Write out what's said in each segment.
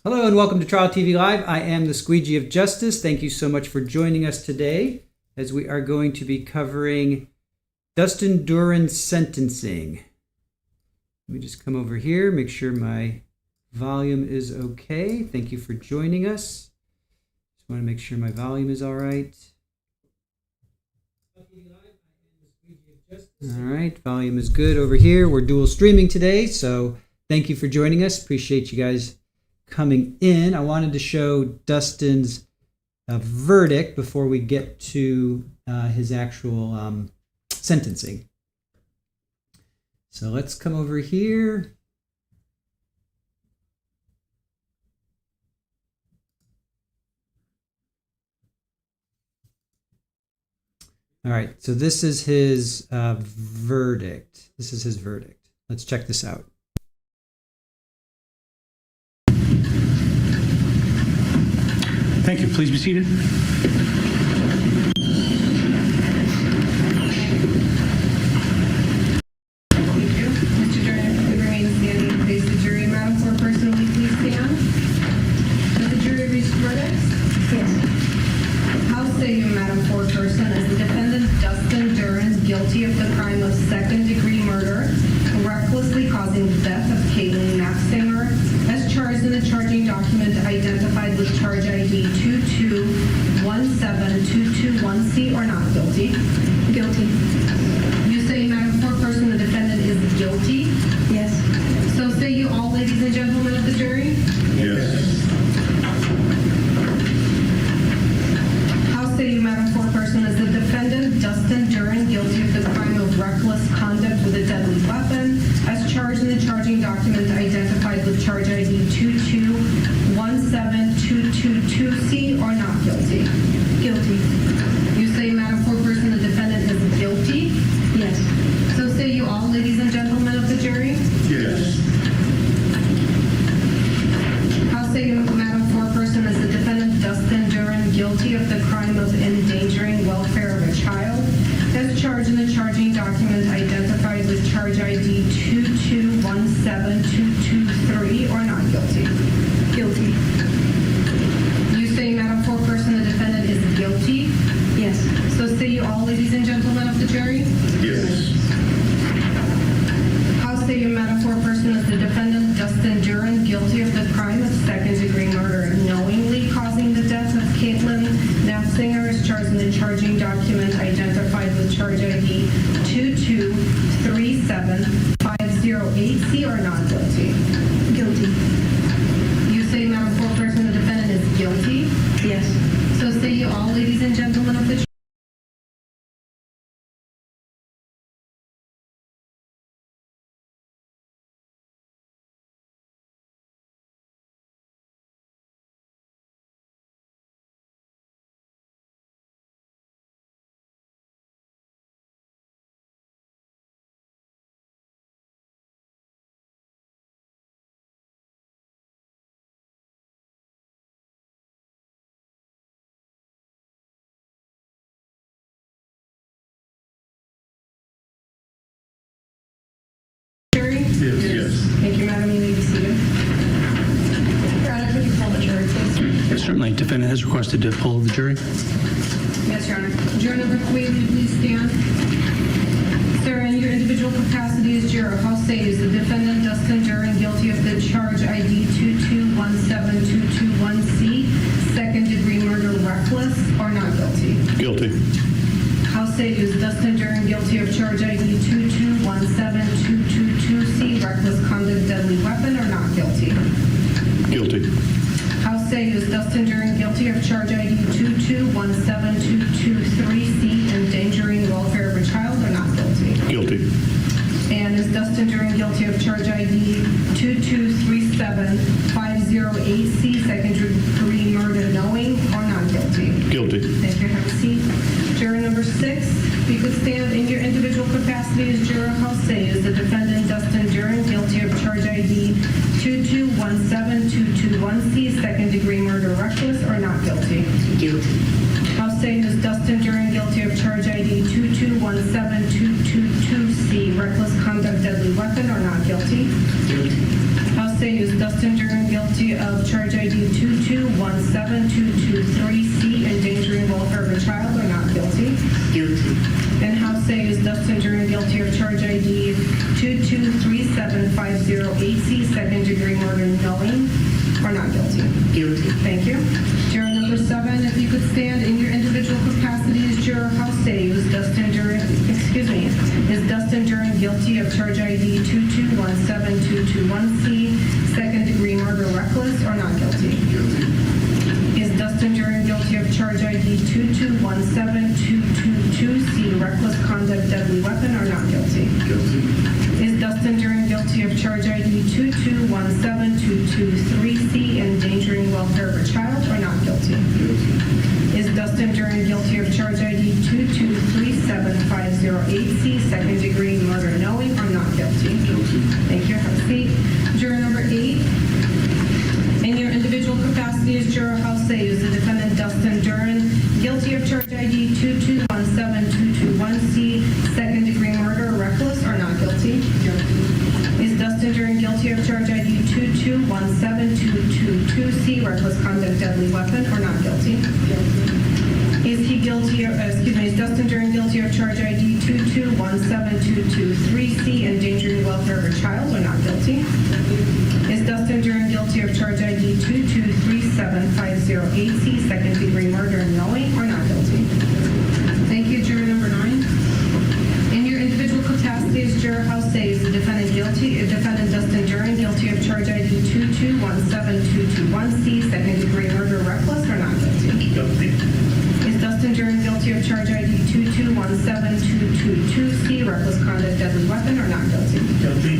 Hello and welcome to Trial TV Live. I am the Squeegee of Justice. Thank you so much for joining us today as we are going to be covering Dustin Duren's sentencing. Let me just come over here, make sure my volume is okay. Thank you for joining us. Just want to make sure my volume is all right. All right, volume is good over here. We're dual streaming today, so thank you for joining us. Appreciate you guys coming in. I wanted to show Dustin's verdict before we get to his actual sentencing. So let's come over here. All right, so this is his verdict. This is his verdict. Let's check this out. Thank you. Please be seated. Thank you. Mr. Duren, if you remain standing and face the jury, Madam Foreperson, will you please stand? Has the jury reached verdicts? Yes. How say you, Madam Foreperson, as the defendant Dustin Duren guilty of the crime of second-degree murder, recklessly causing the death of Caitlyn Naffziger, as charged in the charging document identified with charge ID 2217221C, or not guilty? Guilty. You say, Madam Foreperson, the defendant is guilty? Yes. So say you all, ladies and gentlemen of the jury? Yes. How say you, Madam Foreperson, is the defendant Dustin Duren guilty of the crime of reckless conduct with a deadly weapon, as charged in the charging document identified with charge ID 2217222C, or not guilty? Guilty. You say, Madam Foreperson, the defendant is guilty? Yes. So say you all, ladies and gentlemen of the jury? Yes. How say you, Madam Foreperson, is the defendant Dustin Duren guilty of the crime of endangering welfare of a child, as charged in the charging document identified with charge ID 2217223, or not guilty? Guilty. You say, Madam Foreperson, the defendant is guilty? Yes. So say you all, ladies and gentlemen of the jury? Yes. How say you, Madam Foreperson, is the defendant Dustin Duren guilty of the crime of second-degree murder, knowingly causing the death of Caitlyn Naffziger, as charged in the charging document identified with charge ID 2237508C, or not guilty? Guilty. You say, Madam Foreperson, the defendant is guilty? Yes. So say you all, ladies and gentlemen of the jury? Yes. Thank you, Madam. You may be seated. Your Honor, could you pull the jury, please? Yes, certainly. Defendant has requested to pull the jury. Yes, Your Honor. Juror number 3, will you please stand? Sir, in your individual capacity as juror, how say is the defendant Dustin Duren guilty of the charge ID 2217221C, second-degree murder reckless, or not guilty? Guilty. How say is Dustin Duren guilty of charge ID 2217222C, reckless conduct deadly weapon, or not guilty? Guilty. How say is Dustin Duren guilty of charge ID 2217223C, endangering welfare of a child, or not guilty? Guilty. And is Dustin Duren guilty of charge ID 2237508C, second-degree murder knowing, or not guilty? Guilty. Thank you. Have a seat. Juror number 6, if you could stand in your individual capacity as juror, how say is the defendant Dustin Duren guilty of charge ID 2217221C, second-degree murder reckless, or not guilty? Guilty. How say is Dustin Duren guilty of charge ID 2217222C, reckless conduct deadly weapon, or not guilty? Guilty. How say is Dustin Duren guilty guilty of charge ID 2217223C, endangering welfare of a child, or not guilty? Guilty. And how say is Dustin Duren guilty of charge ID 2237508C, second degree murder, knowing, or not guilty? Guilty. Thank you. Juror number 7, if you could stand in your individual capacity as juror, how say you is Dustin Duren guilty of charge ID 2217221C, second degree murder, reckless, or not guilty? Guilty. Is Dustin Duren guilty of charge ID 2217222C, reckless conduct, deadly weapon, or not guilty? Guilty. Is Dustin Duren guilty of charge ID 2217223C, endangering welfare of a child, or not guilty? Guilty. Is Dustin Duren guilty of charge ID 2237508C, second degree murder, knowing, or not guilty? Guilty. Thank you. Have a seat. Juror number 8. In your individual capacity as juror, how say is the defendant Dustin Duren guilty of charge ID 2217221C, second degree murder, reckless, or not guilty? Guilty. Is Dustin Duren guilty of charge ID 2217222C, reckless conduct, deadly weapon, or not guilty? Is he guilty of, is Dustin Duren guilty of charge ID 2217223C, endangering welfare of a child, or not guilty? Is Dustin Duren guilty of charge ID 2237508C, second degree murder, knowing, or not guilty? Thank you. Juror number 9. In your individual capacity as juror, how say is the defendant guilty? Defendant Dustin Duren guilty of charge ID 2217221C, second degree murder, reckless, or not guilty? Guilty. Is Dustin Duren guilty of charge ID 2217222C, reckless conduct, deadly weapon, or not guilty? Guilty.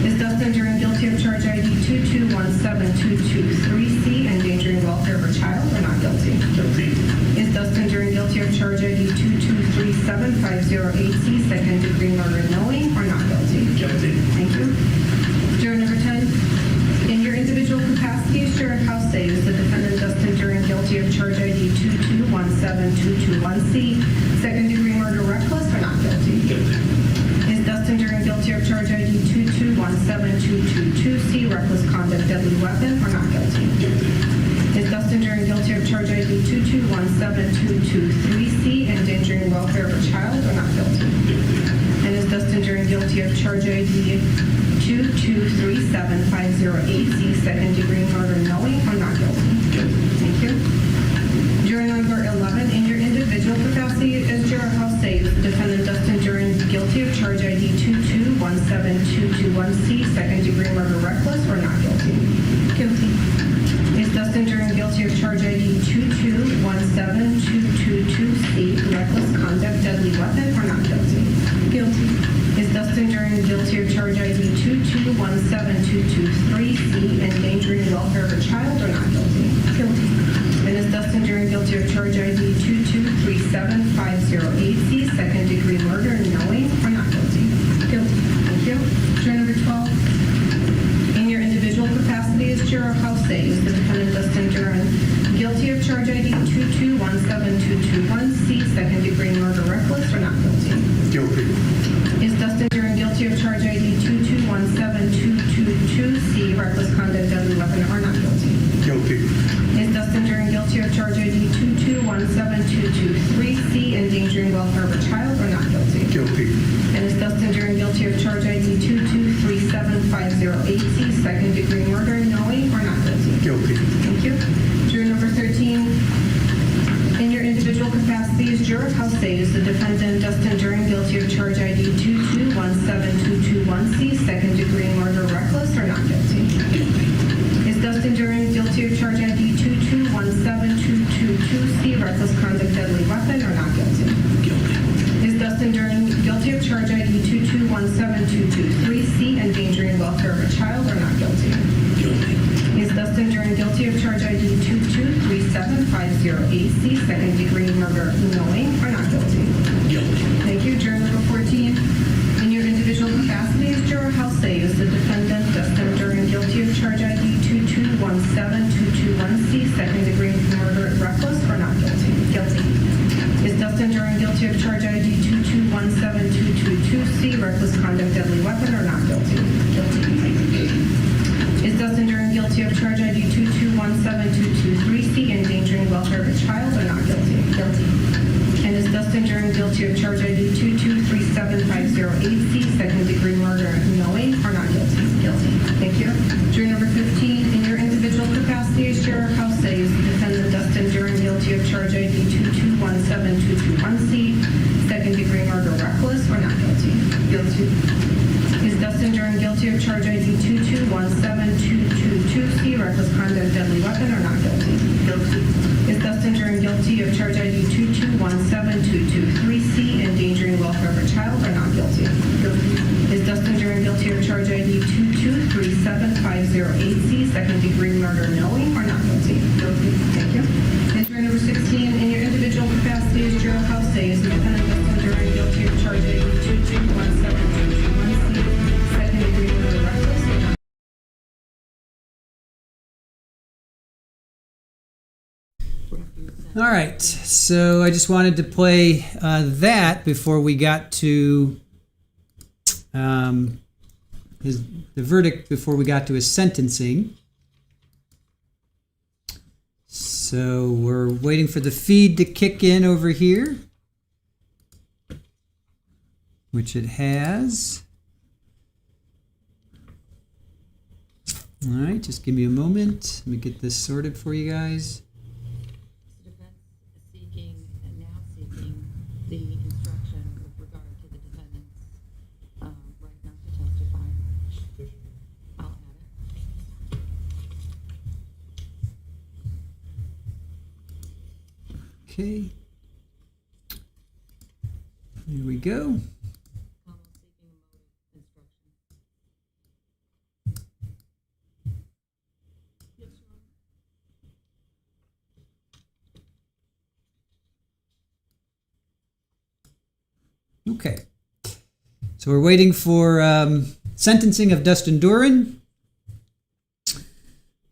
Is Dustin Duren guilty of charge ID 2217223C, endangering welfare of a child, or not guilty? Guilty. Is Dustin Duren guilty of charge ID 2237508C, second degree murder, knowing, or not guilty? Guilty. Thank you. Juror number 10. In your individual capacity as juror, how say is the defendant Dustin Duren guilty of charge ID 2217221C, second degree murder, reckless, or not guilty? Guilty. Is Dustin Duren guilty of charge ID 2217222C, reckless conduct, deadly weapon, or not guilty? Guilty. Is Dustin Duren guilty of charge ID 2217223C, endangering welfare of a child, or not guilty? Guilty. And is Dustin Duren guilty of charge ID 2237508C, second degree murder, knowing, or not guilty? Guilty. Thank you. Juror number 11, in your individual capacity as juror, how say is the defendant Dustin Duren guilty of charge ID 2217221C, second degree murder, reckless, or not guilty? Guilty. Is Dustin Duren guilty of charge ID 2217222C, reckless conduct, deadly weapon, or not guilty? Guilty. Is Dustin Duren guilty of charge ID 2217223C, endangering welfare of a child, or not guilty? Guilty. And is Dustin Duren guilty of charge ID 2237508C, second degree murder, knowing, or not guilty? Guilty. Thank you. Juror number 12. In your individual capacity as juror, how say is the defendant Dustin Duren guilty of charge ID 2217221C, second degree murder, reckless, or not guilty? Guilty. Is Dustin Duren guilty of charge ID 2217222C, reckless conduct, deadly weapon, or not guilty? Guilty. Is Dustin Duren guilty of charge ID 2217223C, endangering welfare of a child, or not guilty? Guilty. And is Dustin Duren guilty of charge ID 2237508C, second degree murder, knowing, or not guilty? Guilty. Thank you. Juror number 13. In your individual capacity as juror, how say is the defendant Dustin Duren guilty of charge ID 2217221C, second degree murder, reckless, or not guilty? Is Dustin Duren guilty of charge ID 2217222C, reckless conduct, deadly weapon, or not guilty? Guilty. Is Dustin Duren guilty of charge ID 2217223C, endangering welfare of a child, or not guilty? Guilty. Is Dustin Duren guilty of charge ID 2237508C, second degree murder, knowing, or not guilty? Guilty. Thank you. Juror number 14. In your individual capacity as juror, how say is the defendant Dustin Duren guilty of charge ID 2217221C, second degree murder, reckless, or not guilty? Guilty. Is Dustin Duren guilty of charge ID 2217222C, reckless conduct, deadly weapon, or not guilty? Guilty. Is Dustin Duren guilty guilty of charge ID 2217223C, endangering welfare of a child, or not guilty? Guilty. And is Dustin Duren guilty of charge ID 2237508C, second degree murder, knowing, or not guilty? Guilty. Thank you. Jury number 15, in your individual capacity as juror, how say is the defendant Dustin Duren guilty of charge ID 2217221C, second degree murder, reckless, or not guilty? Guilty. Is Dustin Duren guilty of charge ID 2217222C, reckless conduct, deadly weapon, or not guilty? Guilty. Is Dustin Duren guilty of charge ID 2217223C, endangering welfare of a child, or not guilty? Guilty. Is Dustin Duren guilty of charge ID 2237508C, second degree murder, knowing, or not guilty? Guilty. Thank you. And jury number 16, in your individual capacity as juror, how say is the defendant Dustin Duren guilty of charge ID 2217221C, second degree murder, reckless, or not? All right, so I just wanted to play that before we got to the verdict, before we got to his sentencing. So we're waiting for the feed to kick in over here, which it has. All right, just give me a moment. Let me get this sorted for you guys. The instruction with regard to the defendant's right not to testify. I'll add it. Okay. Here we go. Almost seeking a motive instruction. Yes, Your Honor. Okay. So we're waiting for sentencing of Dustin Duren.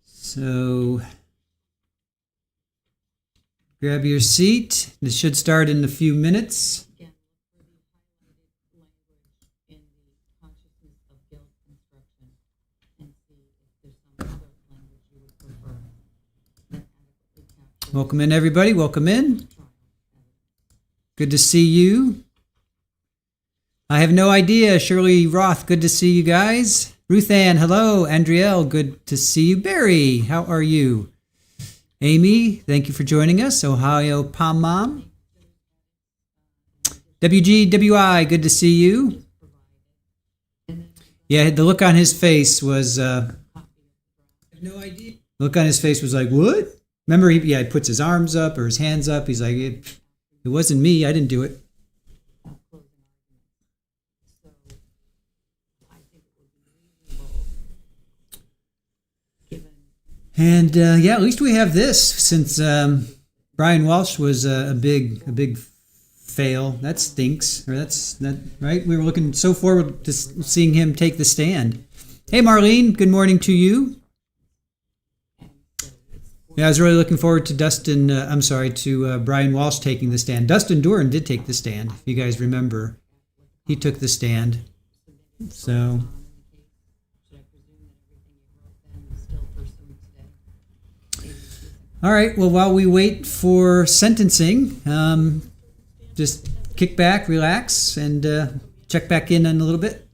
So grab your seat. This should start in a few minutes. Again, look for the highlighted language in the consciousness of guilt instruction and see if there's some other language you would prefer that adequately captures Welcome in, everybody. Welcome in. trial evidence. Good to see you. I have no idea. Shirley Roth, good to see you guys. Ruth Ann, hello. Andrielle, good to see you. Barry, how are you? Amy, thank you for joining us. Ohio Pom Mom. WGWI, good to see you. Yeah, the look on his face was, no idea. Look on his face was like, what? Remember, he puts his arms up or his hands up. He's like, it wasn't me. I didn't do it. And yeah, at least we have this, since Brian Walsh was a big fail. That stinks, or that's that right. We were looking so forward to seeing him take the stand. Hey, Marlene, good morning to you. Yeah, I was really looking forward to Brian Walsh taking the stand. Dustin Duren did take the stand, if you guys remember. He took the stand. So. All right, well, while we wait for sentencing, just kick back, relax, and check back in a little bit.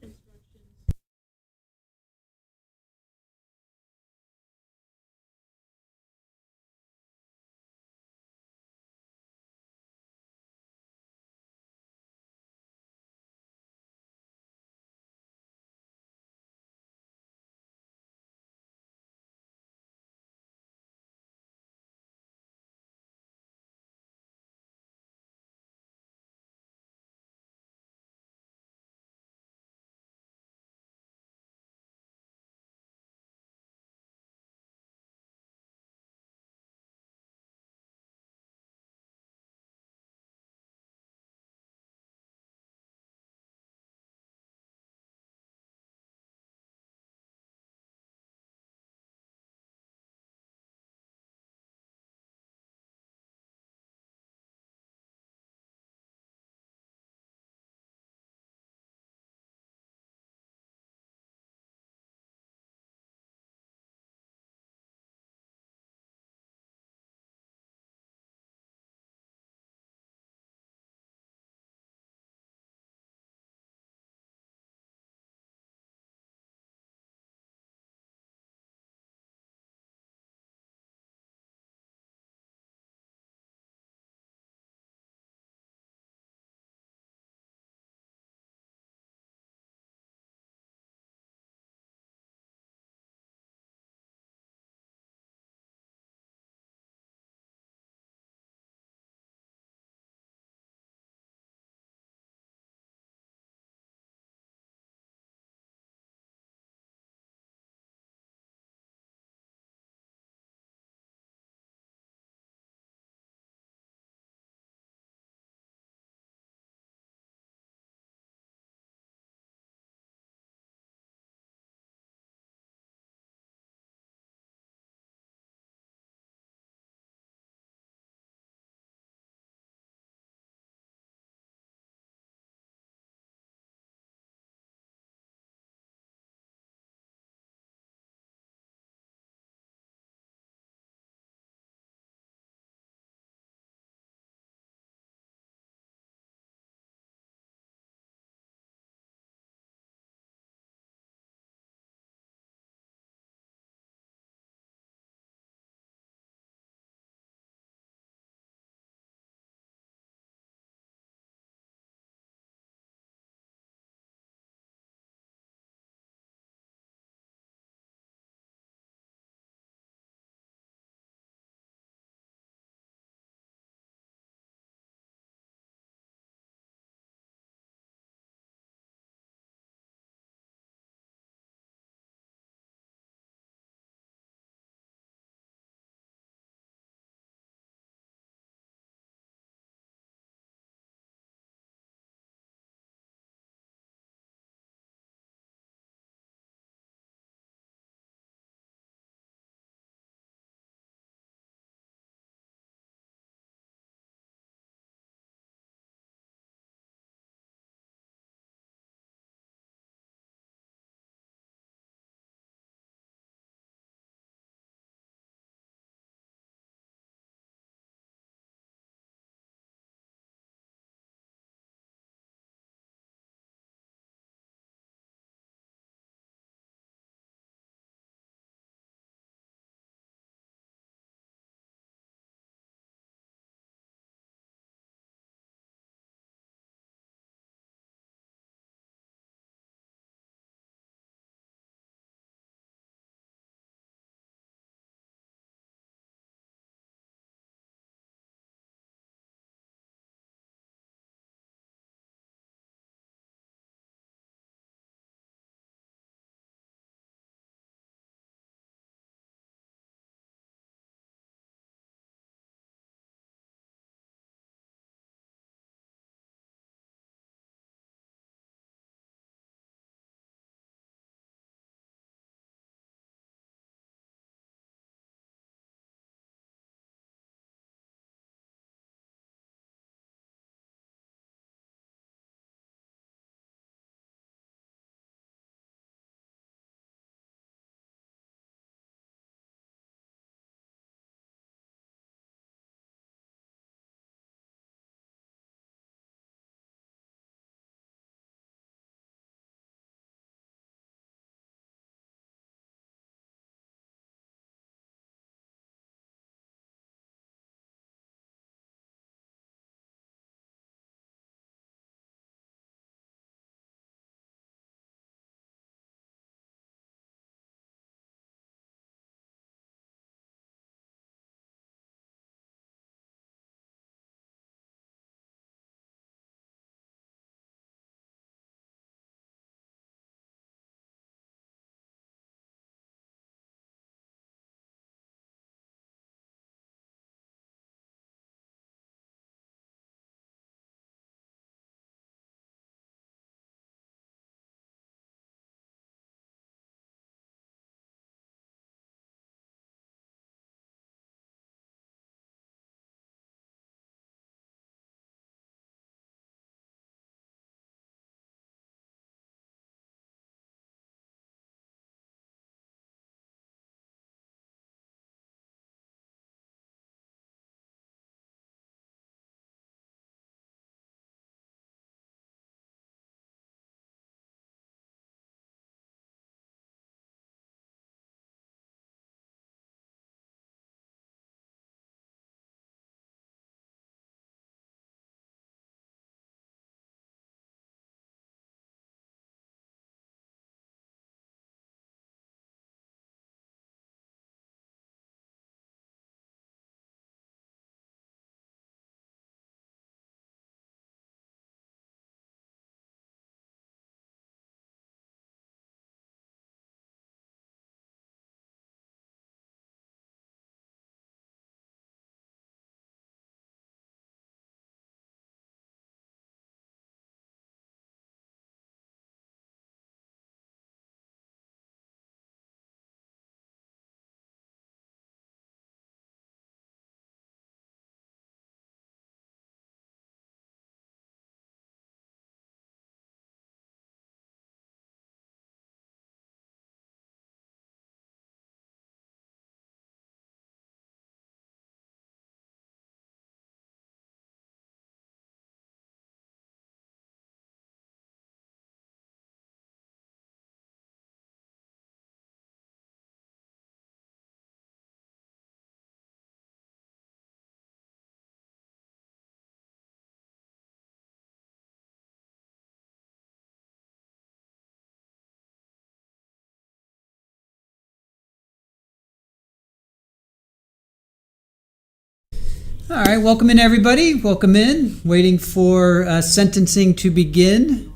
All right, welcome in, everybody. Welcome in. Waiting for sentencing to begin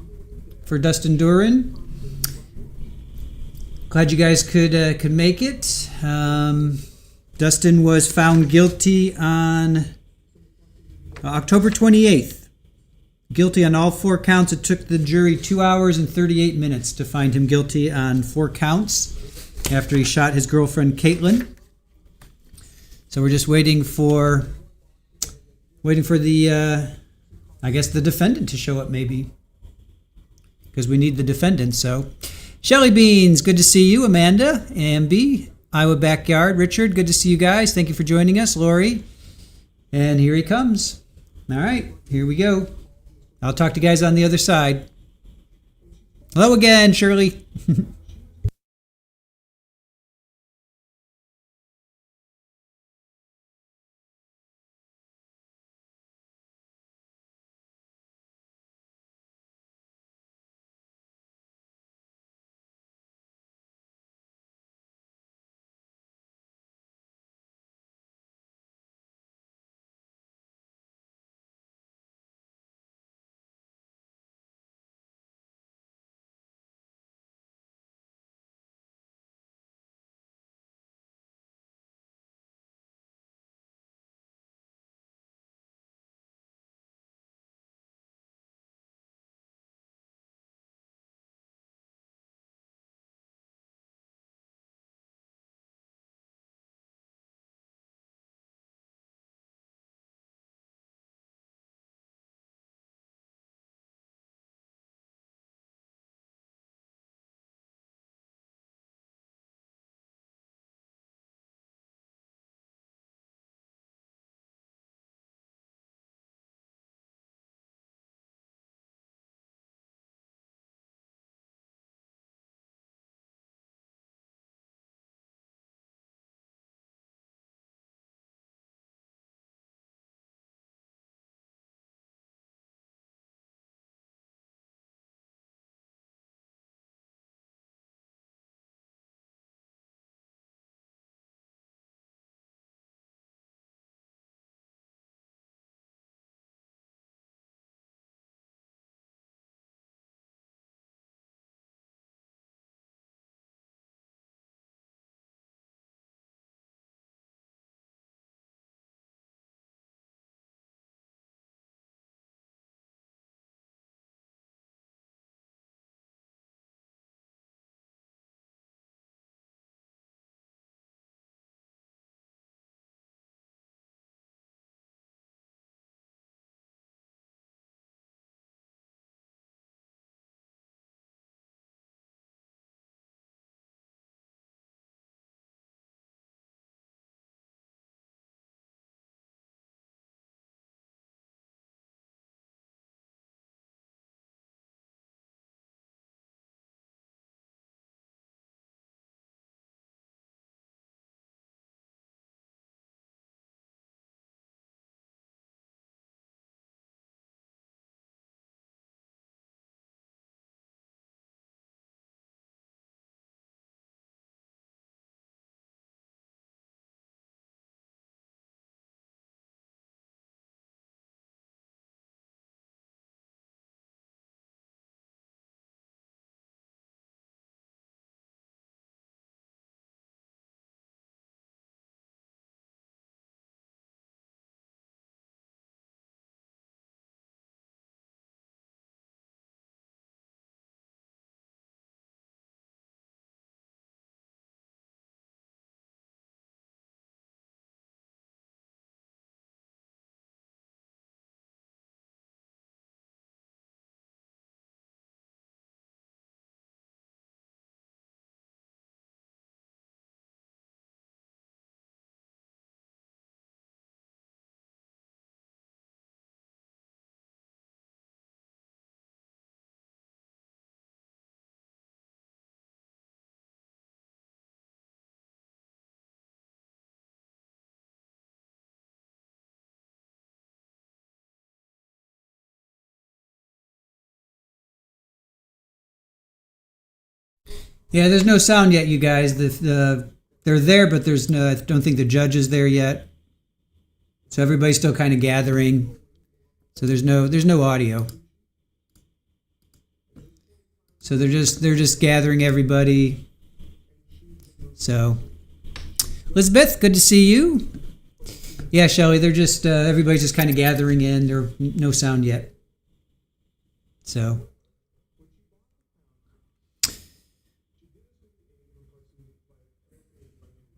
for Dustin Duren. Glad you guys could make it. Dustin was found guilty on October 28th. Guilty on all 4 counts. It took the jury 2 hours and 38 minutes to find him guilty on 4 counts after he shot his girlfriend, Caitlyn. So we're just waiting for the, I guess, the defendant to show up, maybe, because we need the defendant. So, Shelly Beans, good to see you. Amanda, Amby, Iowa Backyard, Richard, good to see you guys. Thank you for joining us. Lori, and here he comes. All right, here we go. I'll talk to you guys on the other side. Hello again, Shirley. Yeah, there's no sound yet, you guys. They're there, but there's no. I don't think the judge is there yet. So everybody's still kind of gathering. So there's no audio. So they're just gathering everybody. So Elizabeth, good to see you. Yeah, Shelley, they're just everybody's just kind of gathering in. There's no sound yet. So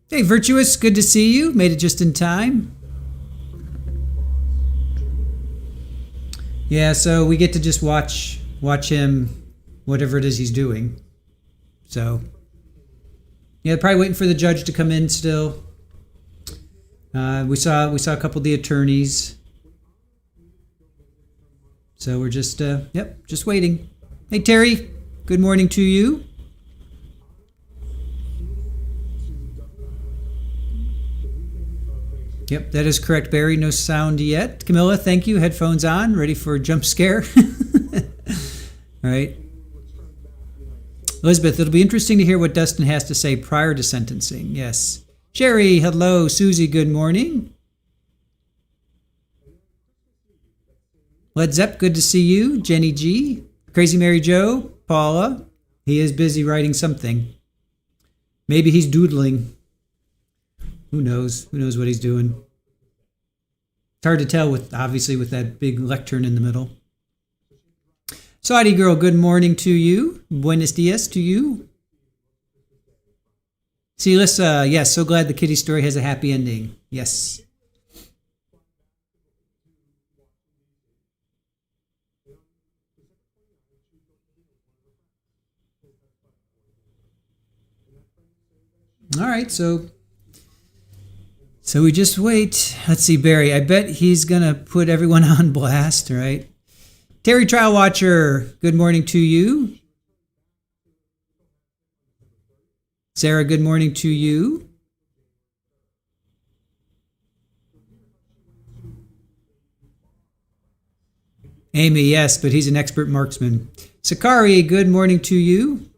hey, Virtuous, good to see you. Made it just in time. Yeah, so we get to just watch him, whatever it is he's doing. So yeah, probably waiting for the judge to come in still. We saw a couple of the attorneys. So we're just just waiting. Hey Terry, good morning to you. Yep, that is correct, Barry. No sound yet. Camilla, thank you. Headphones on, ready for a jump scare. All right. Elizabeth, it'll be interesting to hear what Dustin has to say prior to sentencing. Yes. Sherry, hello. Susie, good morning. Led Zepp, good to see you. Jenny G. Crazy Mary Joe. Paula. He is busy writing something. Maybe he's doodling. Who knows? Who knows what he's doing? It's hard to tell with that big lectern in the middle. Saudi girl, good morning to you. Buenos dias to you. See, Alyssa, yes, so glad the kitty story has a happy ending. Yes. All right, so we just wait. Let's see, Barry. I bet he's going to put everyone on blast, right? Terry Trial Watcher, good morning to you. Sarah, good morning to you. Amy, yes, but he's an expert marksman. Sakari, good morning to you.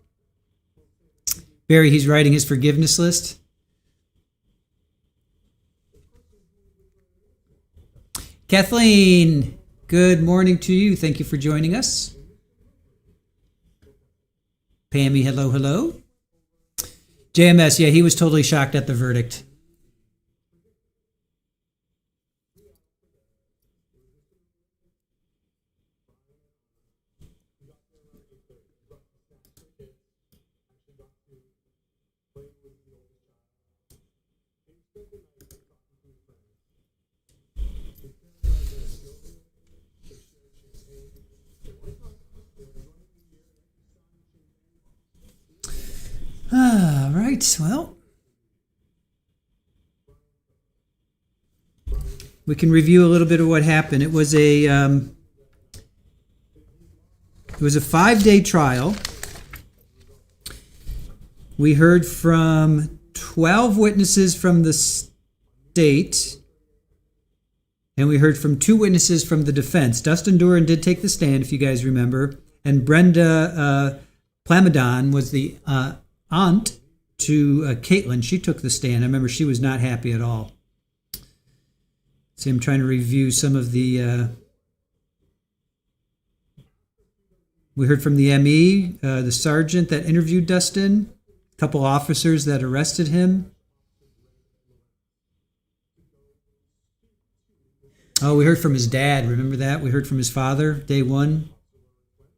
Barry, he's writing his forgiveness list. Kathleen, good morning to you. Thank you for joining us. Pammy, hello, hello. JMS, yeah, he was totally shocked at the verdict. All right, well, we can review a little bit of what happened. It was a 5-day trial. We heard from 12 witnesses from the state, and we heard from 2 witnesses from the defense. Dustin Duren did take the stand, if you guys remember, and Brenda Plamadon was the aunt to Caitlyn. She took the stand. I remember she was not happy at all. See, I'm trying to review some of the... we heard from the ME, the sergeant that interviewed Dustin, a couple officers that arrested him. Oh, we heard from his dad. Remember that? We heard from his father, day 1.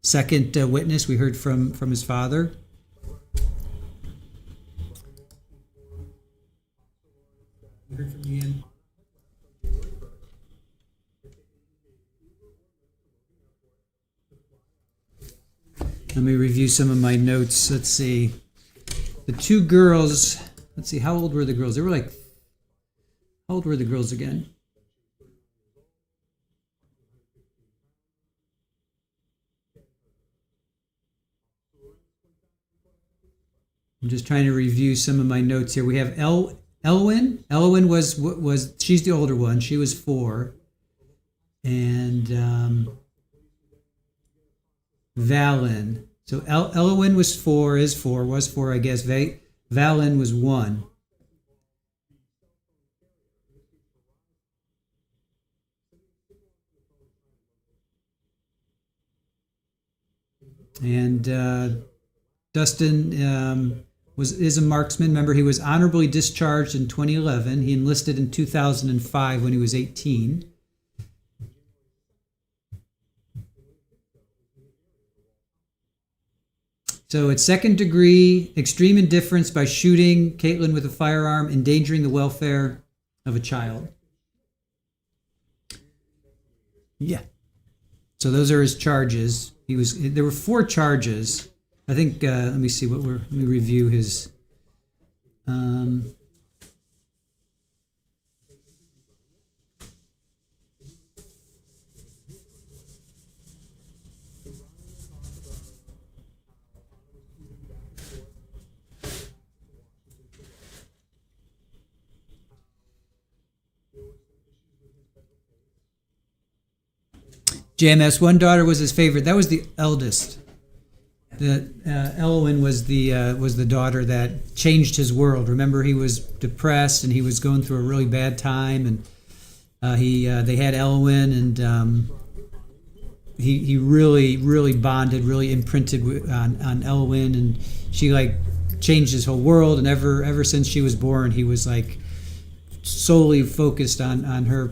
Second witness, we heard from his father. We heard from the end. Let me review some of my notes. Let's see. The 2 girls, let's see, how old were the girls? They were like, how old were the girls again? I'm just trying to review some of my notes here. We have Elwyn. Elwyn was she's the older one. She was 4. And Valen. So Elwyn was 4, was 4, I guess. Valen was 1. And Dustin is a marksman. Remember, he was honorably discharged in 2011. He enlisted in 2005 when he was 18. So it's second degree, extreme indifference by shooting Caitlyn with a firearm, endangering the welfare of a child. Yeah. So those are his charges. There were 4 charges. I think, let me see let me review his, JMS, one daughter was his favorite. That was the eldest. Elwyn was the daughter that changed his world. Remember, he was depressed and he was going through a really bad time, and they had Elwyn, and he really bonded, really imprinted on Elwyn, and she like changed his whole world. And ever since she was born, he was like solely focused on her,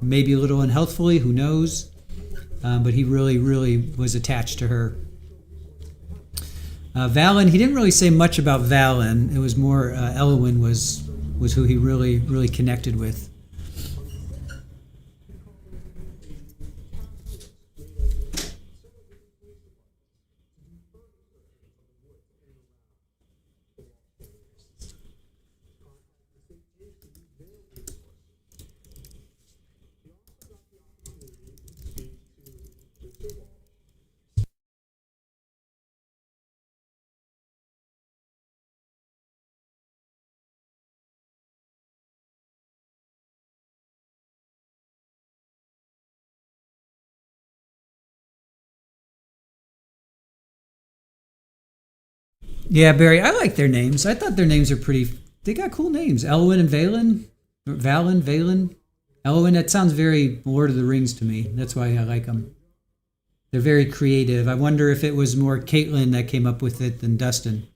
maybe a little unhealthfully, who knows. But he really was attached to her. Valen, he didn't really say much about Valen. It was more Elwyn was who he really connected with. Yeah, Barry, I like their names. I thought their names are pretty. They got cool names. Elwyn and Valen. Valen. Elwyn, that sounds very Lord of the Rings to me. That's why I like them. They're very creative. I wonder if it was more Caitlyn that came up with it than Dustin.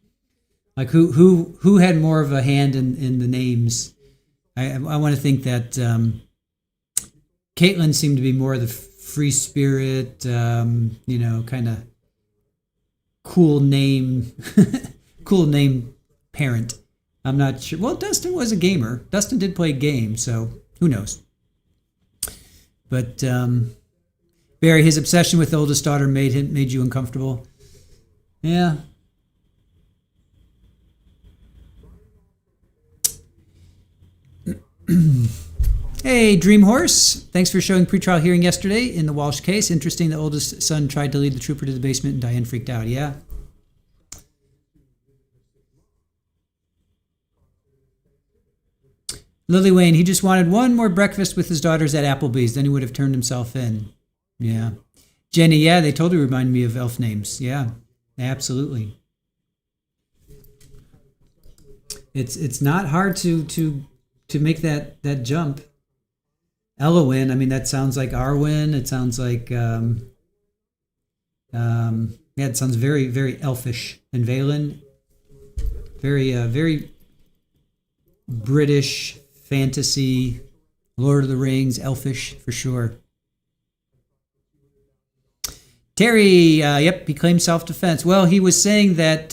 Like who had more of a hand in the names? I want to think that Caitlyn seemed to be more of the free spirit, kind of cool name parent. I'm not sure. Well, Dustin was a gamer. Dustin did play games, so who knows? But Barry, his obsession with the oldest daughter made you uncomfortable. Yeah. Hey, Dream Horse. Thanks for showing pretrial hearing yesterday in the Walsh case. Interesting, the oldest son tried to lead the trooper to the basement and Diane freaked out. Yeah. Lily Wayne, he just wanted one more breakfast with his daughters at Applebee's. Then he would have turned himself in. Yeah. Jenny, yeah, they totally remind me of elf names. Yeah, absolutely. It's not hard to make that jump. Elwyn, I mean, that sounds like Arwen. It sounds like, it sounds very, very elfish. And Valen, very British fantasy, Lord of the Rings, elfish for sure. Terry, he claimed self-defense. Well, he was saying that,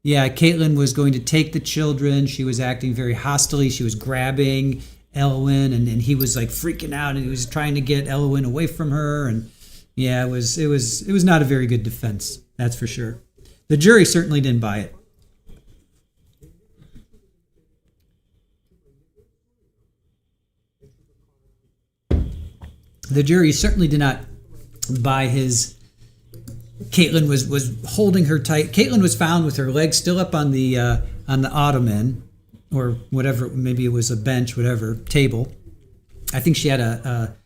Caitlyn was going to take the children. She was acting very hostily. She was grabbing Elwyn, and he was like freaking out, and he was trying to get Elwyn away from her. And yeah, it was not a very good defense. That's for sure. The jury certainly didn't buy it. The jury certainly did not buy his. Caitlyn was holding her tight. Caitlyn was found with her legs still up on the ottoman, or whatever. Maybe it was a bench, whatever table. I think she had a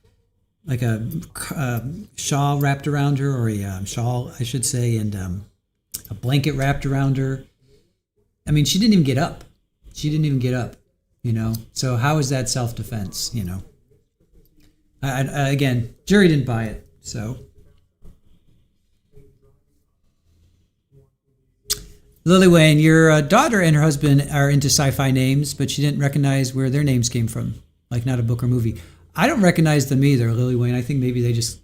shawl wrapped around her, or a shawl, I should say, and a blanket wrapped around her. I mean, she didn't even get up. So how is that self-defense? Again, jury didn't buy it. So Lily Wayne, your daughter and her husband are into sci-fi names, but she didn't recognize where their names came from, like not a book or movie. I don't recognize them either, Lily Wayne. I think maybe they just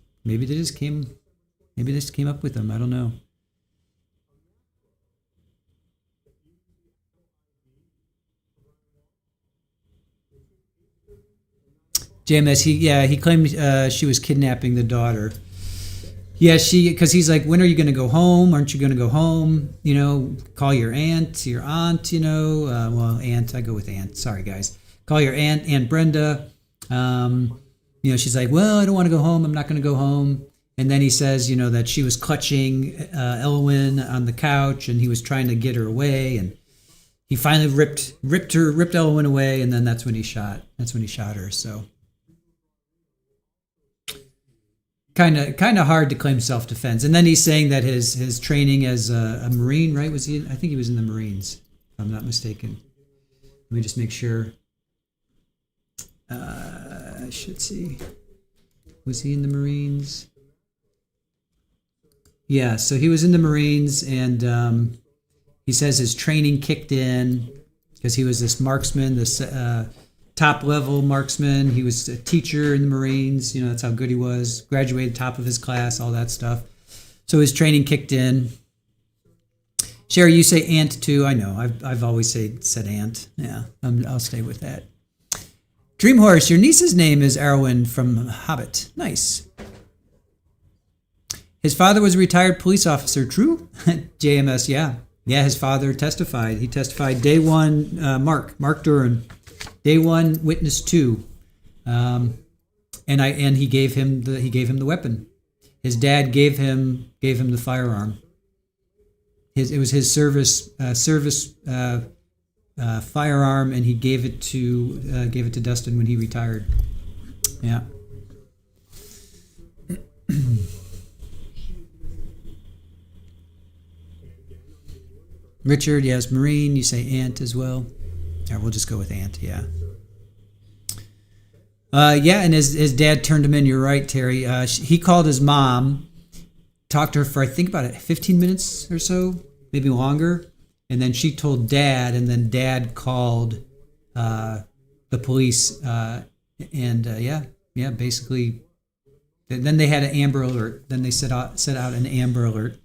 came up with them. I don't know. JMS, he claimed she was kidnapping the daughter. Yeah, because he's like, when are you going to go home? Aren't you going to go home? Call your aunt, well, aunt, I go with aunt. Sorry, guys. Call your Aunt Brenda. She's like, well, I don't want to go home. I'm not going to go home. And then he says, that she was clutching Elwyn on the couch and he was trying to get her away. And he finally ripped Elwyn away. And then that's when he shot her. So. Kind of hard to claim self-defense. And then he's saying that his training as a Marine, right? Was he? I think he was in the Marines, if I'm not mistaken. Let me just make sure. I should see. Was he in the Marines? Yeah, so he was in the Marines, and he says his training kicked in because he was this marksman, this top-level marksman. He was a teacher in the Marines. That's how good he was. Graduated top of his class, all that stuff. So his training kicked in. Sherry, you say aunt too. I know. I've always said aunt. Yeah, I'll stay with that. Dreamhorse, your niece's name is Arwen from Hobbit. Nice. His father was a retired police officer. True? JMS, yeah. Yeah, his father testified. He testified day one, Mark Duren. Day one, witness two, and he gave him the weapon. His dad gave him the firearm. It was his service firearm, and he gave it to Dustin when he retired. Yeah. Richard, yes, Marine. You say aunt as well. Yeah, we'll just go with aunt. Yeah. And his dad turned him in. You're right, Terry. He called his mom, talked to her for I think about 15 minutes or so, maybe longer, and then she told Dad, and then Dad called the police, basically. Then they had an Amber Alert. Then they set out an Amber Alert.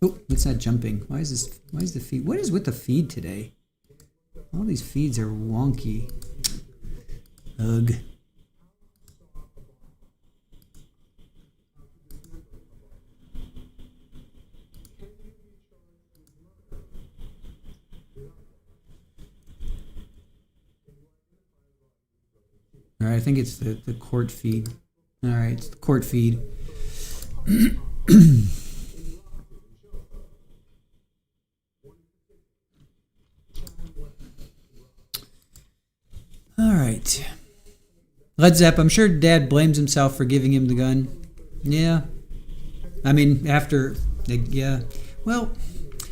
Oh, what's that jumping? Why is the feed? What is with the feed today? All these feeds are wonky. Ugh. All right, I think it's the court feed. All right, it's the court feed. All right. Led Zepp, I'm sure Dad blames himself for giving him the gun. Yeah. I mean, yeah. Well,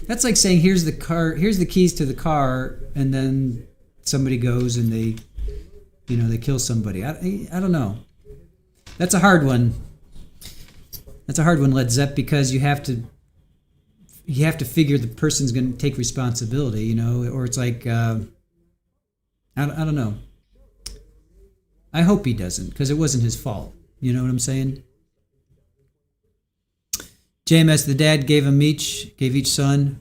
that's like saying here's the keys to the car, and then somebody goes and they kill somebody. I don't know. That's a hard one. Led Zepp, because you have to figure the person's going to take responsibility, or it's like I don't know. I hope he doesn't, because it wasn't his fault. You know what I'm saying? JMS, the dad gave each son.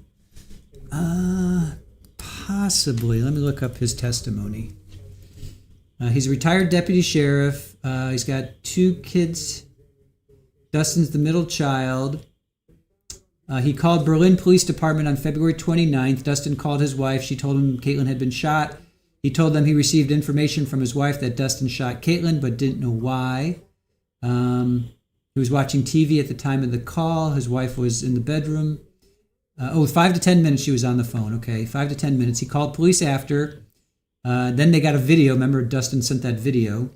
Possibly. Let me look up his testimony. He's a retired deputy sheriff. He's got 2 kids. Dustin's the middle child. He called Berlin Police Department on February 29th. Dustin called his wife. She told him Caitlyn had been shot. He told them he received information from his wife that Dustin shot Caitlyn, but didn't know why. He was watching TV at the time of the call. His wife was in the bedroom. 5 to 10 minutes she was on the phone. Okay, 5 to 10 minutes. He called police after. Then they got a video. Remember, Dustin sent that video.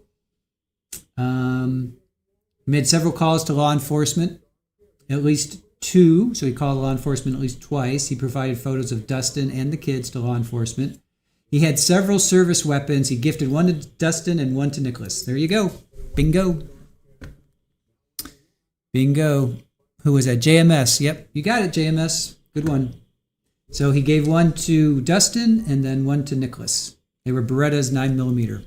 Made several calls to law enforcement. At least 2, so he called law enforcement at least twice. He provided photos of Dustin and the kids to law enforcement. He had several service weapons. He gifted one to Dustin and one to Nicholas. There you go. Bingo. Bingo. Who was that? JMS. Yep, you got it, JMS. Good one. So he gave one to Dustin and then one to Nicholas. They were Berettas 9mm.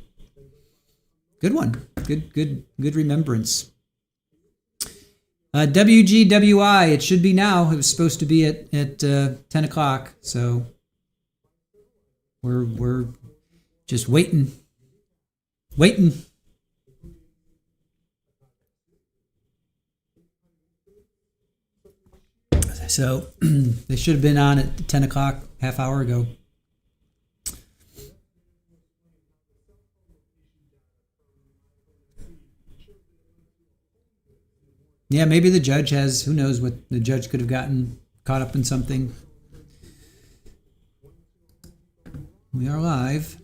Good one. Good remembrance. WGWI, it should be now. It was supposed to be at 10 o'clock, so we're just waiting. So they should have been on at 10 o'clock, half hour ago. Yeah, maybe the judge has, who knows what the judge could have gotten caught up in something. We are live.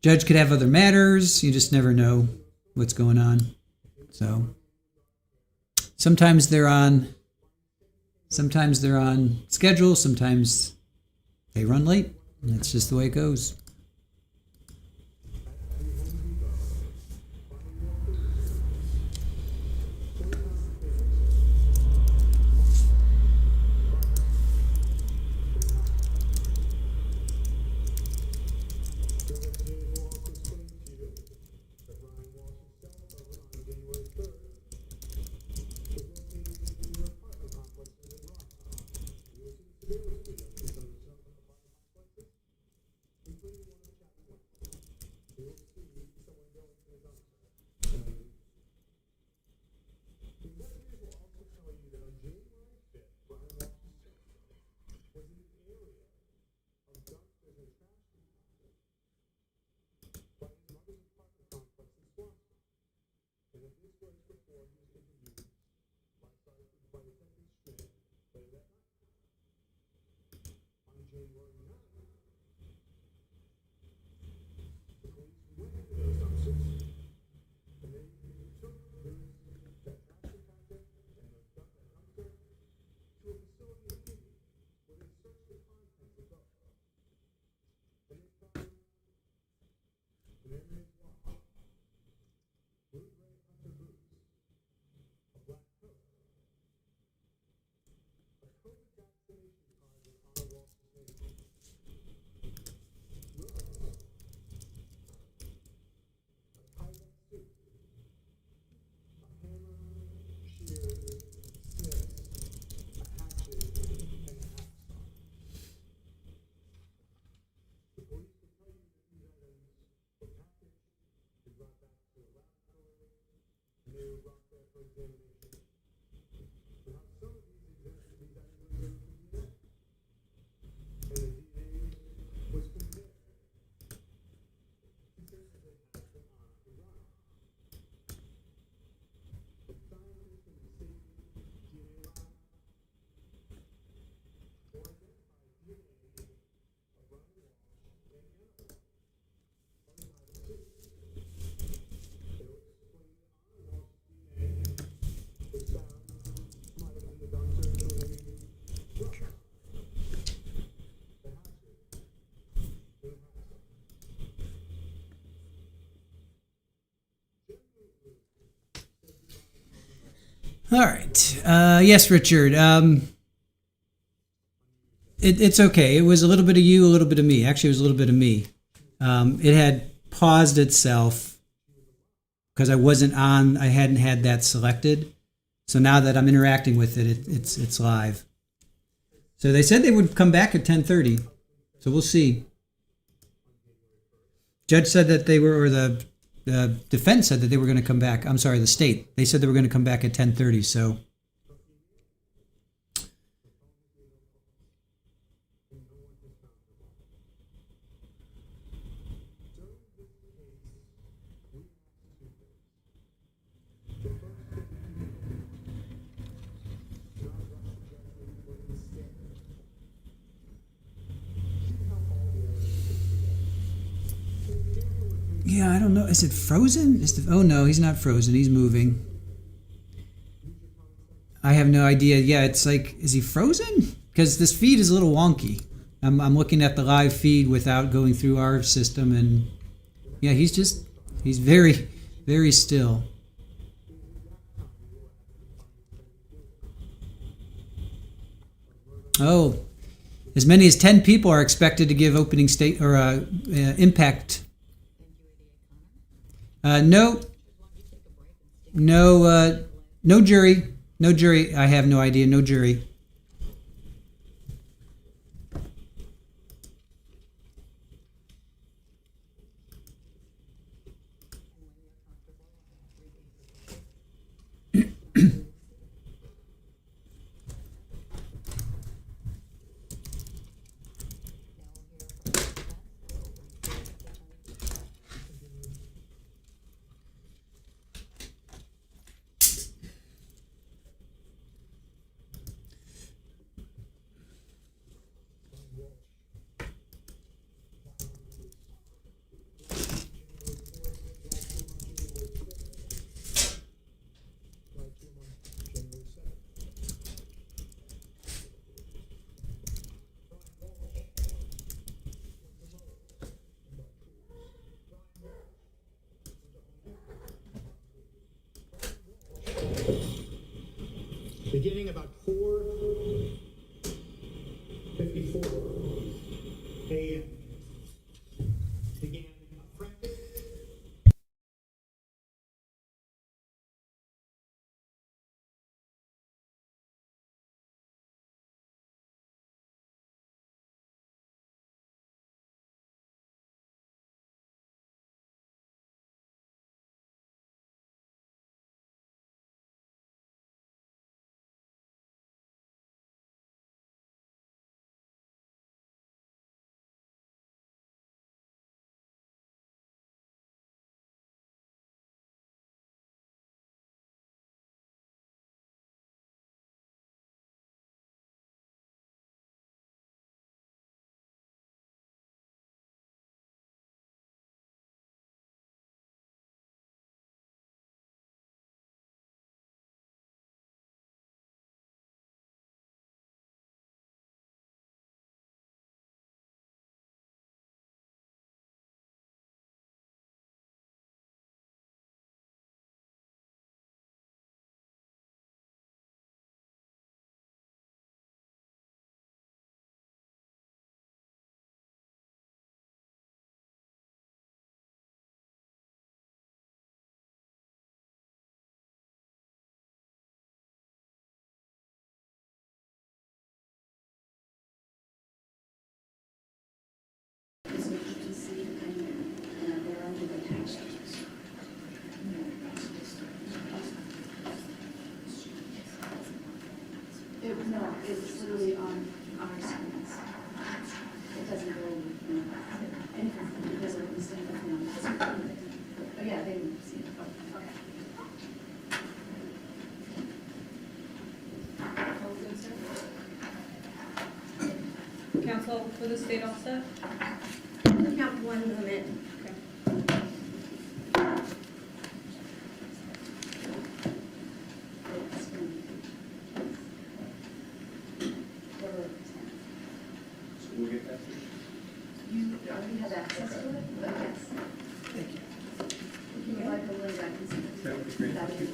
Judge could have other matters. You just never know what's going on. So sometimes they're on schedule. Sometimes they run late. That's just the way it goes. All right. Yes, Richard. It's okay. It was a little bit of you, a little bit of me. Actually, it was a little bit of me. It had paused itself because I hadn't had that selected. So now that I'm interacting with it, it's live. So they said they would come back at 10:30. So we'll see. Judge said that they were, or the defense said that they were going to come back. I'm sorry, the state. They said they were going to come back at 10:30. So. Yeah, I don't know. Is it frozen? Oh no, he's not frozen. He's moving. I have no idea. Yeah, it's like, is he frozen? Because this feed is a little wonky. I'm looking at the live feed without going through our system, and yeah, he's very, very still. Oh, as many as 10 people are expected to give opening state or impact. No, no jury. No jury. I have no idea. No jury. Beginning about 4:54 a.m. began a frantic No, it's literally on our screens. It doesn't go anything because it was definitely on the screen. But yeah, they didn't see it. Okay. All good, sir? Counsel for the state all set? Count one minute. Okay. We'll get that. You already have access to it, but yes. Thank you. If you would like a little back, That would be great. that would be.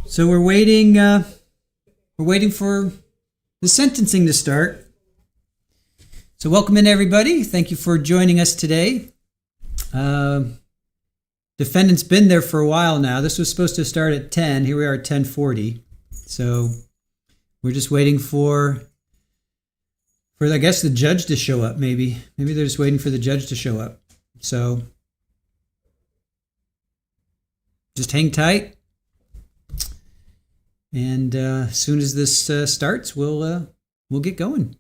So we're waiting for the sentencing to start. So welcome in, everybody. Thank you for joining us today. Defendant's been there for a while now. This was supposed to start at 10. Here we are at 10:40. So we're just waiting for I guess the judge to show up. Maybe they're just waiting for the judge to show up. So just hang tight. And as soon as this starts, we'll get going.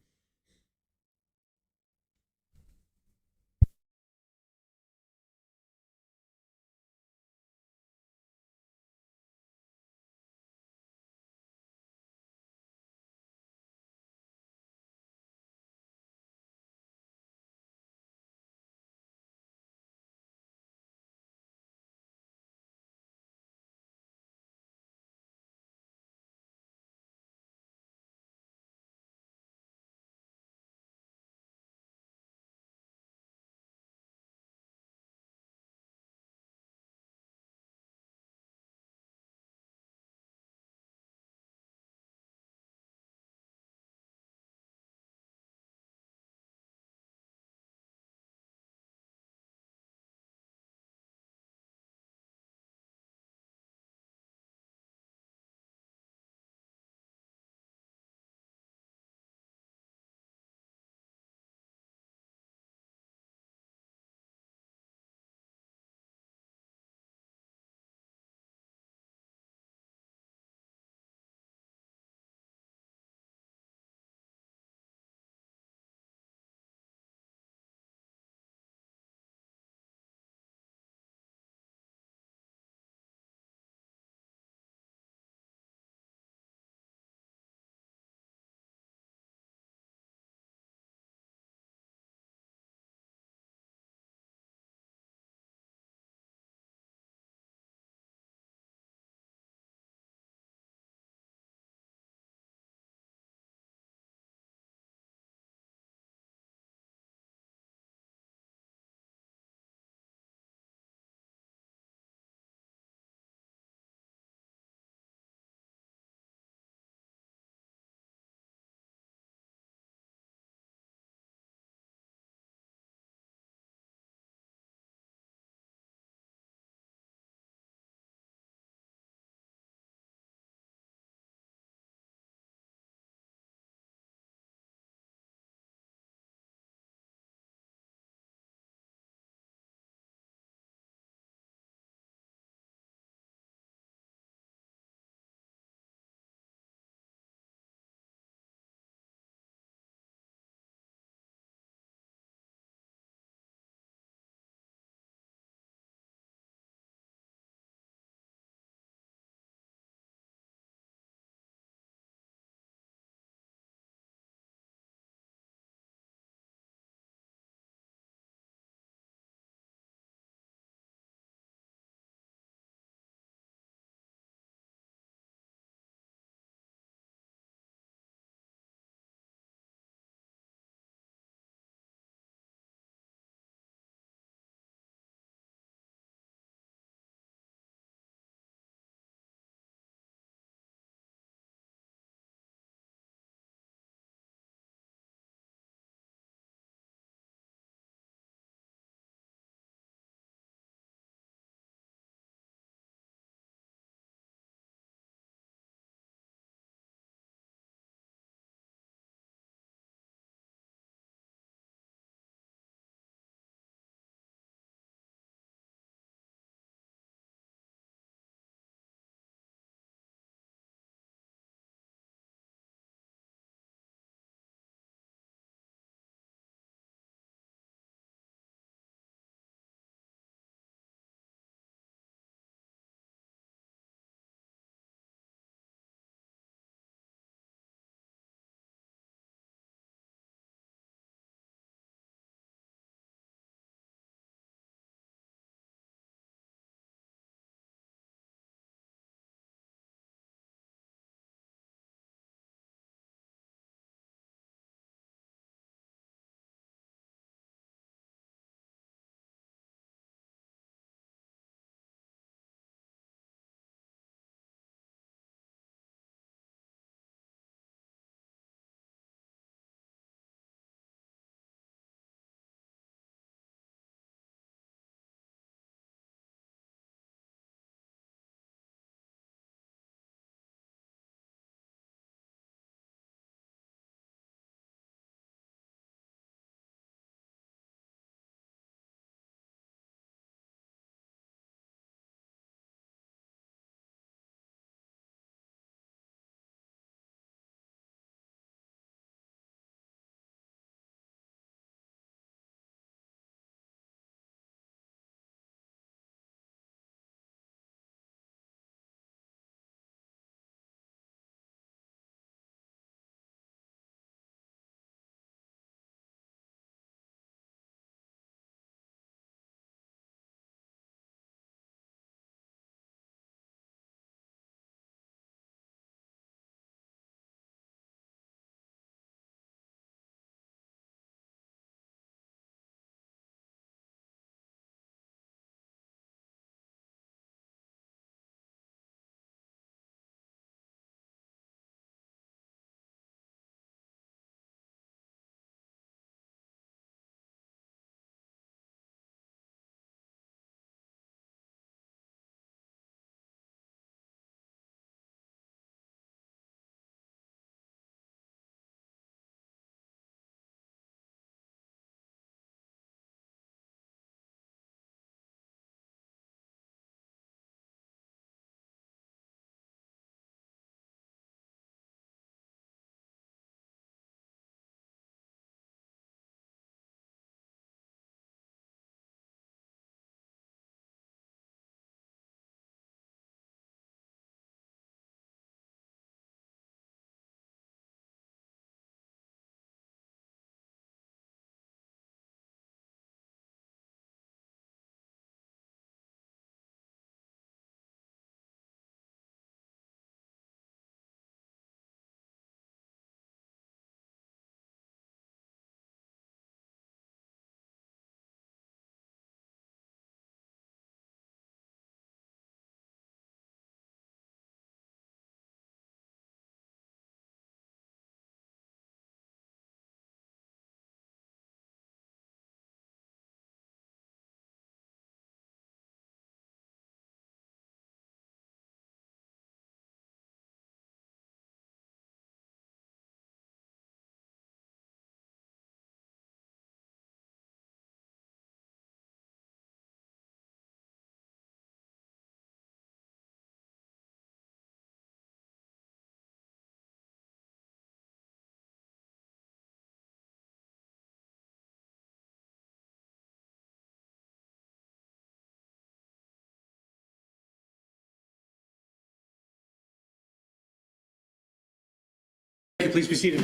Okay, please be seated.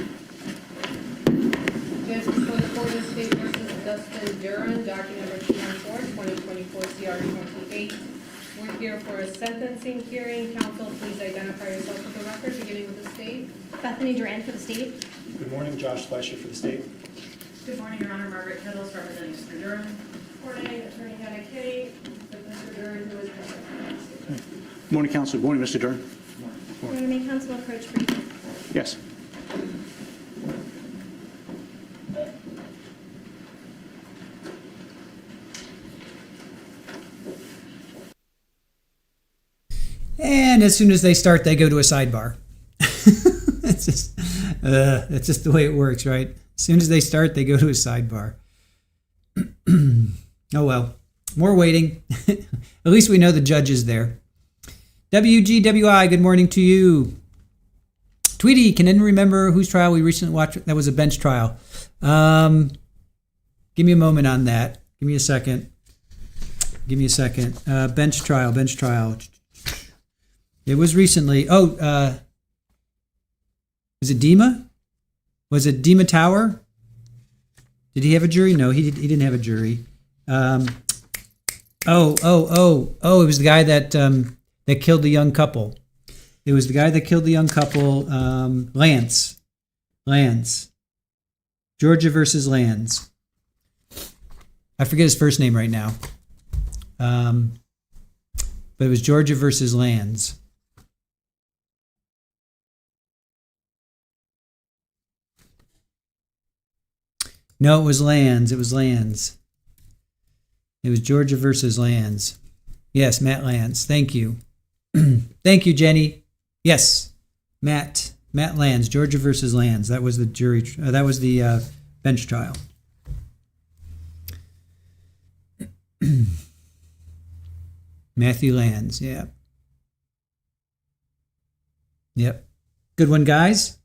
Judge, before the court is State versus Dustin Duren, document number 214, 2024 CR 28. We're here for a sentencing hearing. Counsel, please identify yourself for the record, beginning with the state. Bethany Duran for the state. Good morning, Josh Fleischer for the state. Good morning, Your Honor. Margaret Kittles, representing Mr. Duren. Morning, Attorney Hannah Kitty, with Mr. Duren, who is present. Good morning, counsel. Good morning, Mr. Duren. We're going to make counsel approach briefly. Yes. And as soon as they start, they go to a sidebar. It's just the way it works, right? As soon as they start, they go to a sidebar. Oh well, more waiting. At least we know the judge is there. WGWI, good morning to you. Tweety, can anyone remember whose trial we recently watched? That was a bench trial. Give me a moment on that. Give me a second. Bench trial. It was recently. Was it Dima? Was it Dima Tower? Did he have a jury? No, he didn't have a jury. It was the guy that killed the young couple. It was the guy that killed the young couple, Lance. Georgia versus Lance. I forget his first name right now. But it was Georgia versus Lance. No, it was Lands. It was Georgia versus Lands. Yes, Matt Lands. Thank you. Thank you, Jenny. Yes, Matt Lands. Georgia versus Lands. That was the jury. That was the bench trial. Matthew Lands. Yeah. Yep. Good one, guys.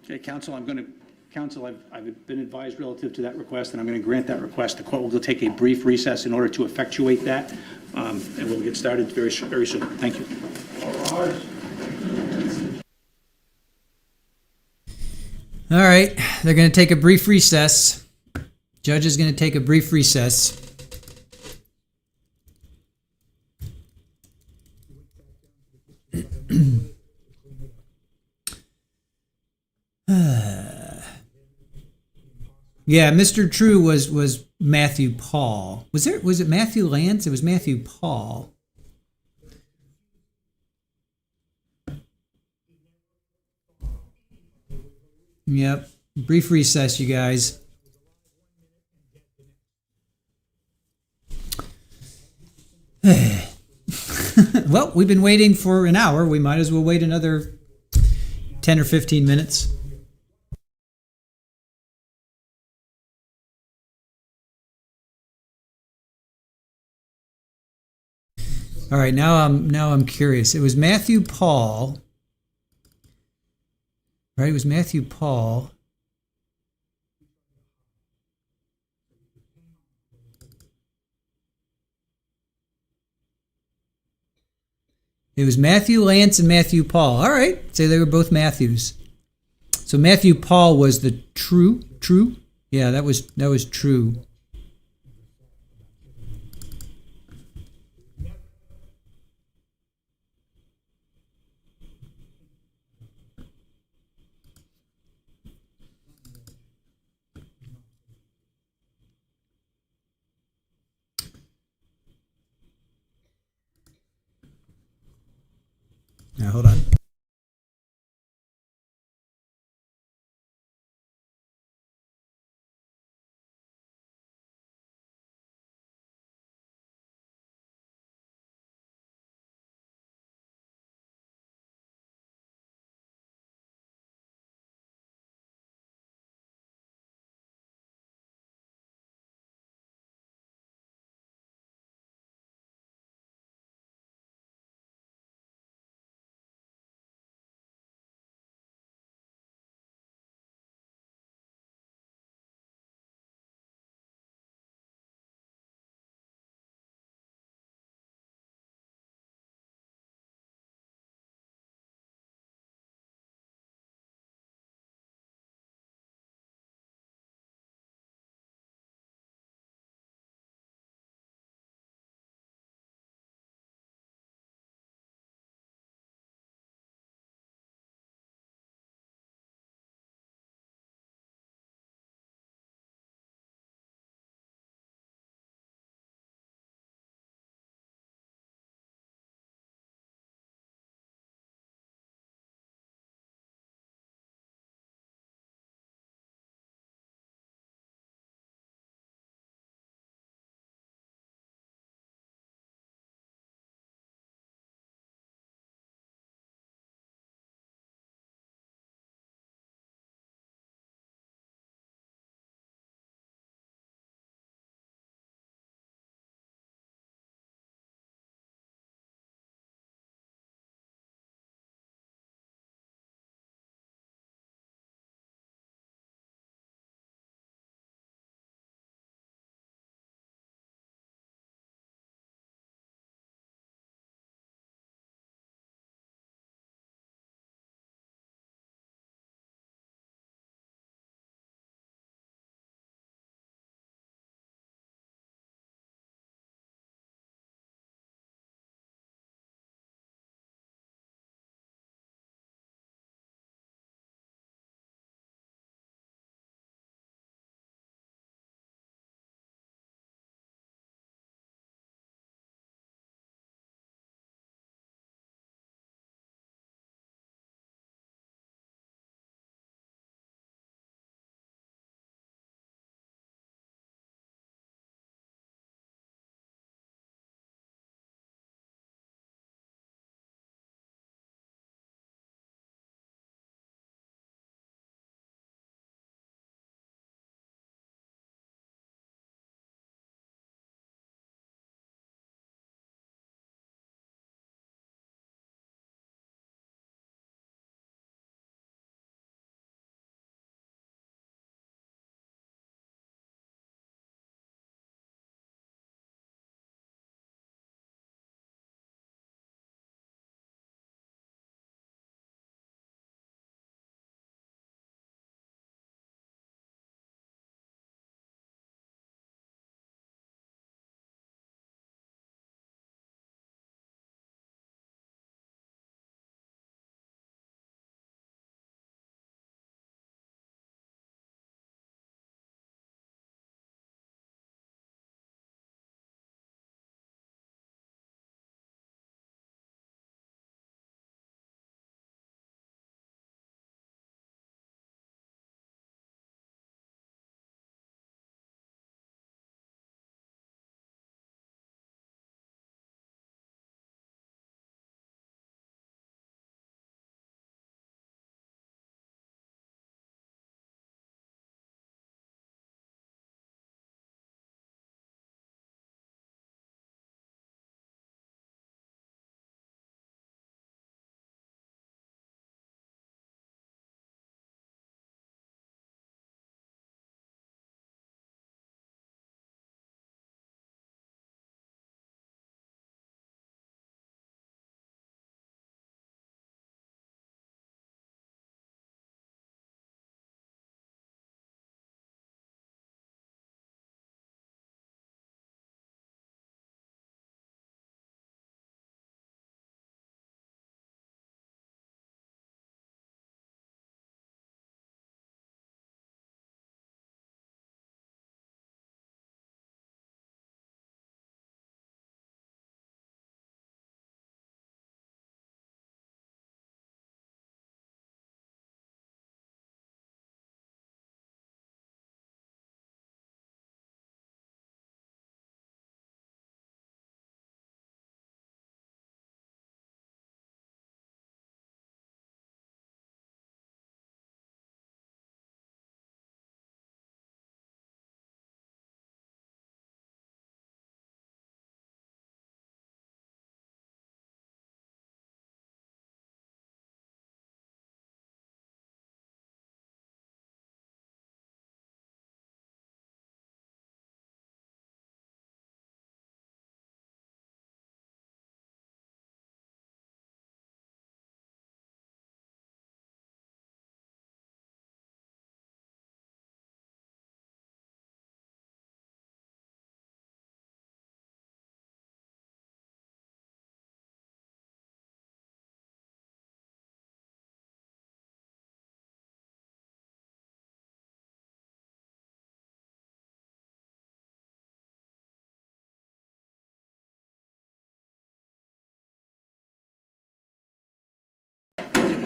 Okay, counsel, I've been advised relative to that request, and I'm going to grant that request. The court will take a brief recess in order to effectuate that, and we'll get started very soon. Thank you. All right, they're going to take a brief recess. Judge is going to take a brief recess. Yeah, Mr. True was Matthew Paul. Was it Matthew Lance? It was Matthew Paul. Yep. Brief recess, you guys. Well, we've been waiting for an hour. We might as well wait another 10 or 15 minutes. All right, now I'm curious. It was Matthew Paul. Right, it was Matthew Paul. It was Matthew Lance and Matthew Paul. All right, say they were both Matthews. So Matthew Paul was the true? Yeah, that was true. Now, hold on.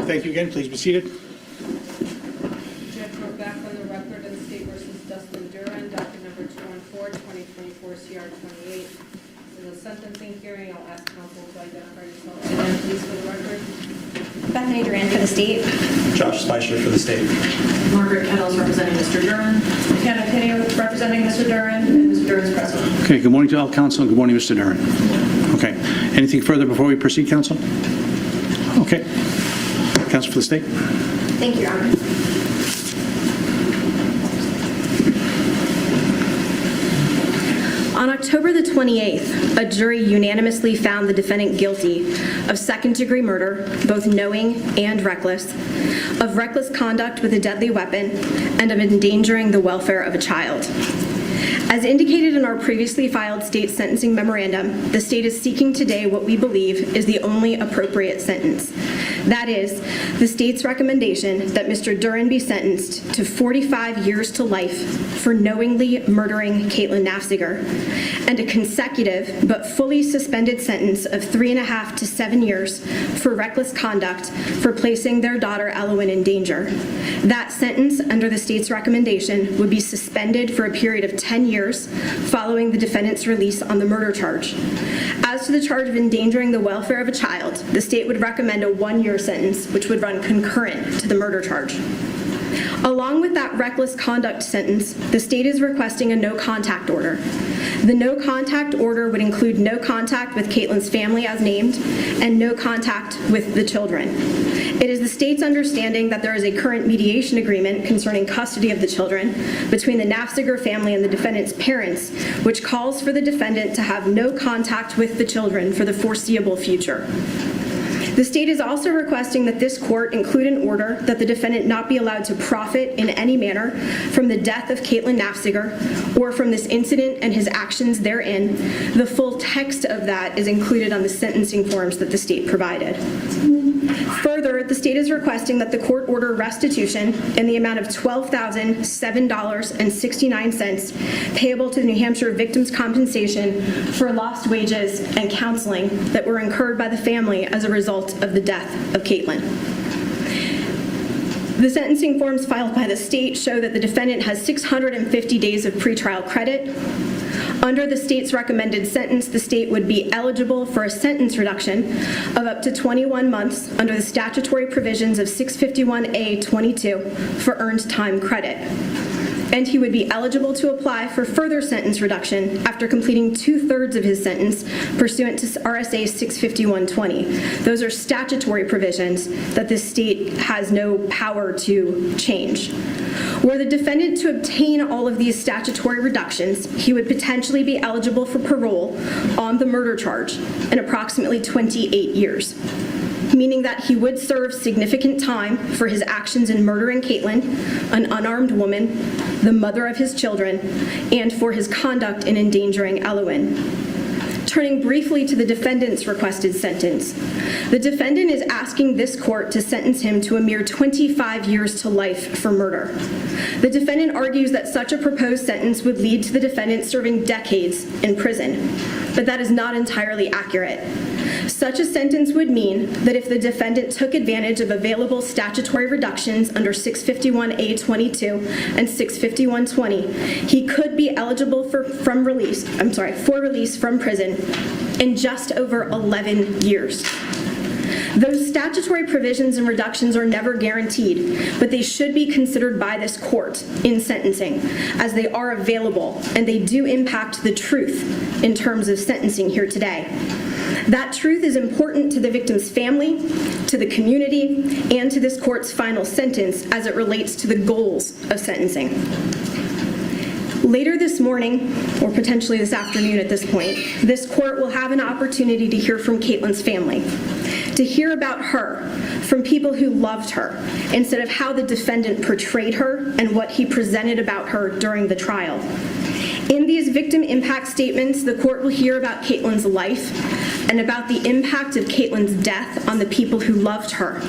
Thank you again. Please be seated. Judge, we're back on the record in State versus Dustin Duren, docket number 214-2024 CR 28. In the sentencing hearing, I'll ask counsel to identify yourself again, please, for the record. Bethany Duran for the state. Josh Spicer for the state. Margaret Kettles representing Mr. Duren. Hannah Kinney representing Mr. Duren, and Mr. Duren's present. Okay, good morning to all counsel, and good morning, Mr. Duren. Okay, anything further before we proceed, counsel? Okay. Counsel for the state? Thank you, Your Honor. On October the 28th, a jury unanimously found the defendant guilty of second-degree murder, both knowing and reckless, of reckless conduct with a deadly weapon, and of endangering the welfare of a child. As indicated in our previously filed state sentencing memorandum, the state is seeking today what we believe is the only appropriate sentence. That is, the state's recommendation that Mr. Duren be sentenced to 45 years to life for knowingly murdering Caitlyn Naffziger, and a consecutive but fully suspended sentence of 3.5 to 7 years for reckless conduct for placing their daughter Elowen in danger. That sentence, under the state's recommendation, would be suspended for a period of 10 years following the defendant's release on the murder charge. As to the charge of endangering the welfare of a child, the state would recommend a 1-year sentence, which would run concurrent to the murder charge. Along with that reckless conduct sentence, the state is requesting a no-contact order. The no-contact order would include no contact with Caitlyn's family as named and no contact with the children. It is the state's understanding that there is a current mediation agreement concerning custody of the children between the Naffziger family and the defendant's parents, which calls for the defendant to have no contact with the children for the foreseeable future. The state is also requesting that this court include an order that the defendant not be allowed to profit in any manner from the death of Caitlyn Naffziger or from this incident and his actions therein. The full text of that is included on the sentencing forms that the state provided. Further, the state is requesting that the court order restitution in the amount of $12,007.69 payable to the New Hampshire Victims' Compensation for lost wages and counseling that were incurred by the family as a result of the death of Caitlyn. The sentencing forms filed by the state show that the defendant has 650 days of pretrial credit. Under the state's recommended sentence, the state would be eligible for a sentence reduction of up to 21 months under the statutory provisions of 651A22 for earned time credit. And he would be eligible to apply for further sentence reduction after completing 2/3 of his sentence pursuant to RSA 65120. Those are statutory provisions that the state has no power to change. Were the defendant to obtain all of these statutory reductions, he would potentially be eligible for parole on the murder charge in approximately 28 years. Meaning that he would serve significant time for his actions in murdering Caitlyn, an unarmed woman, the mother of his children, and for his conduct in endangering Elowen. Turning briefly to the defendant's requested sentence, the defendant is asking this court to sentence him to a mere 25 years to life for murder. The defendant argues that such a proposed sentence would lead to the defendant serving decades in prison, but that is not entirely accurate. Such a sentence would mean that if the defendant took advantage of available statutory reductions under 651A22 and 65120, he could be eligible for release from prison in just over 11 years. Those statutory provisions and reductions are never guaranteed, but they should be considered by this court in sentencing, as they are available and they do impact the truth in terms of sentencing here today. That truth is important to the victim's family, to the community, and to this court's final sentence as it relates to the goals of sentencing. Later this morning, or potentially this afternoon at this point, this court will have an opportunity to hear from Caitlyn's family, to hear about her from people who loved her, instead of how the defendant portrayed her and what he presented about her during the trial. In these victim impact statements, the court will hear about Caitlyn's life and about the impact of Caitlyn's death on the people who loved her.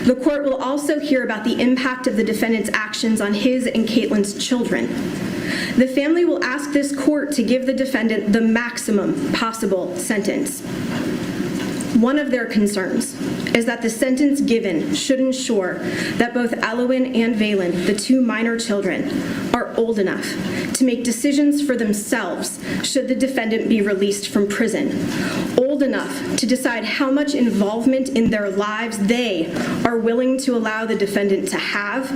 The court will also hear about the impact of the defendant's actions on his and Caitlyn's children. The family will ask this court to give the defendant the maximum possible sentence. One of their concerns, is that the sentence given should ensure that both Elowen and Valen, the two minor children, are old enough to make decisions for themselves should the defendant be released from prison, old enough to decide how much involvement in their lives they are willing to allow the defendant to have,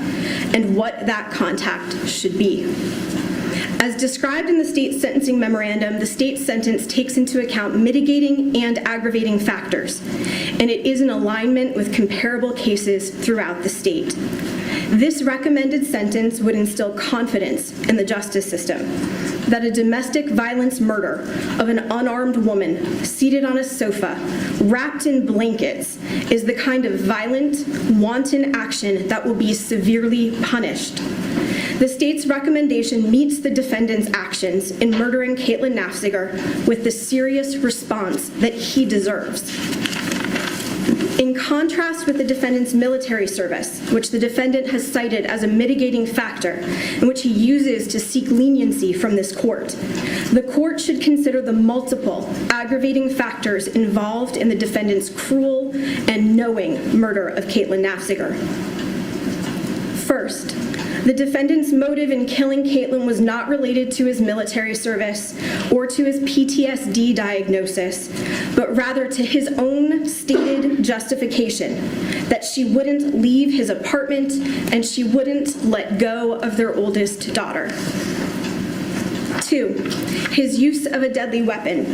and what that contact should be. As described in the state sentencing memorandum, the state sentence takes into account mitigating and aggravating factors, and it is in alignment with comparable cases throughout the state. This recommended sentence would instill confidence in the justice system that a domestic violence murder of an unarmed woman seated on a sofa, wrapped in blankets, is the kind of violent, wanton action that will be severely punished. The state's recommendation meets the defendant's actions in murdering Caitlyn Naffziger with the serious response that he deserves. In contrast with the defendant's military service, which the defendant has cited as a mitigating factor and which he uses to seek leniency from this court, the court should consider the multiple aggravating factors involved in the defendant's cruel and knowing murder of Caitlyn Naffziger. First, the defendant's motive in killing Caitlyn was not related to his military service or to his PTSD diagnosis, but rather to his own stated justification that she wouldn't leave his apartment and she wouldn't let go of their oldest daughter. 2, his use of a deadly weapon.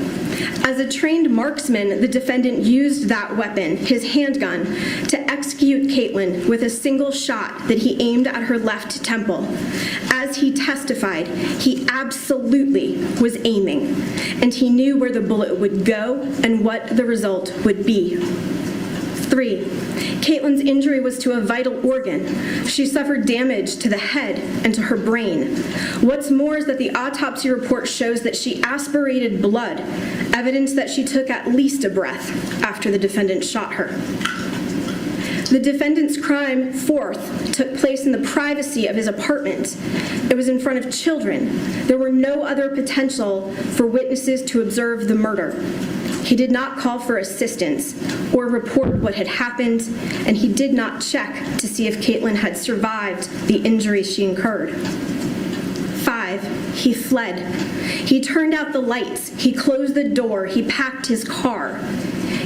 As a trained marksman, the defendant used that weapon, his handgun, to execute Caitlyn with a single shot that he aimed at her left temple. As he testified, he absolutely was aiming, and he knew where the bullet would go and what the result would be. 3, Caitlyn's injury was to a vital organ. She suffered damage to the head and to her brain. What's more is that the autopsy report shows that she aspirated blood, evidence that she took at least a breath after the defendant shot her. The defendant's crime, 4th, took place in the privacy of his apartment. It was in front of children. There were no other potential for witnesses to observe the murder. He did not call for assistance or report what had happened, and he did not check to see if Caitlyn had survived the injuries she incurred. 5, he fled. He turned out the lights. He closed the door. He packed his car.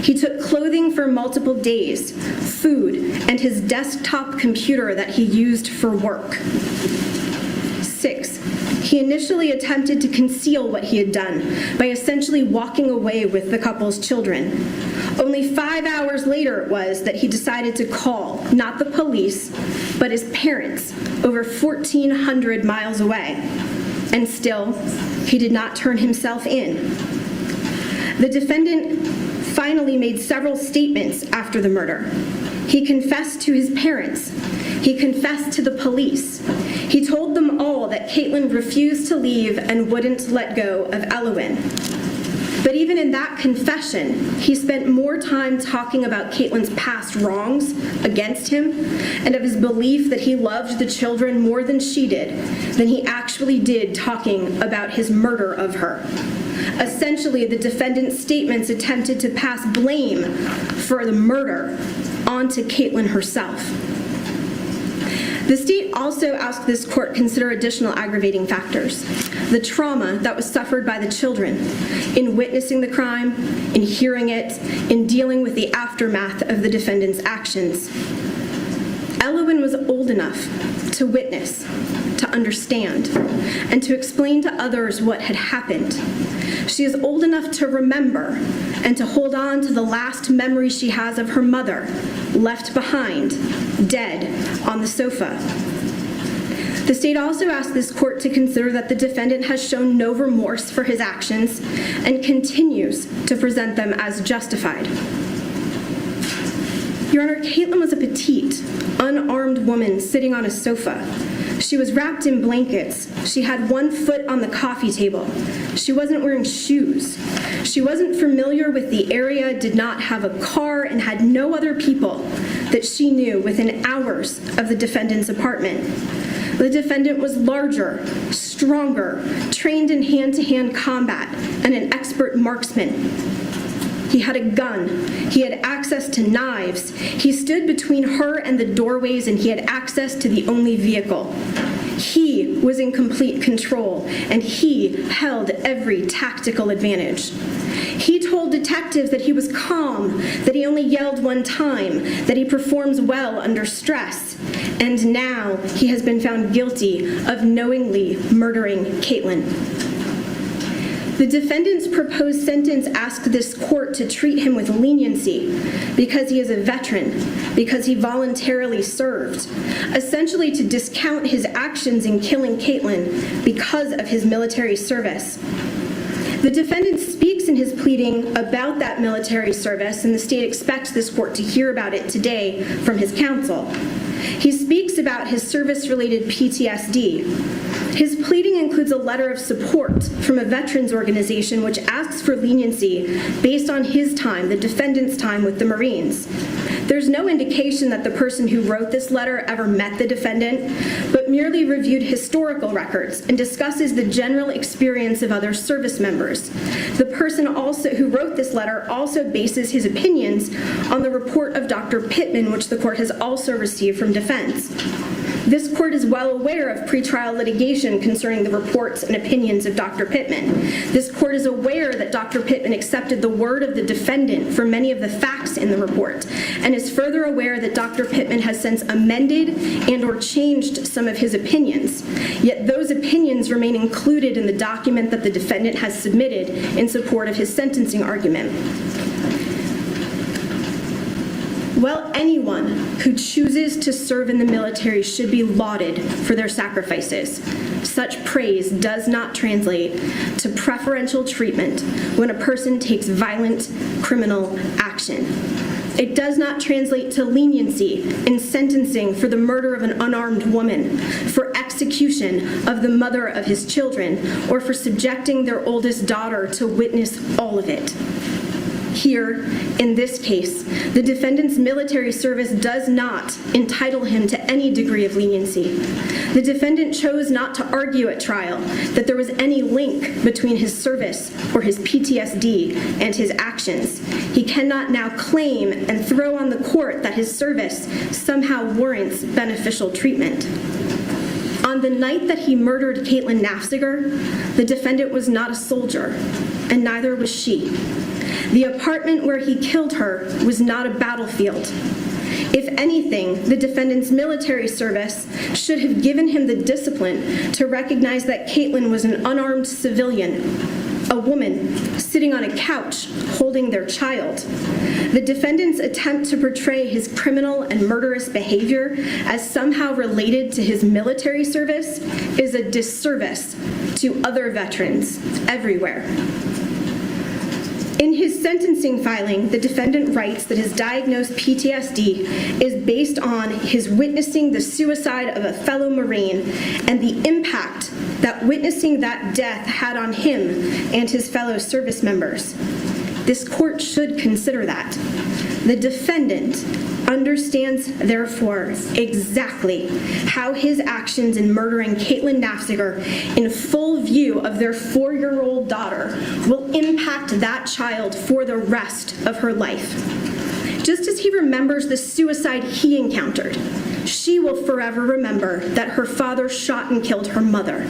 He took clothing for multiple days, food, and his desktop computer that he used for work. 6, he initially attempted to conceal what he had done by essentially walking away with the couple's children. Only 5 hours later it was that he decided to call, not the police, but his parents, over 1,400 miles away. And still, he did not turn himself in. The defendant finally made several statements after the murder. He confessed to his parents. He confessed to the police. He told them all that Caitlyn refused to leave and wouldn't let go of Elowen. But even in that confession, he spent more time talking about Caitlyn's past wrongs against him and of his belief that he loved the children more than she did than he actually did talking about his murder of her. Essentially, the defendant's statements attempted to pass blame for the murder onto Caitlyn herself. The state also asked this court consider additional aggravating factors. The trauma that was suffered by the children in witnessing the crime, in hearing it, in dealing with the aftermath of the defendant's actions. Elowen was old enough to witness, to understand, and to explain to others what had happened. She is old enough to remember and to hold on to the last memory she has of her mother, left behind, dead, on the sofa. The state also asked this court to consider that the defendant has shown no remorse for his actions and continues to present them as justified. Your Honor, Caitlyn was a petite, unarmed woman sitting on a sofa. She was wrapped in blankets. She had one foot on the coffee table. She wasn't wearing shoes. She wasn't familiar with the area, did not have a car, and had no other people that she knew within hours of the defendant's apartment. The defendant was larger, stronger, trained in hand-to-hand combat, and an expert marksman. He had a gun. He had access to knives. He stood between her and the doorways, and he had access to the only vehicle. He was in complete control, and he held every tactical advantage. He told detectives that he was calm, that he only yelled one time, that he performs well under stress, and now he has been found guilty of knowingly murdering Caitlyn. The defendant's proposed sentence asked this court to treat him with leniency because he is a veteran, because he voluntarily served, essentially to discount his actions in killing Caitlyn because of his military service. The defendant speaks in his pleading about that military service, and the state expects this court to hear about it today from his counsel. He speaks about his service-related PTSD. His pleading includes a letter of support from a veterans organization which asks for leniency based on his time, the defendant's time with the Marines. There's no indication that the person who wrote this letter ever met the defendant, but merely reviewed historical records and discusses the general experience of other service members. The person who wrote this letter also bases his opinions on the report of Dr. Pittman, which the court has also received from defense. This court is well aware of pretrial litigation concerning the reports and opinions of Dr. Pittman. This court is aware that Dr. Pittman accepted the word of the defendant for many of the facts in the report, and is further aware that Dr. Pittman has since amended and/or changed some of his opinions. Yet those opinions remain included in the document that the defendant has submitted in support of his sentencing argument. While anyone who chooses to serve in the military should be lauded for their sacrifices, such praise does not translate to preferential treatment when a person takes violent criminal action. It does not translate to leniency in sentencing for the murder of an unarmed woman, for execution of the mother of his children, or for subjecting their oldest daughter to witness all of it. Here, in this case, the defendant's military service does not entitle him to any degree of leniency. The defendant chose not to argue at trial that there was any link between his service or his PTSD and his actions. He cannot now claim and throw on the court that his service somehow warrants beneficial treatment. On the night that he murdered Caitlyn Naffziger, the defendant was not a soldier, and neither was she. The apartment where he killed her was not a battlefield. If anything, the defendant's military service should have given him the discipline to recognize that Caitlyn was an unarmed civilian, a woman sitting on a couch holding their child. The defendant's attempt to portray his criminal and murderous behavior as somehow related to his military service is a disservice to other veterans everywhere. In his sentencing filing, the defendant writes that his diagnosed PTSD is based on his witnessing the suicide of a fellow Marine and the impact that witnessing that death had on him and his fellow service members. This court should consider that. The defendant understands, therefore, exactly how his actions in murdering Caitlyn Naffziger in full view of their 4-year-old daughter will impact that child for the rest of her life. Just as he remembers the suicide he encountered, she will forever remember that her father shot and killed her mother.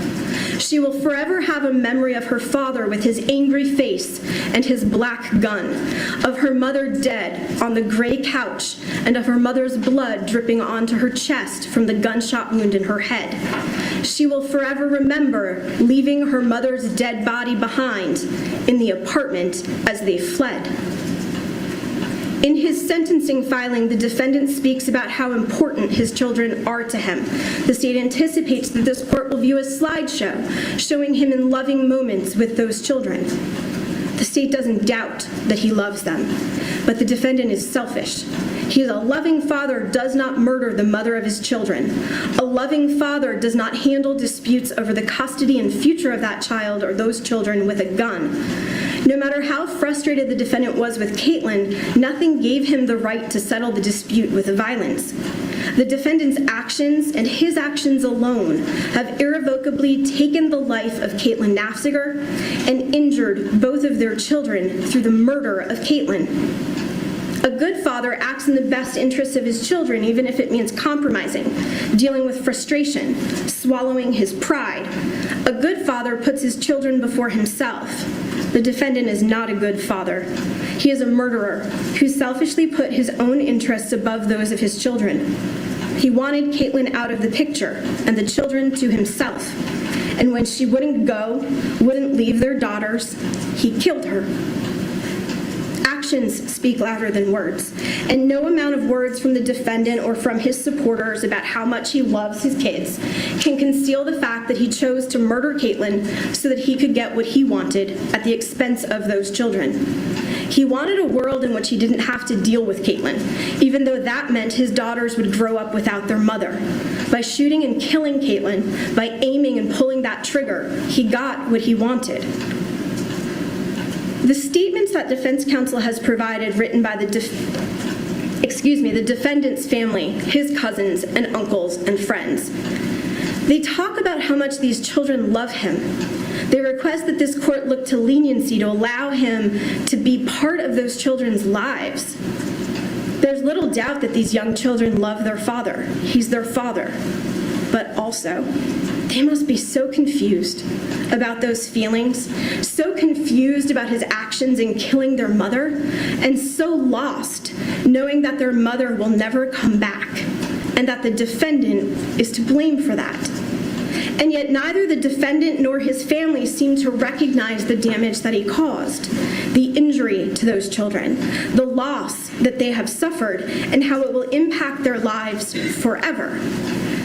She will forever have a memory of her father with his angry face and his black gun, of her mother dead on the gray couch, and of her mother's blood dripping onto her chest from the gunshot wound in her head. She will forever remember leaving her mother's dead body behind in the apartment as they fled. In his sentencing filing, the defendant speaks about how important his children are to him. The state anticipates that this court will view a slideshow showing him in loving moments with those children. The state doesn't doubt that he loves them, but the defendant is selfish. He is a loving father, does not murder the mother of his children. A loving father does not handle disputes over the custody and future of that child or those children with a gun. No matter how frustrated the defendant was with Caitlyn, nothing gave him the right to settle the dispute with violence. The defendant's actions and his actions alone have irrevocably taken the life of Caitlyn Naffziger and injured both of their children through the murder of Caitlyn. A good father acts in the best interests of his children, even if it means compromising, dealing with frustration, swallowing his pride. A good father puts his children before himself. The defendant is not a good father. He is a murderer who selfishly put his own interests above those of his children. He wanted Caitlyn out of the picture and the children to himself. And when she wouldn't go, wouldn't leave their daughters, he killed her. Actions speak louder than words, and no amount of words from the defendant or from his supporters about how much he loves his kids can conceal the fact that he chose to murder Caitlyn so that he could get what he wanted at the expense of those children. He wanted a world in which he didn't have to deal with Caitlyn, even though that meant his daughters would grow up without their mother. By shooting and killing Caitlyn, by aiming and pulling that trigger, he got what he wanted. The statements that defense counsel has provided, written by the defendant's family, his cousins and uncles and friends, they talk about how much these children love him. They request that this court look to leniency to allow him to be part of those children's lives. There's little doubt that these young children love their father. He's their father. But also, they must be so confused about those feelings, so confused about his actions in killing their mother, and so lost knowing that their mother will never come back, and that the defendant is to blame for that. And yet neither the defendant nor his family seem to recognize the damage that he caused, the injury to those children, the loss that they have suffered, and how it will impact their lives forever.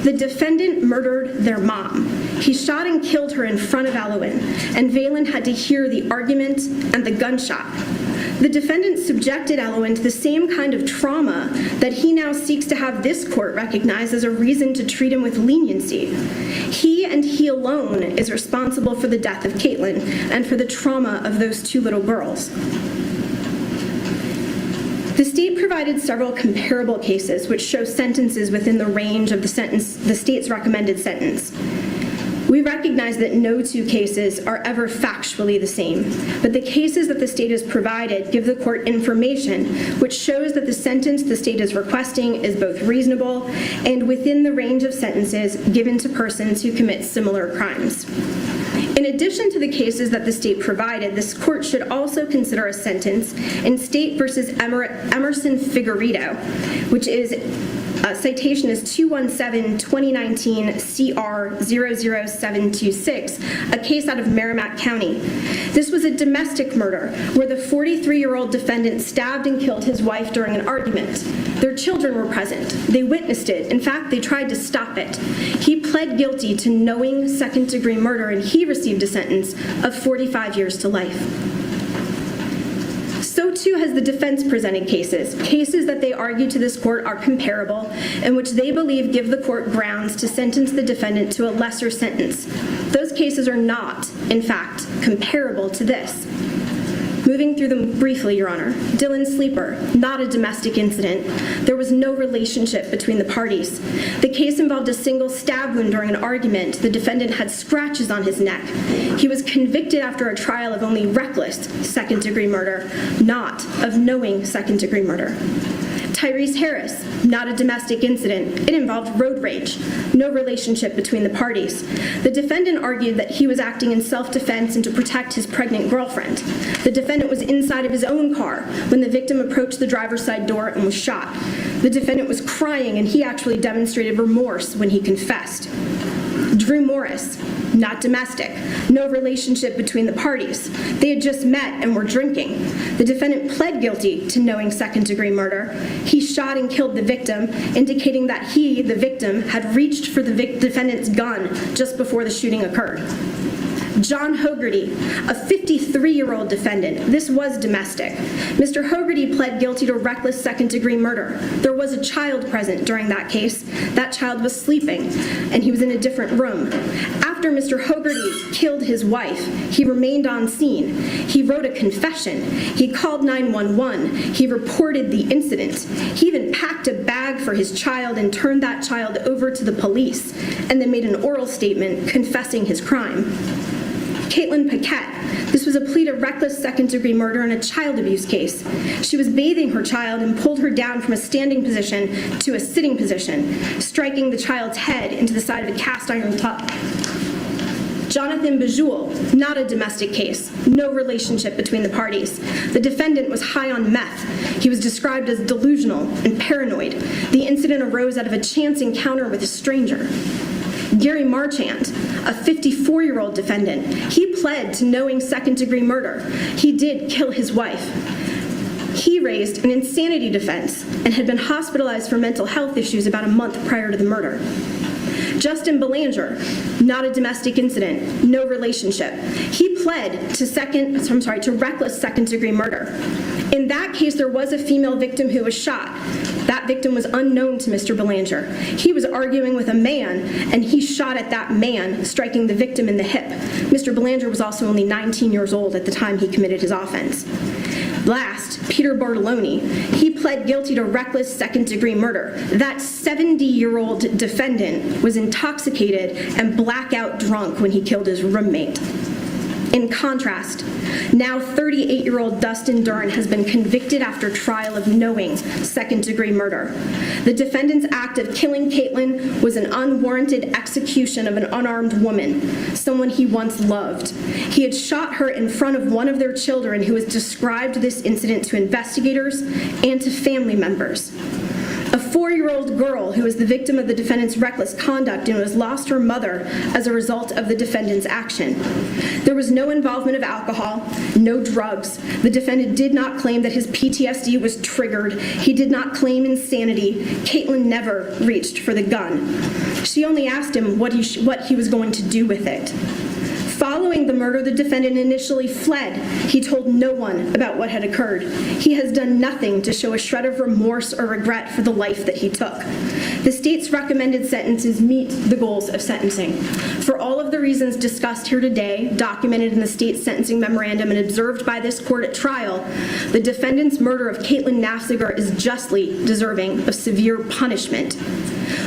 The defendant murdered their mom. He shot and killed her in front of Elowen, and Valen had to hear the argument and the gunshot. The defendant subjected Elowen to the same kind of trauma that he now seeks to have this court recognize as a reason to treat him with leniency. He and he alone is responsible for the death of Caitlyn and for the trauma of those two little girls. The state provided several comparable cases which show sentences within the range of the state's recommended sentence. We recognize that no two cases are ever factually the same, but the cases that the state has provided give the court information which shows that the sentence the state is requesting is both reasonable and within the range of sentences given to persons who commit similar crimes. In addition to the cases that the state provided, this court should also consider a sentence in State versus Emerson Figueredo, which is citation is 217-2019 CR 00726, a case out of Merrimack County. This was a domestic murder where the 43-year-old defendant stabbed and killed his wife during an argument. Their children were present. They witnessed it. In fact, they tried to stop it. He pled guilty to knowing second-degree murder, and he received a sentence of 45 years to life. So too has the defense presented cases that they argue to this court are comparable and which they believe give the court grounds to sentence the defendant to a lesser sentence. Those cases are not, in fact, comparable to this. Moving through them briefly, Your Honor. Dylan Sleeper, not a domestic incident. There was no relationship between the parties. The case involved a single stab wound during an argument. The defendant had scratches on his neck. He was convicted after a trial of only reckless second-degree murder, not of knowing second-degree murder. Tyrese Harris, not a domestic incident. It involved road rage, no relationship between the parties. The defendant argued that he was acting in self-defense and to protect his pregnant girlfriend. The defendant was inside of his own car when the victim approached the driver's side door and was shot. The defendant was crying and he actually demonstrated remorse when he confessed. Drew Morris, not domestic, no relationship between the parties. They had just met and were drinking. The defendant pled guilty to knowing second-degree murder. He shot and killed the victim, indicating that he, the victim, had reached for the defendant's gun just before the shooting occurred. John Hogarty, a 53-year-old defendant. This was domestic. Mr. Hogarty pled guilty to reckless second-degree murder. There was a child present during that case. That child was sleeping, and he was in a different room. After After Mr. Hogarty killed his wife, he remained on scene. He wrote a confession. He called 911. He reported the incident. He even packed a bag for his child and turned that child over to the police, and then made an oral statement confessing his crime. Caitlyn Paquette. This was a plea to reckless second-degree murder in a child abuse case. She was bathing her child and pulled her down from a standing position to a sitting position, striking the child's head into the side of a cast iron tub. Jonathan Bejewel, not a domestic case, no relationship between the parties. The defendant was high on meth. He was described as delusional and paranoid. The incident arose out of a chance encounter with a stranger. Gary Marchand, a 54-year-old defendant, he pled to knowing second-degree murder. He did kill his wife. He raised an insanity defense and had been hospitalized for mental health issues about a month prior to the murder. Justin Belanger, not a domestic incident, no relationship. He pled to reckless second-degree murder. In that case, there was a female victim who was shot. That victim was unknown to Mr. Belanger. He was arguing with a man, and he shot at that man, striking the victim in the hip. Mr. Belanger was also only 19 years old at the time he committed his offense. Last, Peter Bartoloni. He pled guilty to reckless second-degree murder. That 70-year-old defendant was intoxicated and blackout drunk when he killed his roommate. In contrast, now 38-year-old Dustin Duren has been convicted after trial of knowing second-degree murder. The defendant's act of killing Caitlyn was an unwarranted execution of an unarmed woman, someone he once loved. He had shot her in front of one of their children who has described this incident to investigators and to family members. A 4-year-old girl who was the victim of the defendant's reckless conduct and has lost her mother as a result of the defendant's action. There was no involvement of alcohol, no drugs. The defendant did not claim that his PTSD was triggered. He did not claim insanity. Caitlyn never reached for the gun. She only asked him what he was going to do with it. Following the murder, the defendant initially fled. He told no one about what had occurred. He has done nothing to show a shred of remorse or regret for the life that he took. The state's recommended sentences meet the goals of sentencing. For all of the reasons discussed here today, documented in the state's sentencing memorandum and observed by this court at trial, the defendant's murder of Caitlyn Naffziger is justly deserving of severe punishment.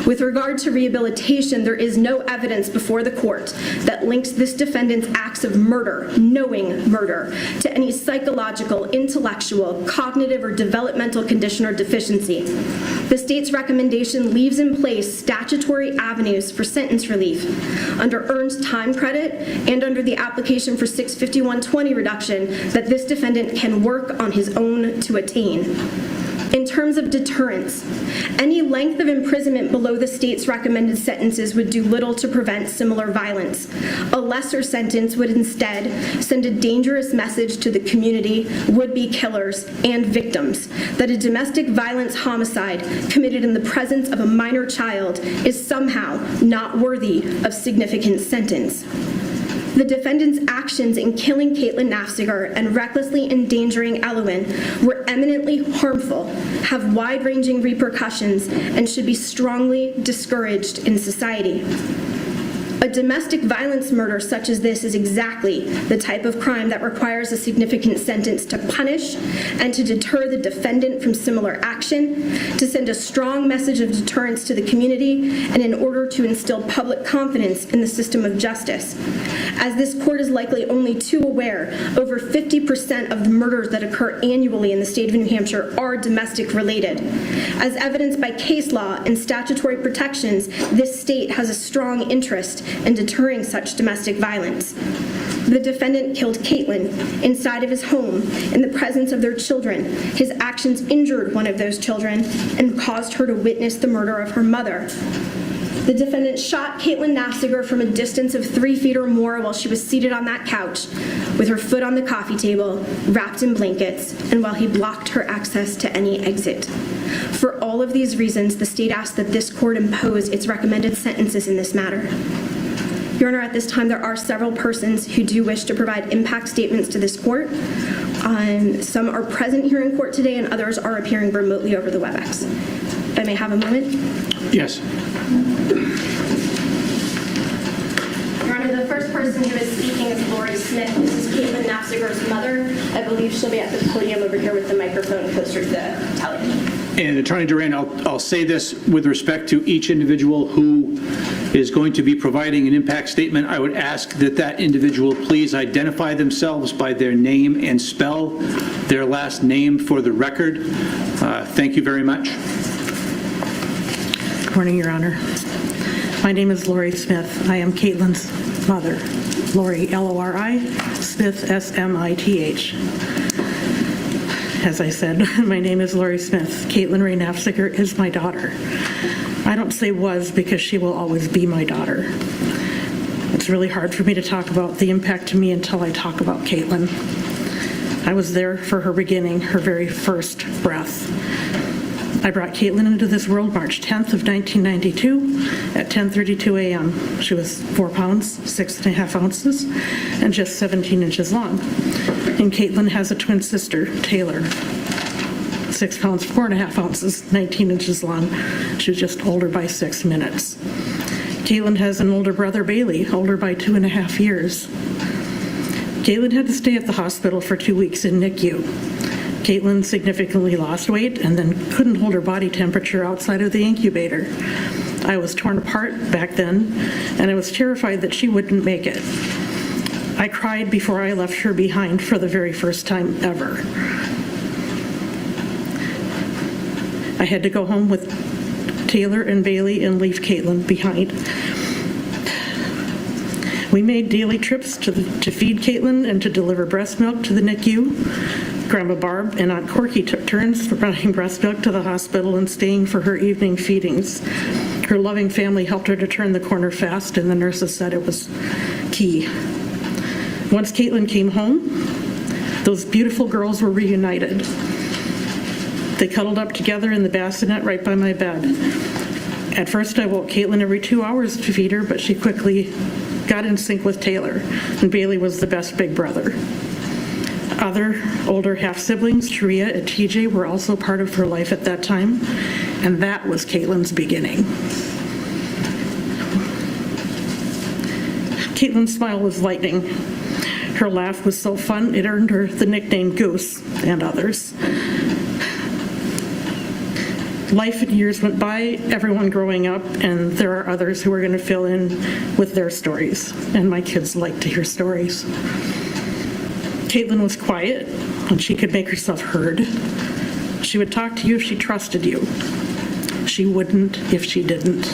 With regard to rehabilitation, there is no evidence before the court that links this defendant's acts of murder, knowing murder, to any psychological, intellectual, cognitive, or developmental condition or deficiency. The state's recommendation leaves in place statutory avenues for sentence relief under earned time credit and under the application for 65120 reduction that this defendant can work on his own to attain. In terms of deterrence, any length of imprisonment below the state's recommended sentences would do little to prevent similar violence. A lesser sentence would instead send a dangerous message to the community, would-be killers, and victims that a domestic violence homicide committed in the presence of a minor child is somehow not worthy of significant sentence. The defendant's actions in killing Caitlyn Naffziger and recklessly endangering Elwyn were eminently harmful, have wide-ranging repercussions, and should be strongly discouraged in society. A domestic violence murder such as this is exactly the type of crime that requires a significant sentence to punish and to deter the defendant from similar action, to send a strong message of deterrence to the community, and in order to instill public confidence in the system of justice. As this court is likely only too aware, over 50% of the murders that occur annually in the state of New Hampshire are domestic related. As evidenced by case law and statutory protections, this state has a strong interest in deterring such domestic violence. The defendant killed Caitlyn inside of his home in the presence of their children. His actions injured one of those children and caused her to witness the murder of her mother. The defendant shot Caitlyn Naffziger from a distance of 3 feet or more while she was seated on that couch with her foot on the coffee table, wrapped in blankets, and while he blocked her access to any exit. For all of these reasons, the state asks that this court impose its recommended sentences in this matter. Your Honor, at this time, there are several persons who do wish to provide impact statements to this court. Some are present here in court today, and others are appearing remotely over the WebEx. If I may have a moment. Yes. Your Honor, person who is speaking is Lori Smith. This is Caitlyn Naffziger's mother. I believe she'll be at the podium over here with the microphone closer to the tally. And Attorney Duren, I'll say this with respect to each individual who is going to be providing an impact statement. I would ask that that individual please identify themselves by their name and spell their last name for the record. Thank you very much. Good morning, Your Honor. My name is Lori Smith. I am Caitlyn's mother. Lori, L-O-R-I, Smith, S-M-I-T-H. As I said, my name is Lori Smith. Caitlyn Ray Naffziger is my daughter. I don't say was because she will always be my daughter. It's really hard for me to talk about the impact to me until I talk about Caitlyn. I was there for her beginning, her very first breath. I brought Caitlyn into this world March 10th of 1992 at 10:32 a.m. She was 4 pounds, 6.5 ounces, and just 17 inches long. And Caitlyn has a twin sister, Taylor, 6 pounds, 4.5 ounces, 19 inches long. She was just older by 6 minutes. Caitlyn has an older brother, Bailey, older by 2.5 years. Caitlyn had to stay at the hospital for 2 weeks in NICU. Caitlyn significantly lost weight and then couldn't hold her body temperature outside of the incubator. I was torn apart back then, and I was terrified that she wouldn't make it. I cried before I left her behind for the very first time ever. I had to go home with Taylor and Bailey and leave Caitlyn behind. We made daily trips to feed Caitlyn and to deliver breast milk to the NICU. Grandma Barb and Aunt Corky took turns providing breast milk to the hospital and staying for her evening feedings. Her loving family helped her to turn the corner fast, and the nurses said it was key. Once Caitlyn came home, those beautiful girls were reunited. They cuddled up together in the bassinet right by my bed. At first, I woke Caitlyn every 2 hours to feed her, but she quickly got in sync with Taylor, and Bailey was the best big brother. Other older half-siblings, Sharia and TJ, were also part of her life at that time, and that was Caitlyn's beginning. Caitlyn's smile was lightning. Her laugh was so fun, it earned her the nickname Goose and others. Life and years went by, everyone growing up, and there are others who are going to fill in with their stories, and my kids like to hear stories. Caitlyn was quiet, and she could make herself heard. She would talk to you if she trusted you. She wouldn't if she didn't.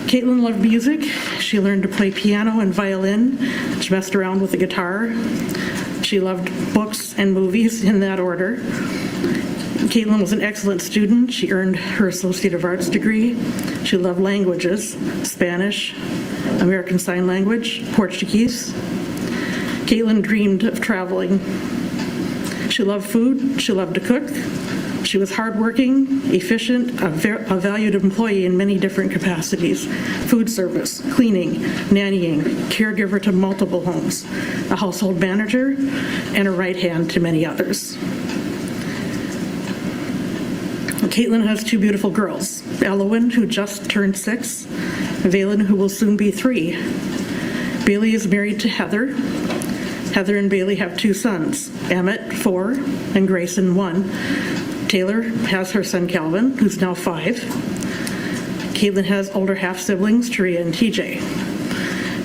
Caitlyn loved music. She learned to play piano and violin. She messed around with the guitar. She loved books and movies in that order. Caitlyn was an excellent student. She earned her Associate of Arts degree. She loved languages, Spanish, American Sign Language, Portuguese. Caitlyn dreamed of traveling. She loved food. She loved to cook. She was hardworking, efficient, a valued employee in many different capacities: food service, cleaning, nannying, caregiver to multiple homes, a household manager, and a right hand to many others. Caitlyn has 2 beautiful girls, Elowen, who just turned 6, Valen, who will soon be 3. Bailey is married to Heather. Heather and Bailey have 2 sons, Emmett, 4, and Grayson, 1. Taylor has her son Calvin, who's now 5. Caitlyn has older half-siblings, Taria and TJ.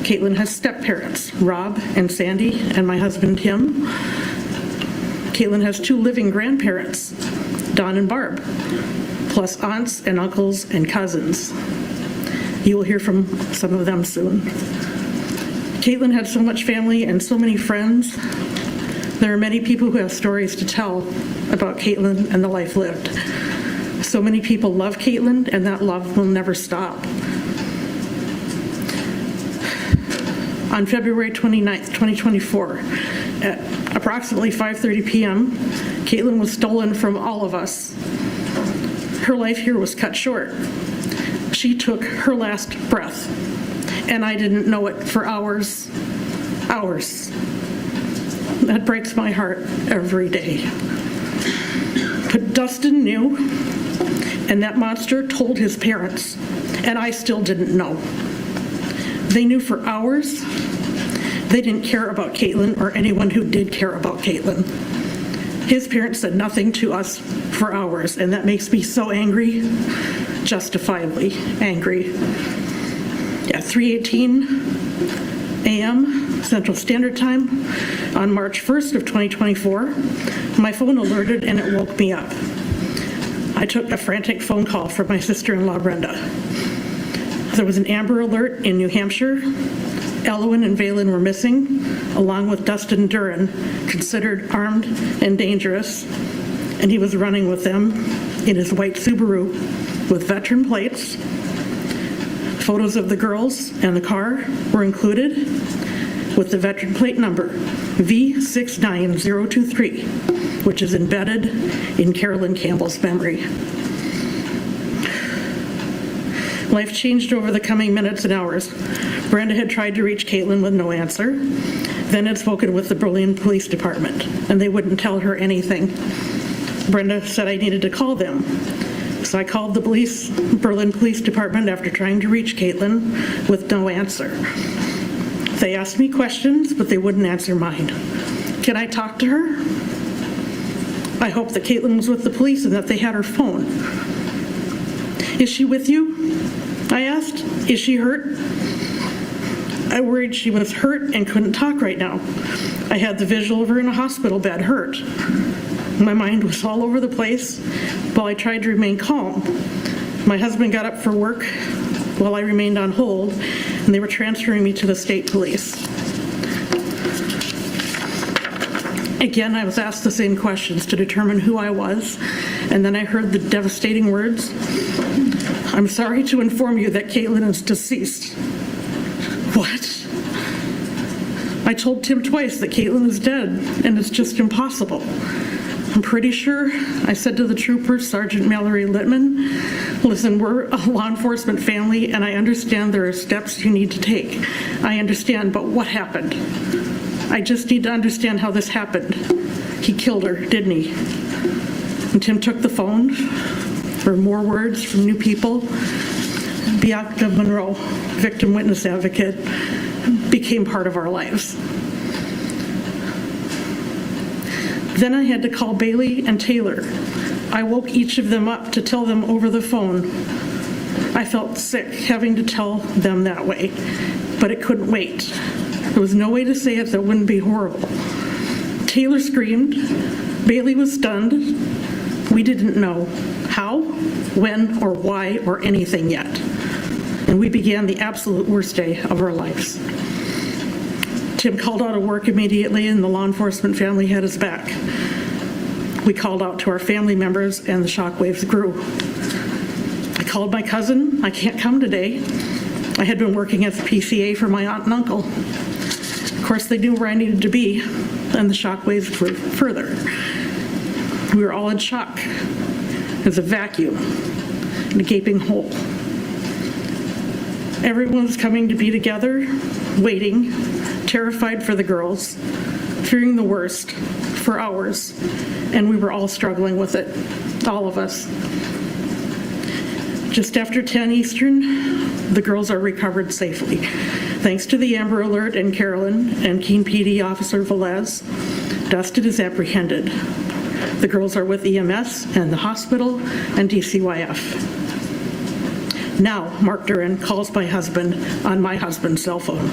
Caitlyn has step-parents, Rob and Sandy, and my husband, Tim. Caitlyn has 2 living grandparents, Don and Barb, plus aunts and uncles and cousins. You will hear from some of them soon. Caitlyn had so much family and so many friends. There are many people who have stories to tell about Caitlyn and the life lived. So many people love Caitlyn, and that love will never stop. On February 29th, 2024, at approximately 5:30 p.m., Caitlyn was stolen from all of us. Her life here was cut short. She took her last breath, and I didn't know it for hours. That breaks my heart every day. But Dustin knew, and that monster told his parents. and I still didn't know. They knew for hours. They didn't care about Caitlyn or anyone who did care about Caitlyn. His parents said nothing to us for hours, and that makes me so angry, justifiably angry. At 3:18 a.m. Central Standard Time on March 1st of 2024, my phone alerted and it woke me up. I took a frantic phone call from my sister-in-law, Brenda. There was an Amber Alert in New Hampshire. Elwyn and Valen were missing, along with Dustin Duren, considered armed and dangerous, and he was running with them in his white Subaru with veteran plates. Photos of the girls and the car were included with the veteran plate number V69023, which is embedded in Carolyn Campbell's memory. Life changed over the coming minutes and hours. Brenda had tried to reach Caitlyn with no answer, then had spoken with the Berlin Police Department, and they wouldn't tell her anything. Brenda said I needed to call them. So I called the Berlin Police Department after trying to reach Caitlyn with no answer. They asked me questions, but they wouldn't answer mine. Can I talk to her? I hoped that Caitlyn was with the police and that they had her phone. Is she with you? I asked. Is she hurt? I worried she was hurt and couldn't talk right now. I had the visual of her in a hospital bed, hurt. My mind was all over the place while I tried to remain calm. My husband got up for work while I remained on hold, and they were transferring me to the state police. Again, I was asked the same questions to determine who I was, and then I heard the devastating words, "I'm sorry to inform you that Caitlyn is deceased." What? I told Tim twice that Caitlyn is dead, and it's just impossible. I'm pretty sure I said to the trooper, Sergeant Mallory Littman, listen, we're a law enforcement family, and I understand there are steps you need to take. I understand, but what happened? I just need to understand how this happened. He killed her, didn't he? And Tim took the phone for more words from new people. Bianca Monroe, victim witness advocate, became part of our lives. Then I had to call Bailey and Taylor. I woke each of them up to tell them over the phone. I felt sick having to tell them that way, but it couldn't wait. There was no way to say it that wouldn't be horrible. Taylor screamed. Bailey was stunned. We didn't know how, when, or why, or anything yet. And we began the absolute worst day of our lives. Tim called out of work immediately, and the law enforcement family had his back. We called out to our family members, and the shockwaves grew. I called my cousin. I can't come today. I had been working as a PCA for my aunt and uncle. Of course, they knew where I needed to be, and the shockwaves grew further. We were all in shock. There's a vacuum and a gaping hole. Everyone was coming to be together, waiting, terrified for the girls, fearing the worst for hours, and we were all struggling with it, all of us. Just after 10 Eastern, the girls are recovered safely. Thanks to the Amber Alert and Carolyn and Keene PD Officer Velez, Dustin is apprehended. The girls are with EMS and the hospital and DCYF. Now, Mark Duren calls my husband on my husband's cell phone.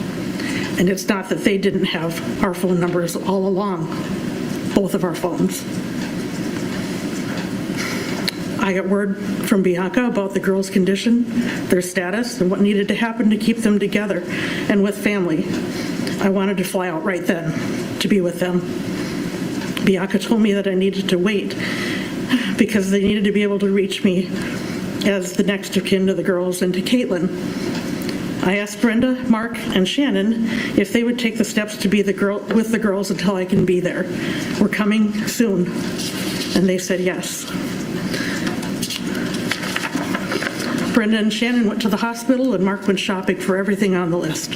And it's not that they didn't have our phone numbers all along, both of our phones. I got word from Bianca about the girls' condition, their status, and what needed to happen to keep them together and with family. I wanted to fly out right then to be with them. Bianca told me that I needed to wait because they needed to be able to reach me as the next of kin to the girls and to Caitlyn. I asked Brenda, Mark, and Shannon if they would take the steps to be with the girls until I can be there. We're coming soon. And they said yes. Brenda and Shannon went to the hospital, and Mark went shopping for everything on the list.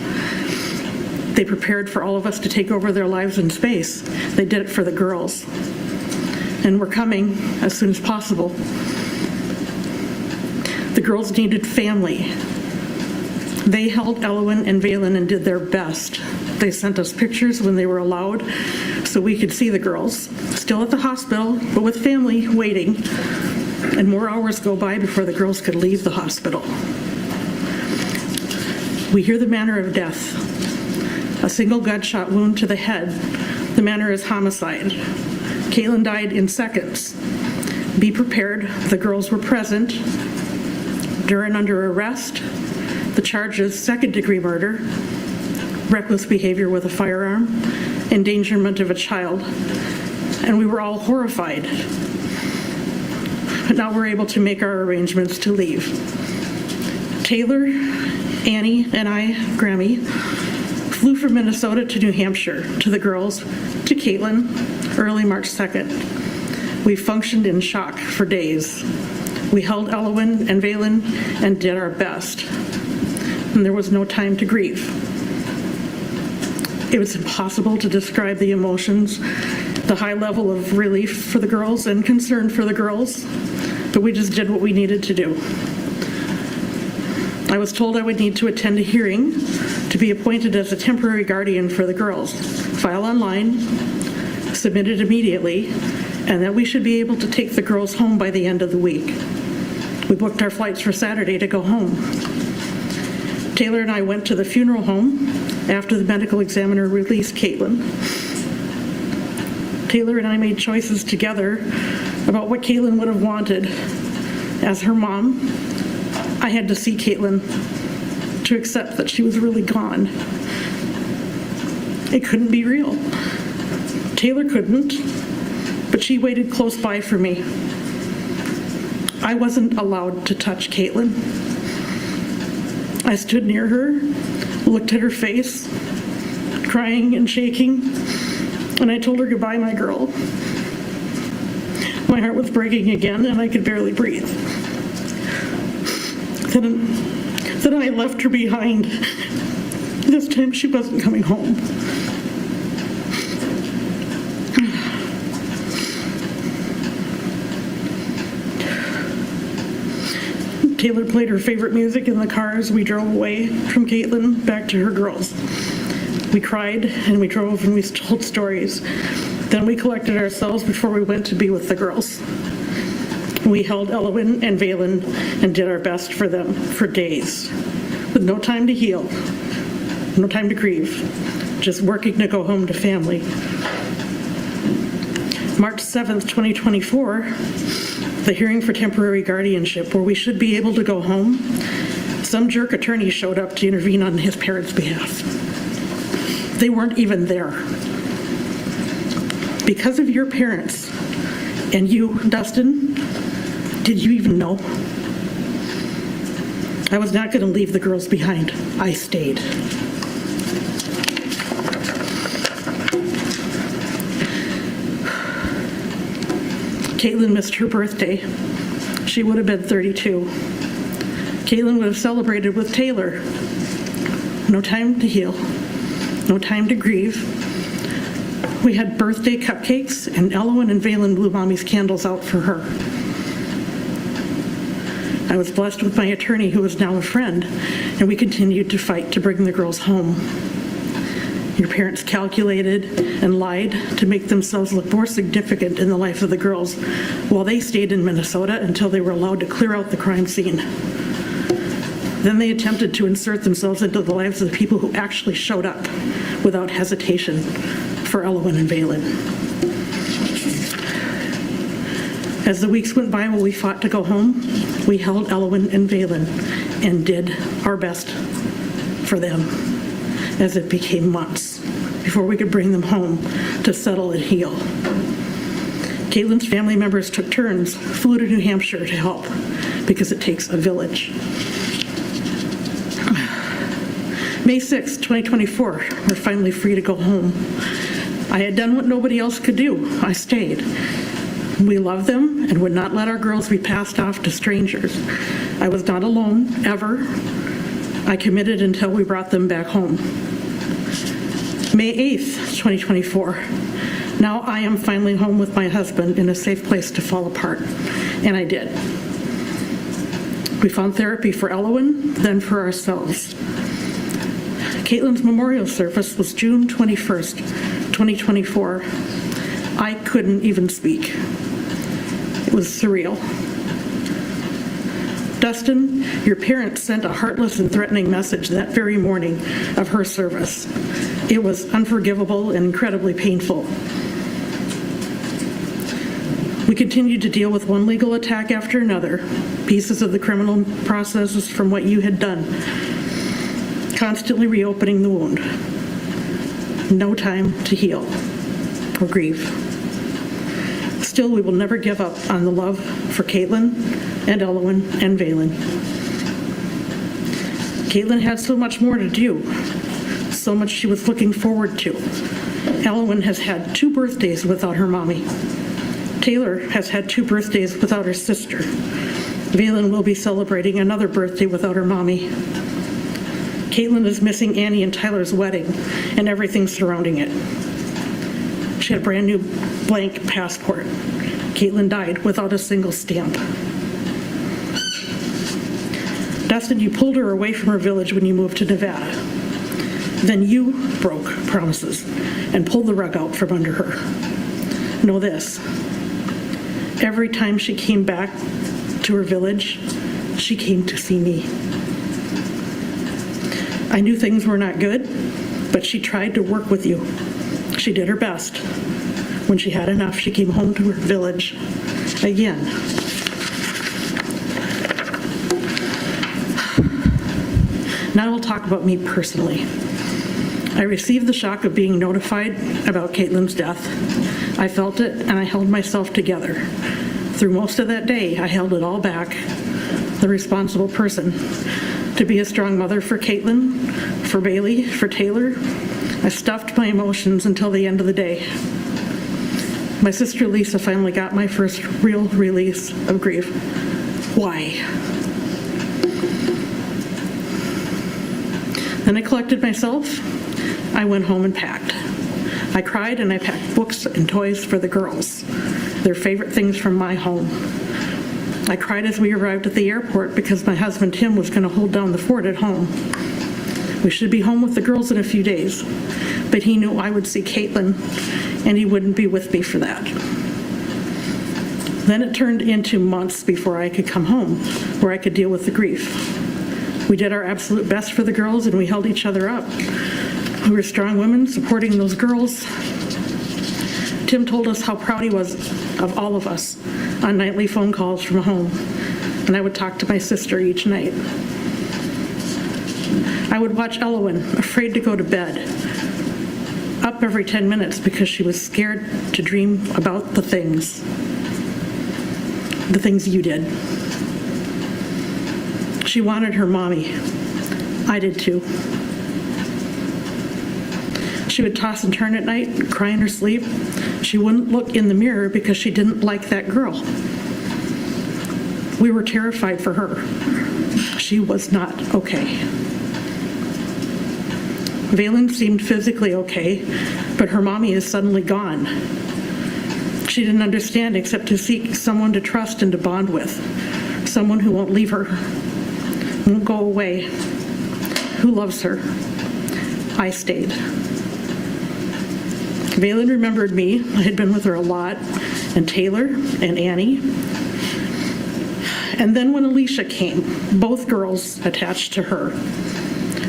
They prepared for all of us to take over their lives in space. They did it for the girls. And we're coming as soon as possible. The girls needed family. They held Elwyn and Valen and did their best. They sent us pictures when they were allowed so we could see the girls, still at the hospital, but with family waiting. And more hours go by before the girls could leave the hospital. We hear the manner of death. A single gunshot wound to the head. The manner is homicide. Caitlyn died in seconds. Be prepared. The girls were present. Duren under arrest. The charge is second-degree murder, reckless behavior with a firearm, endangerment of a child, and we were all horrified. But now we're able to make our arrangements to leave. Taylor, Annie, and I, Grammy, flew from Minnesota to New Hampshire, to the girls, to Caitlyn, early March 2nd. We functioned in shock for days. We held Elwyn and Valen and did our best. And there was no time to grieve. It was impossible to describe the emotions, the high level of relief for the girls and concern for the girls, but we just did what we needed to do. I was told I would need to attend a hearing to be appointed as a temporary guardian for the girls, file online, submit it immediately, and that we should be able to take the girls home by the end of the week. We booked our flights for Saturday to go home. Taylor and I went to the funeral home after the medical examiner released Caitlyn. Taylor and I made choices together about what Caitlyn would have wanted. As her mom, I had to see Caitlyn to accept that she was really gone. It couldn't be real. Taylor couldn't, but she waited close by for me. I wasn't allowed to touch Caitlyn. I stood near her, looked at her face, crying and shaking, and I told her goodbye, my girl. My heart was breaking again, and I could barely breathe. Then I left her behind. This time she wasn't coming home. Taylor played her favorite music in the car as we drove away from Caitlyn back to her girls. We cried and we drove and we told stories. Then we collected ourselves before we went to be with the girls. We held Elwyn and Valen and did our best for them for days, with no time to heal, no time to grieve, just working to go home to family. March 7th, 2024, the hearing for temporary guardianship, where we should be able to go home, some jerk attorney showed up to intervene on his parents' behalf. They weren't even there. Because of your parents, and you, Dustin, did you even know? I was not going to leave the girls behind. I stayed. Caitlyn missed her birthday. She would have been 32. Caitlyn would have celebrated with Taylor. No time to heal. No time to grieve. We had birthday cupcakes, and Elwyn and Valen blew Mommy's candles out for her. I was blessed with my attorney, who is now a friend, and we continued to fight to bring the girls home. Your parents calculated and lied to make themselves look more significant in the life of the girls while they stayed in Minnesota until they were allowed to clear out the crime scene. Then they attempted to insert themselves into the lives of the people who actually showed up without hesitation for Elwyn and Valen. As the weeks went by while we fought to go home, we held Elwyn and Valen and did our best for them as it became months before we could bring them home to settle and heal. Caitlyn's family members took turns, flew to New Hampshire to help because it takes a village. May 6, 2024, we're finally free to go home. I had done what nobody else could do. I stayed. We loved them and would not let our girls be passed off to strangers. I was not alone, ever. I committed until we brought them back home. May 8th, 2024. Now I am finally home with my husband in a safe place to fall apart. And I did. We found therapy for Elowen, then for ourselves. Caitlyn's memorial service was June 21st, 2024. I couldn't even speak. It was surreal. Dustin, your parents sent a heartless and threatening message that very morning of her service. It was unforgivable and incredibly painful. We continued to deal with one legal attack after another, pieces of the criminal processes from what you had done, constantly reopening the wound. No time to heal or grieve. Still, we will never give up on the love for Caitlyn and Elowen and Valen. Caitlyn had so much more to do, so much she was looking forward to. Elowen has had 2 birthdays without her mommy. Taylor has had 2 birthdays without her sister. Valen will be celebrating another birthday without her mommy. Caitlyn is missing Annie and Tyler's wedding and everything surrounding it. She had a brand new blank passport. Caitlyn died without a single stamp. Dustin, you pulled her away from her village when you moved to Nevada. Then you broke promises and pulled the rug out from under her. Know this. Every time she came back to her village, she came to see me. I knew things were not good, but she tried to work with you. She did her best. When she had enough, she came home to her village again. Now we'll talk about me personally. I received the shock of being notified about Caitlyn's death. I felt it, and I held myself together. Through most of that day, I held it all back, the responsible person, to be a strong mother for Caitlyn, for Bailey, for Taylor. I stuffed my emotions until the end of the day. My sister Lisa finally got my first real release of grief. Why? Then I collected myself. I went home and packed. I cried and I packed books and toys for the girls, their favorite things from my home. I cried as we arrived at the airport because my husband Tim was going to hold down the fort at home. We should be home with the girls in a few days, but he knew I would see Caitlyn and he wouldn't be with me for that. Then it turned into months before I could come home, where I could deal with the grief. We did our absolute best for the girls and we held each other up. We were strong women supporting those girls. Tim told us how proud he was of all of us on nightly phone calls from home, and I would talk to my sister each night. I would watch Elowen, afraid to go to bed, up every 10 minutes because she was scared to dream about the things you did. She wanted her mommy. I did too. She would toss and turn at night, cry in her sleep. She wouldn't look in the mirror because she didn't like that girl. We were terrified for her. She was not okay. Valen seemed physically okay, but her mommy is suddenly gone. She didn't understand except to seek someone to trust and to bond with, someone who won't leave her, won't go away, who loves her. I stayed. Valen remembered me. I had been with her a lot, and Taylor and Annie. And then when Alicia came, both girls attached to her,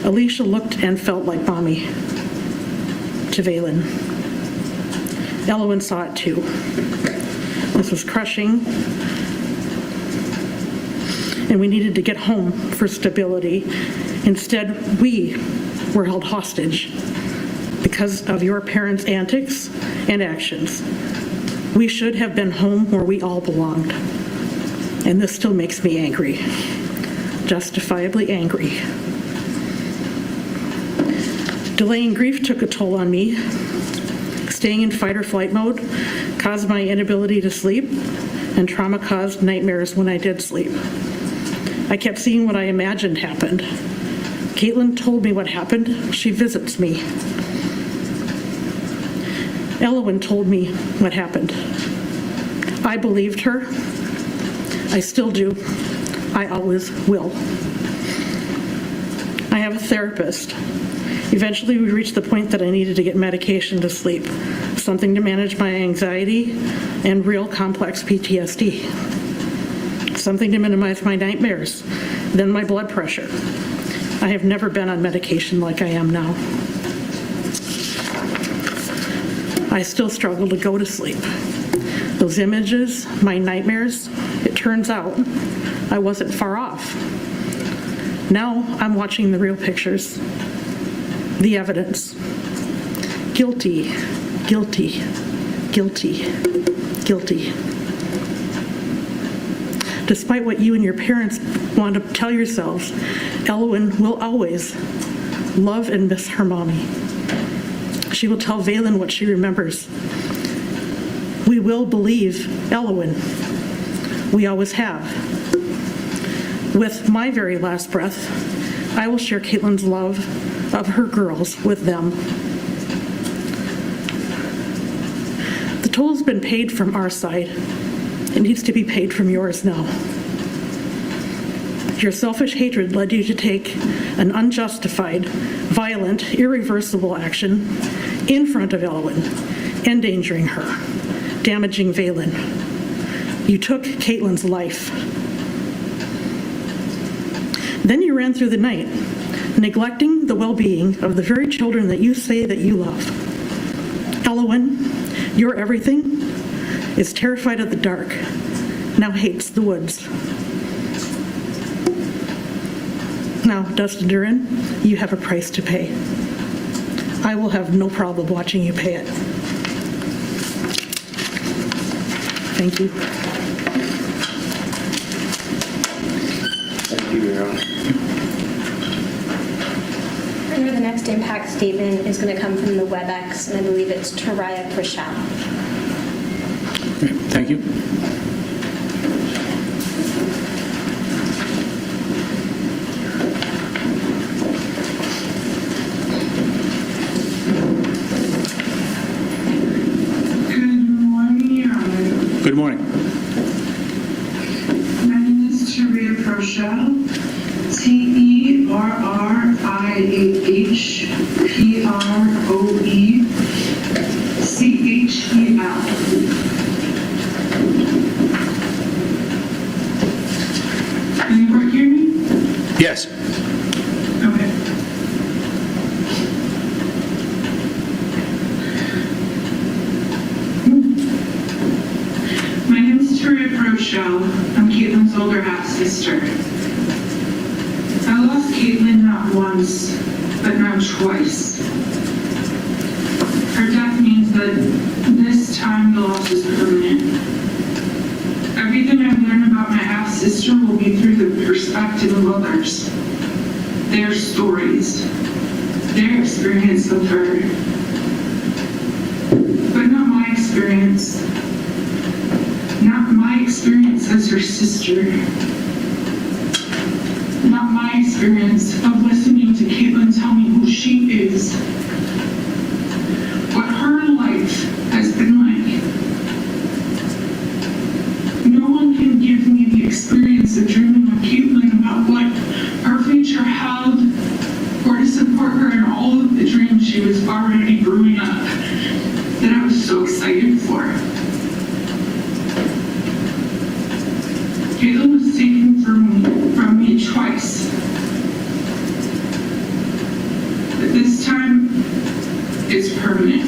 Alicia looked and felt like mommy to Valen. Elowen saw it too. This was crushing, and we needed to get home for stability. Instead, we were held hostage because of your parents' antics and actions. We should have been home where we all belonged. And this still makes me angry, justifiably angry. Delaying grief took a toll on me. Staying in fight or flight mode caused my inability to sleep, and trauma caused nightmares when I did sleep. I kept seeing what I imagined happened. Caitlyn told me what happened. She visits me. Elowen told me what happened. I believed her. I still do. I always will. I have a therapist. Eventually, we reached the point that I needed to get medication to sleep, something to manage my anxiety and real complex PTSD, something to minimize my nightmares, then my blood pressure. I have never been on medication like I am now. I still struggle to go to sleep. Those images, my nightmares, it turns out I wasn't far off. Now I'm watching the real pictures, the evidence. Guilty, guilty, guilty, guilty. Despite what you and your parents want to tell yourselves, Elwyn will always love and miss her mommy. She will tell Valen what she remembers. We will believe Elwyn. We always have. With my very last breath, I will share Caitlyn's love of her girls with them. The toll has been paid from our side. It needs to be paid from yours now. Your selfish hatred led you to take an unjustified, violent, irreversible action in front of Elwyn, endangering her, damaging Valen. You took Caitlyn's life. Then you ran through the night, neglecting the well-being of the very children that you say that you love. Elwyn, your everything, is terrified of the dark, now hates the woods. Now, Dustin Duren, you have a price to pay. I will have no problem watching you pay it. Thank you. Thank you, Your Honor. And the next impact statement is going to come from the WebEx, and I believe it's Taraya Prashal. Thank you. Good morning. My name is Taraya Prashal, T-E-R-R-I-A-H-P-R-O-E-C-H-E-L. Can you hear me? Yes. Okay. My name is Taraya Prashal. I'm Caitlyn's older half-sister. I lost Caitlyn not once, but now twice. Her death means that this time the loss is permanent. Everything I've learned about my half-sister will be through the perspective of others. Their stories, their experience with her. But not my experience. Not my experience as her sister. Not my experience of listening to Caitlyn tell me who she is. What her life has been like. No one can give me the experience of dreaming with Caitlyn about what her future held, or to support her in all of the dreams she was already brewing up that I was so excited for. Caitlyn was taken from me twice. But this time, it's permanent.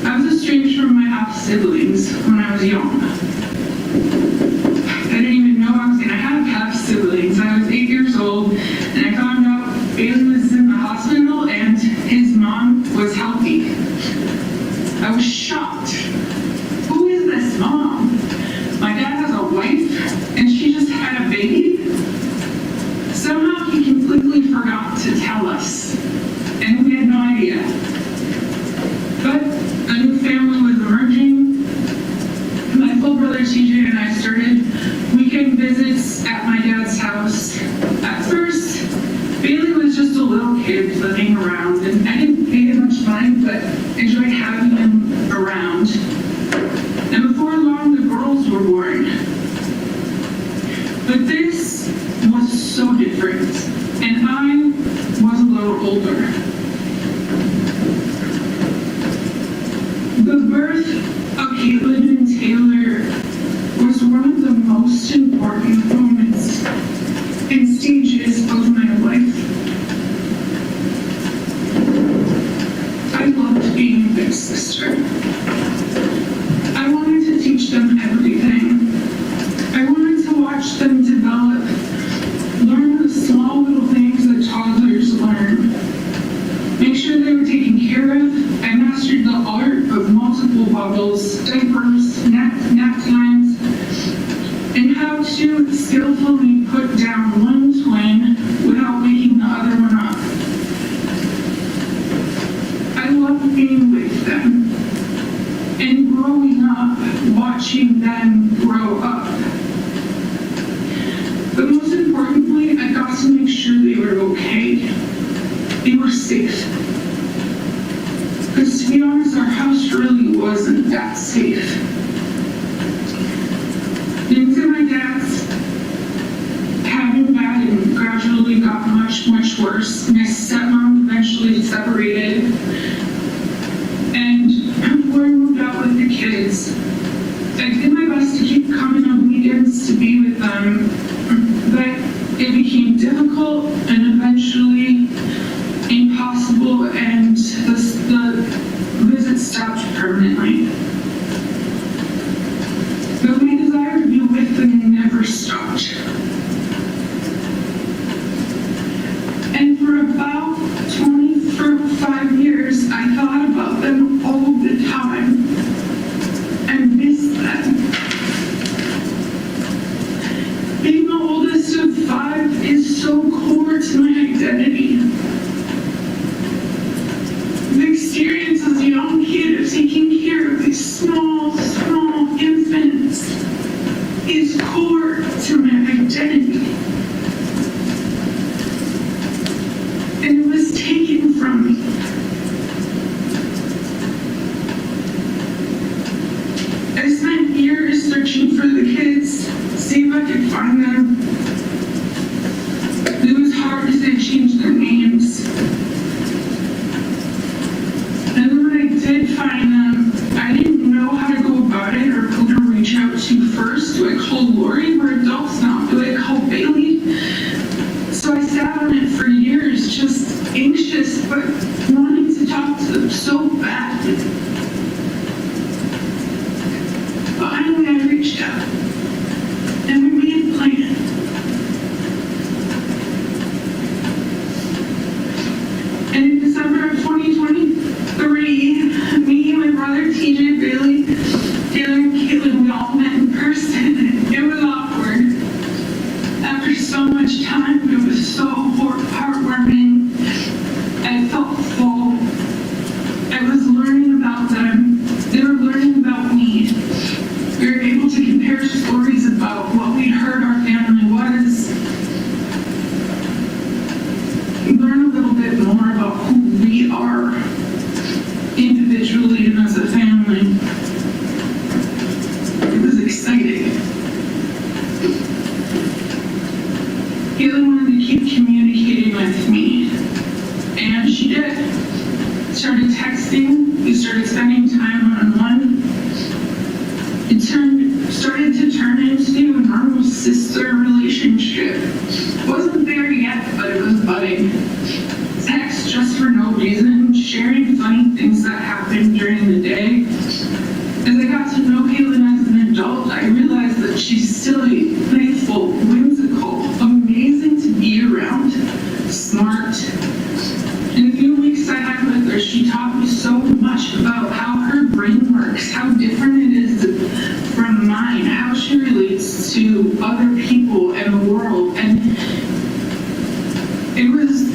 I was estranged from my half-siblings when I was young. I didn't even know I was going to have half-siblings. I was 8 years old, and I found out Bailey was in the hospital and his mom was healthy. I was shocked. Who is this mom? My dad has a wife, and she just had a baby? Somehow he completely forgot to tell us, and we had no idea. But a new family was emerging. My full brother TJ and I started weekend visits at my dad's house. At first, Bailey was just a little kid living around, and I didn't pay him much mind, but enjoyed having him around. And before long, the girls were born. But this was so different, and I was a little older. The birth of Caitlyn and Taylor was one of the most important moments and stages of my life. I loved being a big sister. I wanted to teach them everything. I wanted to watch them develop, learn the small little things that toddlers learn. Make sure they were taken care of. I mastered the art of multiple bottles, diapers, nap times, and how to skillfully put down one twin without waking the other one up. I loved being with them and growing up, watching them grow up. But most importantly, I got to make sure they were okay. They were safe. Because to be honest, our house really wasn't that safe. Things at my dad's had been bad and gradually got much, much worse. My stepmom eventually separated. And before I moved out with the kids, I did my best to keep coming on weekends to be with them, but it became difficult and eventually impossible, and the visit stopped permanently. But my desire to be with them never stopped. And for about 25 years, I thought about them all the time and missed them. Being the oldest of 5 is so core to my identity. The experience as a young kid of taking care of these small infants is core to my identity. And it was taken from me. I spent years searching for the kids, see if I could find them. It was hard as they changed their names. And then when I did find them, I didn't know how to go about it or who to reach out to first. Do I call Lori? We're adults now. Do I call Bailey? So I sat on it for years, just anxious, but wanting to talk to them so bad. Finally, I reached out, and we made a plan. And in December of 2023, me, my brother TJ, Bailey, Taylor, and Caitlyn, we all met in person. It was awkward. After so much time, it was so heartwarming. I felt full. I was learning about them. They were learning about me. We were able to compare stories about what we'd heard our family was. Learn a little bit more about who we are individually and as a family. It was exciting. Caitlyn wanted to keep communicating with me, and she did. Started texting, we started spending time one-on-one. It started to turn into a normal sister relationship. Wasn't there yet, but it was budding. Text just for no reason, sharing funny things that happened during the day. As I got to know Caitlyn as an adult, I realized that she's silly, playful, whimsical, amazing to be around, smart. In the few weeks I had with her, she taught me so much about how her brain works, how different it is from mine, how she relates to other people and the world. And it was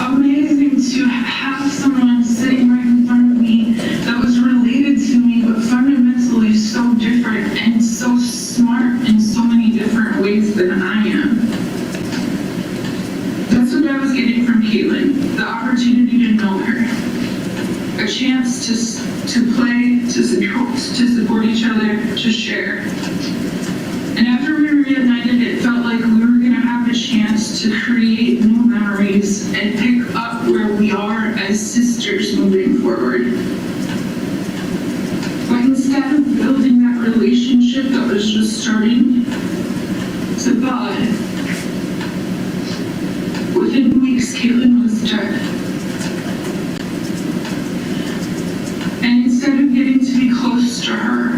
amazing to have someone sitting right in front of me that was related to me, but fundamentally so different and so smart in so many different ways than I am. That's what I was getting from Caitlyn, the opportunity to know her, a chance to play, to support each other, to share. And after we were reunited, it felt like we were going to have a chance to create new memories and pick up where we are as sisters moving forward. But instead of building that relationship that was just starting to bud, within weeks, Caitlyn was dead. And instead of getting to be close to her,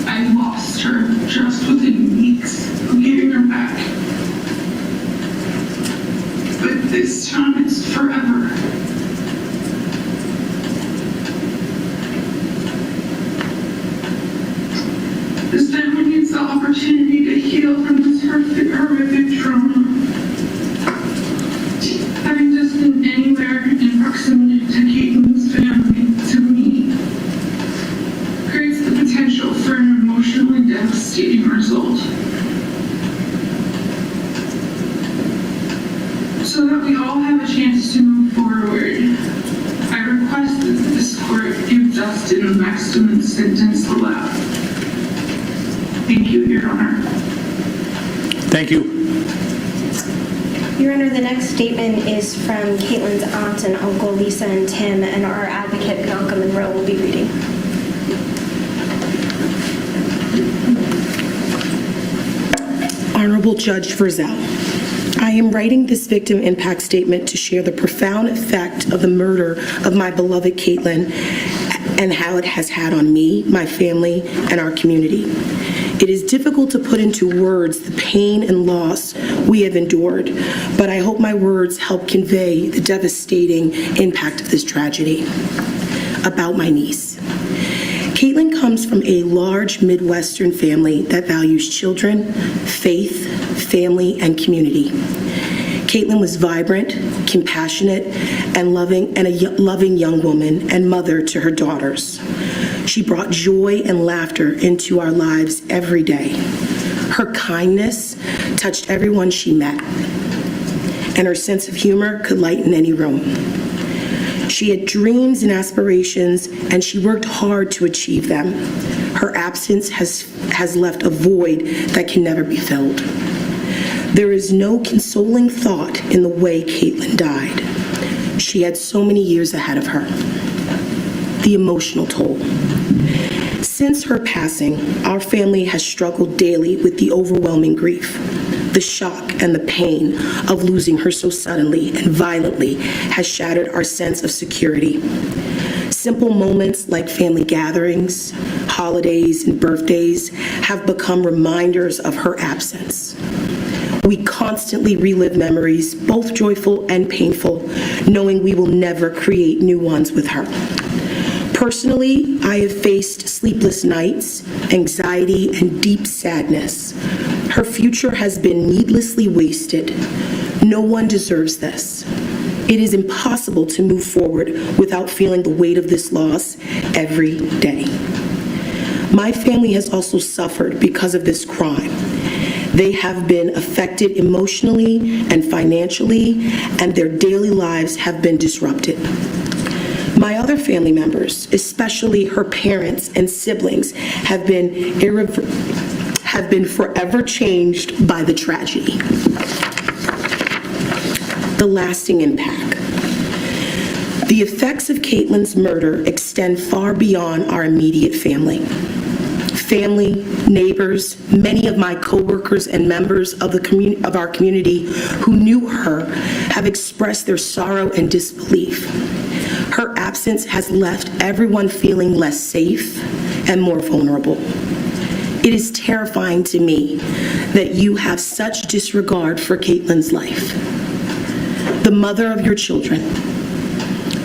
I lost her just within weeks of getting her back. But this time it's forever. This family needs the opportunity to heal from this horrific trauma. Having just been anywhere in proximity to Caitlyn's family, to me, creates the potential for an emotionally devastating result. So that we all have a chance to move forward, I request that this court give Dustin the maximum sentence allowed. Thank you, Your Honor. Thank you. Your Honor, the next statement is from Caitlyn's aunt and uncle, Lisa and Tim, and our advocate, Bianca Monroe, will be reading. Honorable Judge Frizzell, I am writing this victim impact statement to share the profound effect of the murder of my beloved Caitlyn and how it has had on me, my family, and our community. It is difficult to put into words the pain and loss we have endured, but I hope my words help convey the devastating impact of this tragedy. About my niece. Caitlyn comes from a large Midwestern family that values children, faith, family, and community. Caitlyn was vibrant, compassionate, and a loving young woman and mother to her daughters. She brought joy and laughter into our lives every day. Her kindness touched everyone she met, and her sense of humor could lighten any room. She had dreams and aspirations, and she worked hard to achieve them. Her absence has left a void that can never be filled. There is no consoling thought in the way Caitlyn died. She had so many years ahead of her. The emotional toll. Since her passing, our family has struggled daily with the overwhelming grief, the shock and the pain of losing her so suddenly and violently has shattered our sense of security. Simple moments like family gatherings, holidays, and birthdays have become reminders of her absence. We constantly relive memories, both joyful and painful, knowing we will never create new ones with her. Personally, I have faced sleepless nights, anxiety, and deep sadness. Her future has been needlessly wasted. No one deserves this. It is impossible to move forward without feeling the weight of this loss every day. My family has also suffered because of this crime. They have been affected emotionally and financially, and their daily lives have been disrupted. My other family members, especially her parents and siblings, have been forever changed by the tragedy. The lasting impact. The effects of Caitlyn's murder extend far beyond our immediate family. Family, neighbors, many of my coworkers and members of our community who knew her have expressed their sorrow and disbelief. Her absence has left everyone feeling less safe and more vulnerable. It is terrifying to me that you have such disregard for Caitlyn's life. The mother of your children.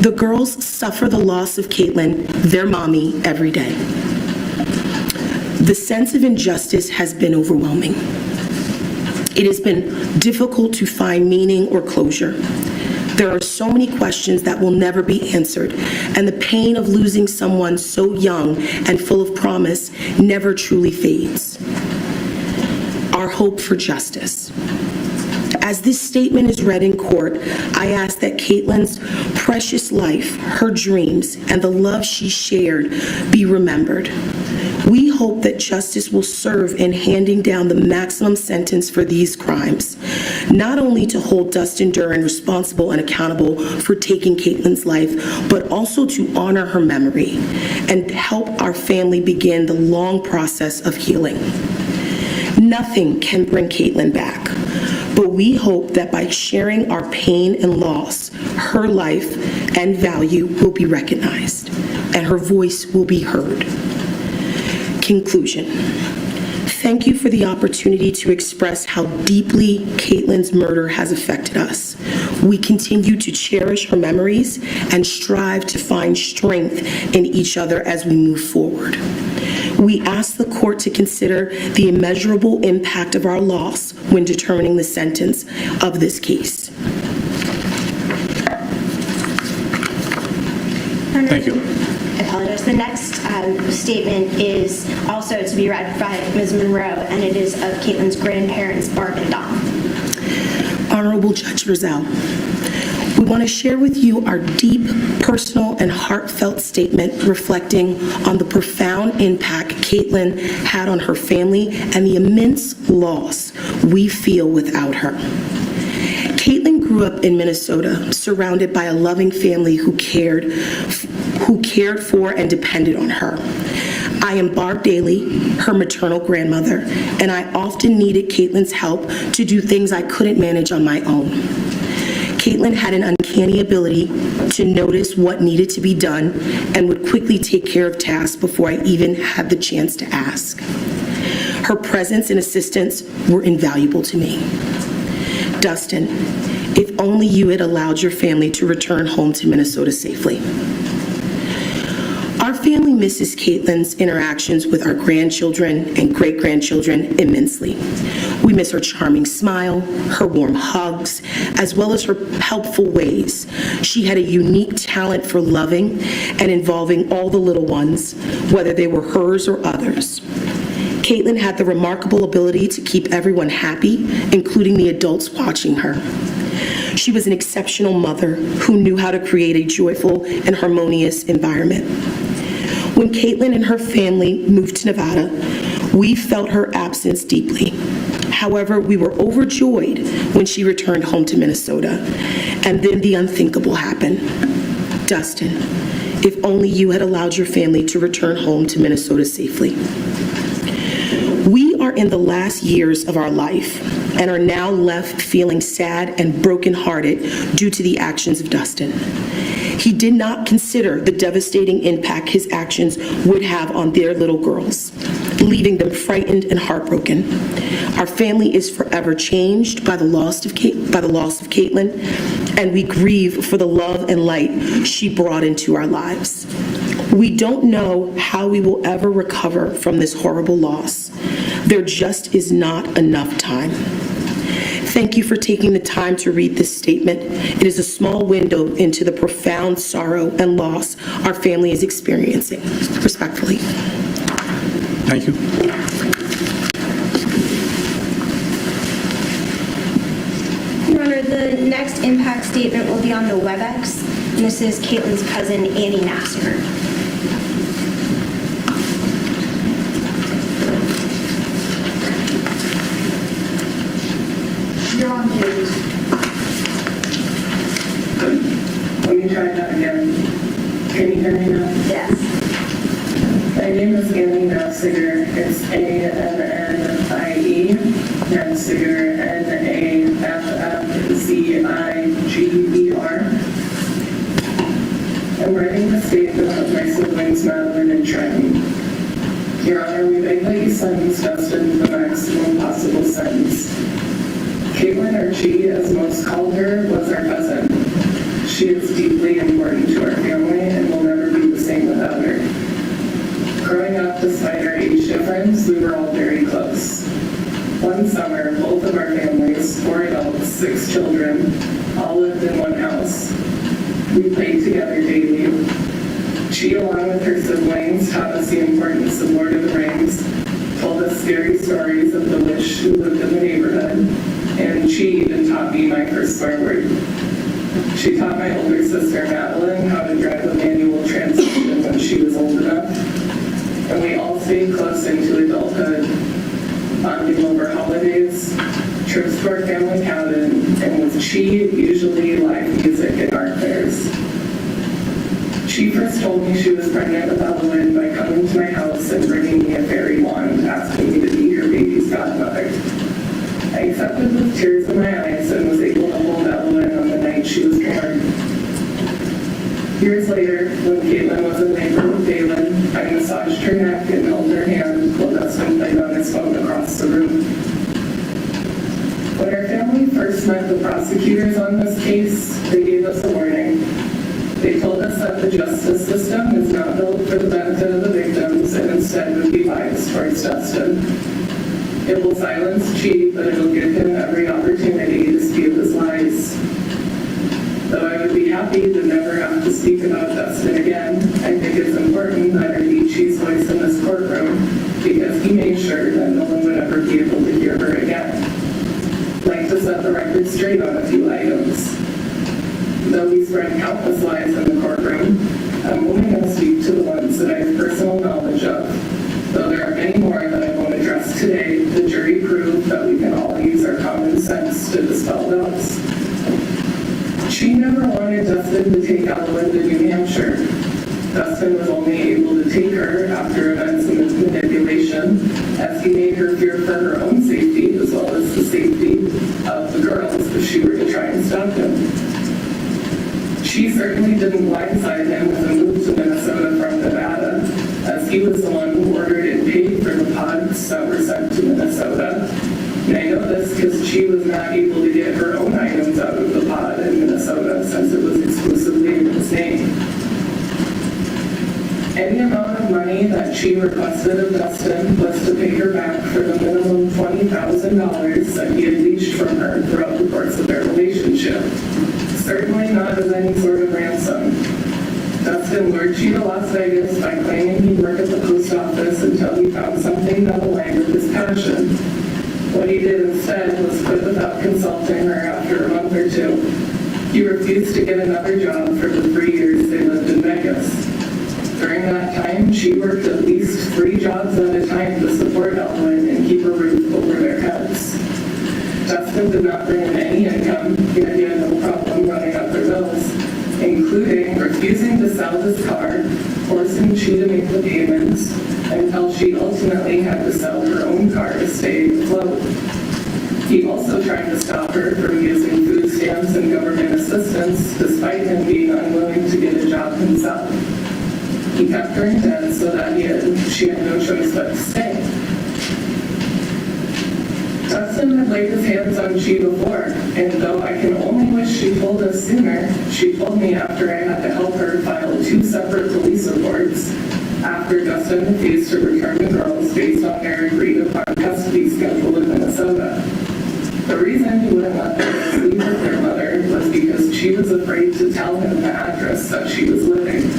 The girls suffer the loss of Caitlyn, their mommy, every day. The sense of injustice has been overwhelming. It has been difficult to find meaning or closure. There are so many questions that will never be answered, and the pain of losing someone so young and full of promise never truly fades. Our hope for justice. As this statement is read in court, I ask that Caitlyn's precious life, her dreams, and the love she shared be remembered. We hope that justice will serve in handing down the maximum sentence for these crimes, not only to hold Dustin Duren responsible and accountable for taking Caitlyn's life, but also to honor her memory and help our family begin the long process of healing. Nothing can bring Caitlyn back, but we hope that by sharing our pain and loss, her life and value will be recognized and her voice will be heard. Conclusion. Thank you for the opportunity to express how deeply Caitlyn's murder has affected us. We continue to cherish her memories and strive to find strength in each other as we move forward. We ask the court to consider the immeasurable impact of our loss when determining the sentence of this case. Thank you. I apologize. The next statement is also to be read by Ms. Monroe, and it is of Caitlyn's grandparents, Barb and Dom. Honorable Judge Rizal, we want to share with you our deep, personal, and heartfelt statement reflecting on the profound impact Caitlyn had on her family and the immense loss we feel without her. Caitlyn grew up in Minnesota, surrounded by a loving family who cared for and depended on her. I am Barb Daly, her maternal grandmother, and I often needed Caitlyn's help to do things I couldn't manage on my own. Caitlyn had an uncanny ability to notice what needed to be done and would quickly take care of tasks before I even had the chance to ask. Her presence and assistance were invaluable to me. Dustin, if only you had allowed your family to return home to Minnesota safely. Our family misses Caitlyn's interactions with our grandchildren and great-grandchildren immensely. We miss her charming smile, her warm hugs, as well as her helpful ways. She had a unique talent for loving and involving all the little ones, whether they were hers or others. Caitlyn had the remarkable ability to keep everyone happy, including the adults watching her. She was an exceptional mother who knew how to create a joyful and harmonious environment. When Caitlyn and her family moved to Nevada, we felt her absence deeply. However, we were overjoyed when she returned home to Minnesota, and then the unthinkable happened. Dustin, if only you had allowed your family to return home to Minnesota safely. We are in the last years of our life and are now left feeling sad and brokenhearted due to the actions of Dustin. He did not consider the devastating impact his actions would have on their little girls, leaving them frightened and heartbroken. Our family is forever changed by the loss of Caitlyn, and we grieve for the love and light she brought into our lives. We don't know how we will ever recover from this horrible loss. There just is not enough time. Thank you for taking the time to read this statement. It is a small window into the profound sorrow and loss our family is experiencing. Respectfully. Thank you. Your Honor, the next impact statement will be on the WebEx, and this is Caitlyn's cousin, Annie Naffziger. You're on mute. Let me try that again. Can you hear me now? Yes. My name is Annie Naffziger. It's A-N-N-I-E. Naffziger, N-A-F-F-Z-I-G-E-R. I'm writing the statement of my siblings, Madeline and Trenton. Your Honor, we beg that you sentence Dustin to the maximum possible sentence. Caitlyn, or G, as most called her, was our cousin. She is deeply important to our family and will never be the same without her. Growing up, despite our age difference, we were all very close. One summer, both of our families, 4 adults, 6 children, all lived in one house. We played together daily. She, along with her siblings, taught us the importance of Lord of the Rings, told us scary stories of the witch who lived in the neighborhood, and she even taught me my first swear word. She taught my older sister Madeline how to drive a manual transmission when she was old enough, and we all stayed close into adulthood, bonding over holidays, trips to our family cabin, and with Chi, usually live music and art fairs. She first told me she was pregnant with Evelyn by coming to my house and bringing me a fairy wand, asking me to be her baby's godmother. I accepted with tears in my eyes and was able to hold Evelyn on the night she was born. Years later, when Caitlyn was in labor with David, I massaged her neck and held her hand while Dustin played on his phone across the room. When our family first met the prosecutors on this case, they gave us a warning. They told us that the justice system is not built for the benefit of the victims and instead would be biased towards Dustin. It will silence Chi, but it'll give him every opportunity to spew his lies. Though I would be happy to never have to speak about Dustin again, I think it's important that I be Chi's voice in this courtroom because he made sure that no one would ever be able to hear her again. I'd like to set the record straight on a few items. Though we spread countless lies in the courtroom, I'm only going to speak to the ones that I have personal knowledge of. Though there are many more that I won't address today, the jury proved that we can all use our common sense to dispel doubts. She never wanted Dustin to take Evelyn to New Hampshire. Dustin was only able to take her after events of manipulation, as he made her fear for her own safety as well as the safety of the girls if she were to try and stop him. She certainly didn't blindside him with a move to Minnesota from Nevada, as he was the one who ordered and paid for the pods that were sent to Minnesota. And I know this because she was not able to get her own items out of the pod in Minnesota since it was exclusively in his name. Any amount of money that she requested of Dustin was to pay her back for the minimum $20,000 that he had leashed from her throughout the course of their relationship. Certainly not as any sort of ransom. Dustin lured Chi to Las Vegas by claiming he'd work at the post office until he found something that aligned with his passion. What he did instead was quit without consulting her after a month or two. He refused to get another job for the 3 years they lived in Vegas. During that time, she worked at least 3 jobs at a time to support Evelyn and keep a roof over their heads. Dustin did not bring in any income, yet he had no problem running up their bills, including refusing to sell his car, forcing Chi to make the payments, until she ultimately had to sell her own car to stay afloat. He also tried to stop her from using food stamps and government assistance, despite him being unwilling to get a job himself. He kept her in debt so that she had no choice but to stay. Dustin had laid his hands on Chi before, and though I can only wish she told us sooner, she told me after I had to help her file 2 separate police reports after Dustin refused to return the girls based on their agreed-upon custody schedule in Minnesota. The reason he wouldn't let them leave with their mother was because she was afraid to tell him the address that she was living.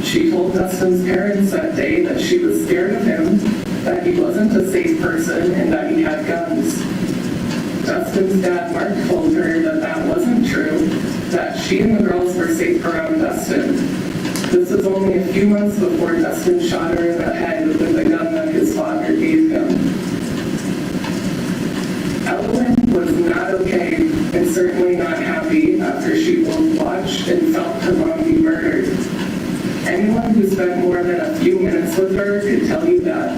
She told Dustin's parents that day that she was scared of him, that he wasn't a safe person, and that he had guns. Dustin's dad, Mark, told her that that wasn't true, that she and the girls were safe around Dustin. This was only a few months before Dustin shot her in the head with a gun that his father gave him. Evelyn was not okay, and certainly not happy after she both watched and felt her mom be murdered. Anyone who spent more than a few minutes with her could tell you that.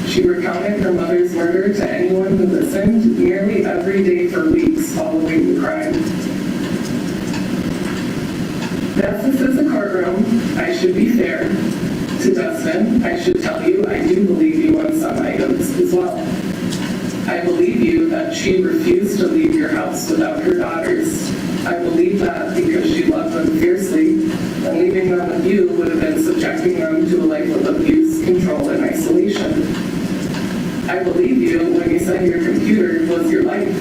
She recounted her mother's murder to anyone who listened nearly every day for weeks following the crime. As this is a courtroom, I should be fair. To Dustin, I should tell you I do believe you on some items as well. I believe you that she refused to leave your house without her daughters. I believe that because she loved them fiercely, and leaving them with you would have been subjecting them to a life of abuse, control, and isolation. I believe you when you said your computer was your life.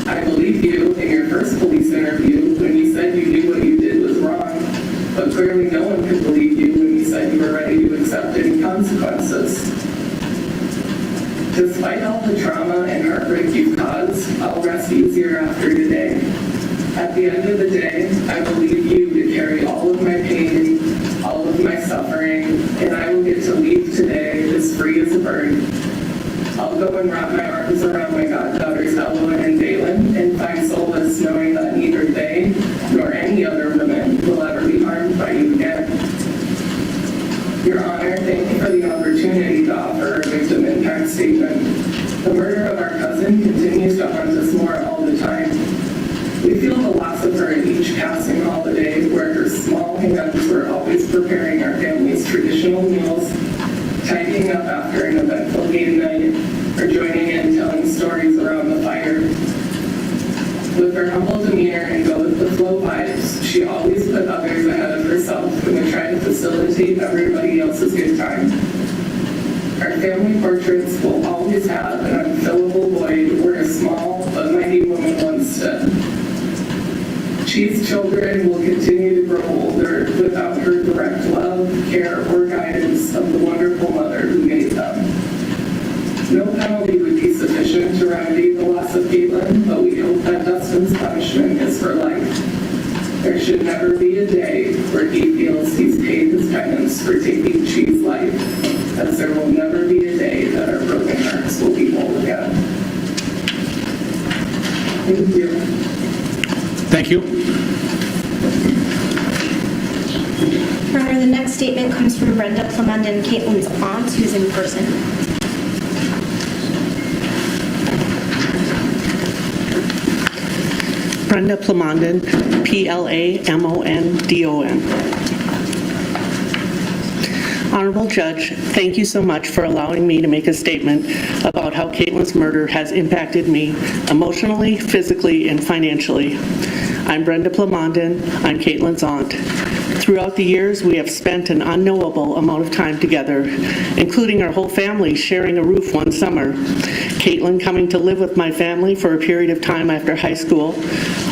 I believe you in your first police interview when you said you knew what you did was wrong, but clearly no one could believe you when you said you were ready to accept any consequences. Despite all the trauma and heartbreak you've caused the end of the day, I will leave you to carry all of my pain, all of my suffering, and I will get to leave today as free as a bird. I'll go and wrap my arms around my goddaughters, Elowen and Dalen, and find solace knowing that neither they nor any other women will ever be harmed by you again. Your Honor, thank you for the opportunity to offer a victim impact statement. The murder of our cousin continues to haunt us more all the time. We feel the loss of her in each passing holiday, where her small hands were always preparing our family's traditional meals, tidying up after an eventful game night, or joining in telling stories around the fire. With her humble demeanor and go-with-the-flow vibes, she always put others ahead of herself and would try to facilitate everybody else's good time. Our family portraits will always have an unfillable void where a small but mighty woman once stood. She's children will continue to grow older without her direct love, care, or guidance of the wonderful mother who made them. No penalty would be sufficient to remedy the loss of Caitlyn, but we hope that Dustin's punishment is for life. There should never be a day where he feels he's paid his penance for taking Chi's life, as there will never be a day that our broken hearts will be whole again. Thank you. Thank you. Your Honor, the next statement comes from Brenda Plamondon, Caitlyn's aunt, who's in person. Brenda Plamondon, Plamondon. Honorable Judge, thank you so much for allowing me to make a statement about how Caitlyn's murder has impacted me emotionally, physically, and financially. I'm Brenda Plamondon. I'm Caitlyn's aunt. Throughout the years, we have spent an unknowable amount of time together, including our whole family sharing a roof one summer. Caitlyn coming to live with my family for a period of time after high school,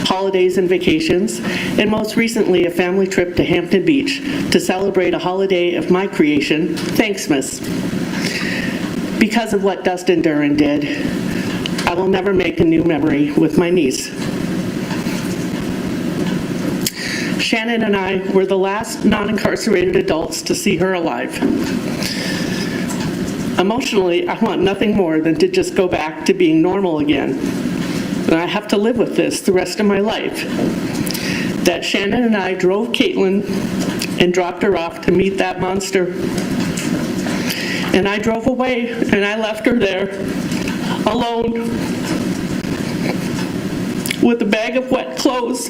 holidays and vacations, and most recently a family trip to Hampton Beach to celebrate a holiday of my creation, Thanksmas. Because of what Dustin Duren did, I will never make a new memory with my niece. Shannon and I were the last non-incarcerated adults to see her alive. Emotionally, I want nothing more than to just go back to being normal again. And I have to live with this the rest of my life. That Shannon and I drove Caitlyn and dropped her off to meet that monster. And I drove away and I left her there, alone, with a bag of wet clothes,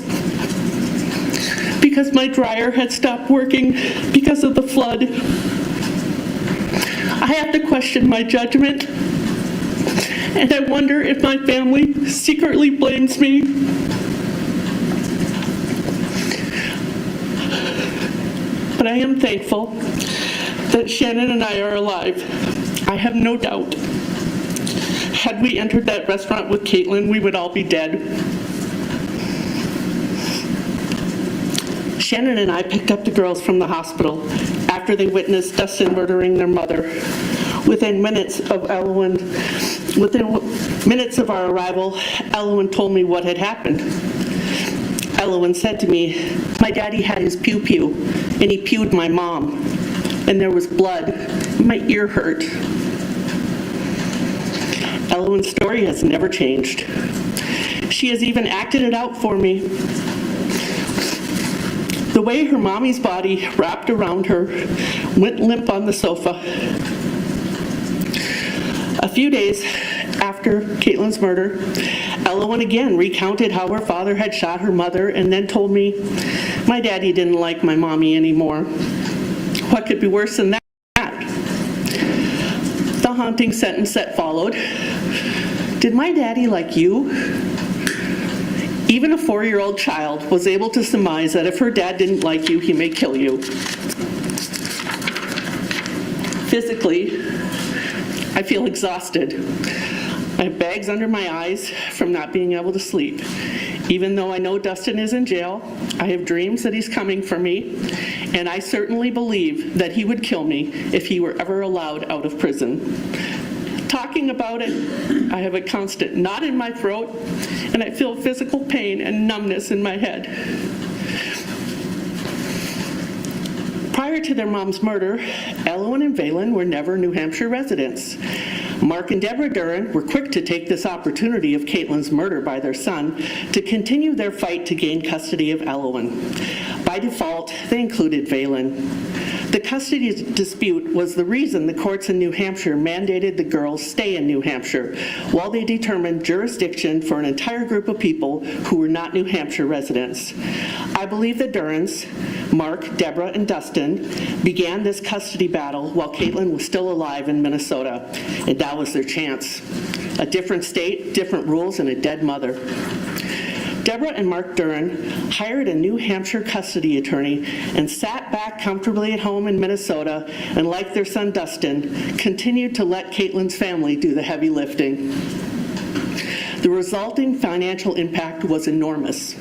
because my dryer had stopped working because of the flood. I have to question my judgment, and I wonder if my family secretly blames me. But I am thankful that Shannon and I are alive. I have no doubt. Had we entered that restaurant with Caitlyn, we would all be dead. Shannon and I picked up the girls from the hospital after they witnessed Dustin murdering their mother. Within minutes of our arrival, Elowen told me what had happened. Elowen said to me, "My daddy had his pew-pew, and he pewed my mom, and there was blood. My ear hurt." Elowen's story has never changed. She has even acted it out for me. The way her mommy's body wrapped around her went limp on the sofa. A few days after Caitlyn's murder, Elowen again recounted how her father had shot her mother and then told me, "My daddy didn't like my mommy anymore." What could be worse than that? The haunting sentence that followed, "Did my daddy like you?" Even a 4-year-old child was able to surmise that if her dad didn't like you, he may kill you. Physically, I feel exhausted. I have bags under my eyes from not being able to sleep. Even though I know Dustin is in jail, I have dreams that he's coming for me, and I certainly believe that he would kill me if he were ever allowed out of prison. Talk talking about it, I have a constant knot in my throat, and I feel physical pain and numbness in my head. Prior to their mom's murder, Elowen and Valen were never New Hampshire residents. Mark and Deborah Duren were quick to take this opportunity of Caitlyn's murder by their son to continue their fight to gain custody of Elowen. By default, they included Valen. The custody dispute was the reason the courts in New Hampshire mandated the girls stay in New Hampshire while they determined jurisdiction for an entire group of people who were not New Hampshire residents. I believe the Durens, Mark, Deborah, and Dustin, began this custody battle while Caitlyn was still alive in Minnesota, and that was their chance. A different state, different rules, and a dead mother. Deborah and Mark Duren hired a New Hampshire custody attorney and sat back comfortably at home in Minnesota and, like their son Dustin, continued to let Caitlyn's family do the heavy lifting. The resulting financial impact was enormous.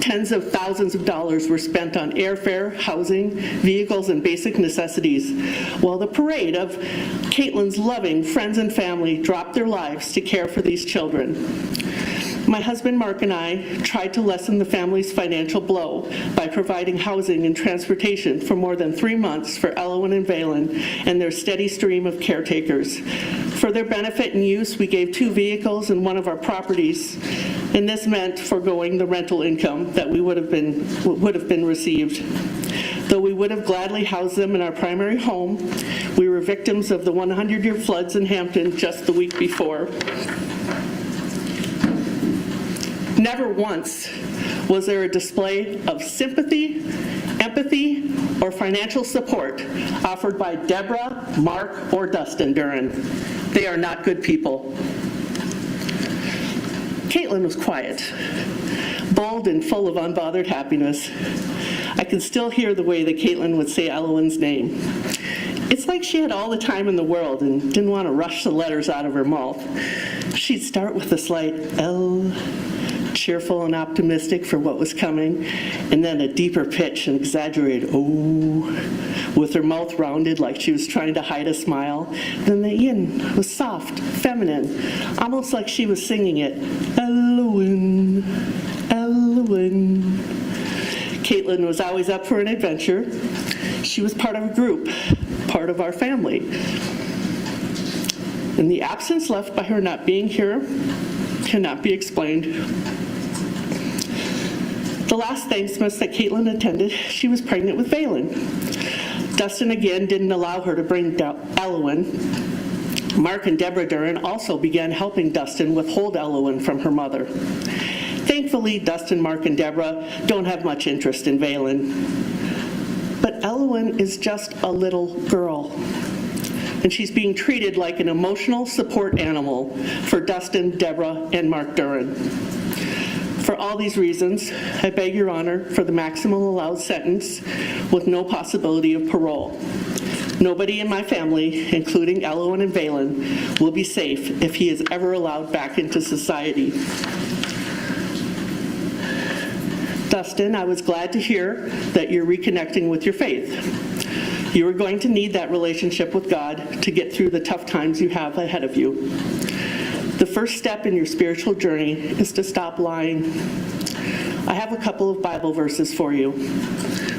Tens of thousands of dollars were spent on airfare, housing, vehicles, and basic necessities, while the parade of Caitlyn's loving friends and family dropped their lives to care for these children. My husband Mark and I tried to lessen the family's financial blow by providing housing and transportation for more than 3 months for Elowen and Valen and their steady stream of caretakers. For their benefit and use, we gave 2 vehicles and one of our properties, and this meant foregoing the rental income that we would have been received. Though we would have gladly housed them in our primary home, we were victims of the 100-year floods in Hampton just the week before. Never once was there a display of sympathy, empathy, or financial support offered by Deborah, Mark, or Dustin Duren. They are not good people. Caitlyn was quiet, bold and full of unbothered happiness. I can still hear the way that Caitlyn would say Elowen's name. It's like she had all the time in the world and didn't want to rush the letters out of her mouth. She'd start with a slight L, cheerful and optimistic for what was coming, and then a deeper pitch and exaggerated "oh," with her mouth rounded like she was trying to hide a smile. Then the yin was soft, feminine, almost like she was singing it. Elowen, Elowen. Caitlyn was always up for an adventure. She was part of a group, part of our family. And the absence left by her not being here cannot be explained. The last Thanksmas that Caitlyn attended, she was pregnant with Valen. Dustin again didn't allow her to bring Elowen. Mark and Deborah Duren also began helping Dustin withhold Elowen from her mother. Thankfully, Dustin, Mark, and Deborah don't have much interest in Valen. But Elowen is just a little girl, and she's being treated like an emotional support animal for Dustin, Deborah, and Mark Duren. For all these reasons, I beg your honor for the maximum allowed sentence with no possibility of parole. Nobody in my family, including Elowen and Valen, will be safe if he is ever allowed back into society. Dustin, I was glad to hear that you're reconnecting with your faith. You are going to need that relationship with God to get through the tough times you have ahead of you. The first step in your spiritual journey is to stop lying. I have a couple of Bible verses for you.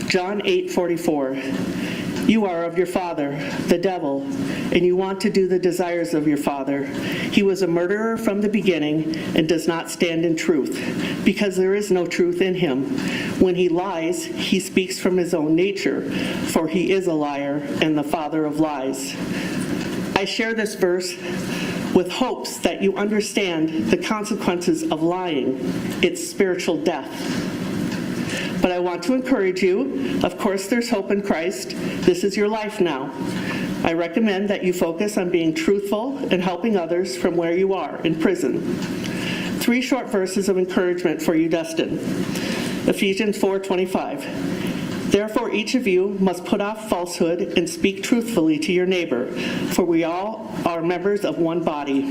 John 8:44. You are of your father, the devil, and you want to do the desires of your father. He was a murderer from the beginning and does not stand in truth, because there is no truth in him. When he lies, he speaks from his own nature, for he is a liar and the father of lies. I share this verse with hopes that you understand the consequences of lying. It's spiritual death. But I want to encourage you, of course there's hope in Christ. This is your life now. I recommend that you focus on being truthful and helping others from where you are, in prison. 3 short verses of encouragement for you, Dustin. Ephesians 4:25. Therefore, each of you must put off falsehood and speak truthfully to your neighbor, for we all are members of one body.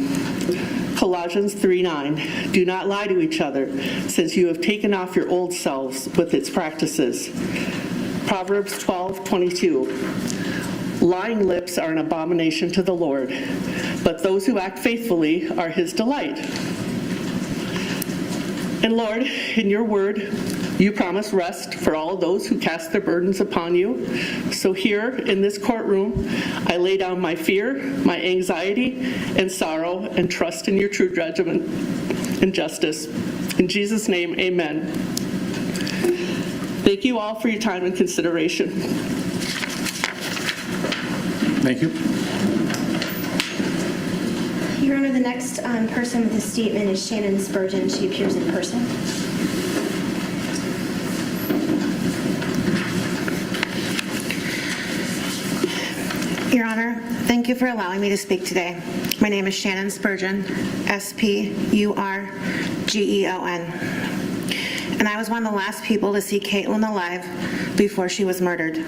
Colossians 3:9. Do not lie to each other, since you have taken off your old selves with its practices. Proverbs 12:22. Lying lips are an abomination to the Lord, but those who act faithfully are his delight. And Lord, in your word, you promise rest for all those who cast their burdens upon you. So here in this courtroom, I lay down my fear, my anxiety, and sorrow, and trust in your true judgment and justice. In Jesus' name, amen. Thank you all for your time and consideration. Thank you. Your Honor, the next person with a statement is Shannon Spurgeon. She appears in person. Your Honor, thank you for allowing me to speak today. My name is Shannon Spurgeon, S-P-U-R-G-E-O-N. And I was one of the last people to see Caitlyn alive before she was murdered.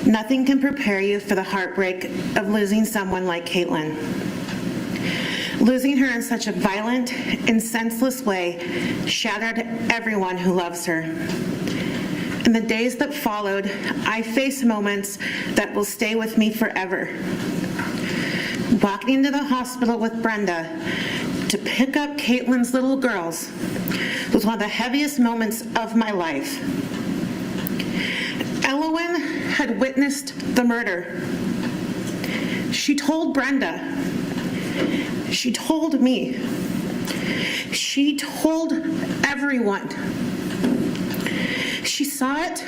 Nothing can prepare you for the heartbreak of losing someone like Caitlyn. Losing her in such a violent and senseless way shattered everyone who loves her. In the days that followed, I faced moments that will stay with me forever. Walking into the hospital with Brenda to pick up Caitlyn's little girls was one of the heaviest moments of my life. Elowen had witnessed the murder. She told Brenda. She told me. She told everyone. She saw it.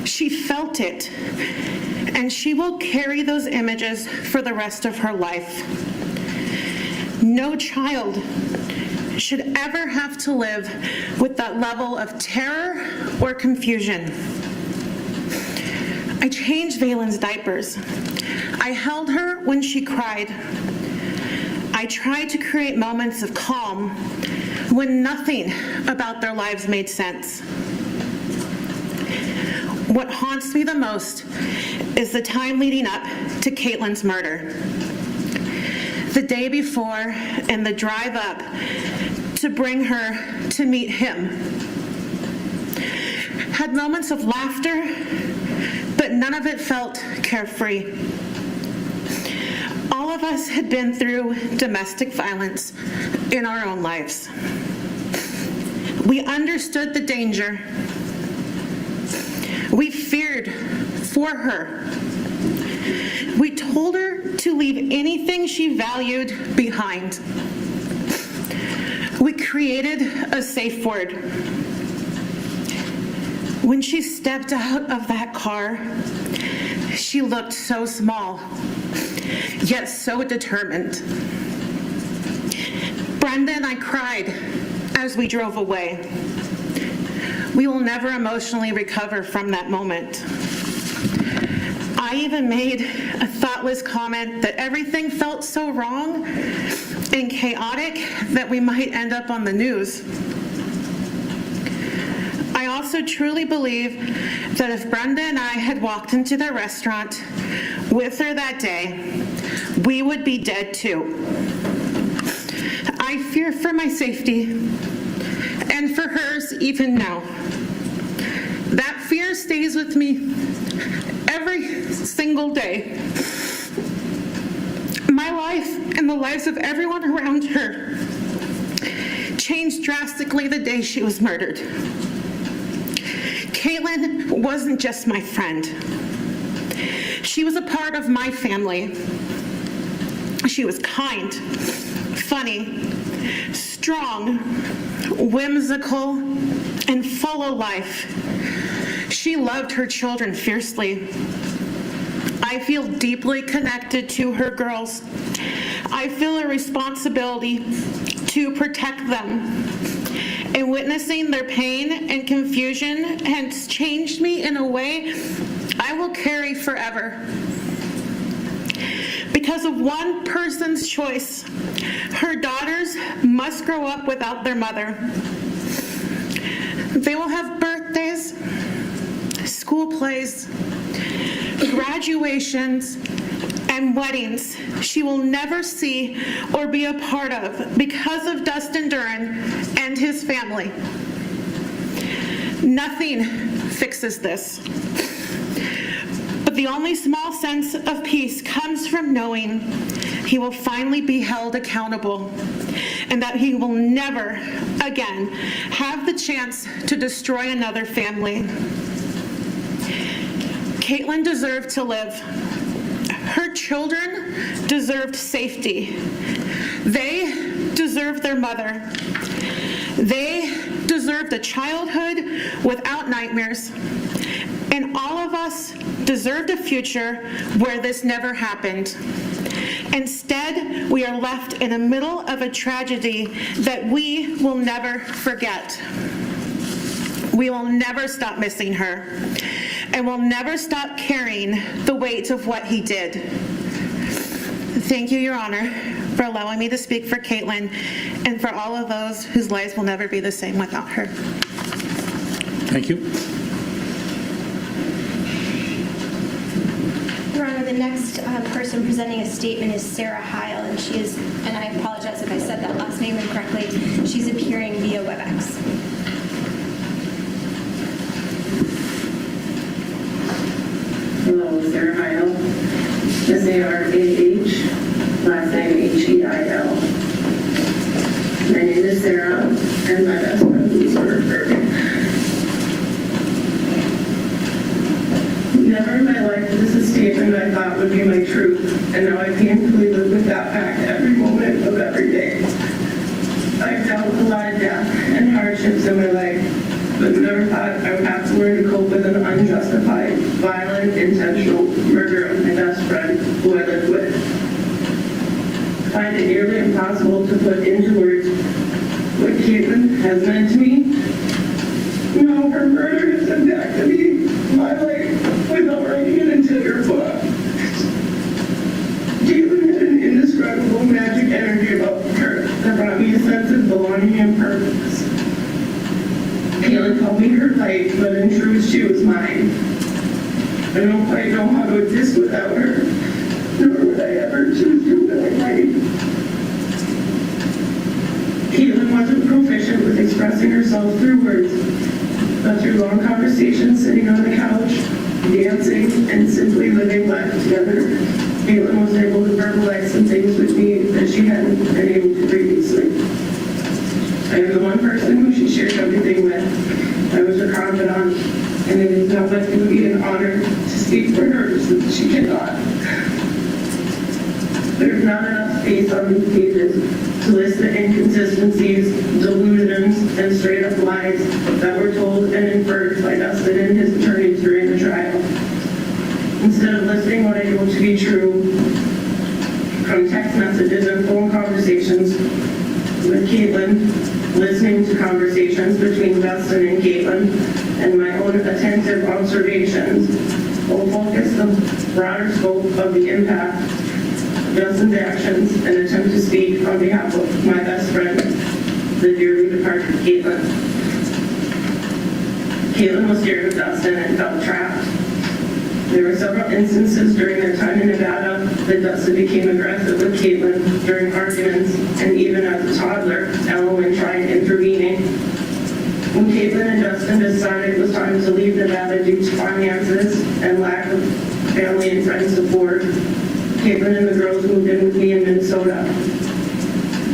She felt it. And she will carry those images for the rest of her life. No child should ever have to live with that level of terror or confusion. I changed Valen's diapers. I held her when she cried. I tried to create moments of calm when nothing about their lives made sense. What haunts me the most is the time leading up to Caitlyn's murder. The day before and the drive up to bring her to meet him. Had moments of laughter, but none of it felt carefree. All of us had been through domestic violence in our own lives. We understood the danger. We feared for her. We told her to leave anything she valued behind. We created a safe word. When she stepped out of that car, she looked so small, yet so determined. Brenda and I cried as we drove away. We will never emotionally recover from that moment. I even made a thoughtless comment that everything felt so wrong and chaotic that we might end up on the news. I also truly believe that if Brenda and I had walked into the restaurant with her that day, we would be dead too. I fear for my safety and for hers even now. That fear stays with me every single day. My life and the lives of everyone around her changed drastically the day she was murdered. Caitlyn wasn't just my friend. She was a part of my family. She was kind, funny, strong, whimsical, and full of life. She loved her children fiercely. I feel deeply connected to her girls. I feel a responsibility to protect them. And witnessing their pain and confusion has changed me in a way I will carry forever. Because of one person's choice, her daughters must grow up without their mother. They will have birthdays, school plays, graduations, and weddings she will never see or be a part of because of Dustin Duren and his family. Nothing fixes this. the only small sense of peace comes from knowing he will finally be held accountable and that he will never again have the chance to destroy another family. Caitlyn deserved to live. Her children deserved safety. They deserved their mother. They deserved a childhood without nightmares. And all of us deserved a future where this never happened. Instead, we are left in the middle of a tragedy that we will never forget. We will never stop missing her, and we'll never stop carrying the weight of what he did. Thank you, Your Honor, for allowing me to speak for Caitlyn and for all of those whose lives will never be the same without her. Thank you. Your Honor, the next person presenting a statement is Sarah Heil, and she is, and I apologize if I said that last name incorrectly, she's appearing via WebEx. Hello, Sarah Heil. S-A-R-A-H, last name H-E-I-L. My name is Sarah, and my best friend is Berger. Never in my life did this statement I thought would be my truth, and now I painfully live with that fact every moment of every day. I've dealt with a lot of death and hardships in my life, but never thought I would have to learn to cope with an unjustified, violent, intentional murder of my best friend who I lived with. I find it nearly impossible to put into words what Caitlyn has meant to me. No, her murder has impacted me, my life, without writing it into her book. Caitlyn had an indescribable magic energy about her that brought me a sense of belonging and purpose. Caitlyn called me her light, but in truth, she was mine. I don't quite know how to exist without her, nor would I ever choose to without life. Caitlyn wasn't proficient with expressing herself through words, but through long conversations sitting on the couch, dancing, and simply living life together, Caitlyn was able to verbalize some things with me that she hadn't been able to previously. I am the one person who she shared everything with. I was her confidant, and it is now my duty and honor to speak for her since she cannot. There's not enough space on these pages to list the inconsistencies, delusions, and straight-up lies that were told and inferred by Dustin and his attorneys during the trial. Instead of listing what I know to be true from text messages and phone conversations with Caitlyn, listening to conversations between Dustin and Caitlyn, and my own attentive observations will focus the broader scope of the impact of Dustin's actions and attempt to speak on behalf of my best friend, the dearly departed Caitlyn. Caitlyn was scared of Dustin and felt trapped. There were several instances during their time in Nevada that Dustin became aggressive with Caitlyn during arguments, and even as a toddler, Ellen tried intervening. When Caitlyn and Dustin decided it was time to leave Nevada due to finances and lack of family and friend support, Caitlyn and the girls moved in with me in Minnesota.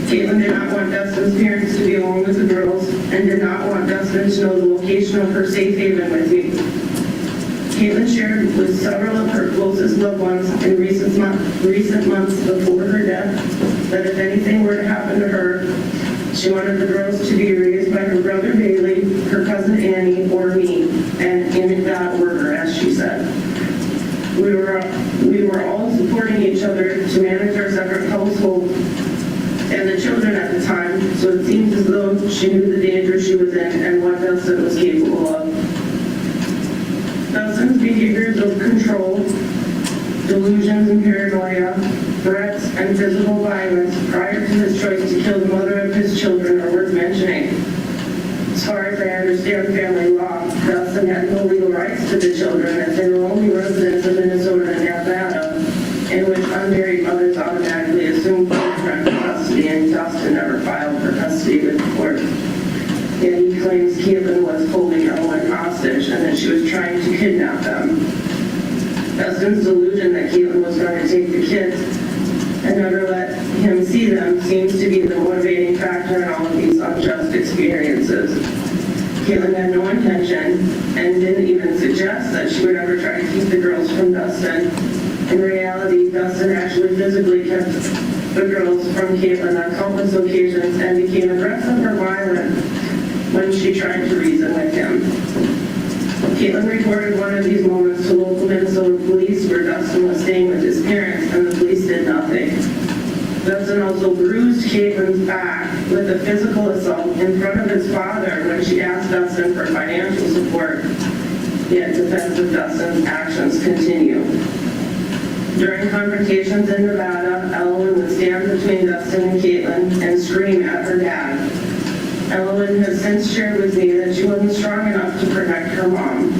Caitlyn did not want Dustin's parents to be alone with the girls and did not want Dustin to know the location of her safe haven with me. Caitlyn shared with several of her closest loved ones in recent months before her death that if anything were to happen to her, she wanted the girls to be raised by her brother Bailey, her cousin Annie, or me, and in that order, as she said. We were all supporting each other to manage our separate household and the children at the time, so it seemed as though she knew the danger she was in and what Dustin was capable of. Dustin's behaviors of control, delusions and paranoia, threats, and physical violence prior to his choice to kill the mother of his children are worth mentioning. As far as I understand family law, Dustin had no legal rights to the children as they were only residents of Minnesota and Nevada, in which unmarried mothers automatically assumed parental custody, and Dustin never filed for custody with the court. Yet he claims Caitlyn was holding Ellen hostage and that she was trying to kidnap them. Dustin's delusion that Caitlyn was going to take the kids and never let him see them seems to be the motivating factor in all of these unjust experiences. Caitlyn had no intention and didn't even suggest that she would ever try to keep the girls from Dustin. In reality, Dustin actually physically kept the girls from Caitlyn on countless occasions and became aggressive or violent when she tried to reason with him. Caitlyn reported one of these moments to local Minnesota police where Dustin was staying with his parents and the police did nothing. Dustin also bruised Caitlyn's back with a physical assault in front of his father when she asked Dustin for financial support, yet defense of Dustin's actions continue. During confrontations in Nevada, Elowen would stand between Dustin and Caitlyn and scream at her dad. Elowen has since shared with me that she wasn't strong enough to protect her mom.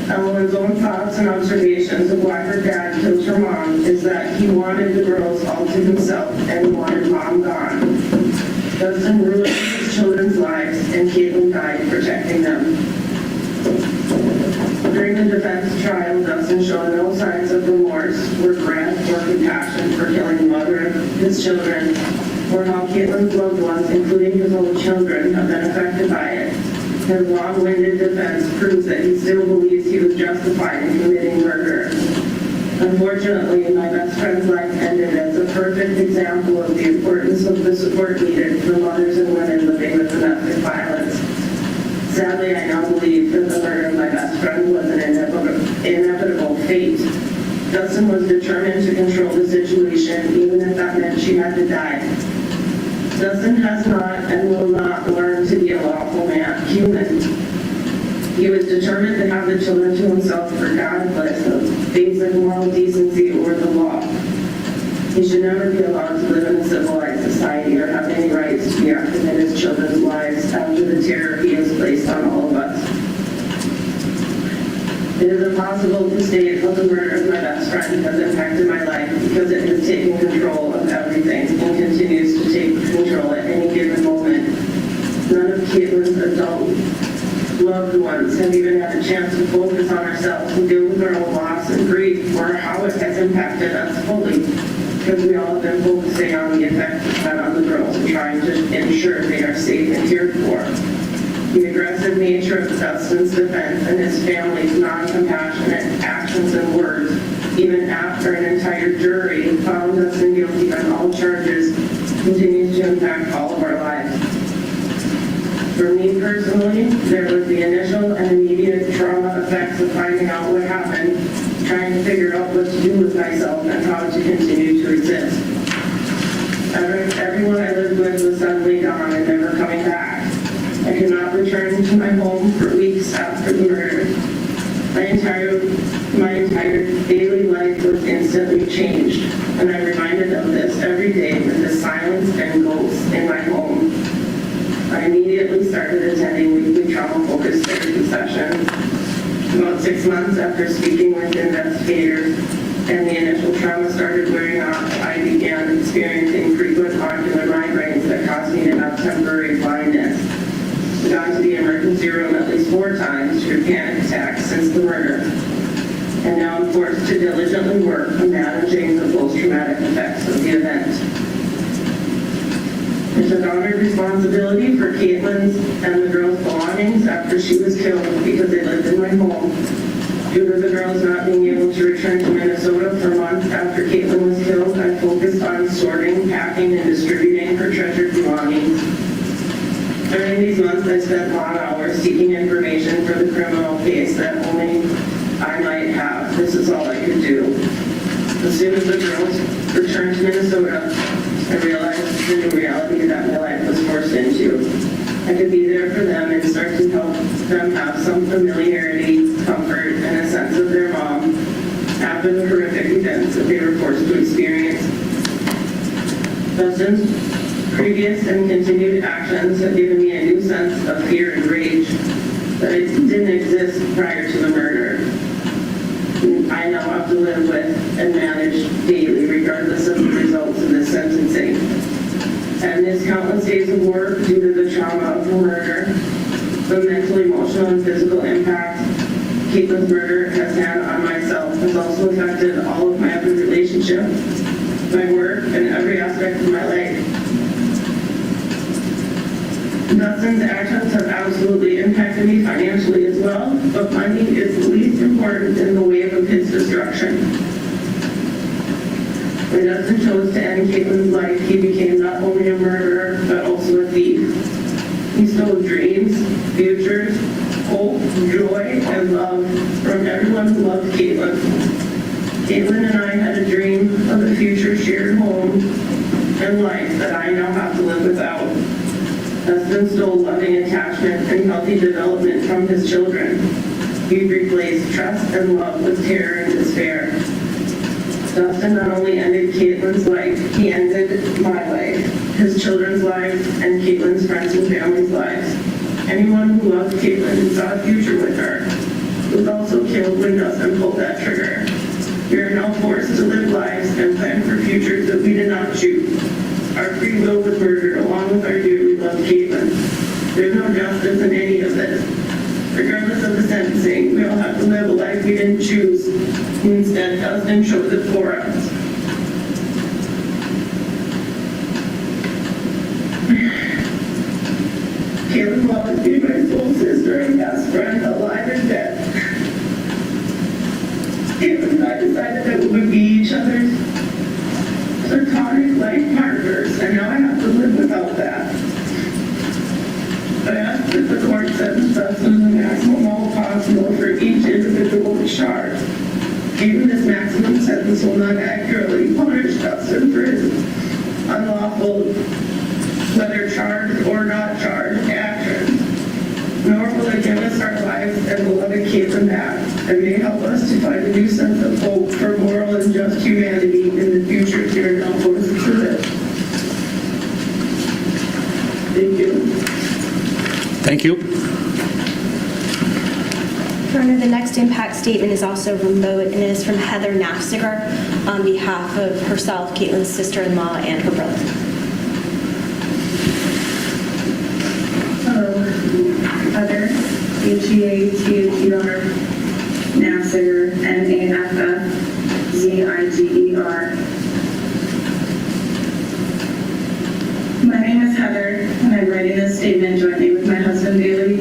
Elowen's own thoughts and observations of why her dad killed her mom is that he wanted the girls all to himself and he wanted mom gone. Dustin ruined his children's lives and Caitlyn died protecting them. During the defense trial, Dustin showed no signs of remorse, regret, or compassion for killing the mother of his children, or how Caitlyn's loved ones, including his own children, have been affected by it. His long-winded defense proves that he still believes he was justified in committing murder. Unfortunately, my best friend's life ended as a perfect example of the importance of the support needed for mothers and women living with domestic violence. Sadly, I now believe that the murder of my best friend was an inevitable fate. Dustin was determined to control the situation, even if that meant she had to die. Dustin has not and will not learn to be a lawful human. He was determined to have the children to himself regardless of basic moral decency or the law. He should never be allowed to live in a civilized society or have any rights to be active in his children's lives after the terror he has placed on all of us. It is impossible to state how the murder of my best friend has impacted my life because it has taken control of everything and continues to take control at any given moment. None of Caitlyn's adult loved ones have even had a chance to focus on ourselves and deal with our own loss and grief or how it has impacted us fully, because we all have been focusing on the effect it's had on the girls and trying to ensure they are safe and cared for. The aggressive nature of Dustin's defense and his family's non-compassionate actions and words, even after an entire jury found Dustin guilty on all charges, continues to impact all of our lives. For me personally, there was the initial and immediate trauma effects of finding out what happened, trying to figure out what to do with myself and how to continue to exist. Everyone I lived with was suddenly gone and never coming back. I could not return to my home for weeks after the murder. My entire daily life was instantly changed, and I'm reminded of this every day with the silence and ghosts in my home. I immediately started attending weekly trauma-focused therapy sessions. About 6 months after speaking with investigators and the initial trauma started wearing off, I began experiencing frequent ocular migraines that caused me to have temporary blindness. I've gone to the emergency room at least 4 times through panic attacks since the murder, and now I'm forced to diligently work on managing the post-traumatic effects of the event. I took honored responsibility for Caitlyn's and the girls' belongings after she was killed because they lived in my home. Due to the girls not being able to return to Minnesota for months after Caitlyn was killed, I focused on sorting, packing, and distributing her treasured belongings. During these months, I spent long hours seeking information for the criminal case that only I might have. This is all I could do. As soon as the girls returned to Minnesota, I realized the new reality that my life was forced into. I could be there for them and start to help them have some familiarity, comfort, and a sense of their mom after the horrific events that they were forced to experience. Dustin's previous and continued actions have given me a new sense of fear and rage that didn't exist prior to the murder. I now have to live with and manage daily, regardless of the results of this sentencing. And this countless days of work due to the trauma of the murder, the mental, emotional, and physical impact Caitlyn's murder has had on myself has also affected all of my other relationships, my work, and every aspect of my life. Dustin's actions have absolutely impacted me financially as well, but money is the least important in the wave of his destruction. When Dustin chose to end Caitlyn's life, he became not only a murderer, but also a thief. He stole dreams, futures, hope, joy, and love from everyone who loved Caitlyn. Caitlyn and I had a dream of a future shared home and life that I now have to live without. Dustin stole loving attachment and healthy development from his children. He replaced trust and love with terror and despair. Dustin not only ended Caitlyn's life, he ended my life, his children's lives, and Caitlyn's friends and family's lives. Anyone who loved Caitlyn and saw a future with her was also killed when Dustin pulled that trigger. We are now forced to live lives and plan for futures that we did not choose. Our free will was murdered along with our dearly loved Caitlyn. There's no justice in any of this. Regardless of the sentencing, we all have to live a life we didn't choose. Instead, Dustin chose it for us. Caitlyn will always be my soul sister and best friend, alive and dead. Caitlyn and I decided that we would be each other's platonic life partners, and now I have to live without that. I ask that the court sentence Dustin the maximum amount possible for each individual charged. Even this maximum sentence will not accurately punish Dustin for his unlawful, whether charged or not charged, actions. Nor will it give us our lives and beloved Caitlyn back, and may help us to find a new sense of hope for moral and just humanity in the future we are now forced to live. Thank you. Thank you. Your Honor, the next impact statement is also remote and it is from Heather Naffziger on behalf of herself, Caitlyn's sister-in-law, and her brother. Hello, Heather, Heather Naffziger, Naffziger. My name is Heather, and I'm writing this statement jointly with my husband, Bailey.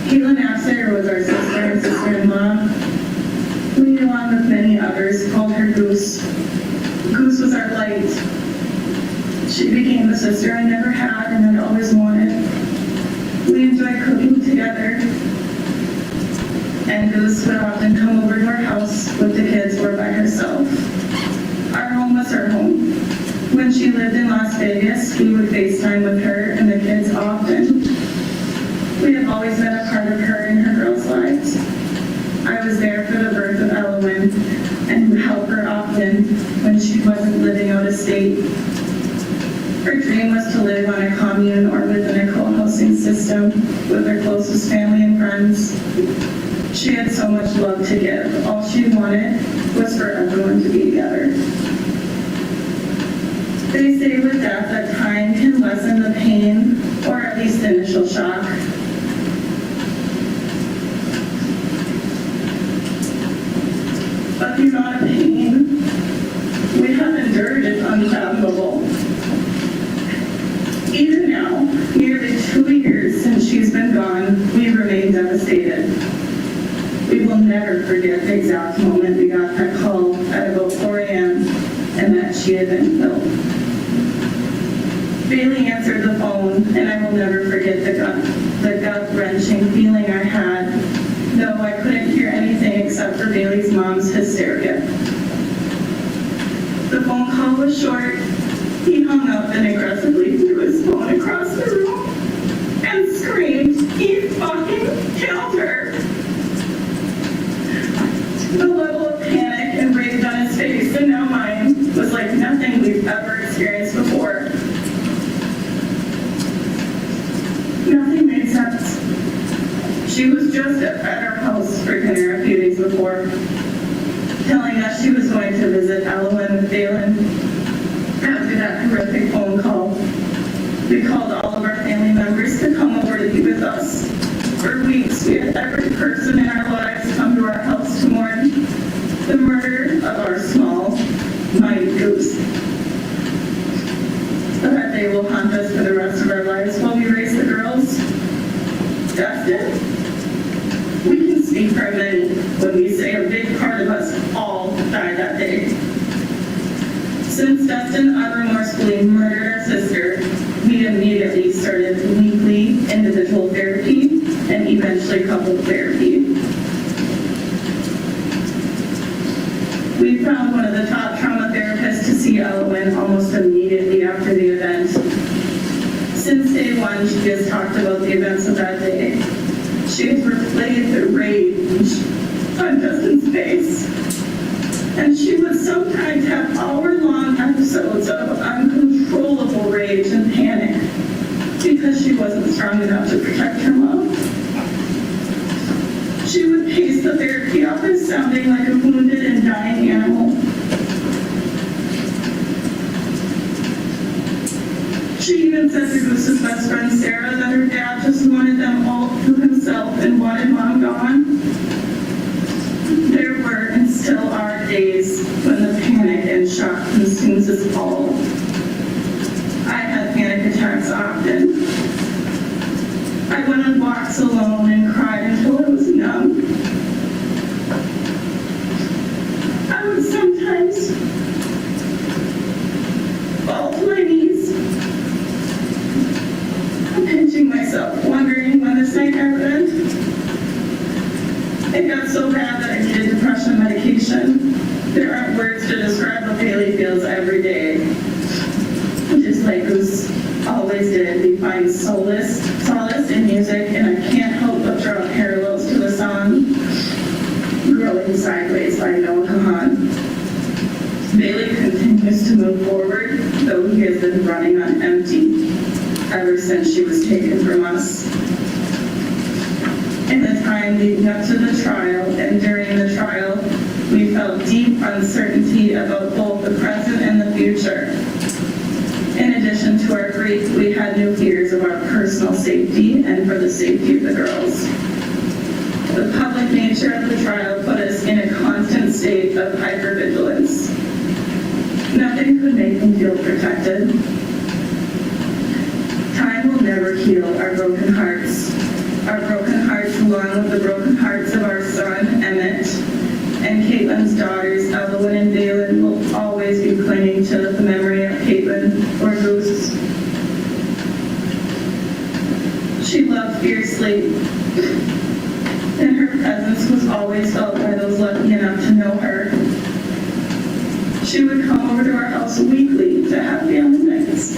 Caitlyn Naffziger was our sister and sister-in-law. We, along with many others, called her Goose. Goose was our light. She became the sister I never had and had always wanted. We enjoyed cooking together, and Goose would often come over to our house with the kids or by herself. Our home was her home. When she lived in Las Vegas, we would FaceTime with her and the kids often. We have always been a part of her and her girls' lives. I was there for the birth of Elowen and would help her often when she wasn't living out of state. Her dream was to live on a commune or within a co-housing system with her closest family and friends. She had so much love to give. All she wanted was for everyone to be together. They say with death that time can lessen the pain, or at least the initial shock. But the amount of pain we have endured is unfathomable. Even now, nearly 2 years since she's been gone, we remain devastated. We will never forget the exact moment we got that call at about 4 a.m. and that she had been killed. Bailey answered the phone, and I will never forget the gut-wrenching feeling I had, though I couldn't hear anything except for Bailey's mom's hysteria. The phone call was short. He hung up and aggressively threw his phone across the room and screamed, "He fucking killed her!" The level of panic and rage on his face, and now mine, was like nothing we've ever experienced before. Nothing made sense. She was just at our house for dinner a few days before, telling us she was going to visit Elowen with Dalen. After that horrific phone call, we called all of our family members to come over to be with us. For weeks, we had every person Dustin. We can speak for many when we say a big part of us all died that day. Since Dustin unremorsefully murdered our sister, we immediately started weekly individual therapy and eventually coupled therapy. We found one of the top trauma therapists to see Elowen almost immediately after the event. Since day one, she has talked about the events of that day. She has replayed the rage on Dustin's face. And she would sometimes have hour-long episodes of uncontrollable rage and panic because she wasn't strong enough to protect her mom. She would pace the therapy office sounding like a wounded and dying animal. She even said to Goose's best friend Sarah that her dad just wanted them all to himself and wanted mom gone. There were and still are days when the panic and shock consumes us all. I had panic attacks often. I went on walks alone and cried until I was numb. I would sometimes fall to my knees, pinching myself, wondering when this night ever end. It got so bad that I needed depression medication. There aren't words to describe how Bailey feels every day. Just like Goose always did, we find solace in music, and I can't help but draw parallels to the song Growing Sideways by Noah Kahan. Bailey continues to move forward, though he has been running on empty ever since she was taken from us. In the time leading up to the trial and during the trial, we felt deep uncertainty about both the present and the future. In addition to our grief, we had new fears of our personal safety and for the safety of the girls. The public nature of the trial put us in a constant state of hypervigilance. Nothing could make me feel protected. Time will never heal our broken hearts. Our broken hearts, along with the broken hearts of our son, Emmett, and Caitlyn's daughters, Elowen and Valen, will always be clinging to the memory of Caitlyn or Goose. She loved fiercely, and her presence was always felt by those lucky enough to know her. She would come over to our house weekly to have family nights.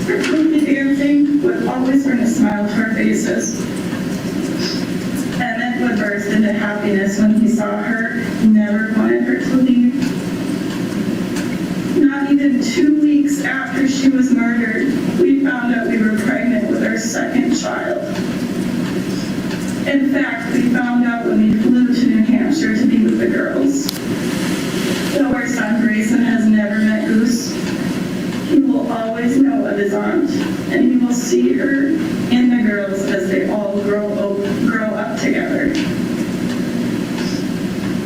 Her goofy dancing would always bring a smile to our faces. Emmett would burst into happiness when he saw her. He never wanted her to leave. Not even 2 weeks after she was murdered, we found out we were pregnant with our second child. In fact, we found out when we flew to New Hampshire to be with the girls. Though our son Grayson has never met Goose, he will always know of his aunt, and he will see her and the girls as they all grow up together.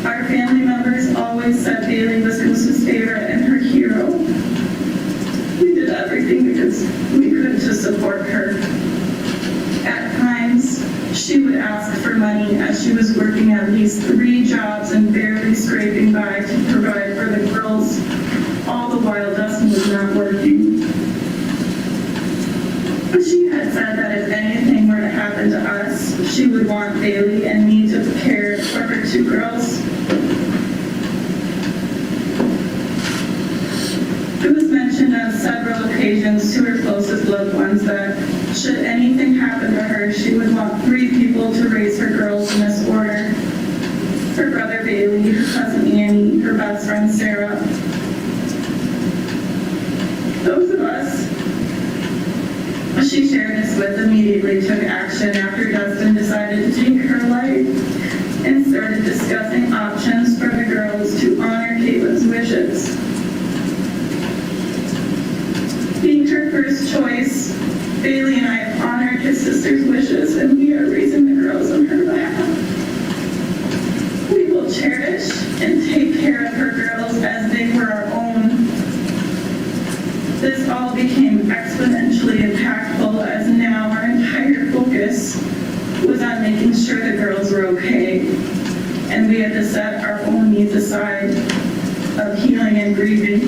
Our family members always said Bailey was Goose's favorite and her hero. We did everything we could to support her. At times, she would ask for money as she was working at least 3 jobs and barely scraping by to provide for the girls, all the while Dustin was not working. She had said that if anything were to happen to us, she would want Bailey and me to care for her 2 girls. It was mentioned on several occasions to her closest loved ones that should anything happen to her, she would want 3 people to raise her girls in this order. Her brother Bailey, her cousin Annie, her best friend Sarah. Those of us she shared this with immediately took action after Dustin decided to take her life and started discussing options for the girls to honor Caitlyn's wishes. Being her first choice, Bailey and I have honored his sister's wishes, and we are raising the girls on her behalf. We will cherish and take care of her girls as they were our own. This all became exponentially impactful as now our entire side of healing and grieving.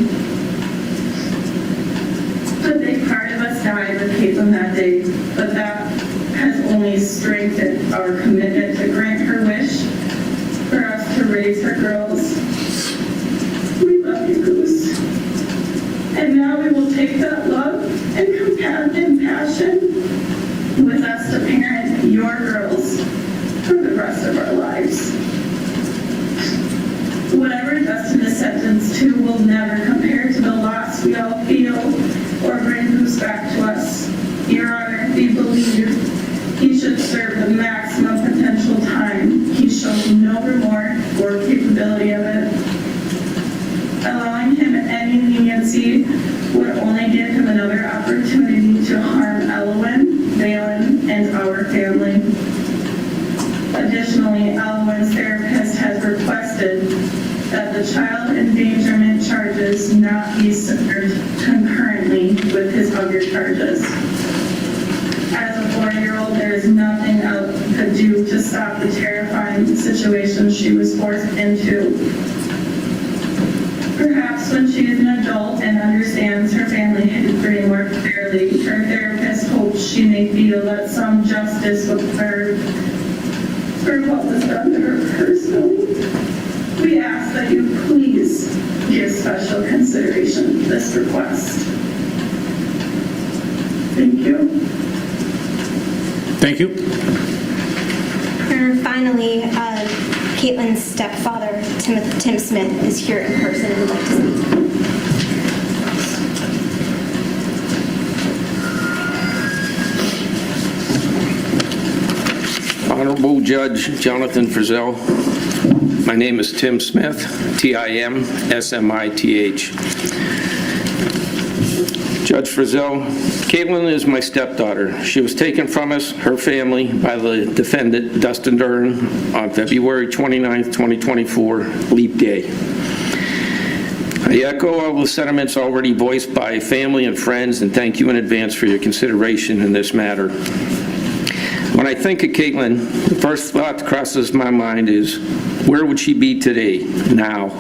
A big part of us died with Caitlyn that day, but that has only strengthened our commitment to grant her wish for us to raise her girls. We love you, Goose. And now we will take that love and passion with us to parent your girls for the rest of our lives. Whatever Dustin is sentenced to will never compare to the loss we all feel or bring Goose back to us. Your Honor, we believe he should serve the maximum potential time. He shows no remorse or capability of it. Allowing him any leniency would only give him another opportunity to harm Elwyn, Valen, and our family. Additionally, Elwyn's therapist has requested that the child endangerment charges not be served concurrently with his other charges. As a 4-year-old, there is nothing else could do to stop the terrifying situation she was forced into. Perhaps when she is an adult and understands her family history more clearly, her therapist hopes she may feel that some justice was served for what was done to her personally. We ask that you please give special consideration to this request. Thank you. Thank you. And finally, Caitlyn's stepfather, Tim Smith, is here in person and would like to speak. Honorable Judge Jonathan Frizzell, my name is Tim Smith, T-I-M-S-M-I-T-H. Judge Frizzell, Caitlyn is my stepdaughter. She was taken from us, her family, by the defendant, Dustin Duren, on February 29th, 2024, Leap Day. I echo all the sentiments already voiced by family and friends, and thank you in advance for your consideration in this matter. When I think of Caitlyn, the first thought that crosses my mind is, where would she be today, now?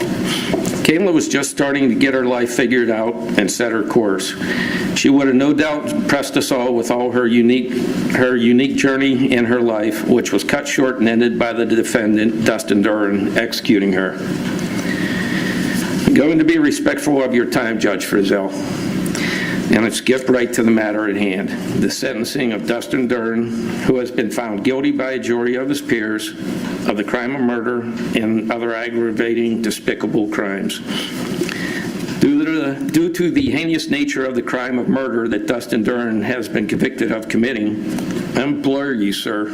Caitlyn was just starting to get her life figured out and set her course. She would have no doubt impressed us all with all her unique journey in her life, which was cut short and ended by the defendant, Dustin Duren, executing her. I'm going to be respectful of your time, Judge Frizzell. And let's get right to the matter at hand, the sentencing of Dustin Duren, who has been found guilty by a jury of his peers of the crime of murder and other aggravating, despicable crimes. Due to the heinous nature of the crime of murder that Dustin Duren has been convicted of committing, I implore you, sir,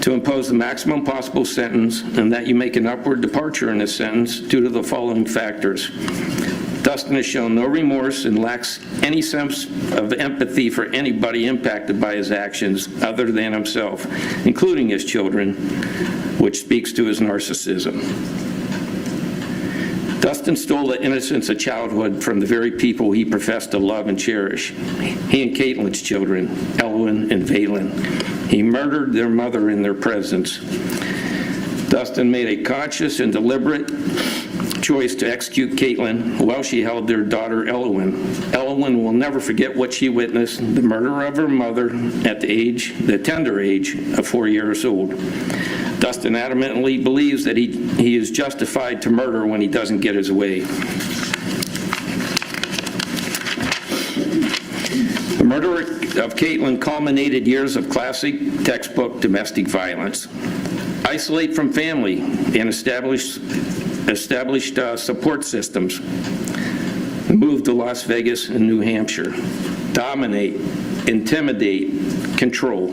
to impose the maximum possible sentence and that you make an upward departure in this sentence due to the following factors. Dustin has shown no remorse and lacks any sense of empathy for anybody impacted by his actions other than himself, including his children, which speaks to his narcissism. Dustin stole the innocence of childhood from the very people he professed to love and cherish. He and Caitlyn's children, Elwyn and Valen. He murdered their mother in their presence. Dustin made a conscious and deliberate choice to execute Caitlyn while she held their daughter Elwyn. Elwyn will never forget what she witnessed, the murder of her mother at the tender age of 4 years old. Dustin adamantly believes that he is justified to murder when he doesn't get his way. The murder of Caitlyn culminated years of classic textbook domestic violence. Isolate from family and established support systems. Move to Las Vegas and New Hampshire. Dominate, intimidate, control.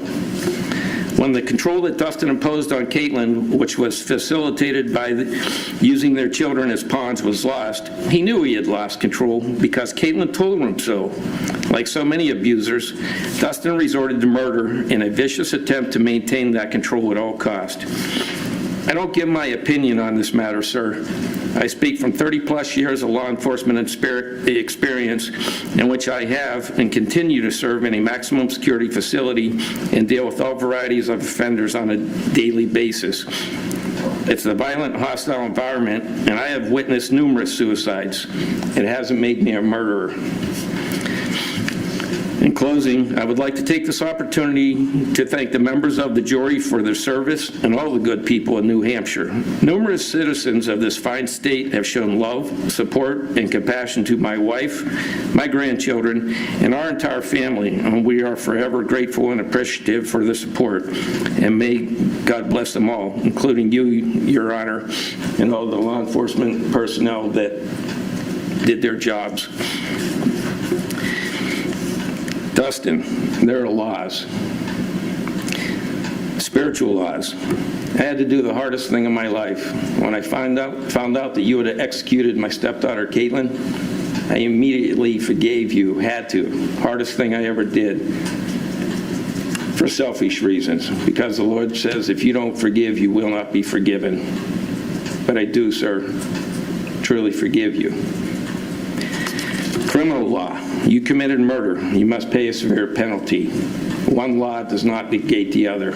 When the control that Dustin imposed on Caitlyn, which was facilitated by using their children as pawns, was lost, he knew he had lost control because Caitlyn told him so. Like so many abusers, Dustin resorted to murder in a vicious attempt to maintain that control at all costs. I don't give my opinion on this matter, sir. I speak from 30-plus years of law enforcement experience in which I have and continue to serve in a maximum security facility and deal with all varieties of offenders on a daily basis. It's a violent, hostile environment, and I have witnessed numerous suicides. It hasn't made me a murderer. In closing, I would like to take this opportunity to thank the members of the jury for their service and all the good people in New Hampshire. Numerous citizens of this fine state have shown love, support, and compassion to my wife, my grandchildren, and our entire family, and we are forever grateful and appreciative for the support. And may God bless them all, including you, Your Honor, and all the law enforcement personnel that did their jobs. Dustin, there are laws, spiritual laws. I had to do the hardest thing in my life. When I found out that you had executed my stepdaughter, Caitlyn, I immediately forgave you, had to. Hardest thing I ever did, for selfish reasons, because the Lord says, if you don't forgive, you will not be forgiven. But I do, sir, truly forgive you. Criminal law. You committed murder. You must pay a severe penalty. One law does not negate the other.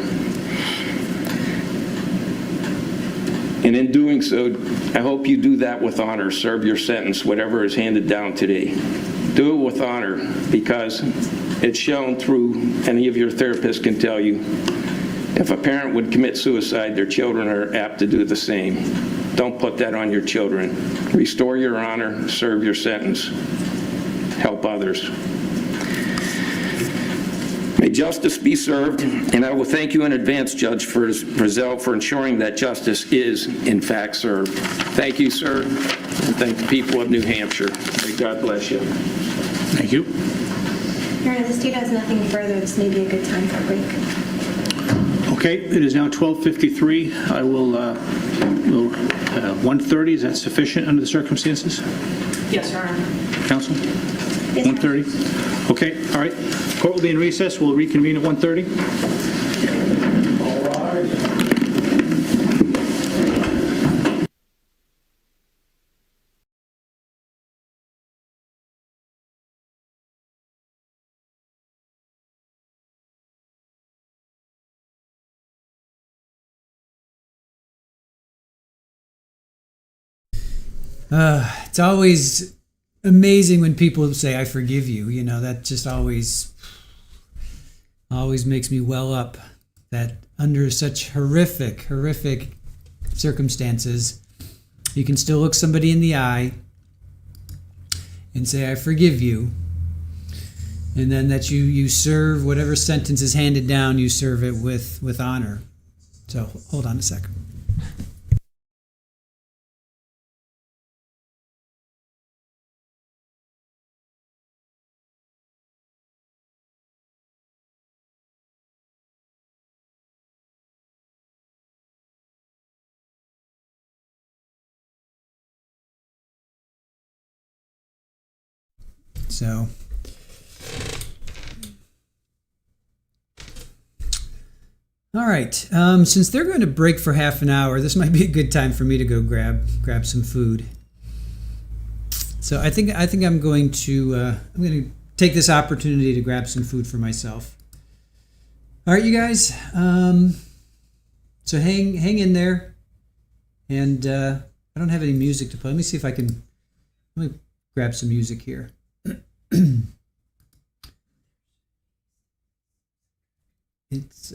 And in doing so, I hope you do that with honor. Serve your sentence, whatever is handed down today. Do it with honor, because it's shown through, any of your therapists can tell you, if a parent would commit suicide, their children are apt to do the same. Don't put that on your children. Restore your honor, serve your sentence. Help others. May justice be served, and I will thank you in advance, Judge Frizzell, for ensuring that justice is, in fact, served. Thank you, sir, and thank the people of New Hampshire. May God bless you. Thank you. Your Honor, the state has nothing further. This may be a good time for a break. Okay, it is now 12:53. I will, 1:30, is that sufficient under the circumstances? Yes, Your Honor. Counsel? Yes, 1:30? Okay, all right. Court will be in recess. We'll reconvene at 1:30. It's always amazing when people say, I forgive you. You know, that just always makes me well up, that under such horrific circumstances, you can still look somebody in the eye and say, I forgive you. And then that you serve whatever sentence is handed down, you serve it with honor. So hold on a second. So, all right. Since they're going to break for half an hour, this might be a good time for me to go grab some food. So I think I'm going to take this opportunity to grab some food for myself. All right, you guys. So hang in there, and I don't have any music to play. Let me see if I can. Let me grab some music here. It's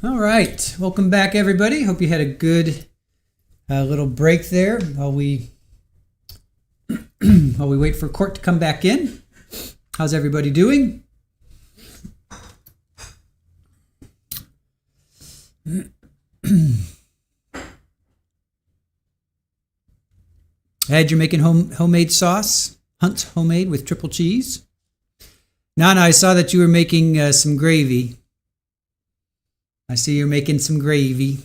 All right, welcome back, everybody. Hope you had a good little break there while we wait for court to come back in. How's everybody doing? Ed, you're making homemade sauce, Hunt's homemade with triple cheese. Nana, I saw that you were making some gravy. I see you're making some gravy.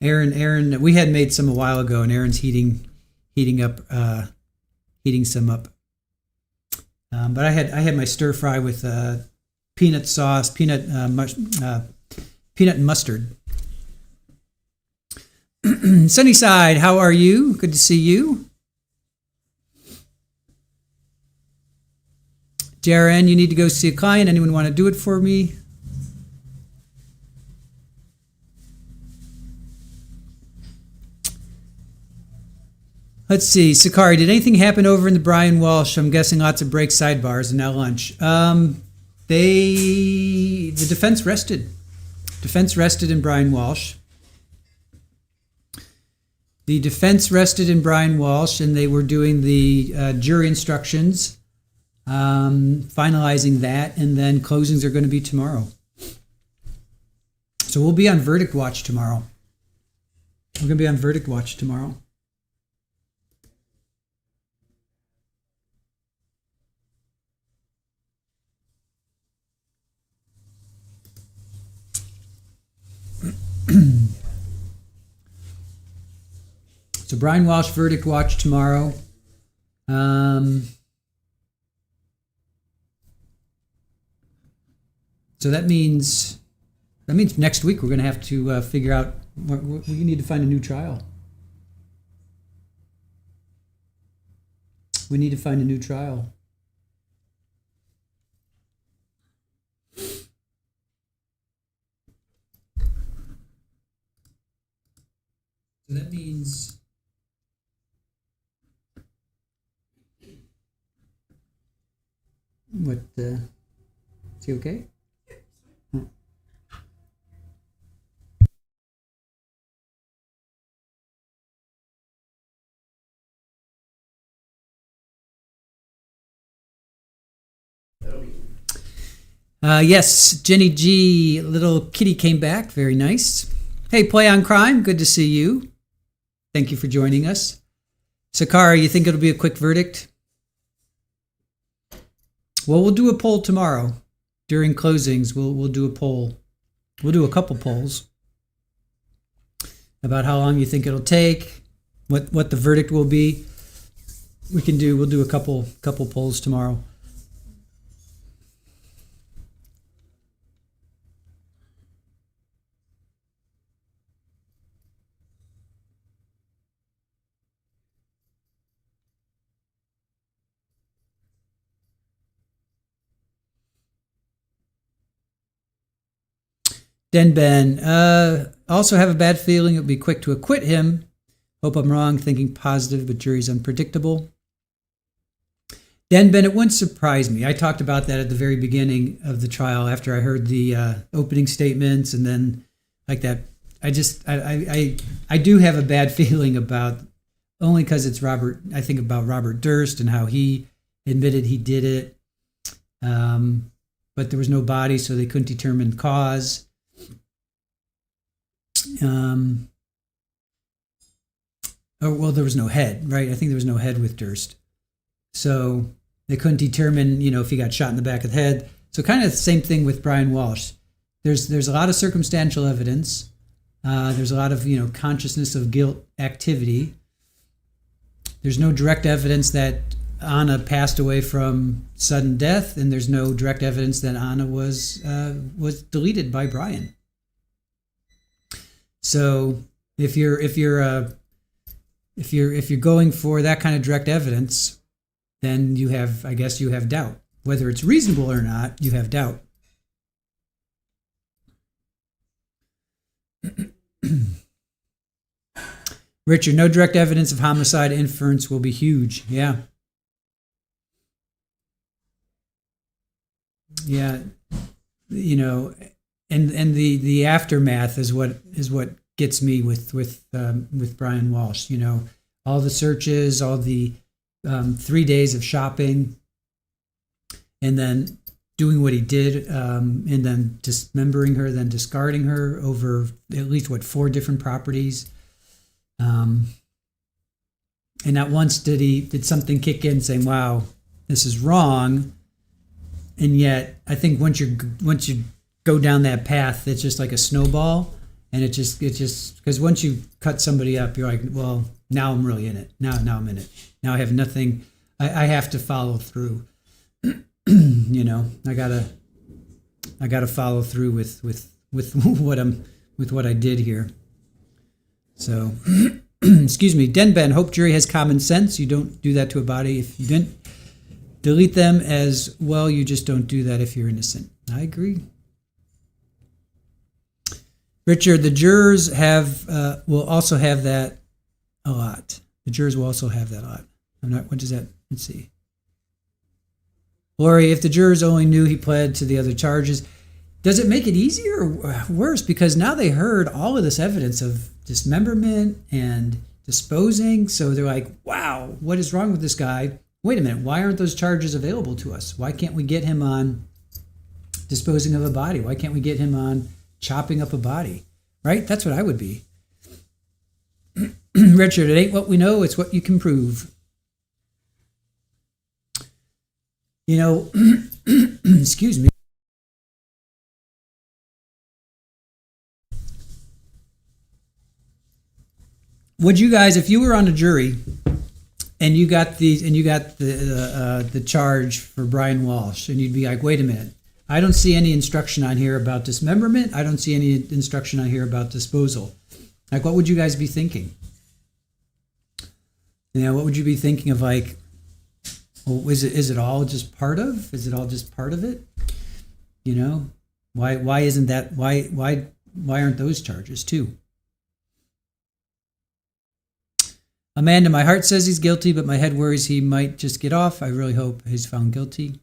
Aaron, we had made some a while ago, and Aaron's heating some up. But I had my stir fry with peanut sauce, peanut and mustard. Sunnyside, how are you? Good to see you. Jaren, you need to go see a client. Anyone want to do it for me? Let's see. Sakari, did anything happen over in the Brian Walsh? I'm guessing lots of break sidebars and now lunch. The defense rested. Defense rested in Brian Walsh. The defense rested in Brian Walsh, and they were doing the jury instructions, finalizing that, and then closings are going to be tomorrow. So we'll be on verdict watch tomorrow. We're going to be on verdict watch tomorrow. So Brian Walsh verdict watch tomorrow. So that means next week we're going to have to figure out we need to find a new trial. We need to find a new trial. So that means what? Is he okay? Yes, Jenny G, little kitty came back. Very nice. Hey, Play on Crime, good to see you. Thank you for joining us. Sakara, you think it'll be a quick verdict? Well, we'll do a poll tomorrow during closings. We'll do a poll. We'll do a couple polls about how long you think it'll take, what the verdict will be. We'll do a couple polls tomorrow. Denben, also have a bad feeling it would be quick to acquit him. Hope I'm wrong, thinking positive, but jury's unpredictable. Denben, it wouldn't surprise me. I talked about that at the very beginning of the trial after I heard the opening statements and then like that. I do have a bad feeling about, only because it's Robert, I think about Robert Durst and how he admitted he did it. But there was no body, so they couldn't determine cause. There was no head, right? I think there was no head with Durst. So they couldn't determine, if he got shot in the back of the head. So kind of the same thing with Brian Walsh. There's a lot of circumstantial evidence. There's a lot of, consciousness of guilt activity. There's no direct evidence that Anna passed away from sudden death, and there's no direct evidence that Anna was deleted by Brian. So if you're going for that kind of direct evidence, then you have doubt. Whether it's reasonable or not, you have doubt. Richard, no direct evidence of homicide. Inference will be huge. Yeah. Yeah. the aftermath is what gets me with Brian Walsh. You know, all the searches, all the 3 days of shopping, and then doing what he did, and then dismembering her, then discarding her over at least 4 different properties. And not once did something kick in saying, "Wow, this is wrong." And yet, I think once you go down that path, it's just like a snowball, and it just because once you cut somebody up, you're like, "Well, now I'm really in it. Now I'm in it. Now I have nothing. I have to follow through." You know, I gotta follow through with what I did here. So, excuse me, Denben. Hope jury has common sense. You don't do that to a body if you didn't delete them as well. You just don't do that if you're innocent. I agree. Richard, the jurors will also have that a lot. The jurors will also have that a lot. What does that? Let's see. Lori, if the jurors only knew he pled to the other charges, does it make it easier or worse? Because now they heard all of this evidence of dismemberment and disposing. So they're like, wow, what is wrong with this guy? Wait a minute, why aren't those charges available to us? Why can't we get him on disposing of a body? Why can't we get him on chopping up a body? Right? That's what I would be. Richard, it ain't what we know, it's what you can prove. You know, excuse me. Would you guys, if you were on a jury and you got the charge for Brian Walsh, and you'd be like, wait a minute, I don't see any instruction on here about dismemberment. I don't see any instruction on here about disposal. Like, what would you guys be thinking? You know, what would you be thinking of? Like, well, is it all just part of? Is it all just part of it? You know, why isn't that? Why aren't those charges too? Amanda, my heart says he's guilty, but my head worries he might just get off. I really hope he's found guilty.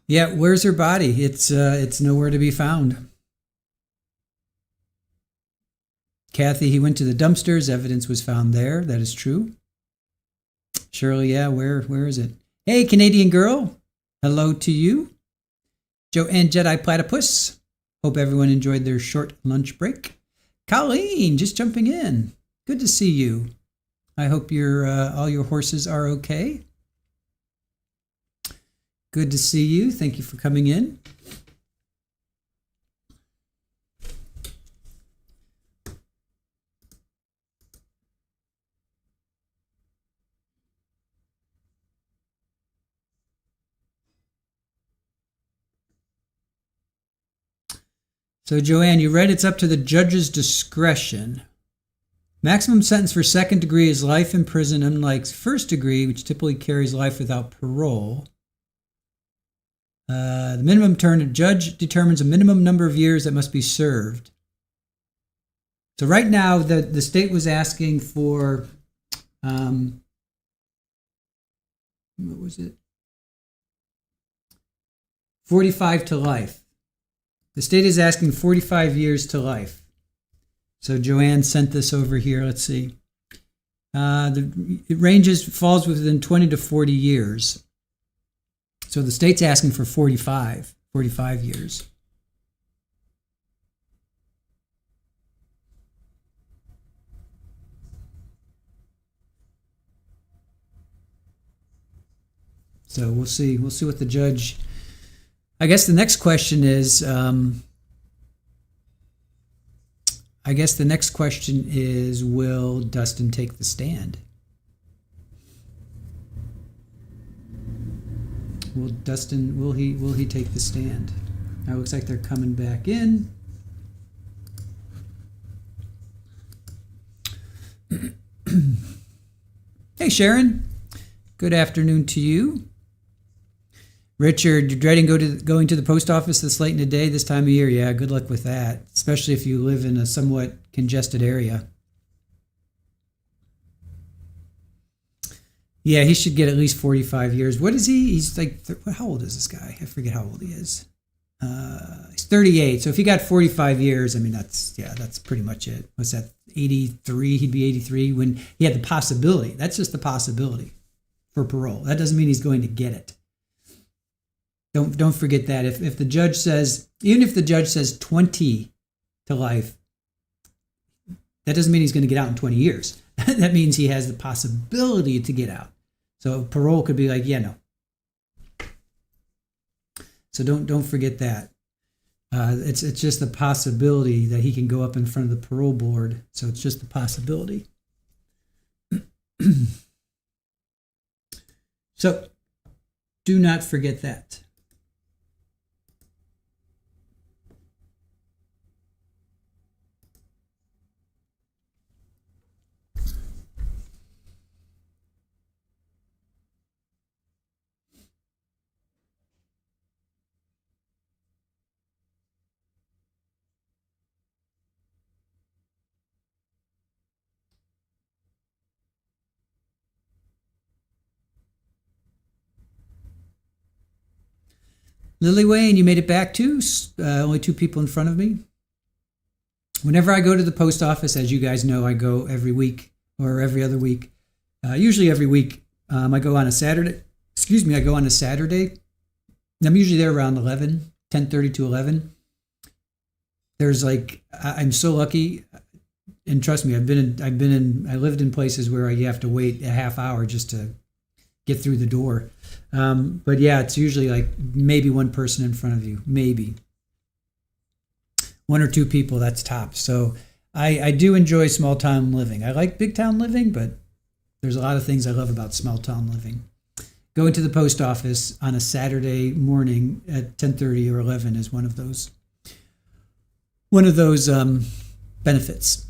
Yeah, where's her body? It's nowhere to be found. Kathy, he went to the dumpsters. Evidence was found there. That is true. Shirley, yeah, where is it? Hey, Canadian girl. Hello to you. Joanne Jedi Platypus. Hope everyone enjoyed their short lunch break. Colleen, just jumping in. Good to see you. I hope all your horses are okay. Good to see you. Thank you for coming in. So, Joanne, you read it's up to the judge's discretion. Maximum sentence for second degree is life in prison, unlike first degree, which typically carries life without parole. The minimum term, a judge determines a minimum number of years that must be served. So right now, the state was asking for, what was it? 45 to life. The state is asking 45 years to life. So Joanne sent this over here. Let's see. It falls within 20 to 40 years. So the state's asking for 45 years. So we'll see. We'll see what the judge. I guess the next question is. Will Dustin take the stand? Will he take the stand? Now it looks like they're coming back in. Hey Sharon, good afternoon to you. Richard, you're dreading going to the post office this late in the day, this time of year. Yeah, good luck with that, especially if you live in a somewhat congested area. Yeah, he should get at least 45 years. What is he? He's like, how old is this guy? I forget how old he is. He's 38. So if he got 45 years, I mean, that's pretty much it. What's that? 83? He'd be 83 when he had the possibility. That's just the possibility for parole. That doesn't mean he's going to get it. Don't forget that. If the judge says, even if the judge says 20 to life, that doesn't mean he's going to get out in 20 years. That means he has the possibility to get out. So parole could be like, yeah, no. So don't forget that. It's just the possibility that he can go up in front of the parole board. So it's just a possibility. So do not forget that. Lily Wayne, you made it back too. Only 2 people in front of me. Whenever I go to the post office, as you guys know, I go every week or every other week. Usually every week. I go on a Saturday. I go on a Saturday. I'm usually there around 10:30 to 11. There's I'm so lucky, and trust me, I lived in places where you have to wait a half hour just to get through the door. But yeah, it's usually like maybe one person in front of you, maybe 1 or 2 people, that's top. So I do enjoy small town living. I like big town living, but there's a lot of things I love about small town living. Going to the post office on a Saturday morning at 10:30 or 11 is one of those benefits.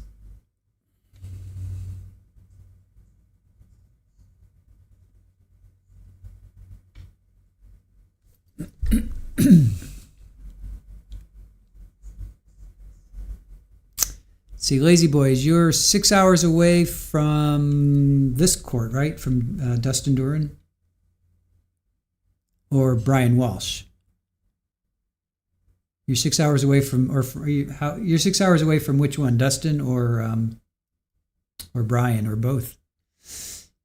See, Lazy Boys, you're 6 hours away from this court, right? From Dustin Duren or Brian Walsh. You're 6 hours away from, you're 6 hours away from which one, Dustin or Brian, or both?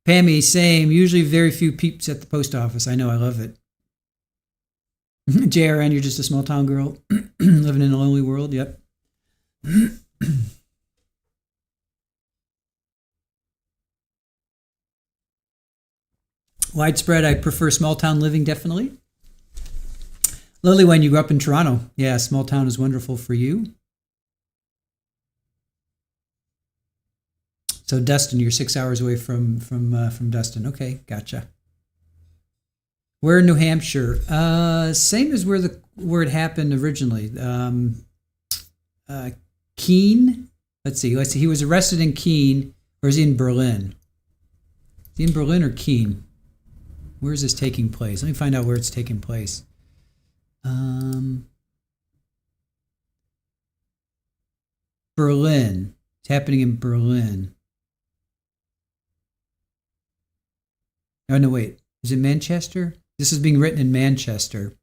Pammy, same. Usually very few peeps at the post office. I know, I love it. JRN, you're just a small town girl living in a lonely world. Yep. Widespread, I prefer small town living, definitely. Lily, when you grew up in Toronto, yeah, small town is wonderful for you. So Dustin, you're 6 hours away from Dustin. Okay, gotcha. Where in New Hampshire? Same as where it happened originally. Keene. Let's see. He was arrested in Keene, or is he in Berlin? Is he in Berlin or Keene? Where is this taking place? Let me find out where it's taking place. Berlin. It's happening in Berlin. Oh, no, wait. Is it Manchester? This is being written in Manchester.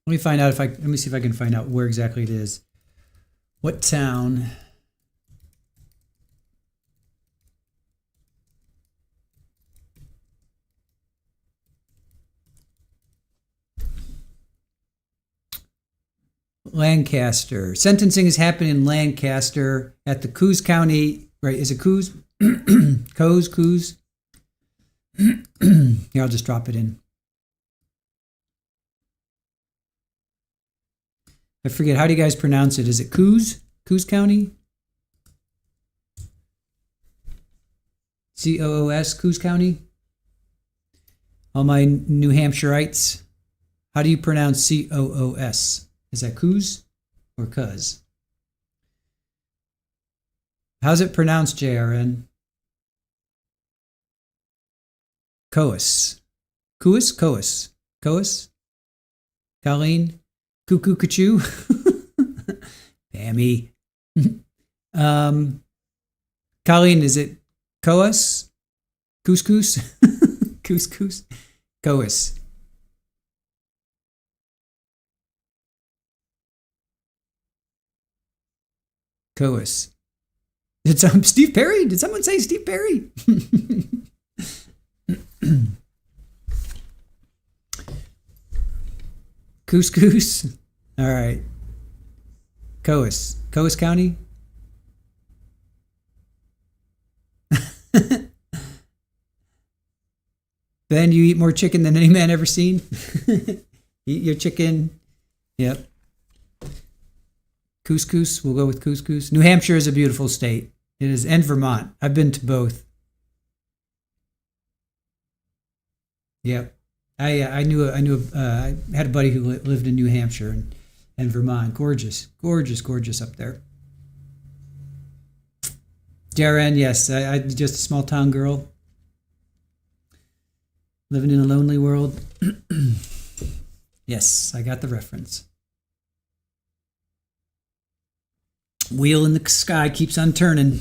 Let me find out let me see if I can find out where exactly it is. What town? Lancaster. Sentencing is happening in Lancaster at the Coos County, right? Is it Coos? Coos? Here, I'll just drop it in. I forget, how do you guys pronounce it? Is it Coos? Coos County? C-O-O-S, Coos County? All my New Hampshireites, how do you pronounce C-O-O-S? Is that Coos or Cuz? How's it pronounced, JRN? Coas. Coas? Colleen? Cuckoo Cachoo? Pammy. Colleen, is it Coas? Couscous? Couscous? Coas. Coas. Did Steve Perry? Did someone say Steve Perry? Couscous. All right. Coas County. Ben, you eat more chicken than any man ever seen. Eat your chicken. Yep. Couscous. We'll go with couscous. New Hampshire is a beautiful state. It is, and Vermont. I've been to both. Yep. I had a buddy who lived in New Hampshire and Vermont. Gorgeous up there. Darren, yes, I just a small town girl living in a lonely world. Yes, I got the reference. Wheel in the sky keeps on turning.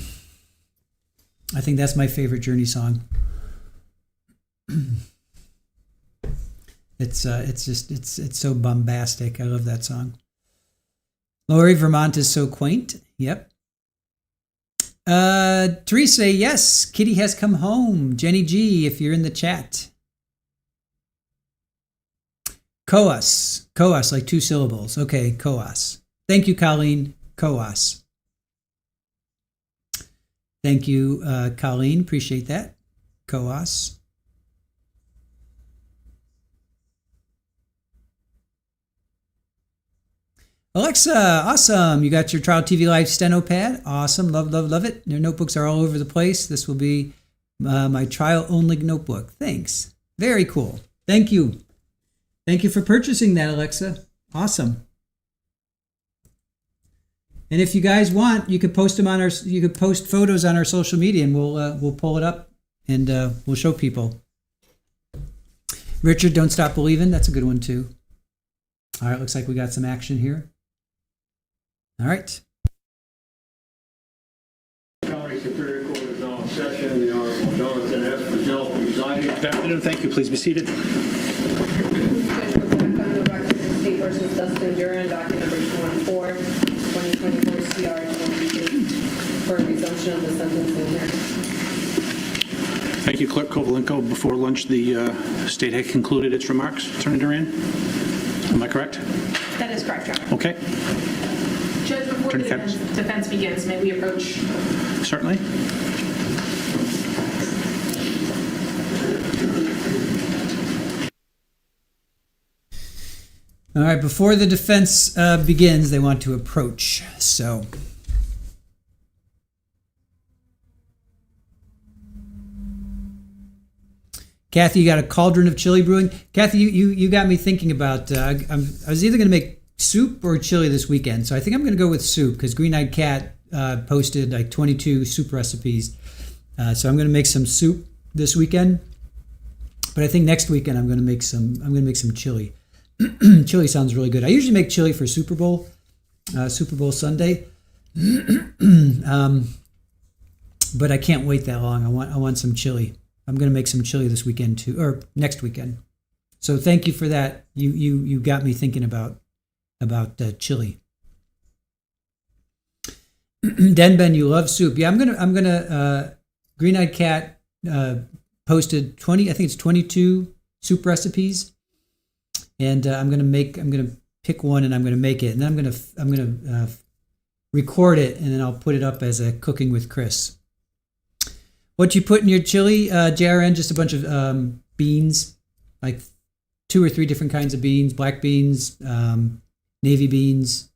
I think that's my favorite Journey song. It's so bombastic. I love that song. Lori, Vermont is so quaint. Yep. Teresa, yes, Kitty has come home. Jenny G, if you're in the chat. Coas, like 2 syllables. Okay, Coas. Thank you, Colleen. Coas. Thank you, Colleen. Appreciate that. Coas. Alexa, awesome. You got your Trial TV Live steno pad. Awesome. Love it. Your notebooks are all over the place. This will be my trial only notebook. Thanks. Very cool. Thank you. Thank you for purchasing that, Alexa. Awesome. And if you guys want, you could post photos on our social media, and we'll pull it up and we'll show people. Richard, Don't Stop Believing. That's a good one too. All right, looks like we got some action here. All right. County Superior Court is now in session. The Honorable Jonathan S. Fazell presiding. Good afternoon. Thank you. Please be seated. Judge, we're back on the record for State versus Dustin Duren, docket number 214, 2024 CR 22, for a resumption of the sentencing hearing. Thank you, Clerk Kovalenko. Before lunch, the state had concluded its remarks. Attorney Duran, am I correct? That is correct, Your Honor. Okay. Judge, before the Attorney defense begins, may we approach? Certainly. All right, before the defense begins, they want to approach. So, Kathy, you got a cauldron of chili brewing. Kathy, you got me thinking about. I was either going to make soup or chili this weekend, so I think I'm going to go with soup because Green Eyed Cat posted like 22 soup recipes. So I'm going to make some soup this weekend, but I think next weekend I'm going to make some chili. Chili sounds really good. I usually make chili for Super Bowl Sunday, but I can't wait that long. I want some chili. I'm going to make some chili this weekend too, or next weekend. So thank you for that. You got me thinking about chili. Denben, you love soup. Yeah, I'm gonna. Green Eyed Cat posted 22 soup recipes. And I'm gonna pick one and I'm gonna make it, and then I'm gonna record it, and then I'll put it up as a Cooking with Chris. What you put in your chili, JRN? Just a bunch of beans, like 2 or 3 different kinds of beans: black beans, navy beans,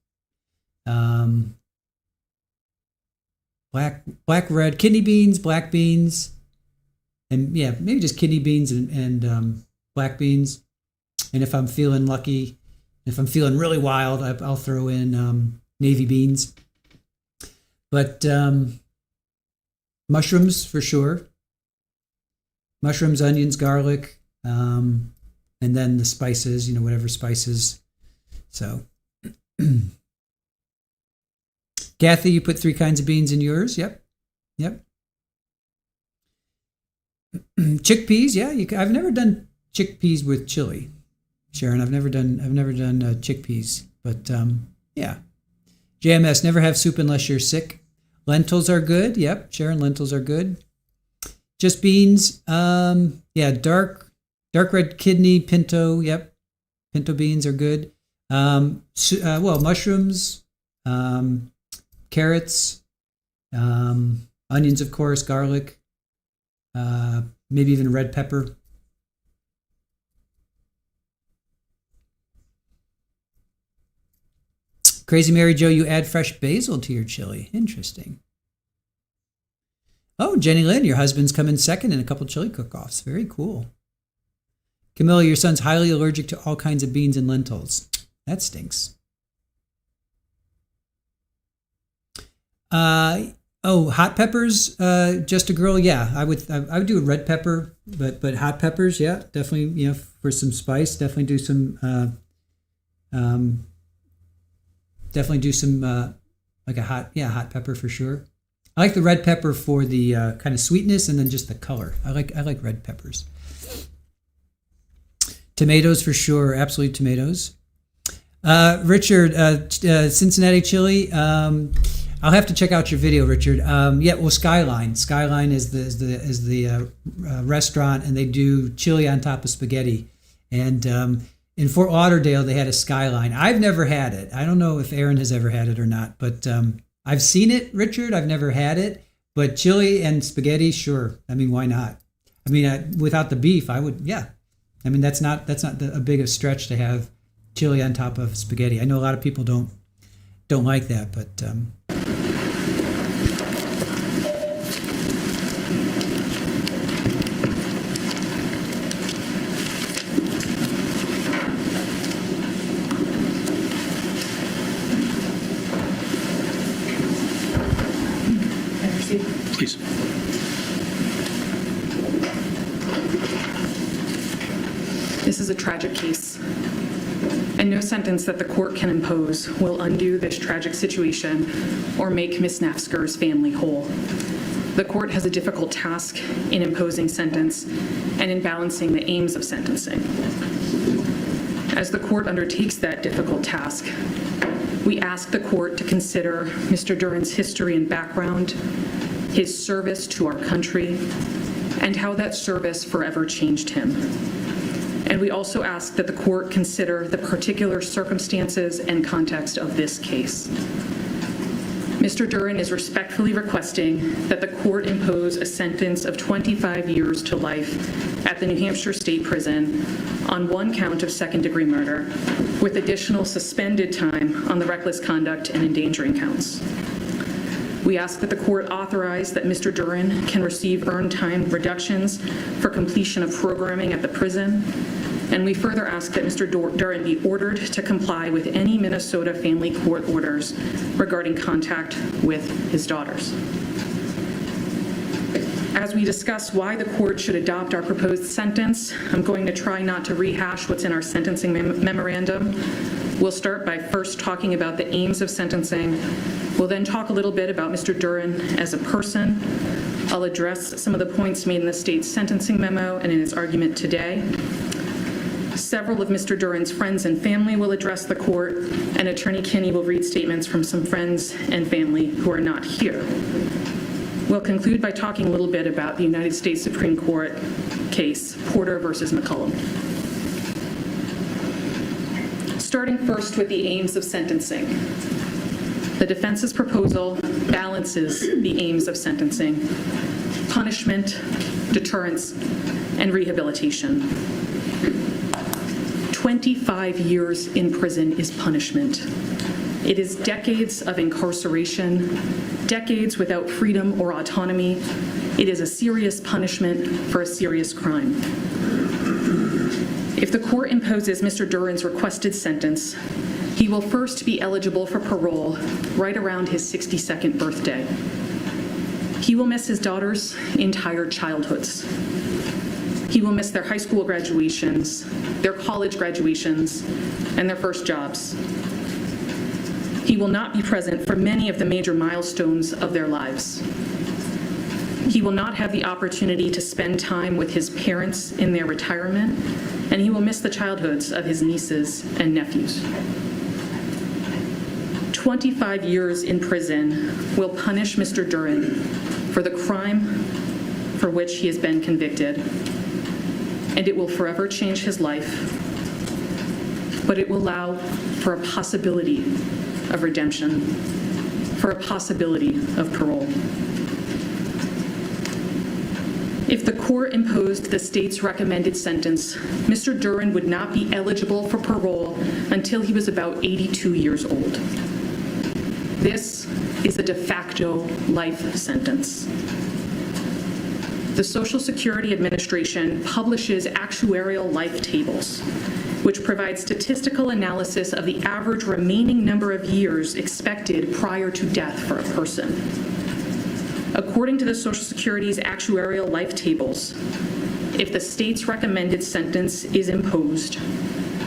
red kidney beans, black beans, and yeah, maybe just kidney beans and black beans. And if I'm feeling lucky, if I'm feeling really wild, I'll throw in navy beans. But mushrooms for sure. Mushrooms, onions, garlic, And then the spices, whatever spices. So, Kathy, you put 3 kinds of beans in yours. Yep. Chickpeas, yeah. I've never done chickpeas with chili, Sharon. I've never done chickpeas, but yeah. JMS, never have soup unless you're sick. Lentils are good. Yep, Sharon, lentils are good. Just beans. Yeah, dark red kidney, pinto. Yep, pinto beans are good. Well, mushrooms, carrots, onions, of course, garlic, maybe even red pepper. Crazy Mary Jo, you add fresh basil to your chili. Interesting. Oh, Jenny Lynn, your husband's come in second in a couple chili cook-offs. Very cool. Camilla, your son's highly allergic to all kinds of beans and lentils. That stinks. Hot peppers, just a girl. Yeah, I would do a red pepper, but hot peppers, yeah, definitely. For some spice, definitely do some. Like a hot pepper for sure. I like the red pepper for the kind of sweetness and then just the color. I like red peppers. Tomatoes for sure, absolutely tomatoes. Richard, Cincinnati chili. I'll have to check out your video, Richard. Skyline. Skyline is the restaurant, and they do chili on top of spaghetti. And in Fort Lauderdale, they had a Skyline. I've never had it. I don't know if Aaron has ever had it or not, but I've seen it, Richard. I've never had it. But chili and spaghetti, sure. I mean, why not? I mean, without the beef, I would. Yeah. I mean, that's not a big a stretch to have chili on top of spaghetti. I know a lot of people don't like that, but. Please. This is a tragic case, and no sentence that the court can impose will undo this tragic situation or make Ms. Naffziger's family whole. The court has a difficult task in imposing sentence and in balancing the aims of sentencing. As the court undertakes that difficult task, we ask the court to consider Mr. Duren's history and background, his service to our country, and how that service forever changed him. And we also ask that the court consider the particular circumstances and context of this case. Mr. Duren is respectfully requesting that the court impose a sentence of 25 years to life at the New Hampshire State Prison on one count of second-degree murder, with additional suspended time on the reckless conduct and endangering counts. We ask that the court authorize that Mr. Duren can receive earned time reductions for completion of programming at the prison. And we further ask that Mr. Duren be ordered to comply with any Minnesota family court orders regarding contact with his daughters. As we discuss why the court should adopt our proposed sentence, I'm going to try not to rehash what's in our sentencing memorandum. We'll start by first talking about the aims of sentencing. We'll then talk a little bit about Mr. Duren as a person. I'll address some of the points made in the state's sentencing memo and in his argument today. Several of Mr. Duren's friends and family will address the court, and Attorney Kinney will read statements from some friends and family who are not here. We'll conclude by talking a little bit about the United States Supreme Court case, Porter versus McCullum. Starting first with the aims of sentencing. The defense's proposal balances the aims of sentencing: punishment, deterrence, and rehabilitation. 25 years in prison is punishment. It is decades of incarceration, decades without freedom or autonomy. It is a serious punishment for a serious crime. If the court imposes Mr. Duren's requested sentence, he will first be eligible for parole right around his 62nd birthday. He will miss his daughters' entire childhoods. He will miss their high school graduations, their college graduations, and their first jobs. He will not be present for many of the major milestones of their lives. He will not have the opportunity to spend time with his parents in their retirement, and he will miss the childhoods of his nieces and nephews. 25 years in prison will punish Mr. Duren for the crime for which he has been convicted, and it will forever change his life, but it will allow for a possibility of redemption, for a possibility of parole. If the court imposed the state's recommended sentence, Mr. Duren would not be eligible for parole until he was about 82 years old. This is a de facto life sentence. The Social Security Administration publishes actuarial life tables, which provide statistical analysis of the average remaining number of years expected prior to death for a person. According to the Social Security's actuarial life tables, if the state's recommended sentence is imposed,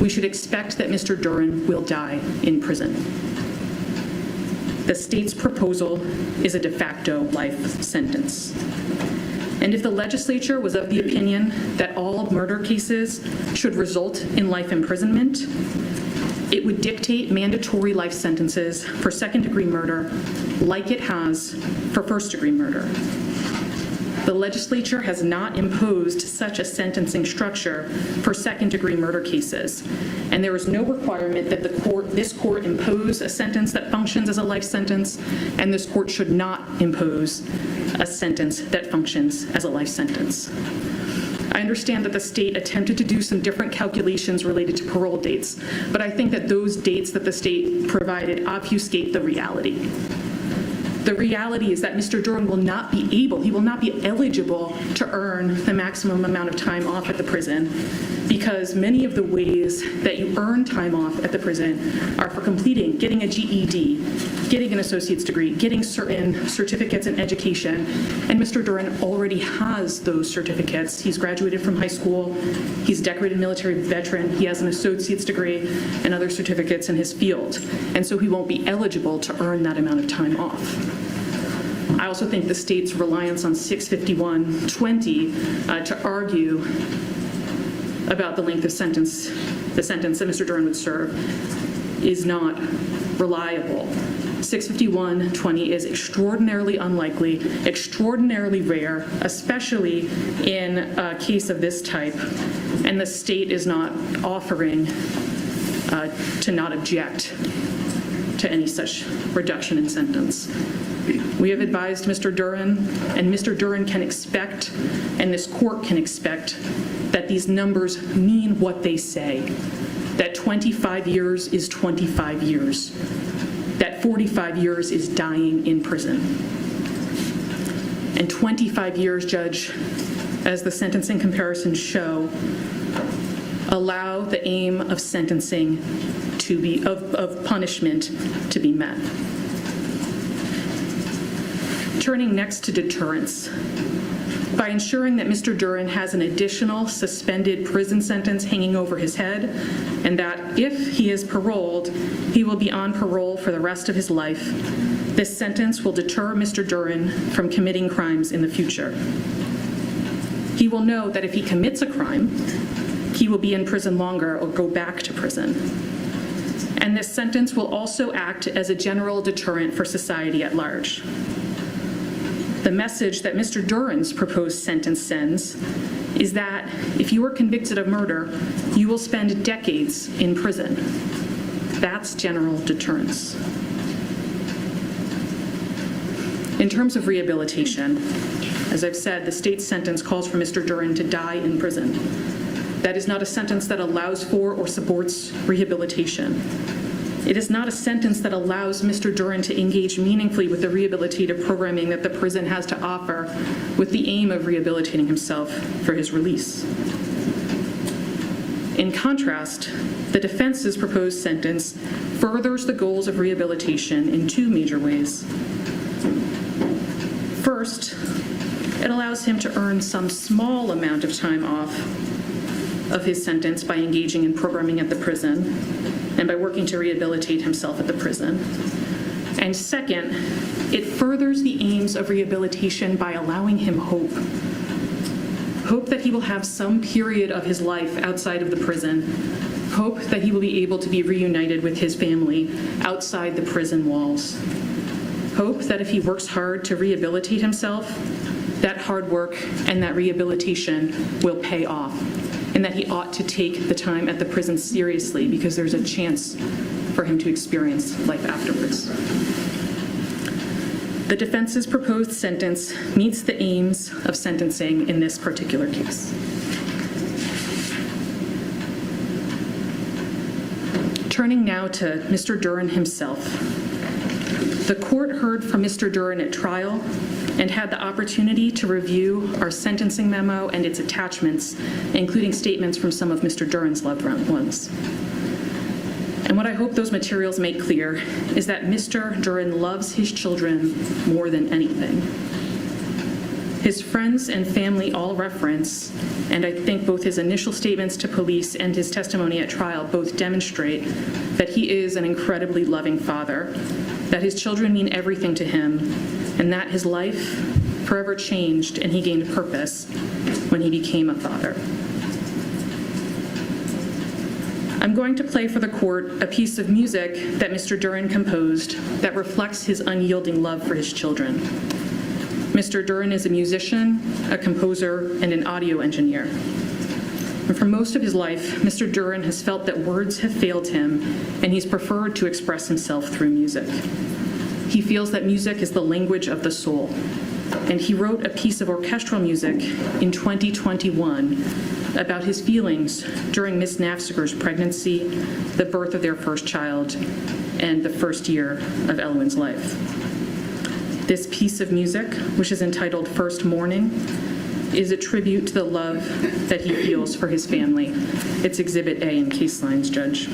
we should expect that Mr. Duren will die in prison. The state's proposal is a de facto life sentence. And if the legislature was of the opinion that all murder cases should result in life imprisonment, it would dictate mandatory life sentences for second-degree murder like it has for first-degree murder. The legislature has not imposed such a sentencing structure for second-degree murder cases, and there is no requirement that this court impose a sentence that functions as a life sentence, and this court should not impose a sentence that functions as a life sentence. I understand that the state attempted to do some different calculations related to parole dates, but I think that those dates that the state provided obfuscate the reality. The reality is that Mr. Duren will not be eligible to earn the maximum amount of time off at the prison, because many of the ways that you earn time off at the prison are for getting a GED, getting an associate's degree, getting certain certificates in education, and Mr. Duren already has those certificates. He's graduated from high school, he's decorated military veteran, he has an associate's degree and other certificates in his field, and so he won't be eligible to earn that amount of time off. I also think the state's reliance on 651.20 to argue about the length of the sentence that Mr. Duren would serve is not reliable. 651.20 is extraordinarily unlikely, extraordinarily rare, especially in a case of this type, and the state is not offering to not object to any such reduction in sentence. We have advised Mr. Duren, and Mr. Duren can expect, and this court can expect, that these numbers mean what they say, that 25 years is 25 years, that 45 years is dying in prison. And 25 years, Judge, as the sentencing comparisons show, allow the aim of sentencing to be, of punishment to be met. Turning next to deterrence. By ensuring that Mr. Duren has an additional suspended prison sentence hanging over his head, and that if he is paroled, he will be on parole for the rest of his life, this sentence will deter Mr. Duren from committing crimes in the future. He will know that if he commits a crime, he will be in prison longer or go back to prison. And this sentence will also act as a general deterrent for society at large. The message that Mr. Duren's proposed sentence sends is that if you are convicted of murder, you will spend decades in prison. That's general deterrence. In terms of rehabilitation, as I've said, the state's sentence calls for Mr. Duren to die in prison. That is not a sentence that allows for or supports rehabilitation. It is not a sentence that allows Mr. Duren to engage meaningfully with the rehabilitative programming that the prison has to offer with the aim of rehabilitating himself for his release. In contrast, the defense's proposed sentence furthers the goals of rehabilitation in two major ways. First, It allows him to earn some small amount of time off of his sentence by engaging in programming at the prison and by working to rehabilitate himself at the prison. And second, it furthers the aims of rehabilitation by allowing him hope. Hope that he will have some period of his life outside of the prison. Hope that he will be able to be reunited with his family outside the prison walls. Hope that if he works hard to rehabilitate himself, that hard work and that rehabilitation will pay off, and that he ought to take the time at the prison seriously because there's a chance for him to experience life afterwards. The defense's proposed sentence meets the aims of sentencing in this particular case. Turning now to Mr. Duren himself. The court heard from Mr. Duren at trial and had the opportunity to review our sentencing memo and its attachments, including statements from some of Mr. Duren's loved ones. And what I hope those materials make clear is that Mr. Duren loves his children more than anything. His friends and family all reference, and I think both his initial statements to police and his testimony at trial both demonstrate that he is an incredibly loving father, that his children mean everything to him, and that his life forever changed and he gained purpose when he became a father. I'm going to play for the court a piece of music that Mr. Duren composed that reflects his unyielding love for his children. Mr. Duren is a musician, a composer, and an audio engineer. And for most of his life, Mr. Duren has felt that words have failed him, and he's preferred to express himself through music. He feels that music is the language of the soul, and he wrote a piece of orchestral music in 2021 about his feelings during Miss Naffziger's pregnancy, the birth of their first child, and the first year of Elwyn's life. This piece of music, which is entitled First Morning, is a tribute to the love that he feels for his family. It's Exhibit A in case lines, Judge.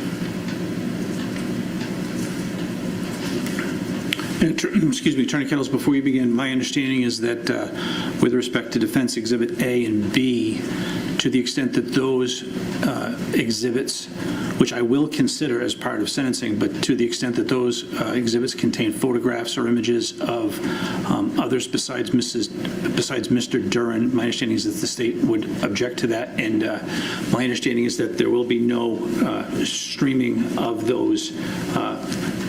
Excuse me, Attorney Kettles, before you begin, my understanding is that with respect to Defense Exhibit A and B, to the extent that those exhibits, which I will consider as part of sentencing, but to the extent that those exhibits contain photographs or images of others besides Mr. Duren, my understanding is that the state would object to that, and my understanding is that there will be no streaming of those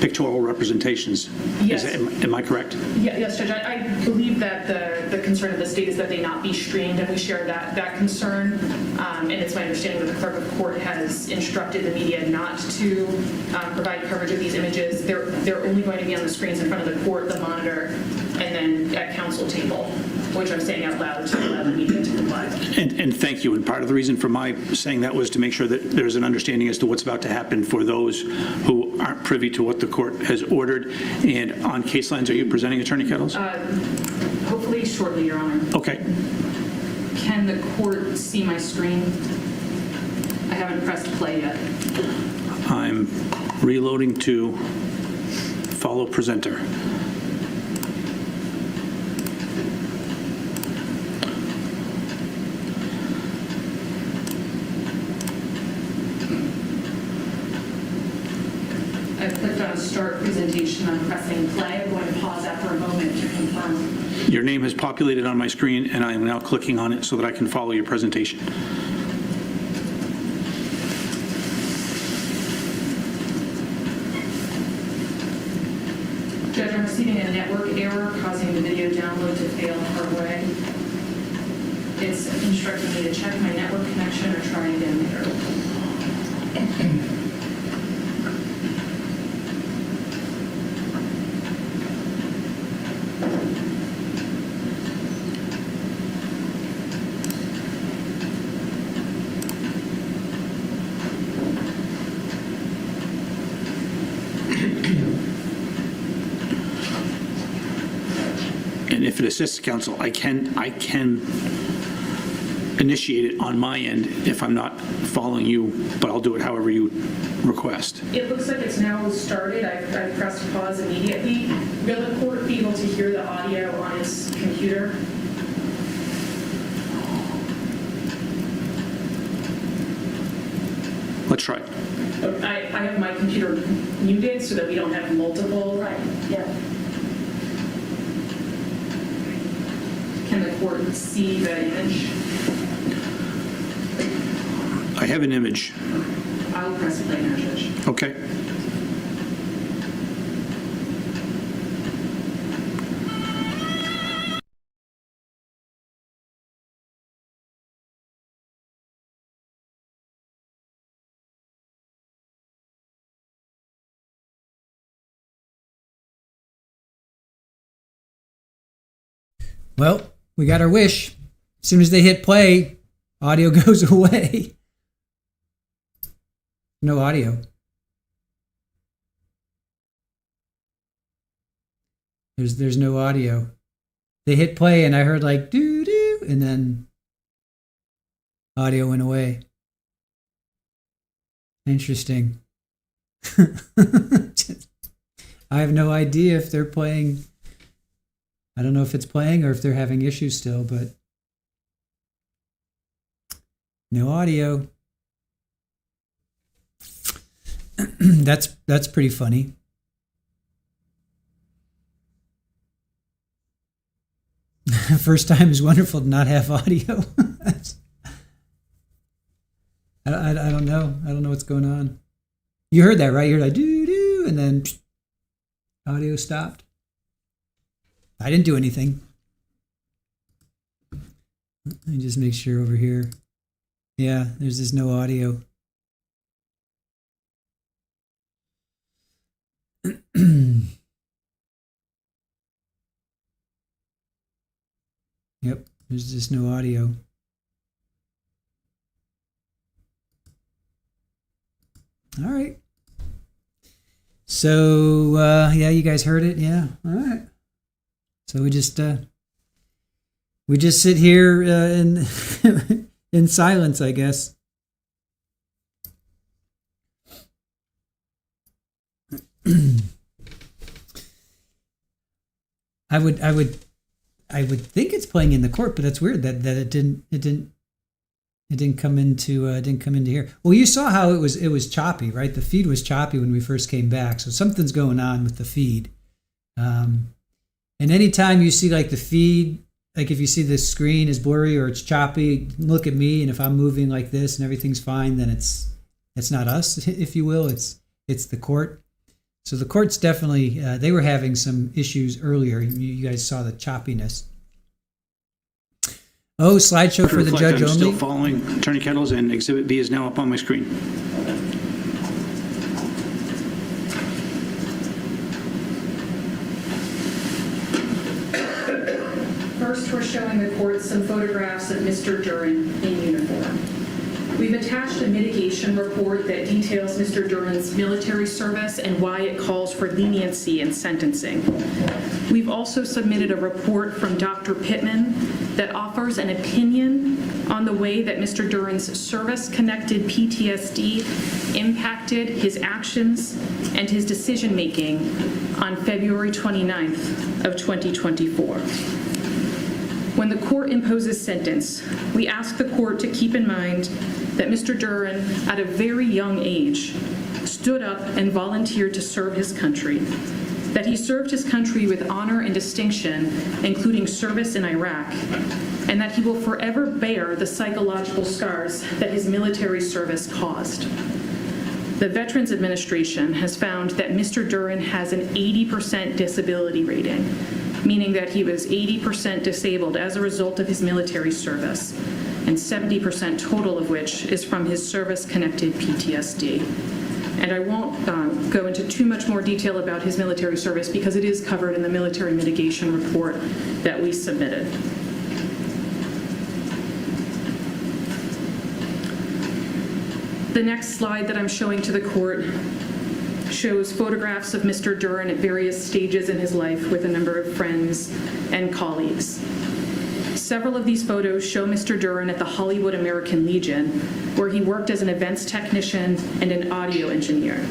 pictorial representations. Yes. Am I correct? Yes, Judge. I believe that the concern of the state is that they not be streamed, and we share that concern. And it's my understanding that the clerk of court has instructed the media not to provide coverage of these images. They're only going to be on the screens in front of the court, the monitor, and then at counsel table, which I'm saying out loud to allow the media to comply. And thank you. And part of the reason for my saying that was to make sure that there's an understanding as to what's about to happen for those who aren't privy to what the court has ordered. And on case lines, are you presenting, Attorney Kettles? Hopefully shortly, Your Honor. Okay. Can the court see my screen? I haven't pressed play yet. I'm reloading to follow presenter. I clicked on start presentation. I'm pressing play. I'm going to pause after a moment to confirm. Your name has populated on my screen, and I am now clicking on it so that I can follow your presentation. Judge, I'm receiving a network error causing the video download to fail partway. It's instructing me to check my network connection or try again later. And if it assists counsel, I can initiate it on my end if I'm not following you, but I'll do it however you request. It looks like it's now started. I've pressed pause immediately. Will the court be able to hear the audio on its computer? Let's try. I have my computer muted so that we don't have multiple. Right, yeah. Can the court see the image? I have an image. I'll press play now, Judge. Okay. Well, we got our wish. As soon as they hit play, audio goes away. No audio. There's no audio. They hit play and I heard like doo doo and then audio went away. Interesting. I have no idea if they're playing. I don't know if it's playing or if they're having issues still, but no audio. That's pretty funny. First time is wonderful to not have audio. I don't know. I don't know what's going on. You heard that, right? You heard like doo doo, and then audio stopped. I didn't do anything. Let me just make sure over here. Yeah, there's just no audio. Yep, there's just no audio. All right. So, yeah, you guys heard it? Yeah, all right. So we just sit here in in silence, I guess. I would think it's playing in the court, but that's weird that it didn't come into here. Well, you saw how it was choppy, right? The feed was choppy when we first came back, so something's going on with the feed. And anytime you see like the feed, like if you see the screen is blurry or it's choppy, look at me, and if I'm moving like this and everything's fine, then it's not us, if you will. It's the court. So the court's definitely they were having some issues earlier. You guys saw the choppiness. Oh, slideshow for the judge I'm only. still following Attorney Kettles, and Exhibit B is now up on my screen. First, we're showing the court some photographs of Mr. Duren in uniform. We've attached a mitigation report that details Mr. Duren's military service and why it calls for leniency in sentencing. We've also submitted a report from Dr. Pittman that offers an opinion on the way that Mr. Duren's service-connected PTSD impacted his actions and his decision-making on February 29th of 2024. When the court imposes sentence, we ask the court to keep in mind that Mr. Duren, at a very young age, stood up and volunteered to serve his country, that he served his country with honor and distinction, including service in Iraq, and that he will forever bear the psychological scars that his military service caused. The Veterans Administration has found that Mr. Duren has an 80% disability rating, meaning that he was 80% disabled as a result of his military service, and 70% total of which is from his service-connected PTSD. And I won't go into too much more detail about his military service because it is covered in the military mitigation report that we submitted. The next slide that I'm showing to the court shows photographs of Mr. Duren at various stages in his life with a number of friends and colleagues. Several of these photos show Mr. Duren at the Hollywood American Legion, where he worked as an events technician and an audio engineer.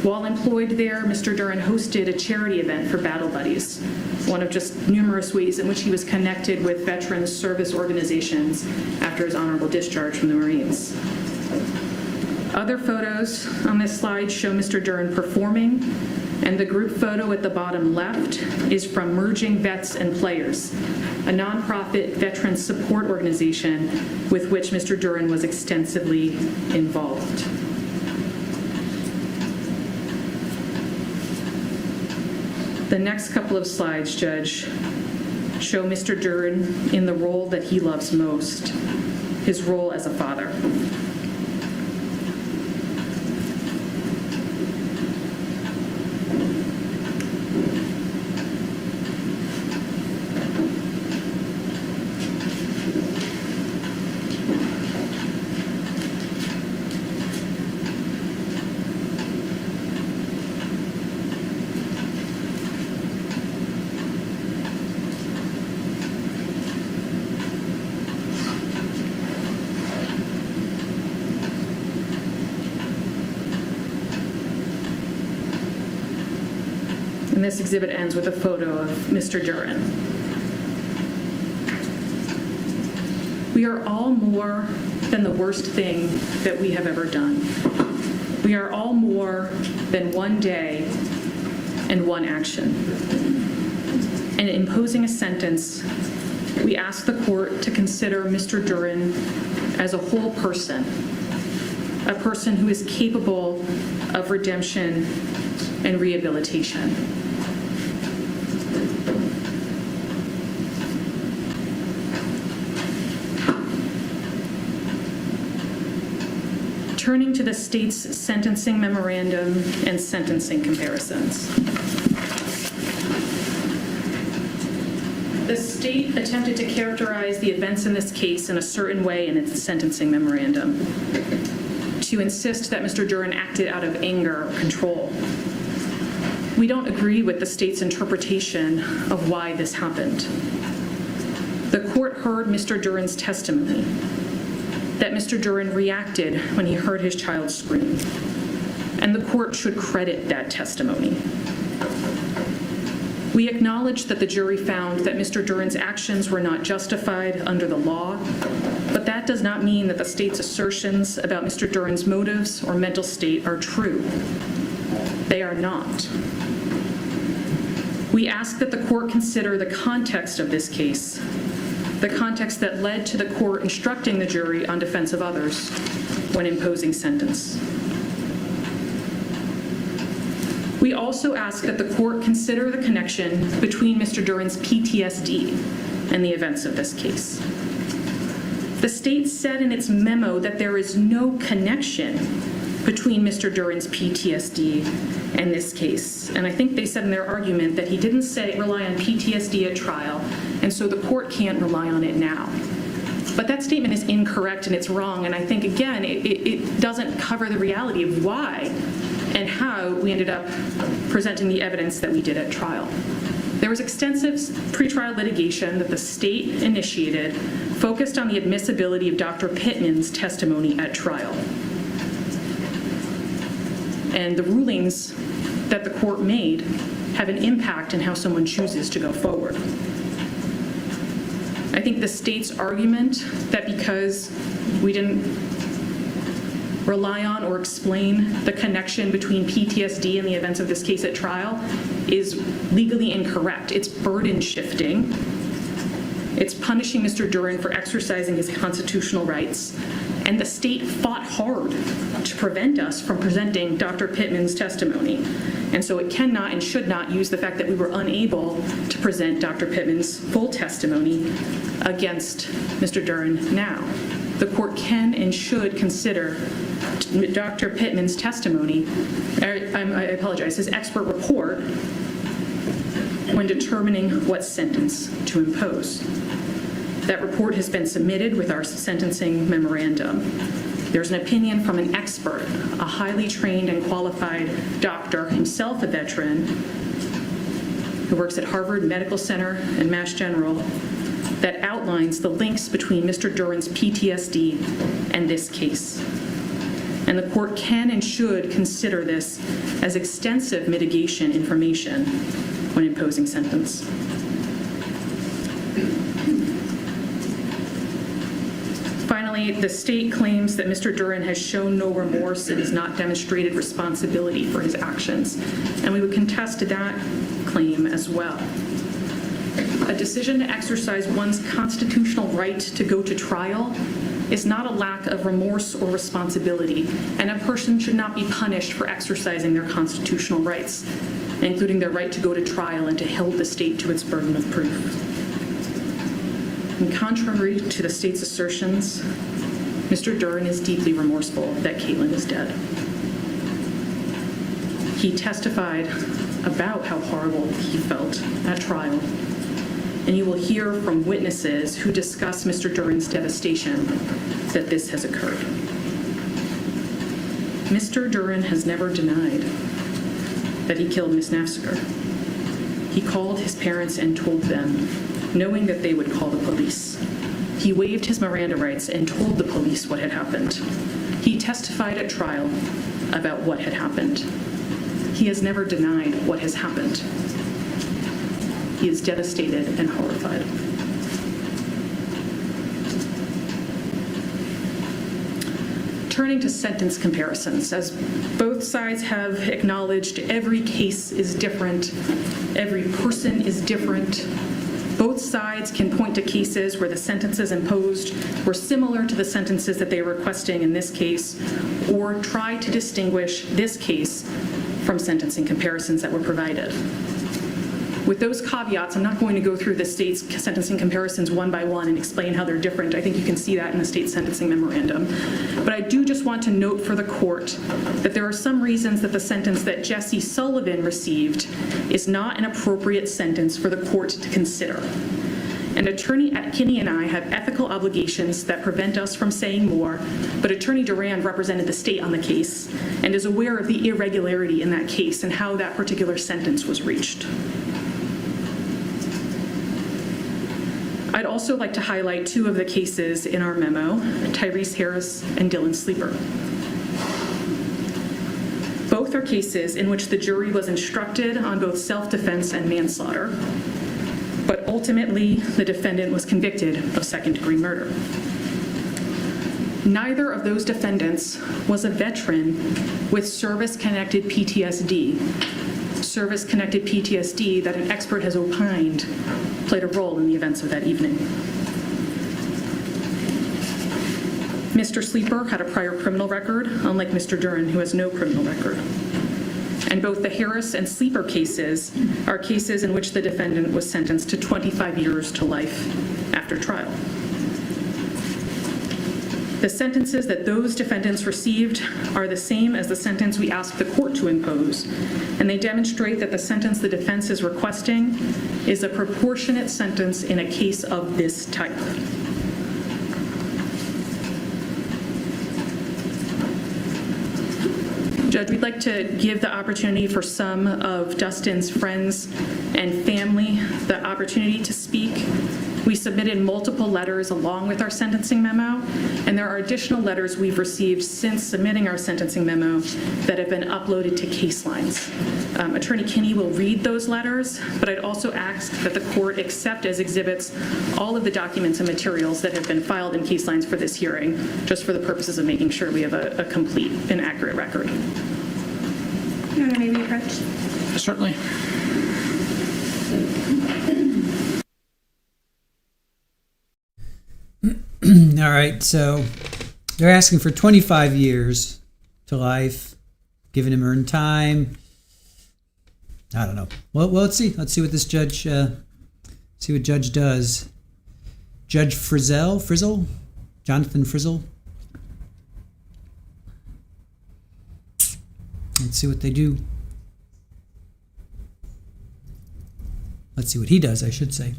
While employed there, Mr. Duren hosted a charity event for Battle Buddies, one of just numerous ways in which he was connected with veterans service organizations after his honorable discharge from the Marines. Other photos on this slide show Mr. Duren performing, and the group photo at the bottom left is from Merging Vets and Players, a nonprofit veteran support organization with which Mr. Duren was extensively involved. The next couple of slides, Judge, show Mr. Duren in the role that he loves most, his role as a father. And this exhibit ends with a photo of Mr. Duren. We are all more than the worst thing that we have ever done. We are all more than one day and one action. And in imposing a sentence, we ask the court to consider Mr. Duren as a whole person, a person who is capable of redemption and rehabilitation. Turning to the state's sentencing memorandum and sentencing comparisons. The state attempted to characterize the events in this case in a certain way in its sentencing memorandum, to insist that Mr. Duren acted out of anger or control. We don't agree with the state's interpretation of why this happened. The court heard Mr. Duren's testimony, that Mr. Duren reacted when he heard his child scream, and the court should credit that testimony. We acknowledge that the jury found that Mr. Duren's actions were not justified under the law, but that does not mean that the state's assertions about Mr. Duren's motives or mental state are true. They are not. We ask that the court consider the context of this case, the context that led to the court instructing the jury on defense of others when imposing sentence. We also ask that the court consider the connection between Mr. Duren's PTSD and the events of this case. The state said in its memo that there is no connection between Mr. Duren's PTSD and this case. And I think they said in their argument that he didn't rely on PTSD at trial, and so the court can't rely on it now. But that statement is incorrect and it's wrong, and I think, again, it doesn't cover the reality of why and how we ended up presenting the evidence that we did at trial. There was extensive pretrial litigation that the state initiated focused on the admissibility of Dr. Pittman's testimony at trial. And the rulings that the court made have an impact on how someone chooses to go forward. I think the state's argument that because we didn't rely on or explain the connection between PTSD and the events of this case at trial is legally incorrect. It's burden shifting. It's punishing Mr. Duren for exercising his constitutional rights. And the state fought hard to prevent us from presenting Dr. Pittman's testimony. And so it cannot and should not use the fact that we were unable to present Dr. Pittman's full testimony against Mr. Duren now. The court can and should consider Dr. Pittman's testimony, I apologize, his expert report when determining what sentence to impose. That report has been submitted with our sentencing memorandum. There's an opinion from an expert, a highly trained and qualified doctor, himself a veteran, who works at Harvard Medical Center and Mass General, that outlines the links between Mr. Duren's PTSD and this case. And the court can and should consider this as extensive mitigation information when imposing sentence. Finally, the state claims that Mr. Duren has shown no remorse and has not demonstrated responsibility for his actions, and we would contest that claim as well. A decision to exercise one's constitutional right to go to trial is not a lack of remorse or responsibility, and a person should not be punished for exercising their constitutional rights, including their right to go to trial and to hold the state to its burden of proof. And contrary to the state's assertions, Mr. Duren is deeply remorseful that Caitlyn is dead. He testified about how horrible he felt at trial, and you will hear from witnesses who discuss Mr. Duren's devastation that this has occurred. Mr. Duren has never denied that he killed Ms. Naffziger. He called his parents and told them, knowing that they would call the police. He waived his Miranda rights and told the police what had happened. He testified at trial about what had happened. He has never denied what has happened. He is devastated and horrified. Turning to sentence comparisons, as both sides have acknowledged, every case is different, every person is different. Both sides can point to cases where the sentences imposed were similar to the sentences that they are requesting in this case, or try to distinguish this case from sentencing comparisons that were provided. With those caveats, I'm not going to go through the state's sentencing comparisons one by one and explain how they're different. I think you can see that in the state sentencing memorandum. But I do just want to note for the court that there are some reasons that the sentence that Jesse Sullivan received is not an appropriate sentence for the court to consider. And Attorney Kinney and I have ethical obligations that prevent us from saying more, but Attorney Duren represented the state on the case and is aware of the irregularity in that case and how that particular sentence was reached. I'd also like to highlight two of the cases in our memo, Tyrese Harris and Dylan Sleeper. Both are cases in which the jury was instructed on both self-defense and manslaughter, but ultimately the defendant was convicted of second-degree murder. Neither of those defendants was a veteran with service-connected PTSD. Service-connected PTSD that an expert has opined played a role in the events of that evening. Mr. Sleeper had a prior criminal record, unlike Mr. Duren, who has no criminal record. And both the Harris and Sleeper cases are cases in which the defendant was sentenced to 25 years to life after trial. The sentences that those defendants received are the same as the sentence we asked the court to impose, and they demonstrate that the sentence the defense is requesting is a proportionate sentence in a case of this type. Judge, we'd like to give the opportunity for some of Dustin's friends and family the opportunity to speak. We submitted multiple letters along with our sentencing memo, and there are additional letters we've received since submitting our sentencing memo that have been uploaded to case lines. Attorney Kinney will read those letters, but I'd also ask that the court accept as exhibits all of the documents and materials that have been filed in case lines for this hearing, just for the purposes of making sure we have a complete and accurate record. You want to maybe approach? Certainly. All right, so they're asking for 25 years to life, giving him earned time. I don't know. Well, let's see. Let's see what this judge, see what judge does. Judge Frizzle, Jonathan Frizzle. Let's see what they do. Let's see what he does, I should say.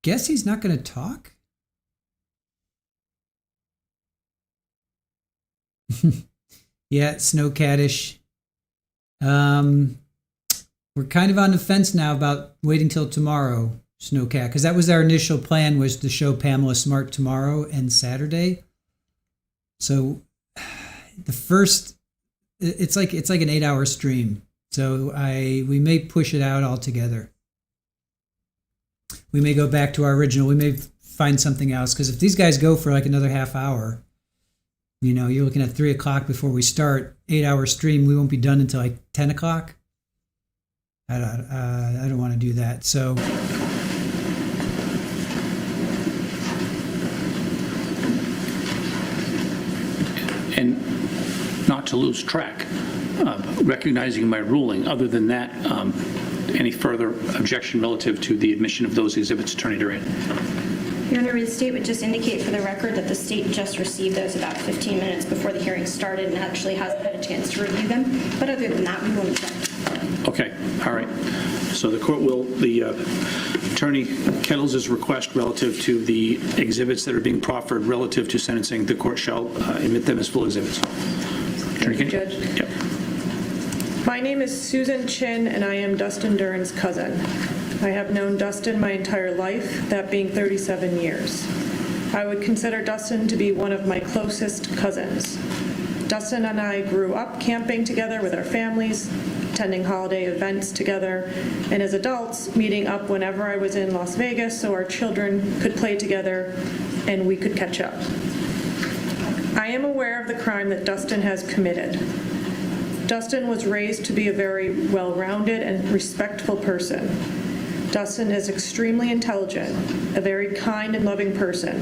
guess he's not going to talk. Yeah, snowcatish. We're kind of on the fence now about waiting till tomorrow, Snowcat, because that was our initial plan, was to show Pamela Smart tomorrow and Saturday. So the first, it's like an 8-hour stream. So we may push it out altogether. We may go back to our original. We may find something else, because if these guys go for like another half hour, you're looking at 3 o'clock before we start. 8-hour stream. We won't be done until like 10 o'clock. I don't want to do that. So and not to lose track, recognizing my ruling. Other than that, any further objection relative to the admission of those exhibits, Attorney Duren? Your Honor, the state would just indicate for the record that the state just received those about 15 minutes before the hearing started and actually hasn't had a chance to review them. But other than that, we won't object. Okay, all right. So the court will, Attorney Kettles' request relative to the exhibits that are being proffered relative to sentencing, the court shall admit them as full exhibits. Attorney Kennedy? Judge. Yep. My name is Susan Chin, and I am Dustin Duren's cousin. I have known Dustin my entire life, that being 37 years. I would consider Dustin to be one of my closest cousins. Dustin and I grew up camping together with our families, attending holiday events together, and as adults, meeting up whenever I was in Las Vegas so our children could play together and we could catch up. I am aware of the crime that Dustin has committed. Dustin was raised to be a very well-rounded and respectful person. Dustin is extremely intelligent, a very kind and loving person,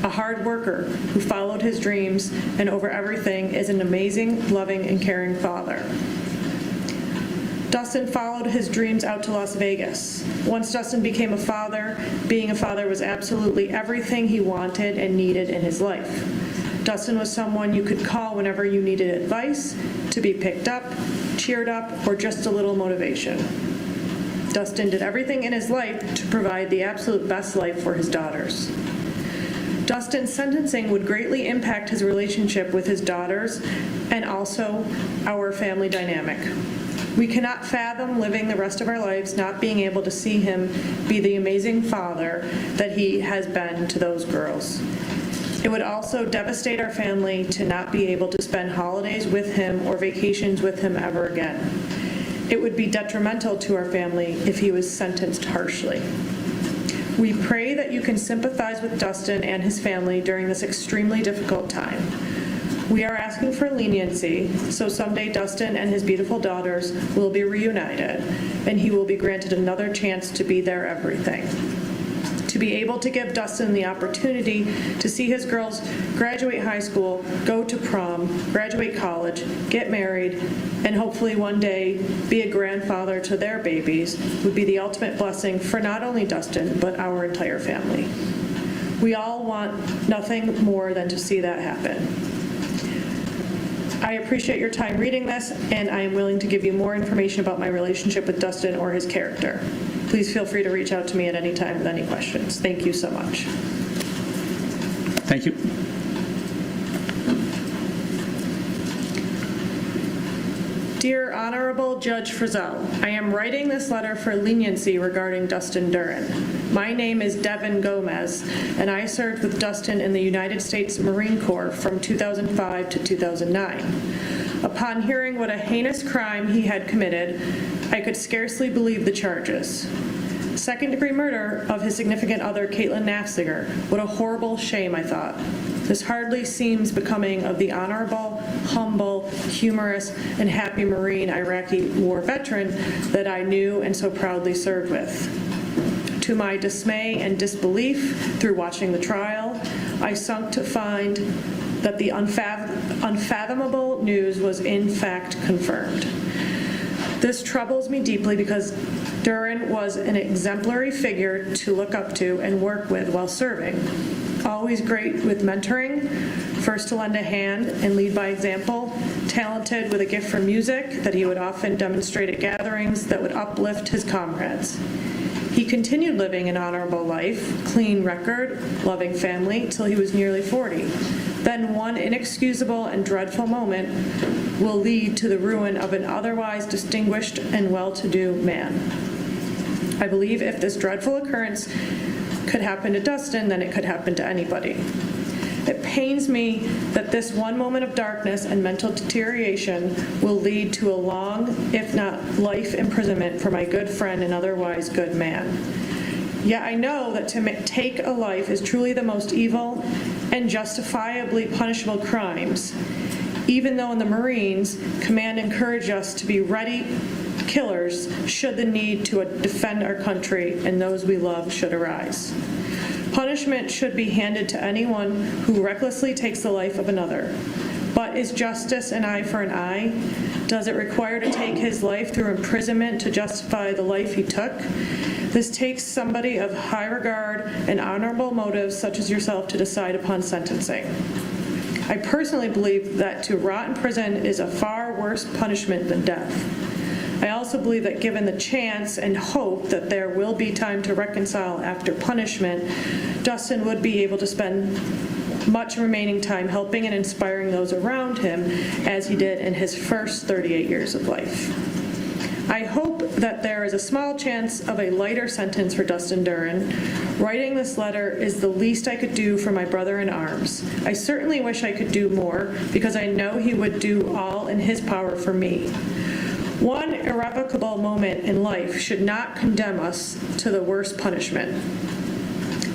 a hard worker who followed his dreams, and over everything is an amazing, loving, and caring father. Dustin followed his dreams out to Las Vegas. Once Dustin became a father, being a father was absolutely everything he wanted and needed in his life. Dustin was someone you could call whenever you needed advice, to be picked up, cheered up, or just a little motivation. Dustin did everything in his life to provide the absolute best life for his daughters. Dustin's sentencing would greatly impact his relationship with his daughters and also our family dynamic. We cannot fathom living the rest of our lives not being able to see him be the amazing father that he has been to those girls. It would also devastate our family to not be able to spend holidays with him or vacations with him ever again. It would be detrimental to our family if he was sentenced harshly. We pray that you can sympathize with Dustin and his family during this extremely difficult time. We are asking for leniency, so someday Dustin and his beautiful daughters will be reunited, and he will be granted another chance to be their everything. To be able to give Dustin the opportunity to see his girls graduate high school, go to prom, graduate college, get married, and hopefully one day be a grandfather to their babies would be the ultimate blessing for not only Dustin, but our entire family. We all want nothing more than to see that happen. I appreciate your time reading this, and I am willing to give you more information about my relationship with Dustin or his character. Please feel free to reach out to me at any time with any questions. Thank you so much. Thank you. Dear Honorable Judge Frizzell, I am writing this letter for leniency regarding Dustin Duren. My name is Devin Gomez, and I served with Dustin in the United States Marine Corps from 2005 to 2009. Upon hearing what a heinous crime he had committed, I could scarcely believe the charges. Second-degree murder of his significant other, Caitlyn Naffziger. What a horrible shame, I thought. This hardly seems becoming of the honorable, humble, humorous, and happy Marine Iraqi war veteran that I knew and so proudly served with. To my dismay and disbelief through watching the trial, I sunk to find that the unfathomable news was in fact confirmed. This troubles me deeply because Duren was an exemplary figure to look up to and work with while serving. Always great with mentoring, first to lend a hand and lead by example, talented with a gift for music that he would often demonstrate at gatherings that would uplift his comrades. He continued living an honorable life, clean record, loving family, till he was nearly 40. Then one inexcusable and dreadful moment will lead to the ruin of an otherwise distinguished and well-to-do man. I believe if this dreadful occurrence could happen to Dustin, then it could happen to anybody. It pains me that this one moment of darkness and mental deterioration will lead to a long, if not life imprisonment for my good friend and otherwise good man. Yet I know that to take a life is truly the most evil and justifiably punishable crimes, even though in the Marines, command encouraged us to be ready killers should the need to defend our country and those we love should arise. Punishment should be handed to anyone who recklessly takes the life of another. But is justice an eye for an eye? Does it require to take his life through imprisonment to justify the life he took? This takes somebody of high regard and honorable motives such as yourself to decide upon sentencing. I personally believe that to rot in prison is a far worse punishment than death. I also believe that given the chance and hope that there will be time to reconcile after punishment, Dustin would be able to spend much remaining time helping and inspiring those around him as he did in his first 38 years of life. I hope that there is a small chance of a lighter sentence for Dustin Duren. Writing this letter is the least I could do for my brother in arms. I certainly wish I could do more because I know he would do all in his power for me. One irrevocable moment in life should not condemn us to the worst punishment.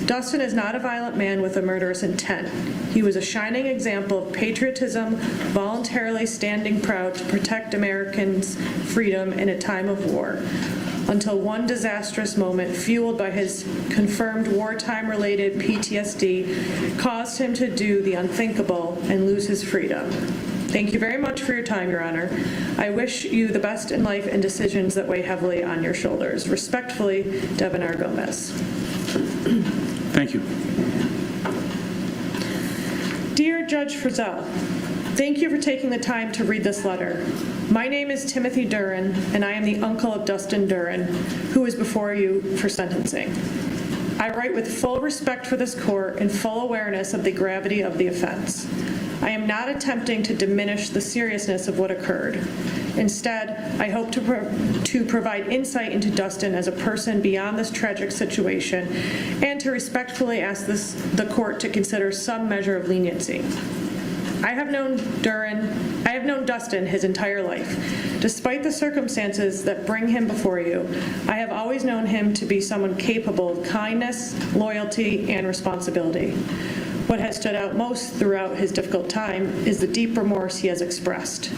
Dustin is not a violent man with a murderous intent. He was a shining example of patriotism, voluntarily standing proud to protect Americans' freedom in a time of war, until one disastrous moment, fueled by his confirmed wartime-related PTSD, caused him to do the unthinkable and lose his freedom. Thank you very much for your time, Your Honor. I wish you the best in life and decisions that weigh heavily on your shoulders. Respectfully, Devin R. Gomez. Thank you. Dear Judge Frizzell, thank you for taking the time to read this letter. My name is Timothy Duren, and I am the uncle of Dustin Duren, who is before you for sentencing. I write with full respect for this court and full awareness of the gravity of the offense. I am not attempting to diminish the seriousness of what occurred. Instead, I hope to provide insight into Dustin as a person beyond this tragic situation and to respectfully ask the court to consider some measure of leniency. I have known Dustin his entire life. Despite the circumstances that bring him before you, I have always known him to be someone capable of kindness, loyalty, and responsibility. What has stood out most throughout his difficult time is the deep remorse he has expressed.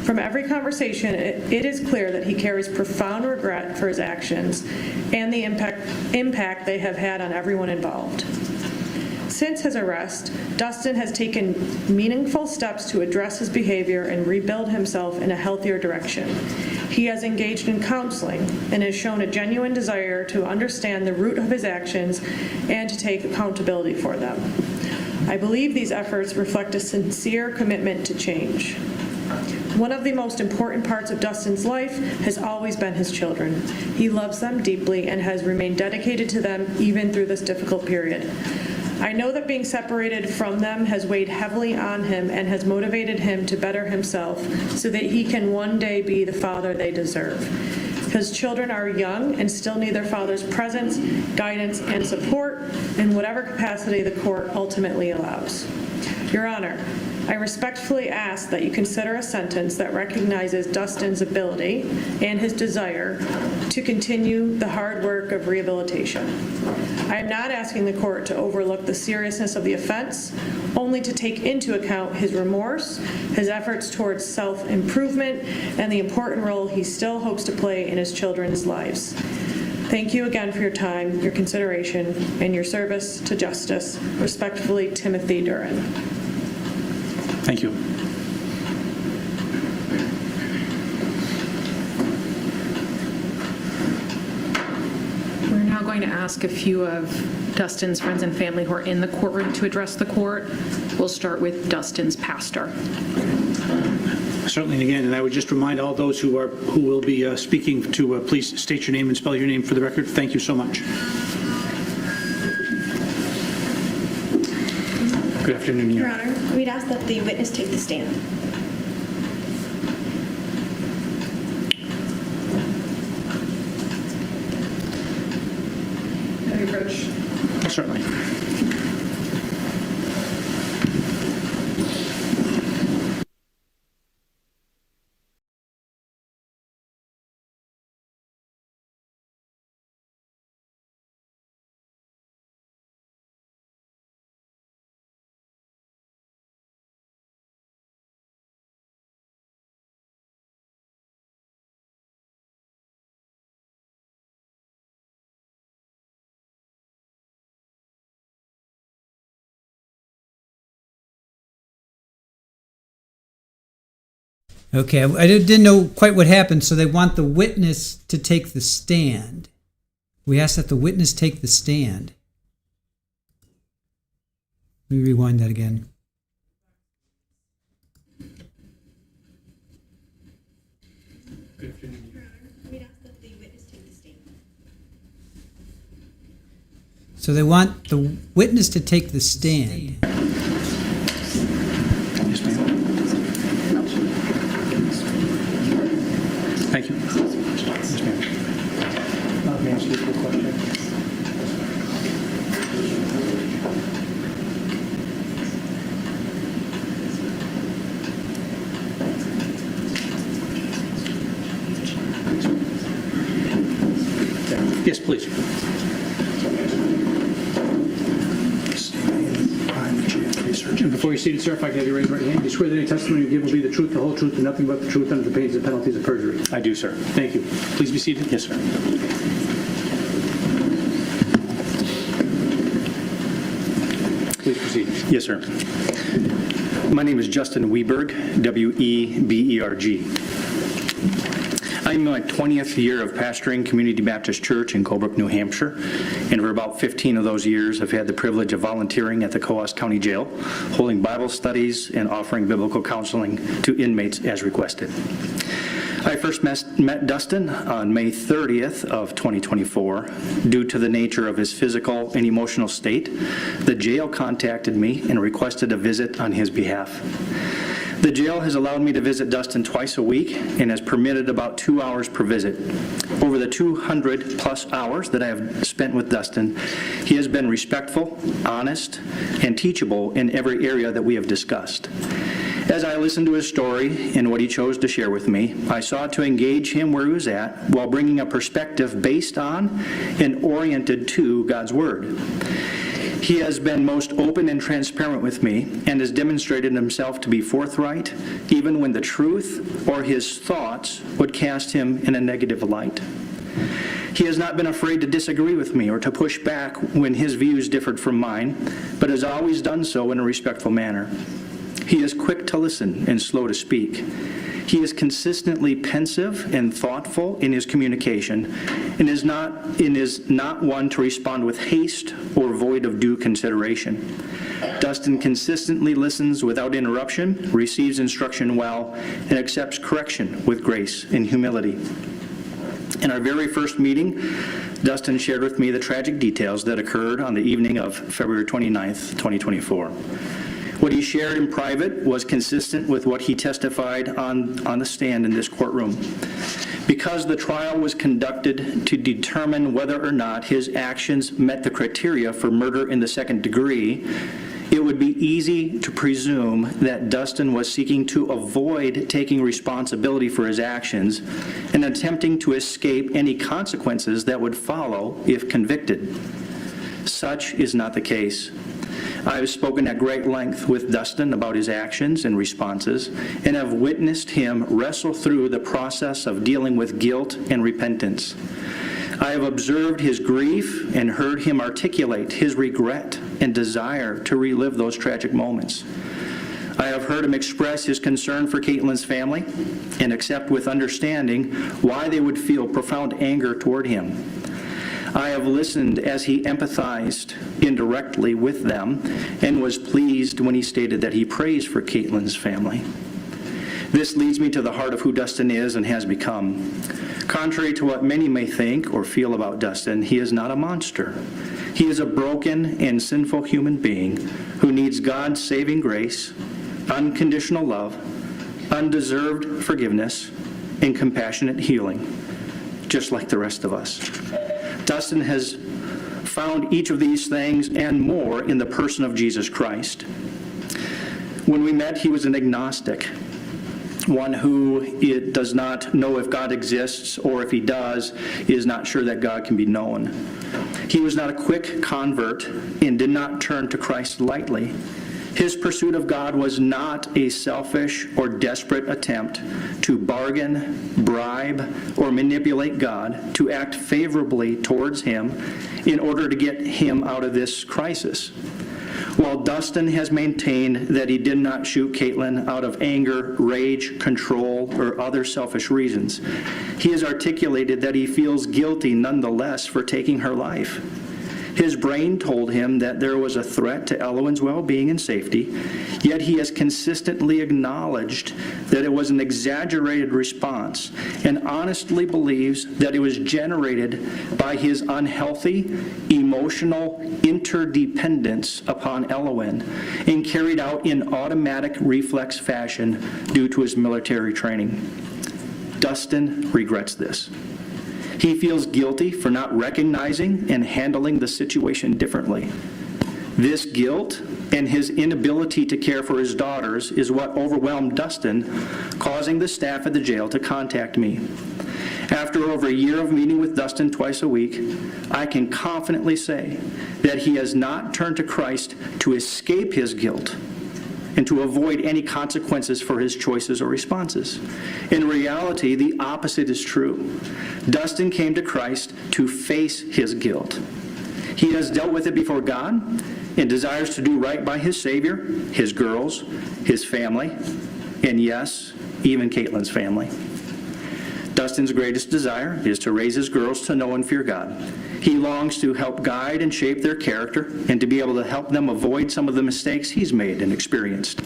From every conversation, it is clear that he carries profound regret for his actions and the impact they have had on everyone involved. Since his arrest, Dustin has taken meaningful steps to address his behavior and rebuild himself in a healthier direction. He has engaged in counseling and has shown a genuine desire to understand the root of his actions and to take accountability for them. I believe these efforts reflect a sincere commitment to change. One of the most important parts of Dustin's life has always been his children. He loves them deeply and has remained dedicated to them even through this difficult period. I know that being separated from them has weighed heavily on him and has motivated him to better himself so that he can one day be the father they deserve. His children are young and still need their father's presence, guidance, and support in whatever capacity the court ultimately allows. Your Honor, I respectfully ask that you consider a sentence that recognizes Dustin's ability and his desire to continue the hard work of rehabilitation. I am not asking the court to overlook the seriousness of the offense, only to take into account his remorse, his efforts towards self-improvement, and the important role he still hopes to play in his children's lives. Thank you again for your time, your consideration, and your service to justice. Respectfully, Timothy Duren. Thank you. We're now going to ask a few of Dustin's friends and family who are in the courtroom to address the court. We'll start with Dustin's pastor. Certainly, again, and I would just remind all those who will be speaking to please state your name and spell your name for the record. Thank you so much. Good afternoon, Your Honor, we'd ask that the witness take the stand. Can you approach? Certainly. Okay, I didn't know quite what happened, so they want the witness to take the stand. We asked that the witness take the stand. Let me rewind that again. Your Honor, we'd ask that the witness take the stand. So they want the witness to take the stand. Thank you. Yes, ma'am. May I ask you a quick question? Yes, please. And before you seated, sir, if I can have you raise your right hand, do you swear that any testimony you give will be the truth, the whole truth, and nothing but the truth under the pains and penalties of perjury? I do, sir. Thank you. Please be seated. Yes, sir. Please proceed. Yes, sir. My name is Justin Weberg, W-E-B-E-R-G. I'm in my 20th year of pastoring Community Baptist Church in Colebrook, New Hampshire, and for about 15 of those years, I've had the privilege of volunteering at the Coos County Jail, holding Bible studies and offering biblical counseling to inmates as requested. I first met Dustin on May 30th of 2024. Due to the nature of his physical and emotional state, the jail contacted me and requested a visit on his behalf. The jail has allowed me to visit Dustin twice a week and has permitted about 2 hours per visit. Over the 200 plus hours that I have spent with Dustin, he has been respectful, honest, and teachable in every area that we have discussed. As I listened to his story and what he chose to share with me, I sought to engage him where he was at while bringing a perspective based on and oriented to God's Word. He has been most open and transparent with me and has demonstrated himself to be forthright, even when the truth or his thoughts would cast him in a negative light. He has not been afraid to disagree with me or to push back when his views differed from mine, but has always done so in a respectful manner. He is quick to listen and slow to speak. He is consistently pensive and thoughtful in his communication and is not one to respond with haste or void of due consideration. Dustin consistently listens without interruption, receives instruction well, and accepts correction with grace and humility. In our very first meeting, Dustin shared with me the tragic details that occurred on the evening of February 29th, 2024. What he shared in private was consistent with what he testified on the stand in this courtroom. Because the trial was conducted to determine whether or not his actions met the criteria for murder in the second degree, it would be easy to presume that Dustin was seeking to avoid taking responsibility for his actions and attempting to escape any consequences that would follow if convicted. Such is not the case. I have spoken at great length with Dustin about his actions and responses and have witnessed him wrestle through the process of dealing with guilt and repentance. I have observed his grief and heard him articulate his regret and desire to relive those tragic moments. I have heard him express his concern for Caitlyn's family and accept with understanding why they would feel profound anger toward him. I have listened as he empathized indirectly with them and was pleased when he stated that he prays for Caitlyn's family. This leads me to the heart of who Dustin is and has become. Contrary to what many may think or feel about Dustin, he is not a monster. He is a broken and sinful human being who needs God's saving grace, unconditional love, undeserved forgiveness, and compassionate healing, just like the rest of us. Dustin has found each of these things and more in the person of Jesus Christ. When we met, he was an agnostic, one who does not know if God exists, or if he does, is not sure that God can be known. He was not a quick convert and did not turn to Christ lightly. His pursuit of God was not a selfish or desperate attempt to bargain, bribe, or manipulate God to act favorably towards him in order to get him out of this crisis. While Dustin has maintained that he did not shoot Caitlyn out of anger, rage, control, or other selfish reasons, he has articulated that he feels guilty nonetheless for taking her life. His brain told him that there was a threat to Elowen's well-being and safety, yet he has consistently acknowledged that it was an exaggerated response and honestly believes that it was generated by his unhealthy, emotional interdependence upon Elowen and carried out in automatic reflex fashion due to his military training. Dustin regrets this. He feels guilty for not recognizing and handling the situation differently. This guilt and his inability to care for his daughters is what overwhelmed Dustin, causing the staff at the jail to contact me. After over a year of meeting with Dustin twice a week, I can confidently say that he has not turned to Christ to escape his guilt and to avoid any consequences for his choices or responses. In reality, the opposite is true. Dustin came to Christ to face his guilt. He has dealt with it before God and desires to do right by his Savior, his girls, his family, and yes, even Caitlyn's family. Dustin's greatest desire is to raise his girls to know and fear God. He longs to help guide and shape their character and to be able to help them avoid some of the mistakes he's made and experienced.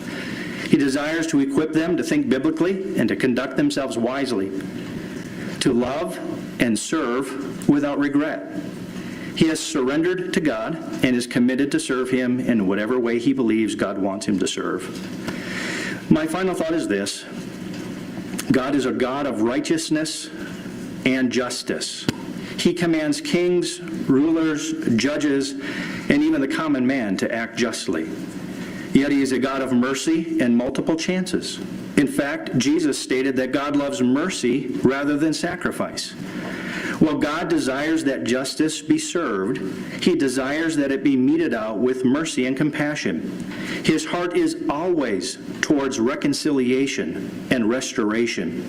He desires to equip them to think biblically and to conduct themselves wisely, to love and serve without regret. He has surrendered to God and is committed to serve him in whatever way he believes God wants him to serve. My final thought is this: God is a God of righteousness and justice. He commands kings, rulers, judges, and even the common man to act justly. Yet he is a God of mercy and multiple chances. In fact, Jesus stated that God loves mercy rather than sacrifice. While God desires that justice be served, he desires that it be meted out with mercy and compassion. His heart is always towards reconciliation and restoration.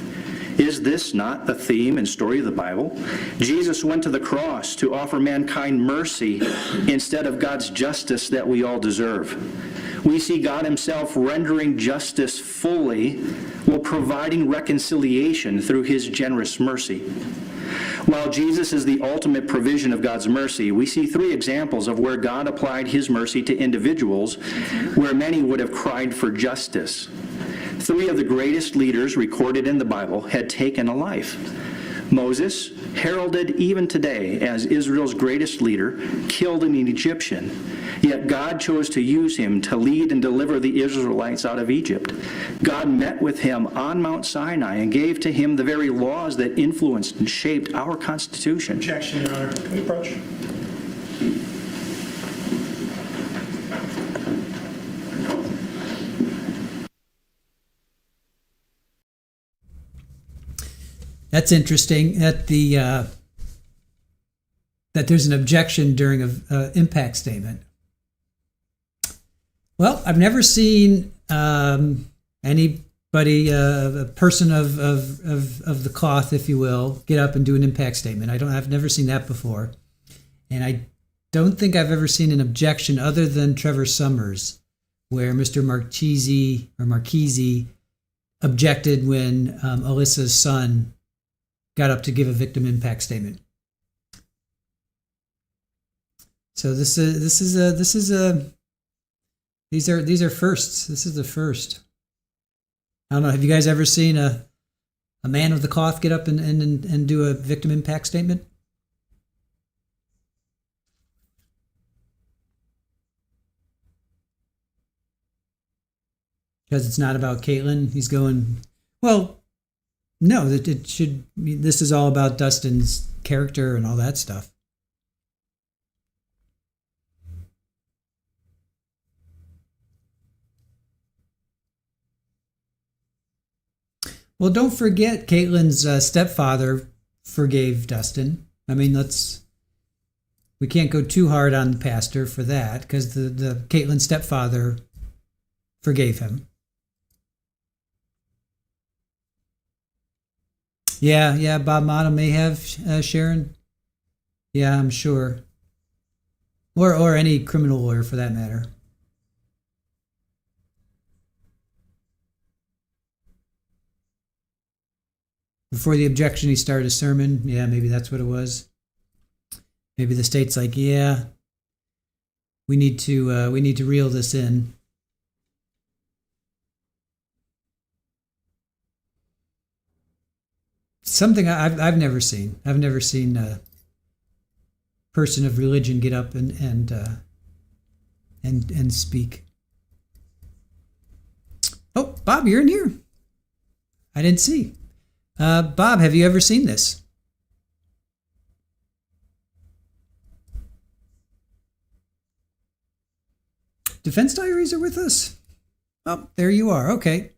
Is this not the theme and story of the Bible? Jesus went to the cross to offer mankind mercy instead of God's justice that we all deserve. We see God himself rendering justice fully while providing reconciliation through his generous mercy. While Jesus is the ultimate provision of God's mercy, we see three examples of where God applied his mercy to individuals where many would have cried for justice. Three of the greatest leaders recorded in the Bible had taken a life. Moses, heralded even today as Israel's greatest leader, killed an Egyptian. Yet God chose to use him to lead and deliver the Israelites out of Egypt. God met with him on Mount Sinai and gave to him the very laws that influenced and shaped our Constitution. Objection, Your Honor. Can we approach? That's interesting that that there's an objection during an impact statement. Well, I've never seen anybody, a person of the cloth, if you will, get up and do an impact statement. I've never seen that before, and I don't think I've ever seen an objection other than Trevor Summers, where Mr. Marchese objected when Alyssa's son got up to give a victim impact statement. So these are firsts. This is the first. I don't know. Have you guys ever seen a man with the cloth get up and do a victim impact statement? Because it's not about Caitlyn. He's going, well, no, that it should. This is all about Dustin's character and all that stuff. Well, don't forget Caitlyn's stepfather forgave Dustin. I mean, we can't go too hard on the pastor for that because the Caitlyn stepfather forgave him. Yeah, Bob Mata may have, Sharon. Yeah, I'm sure. Or any criminal lawyer for that matter. Before the objection, he started a sermon. Yeah, maybe that's what it was. Maybe the state's like, yeah, we need to reel this in. Something I've never seen. I've never seen a person of religion get up and speak. Oh, Bob, you're in here. I didn't see. Bob, have you ever seen this? Defense Diaries are with us? Oh, there you are. Okay.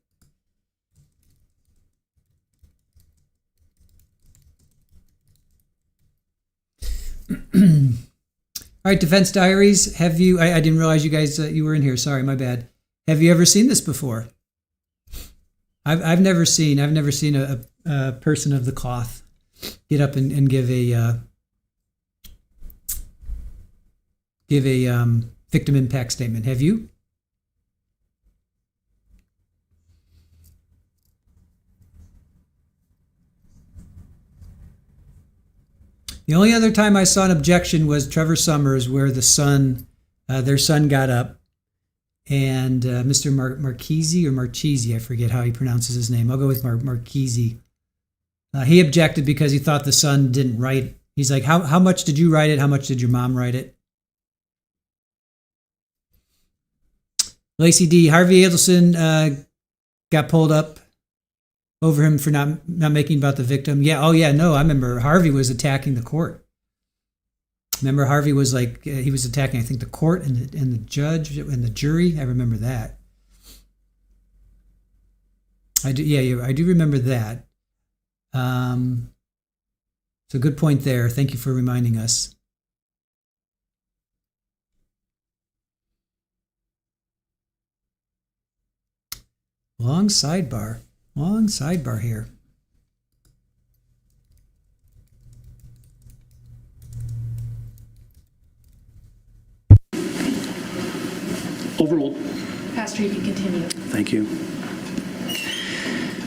All right, Defense Diaries, have you, I didn't realize you guys, you were in here. Sorry, my bad. Have you ever seen this before? I've never seen a person of the cloth get up and give a victim impact statement. Have you? The only other time I saw an objection was Trevor Summers, where their son got up, and Mr. Marchese or Marchese, I forget how he pronounces his name. I'll go with Marchese. He objected because he thought the son didn't write. He's like, how much did you write it? How much did your mom write it? Lacey D. Harvey Adelson got pulled up over him for not making about the victim. Yeah. Oh yeah. No, I remember Harvey was attacking the court. Remember Harvey was like, he was attacking, I think, the court and the judge and the jury. I remember that. I do. Yeah, I do remember that. So good point there. Thank you for reminding us. Long sidebar here. Overruled. Pastor, you can continue. Thank you.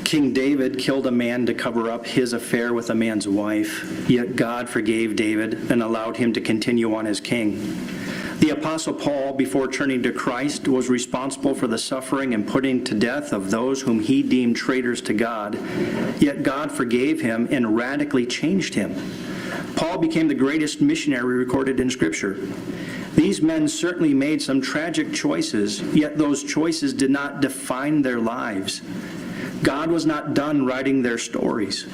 King David killed a man to cover up his affair with a man's wife, yet God forgave David and allowed him to continue on as king. The Apostle Paul, before turning to Christ, was responsible for the suffering and putting to death of those whom he deemed traitors to God, yet God forgave him and radically changed him. Paul became the greatest missionary recorded in Scripture. These men certainly made some tragic choices, yet those choices did not define their lives. God was not done writing their stories.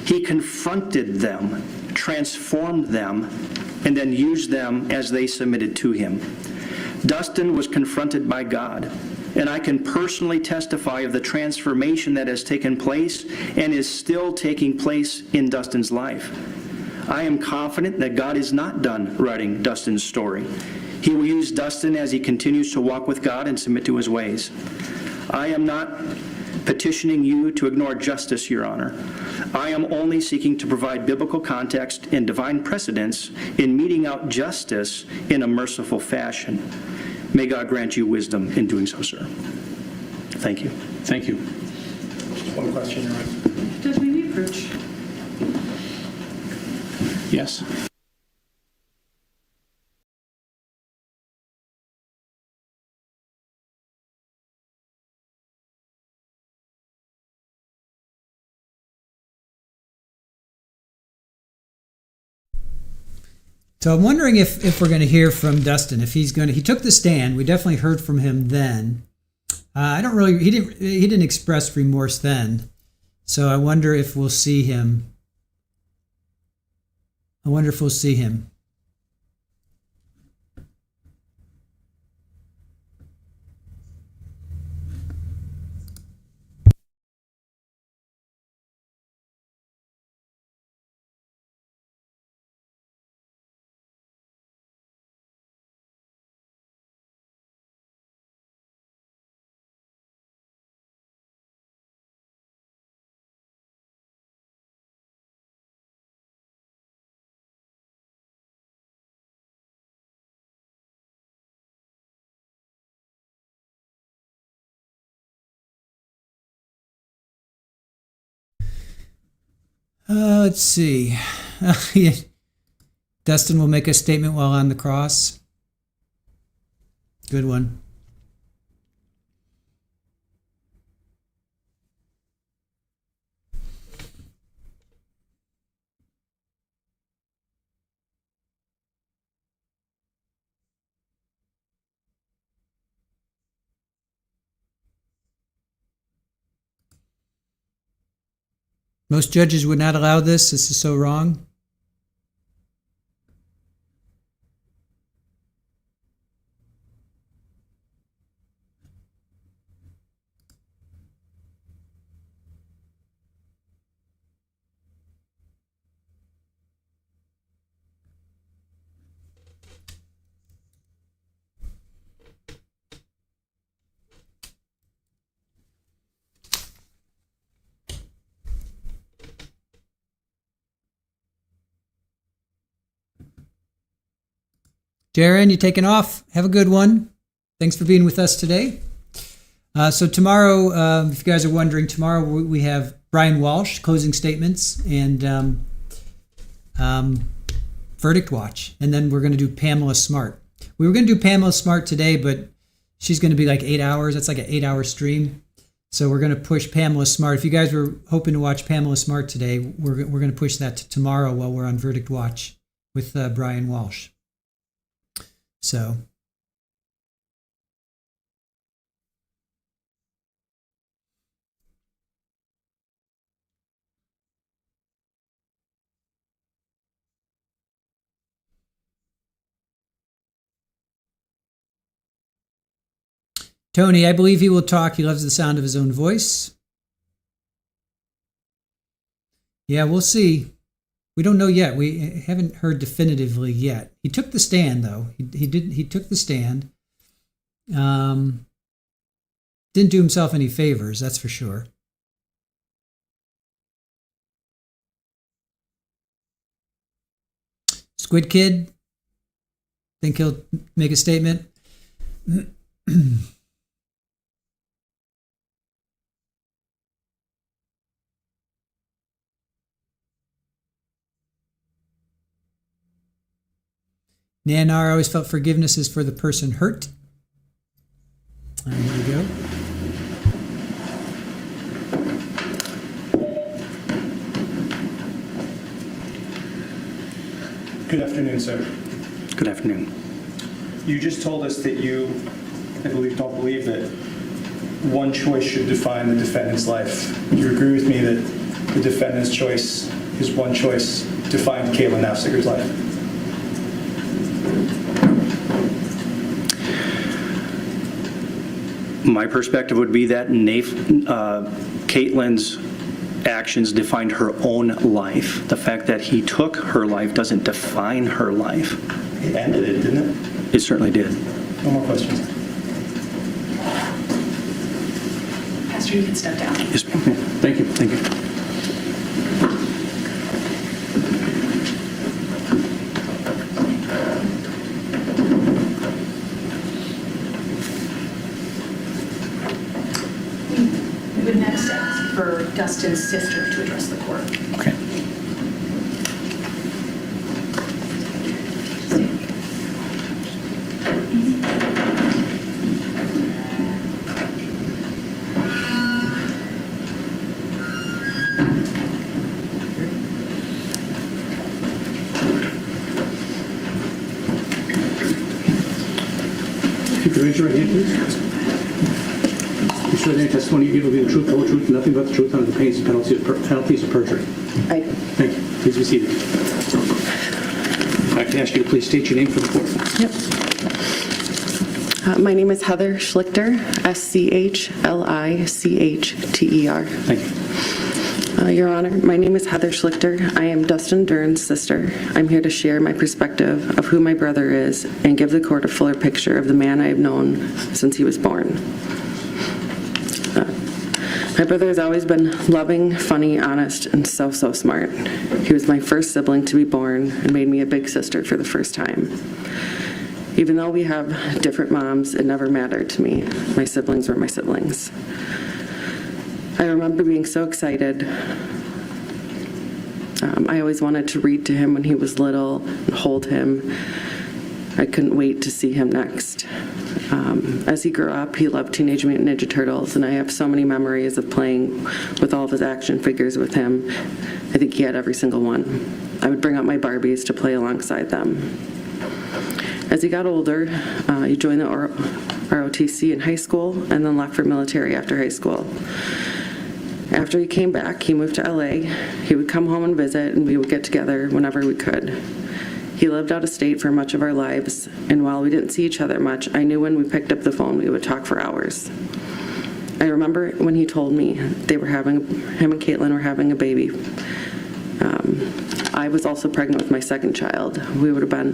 He confronted them, transformed them, and then used them as they submitted to him. Dustin was confronted by God, and I can personally testify of the transformation that has taken place and is still taking place in Dustin's life. I am confident that God is not done writing Dustin's story. He will use Dustin as he continues to walk with God and submit to his ways. I am not petitioning you to ignore justice, Your Honor. I am only seeking to provide biblical context and divine precedence in meting out justice in a merciful fashion. May God grant you wisdom in doing so, sir. Thank you. Thank you. Just one question, Your Honor. Judge, may we approach? Yes. So I'm wondering if we're going to hear from Dustin, if he took the stand. We definitely heard from him then. He didn't express remorse then. So I wonder if we'll see him. Let's see. Dustin will make a statement while on the cross. Good one. Most judges would not allow this. This is so wrong. Jaren, you taking off? Have a good one. Thanks for being with us today. So tomorrow, if you guys are wondering, tomorrow we have Brian Walsh, closing statements, and verdict watch. And then we're going to do Pamela Smart. We were going to do Pamela Smart today, but she's going to be like 8 hours. That's like an 8-hour stream. So we're going to push Pamela Smart. If you guys were hoping to watch Pamela Smart today, we're going to push that to tomorrow while we're on verdict watch with Brian Walsh. So Tony, I believe he will talk. He loves the sound of his own voice. Yeah, we'll see. We don't know yet. We haven't heard definitively yet. He took the stand, though. He took the stand. Didn't do himself any favors, that's for sure. Squid Kid, think he'll make a statement? Nanar always felt forgiveness is for the person hurt. There we go. Good afternoon, sir. Good afternoon. You just told us that you, I believe, don't believe that one choice should define the defendant's life. Do you agree with me that the defendant's choice, his one choice, defined Caitlyn Naffziger's life? My perspective would be that Caitlyn's actions defined her own life. The fact that he took her life doesn't define her life. It ended it, didn't it? It certainly did. No more questions. Pastor, you can step down. Yes, ma'am. Thank you. Thank you. We would next ask for Dustin's sister to address the court. Okay. If you raise your right hand, please. You swear that any testimony you give will be the truth, the whole truth, and nothing but the truth under the pains and penalties of perjury. I Thank you. Please be seated. I'd like to ask you to please state your name for the court. Yep. My name is Heather Schlichter, Schlichter. Thank you. Your Honor, my name is Heather Schlichter. I am Dustin Duren's sister. I'm here to share my perspective of who my brother is and give the court a fuller picture of the man I have known since he was born. My brother has always been loving, funny, honest, and so smart. He was my first sibling to be born and made me a big sister for the first time. Even though we have different moms, it never mattered to me. My siblings were my siblings. I remember being so excited. I always wanted to read to him when he was little and hold him. I couldn't wait to see him next. As he grew up, he loved Teenage Mutant Ninja Turtles, and I have so many memories of playing with all of his action figures with him. I think he had every single one. I would bring out my Barbies to play alongside them. As he got older, he joined the ROTC in high school and then left for military after high school. After he came back, he moved to LA. He would come home and visit, and we would get together whenever we could. He lived out of state for much of our lives, and while we didn't see each other much, I knew when we picked up the phone we would talk for hours. I remember when he told me him and Caitlyn were having a baby. I was also pregnant with my second child. We would have been,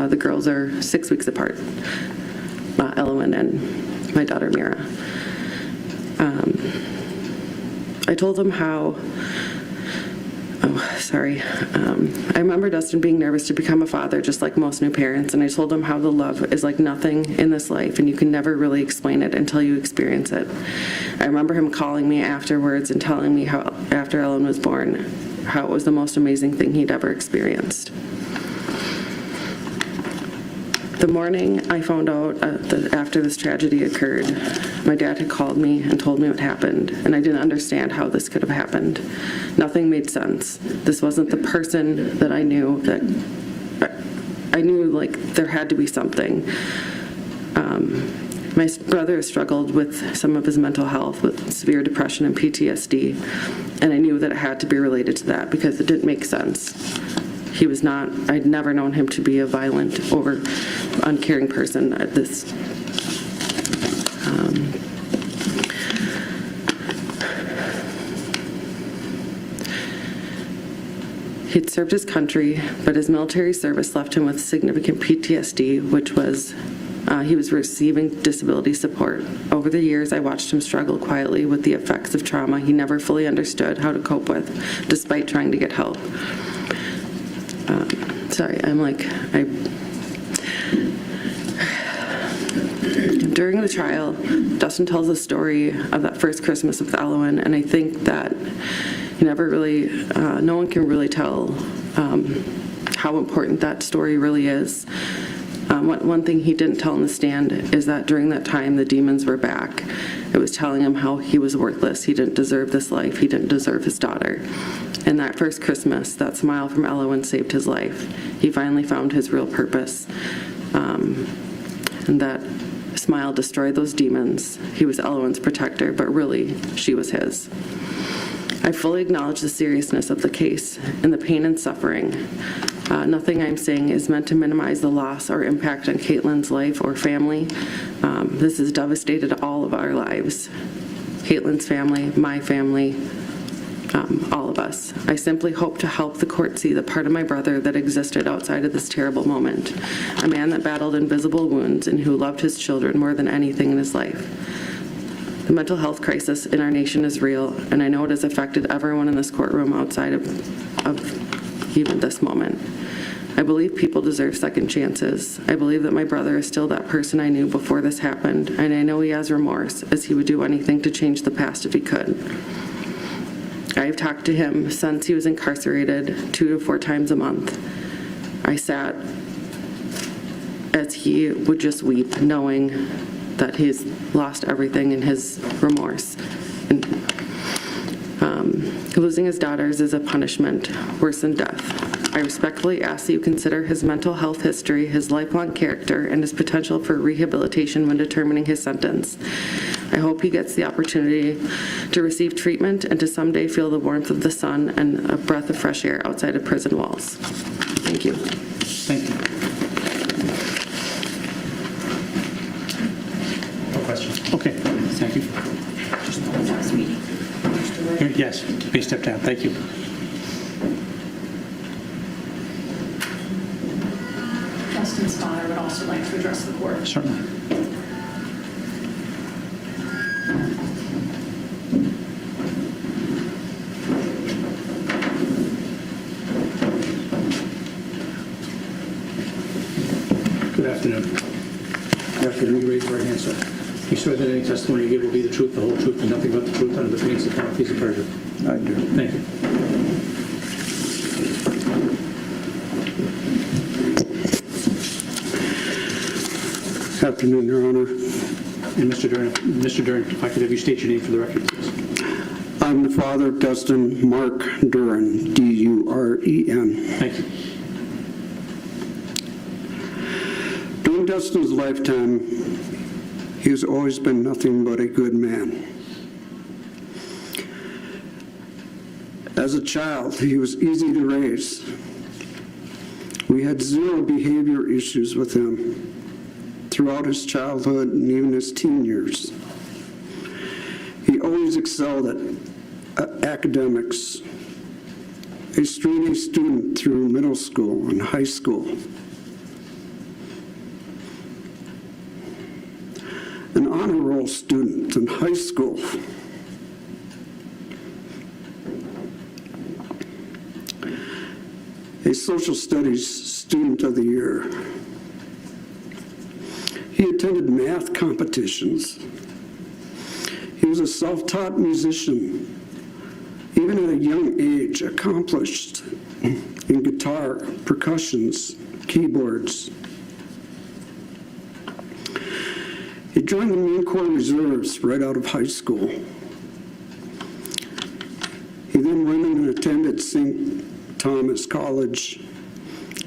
the girls are 6 weeks apart, Elowen and my daughter Mira. I told him how, I remember Dustin being nervous to become a father, just like most new parents, and I told him how the love is like nothing in this life, and you can never really explain it until you experience it. I remember him calling me afterwards and telling me how, after Ellen was born, how it was the most amazing thing he'd ever experienced. The morning I found out that after this tragedy occurred, my dad had called me and told me what happened, and I didn't understand how this could have happened. Nothing made sense. This wasn't the person that I knew. That I knew, like, there had to be something. My brother struggled with some of his mental health, with severe depression and PTSD, and I knew that it had to be related to that because it didn't make sense. He was not, I'd never known him to be a violent, uncaring person. He'd served his country, but his military service left him with significant PTSD, which was, he was receiving disability support. Over the years, I watched him struggle quietly with the effects of trauma he never fully understood how to cope with, despite trying to get help. During the trial, Dustin tells the story of that first Christmas with Elowen, and I think that he never really, no one can really tell how important that story really is. One thing he didn't tell in the stand is that during that time the demons were back. It was telling him how he was worthless, he didn't deserve this life, he didn't deserve his daughter. And that first Christmas, that smile from Elowen saved his life. He finally found his real purpose. And that smile destroyed those demons. He was Elowen's protector, but really, she was his. I fully acknowledge the seriousness of the case and the pain and suffering. Nothing I'm saying is meant to minimize the loss or impact on Caitlyn's life or family. This has devastated all of our lives. Caitlyn's family, my family, all of us. I simply hope to help the court see the part of my brother that existed outside of this terrible moment. A man that battled invisible wounds and who loved his children more than anything in his life. The mental health crisis in our nation is real, and I know it has affected everyone in this courtroom outside of even this moment. I believe people deserve second chances. I believe that my brother is still that person I knew before this happened, and I know he has remorse, as he would do anything to change the past if he could. I have talked to him since he was incarcerated 2 to 4 times a month. I sat as he would just weep, knowing that he's lost everything in his remorse. And, Losing his daughters is a punishment worse than death. I respectfully ask that you consider his mental health history, his lifelong character, and his potential for rehabilitation when determining his sentence. I hope he gets the opportunity to receive treatment and to someday feel the warmth of the sun and a breath of fresh air outside of prison walls. Thank you. Thank you. No questions. Okay, thank you. Yes, please step down. Thank you. Dustin's father would also like to address the court. Certainly. Good afternoon. Good afternoon. Raise your right hand, sir. You swear that any testimony you give will be the truth, the whole truth, and nothing but the truth under the pains of penalties of perjury? I do. Thank you. Afternoon, Your Honor. And Mr. Duren, if I could have you state your name for the record, please. I'm the father of Dustin Mark Duren, D-U-R-E-N. Thank you. During Dustin's lifetime, he has always been nothing but a good man. As a child, he was easy to raise. We had zero behavior issues with him throughout his childhood and even his teen years. He always excelled at academics, a straight-A student through middle school and high school. An honor roll student in high school. A social studies student of the year. He attended math competitions. He was a self-taught musician, even at a young age, accomplished in guitar, percussions, keyboards. He joined the Marine Corps Reserves right out of high school. He then went and attended St. Thomas College,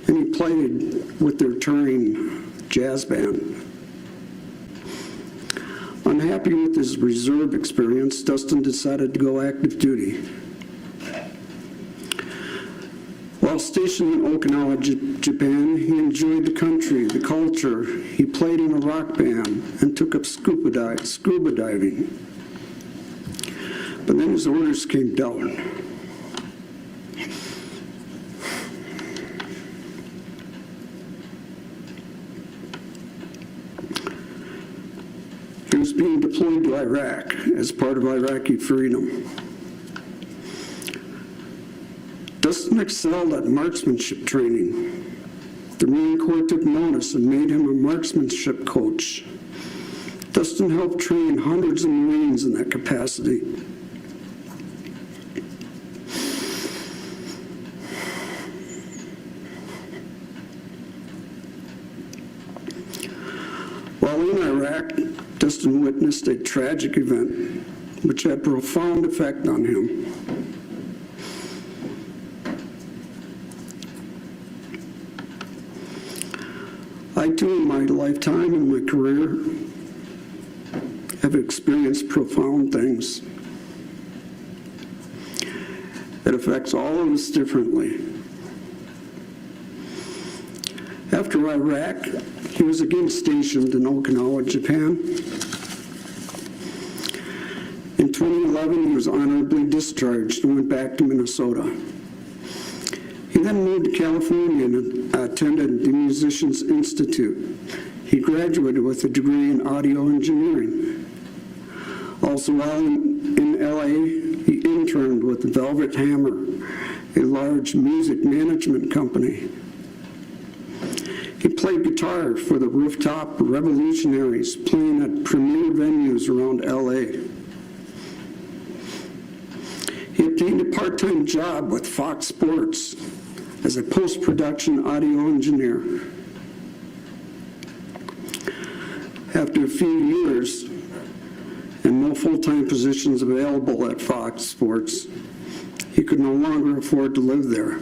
and he played with their touring jazz band. Unhappy with his reserve experience, Dustin decided to go active duty. While stationed in Okinawa, Japan, he enjoyed the country, the culture. He played in a rock band and took up scuba diving. But then his orders came down. He was being deployed to Iraq as part of Iraqi freedom. Dustin excelled at marksmanship training. The Marine Corps took notice and made him a marksmanship coach. Dustin helped train hundreds of Marines in that capacity. While in Iraq, Dustin witnessed a tragic event which had a profound effect on him. I too, in my lifetime and my career, have experienced profound things. It affects all of us differently. After Iraq, he was again stationed in Okinawa, Japan. In 2011, he was honorably discharged and went back to Minnesota. He then moved to California and attended the Musicians Institute. He graduated with a degree in audio engineering. Also, while in LA, he interned with Velvet Hammer, a large music management company. He played guitar for the Rooftop Revolutionaries, playing at premier venues around LA. He obtained a part-time job with Fox Sports as a post-production audio engineer. After a few years, and no full-time positions available at Fox Sports, he could no longer afford to live there.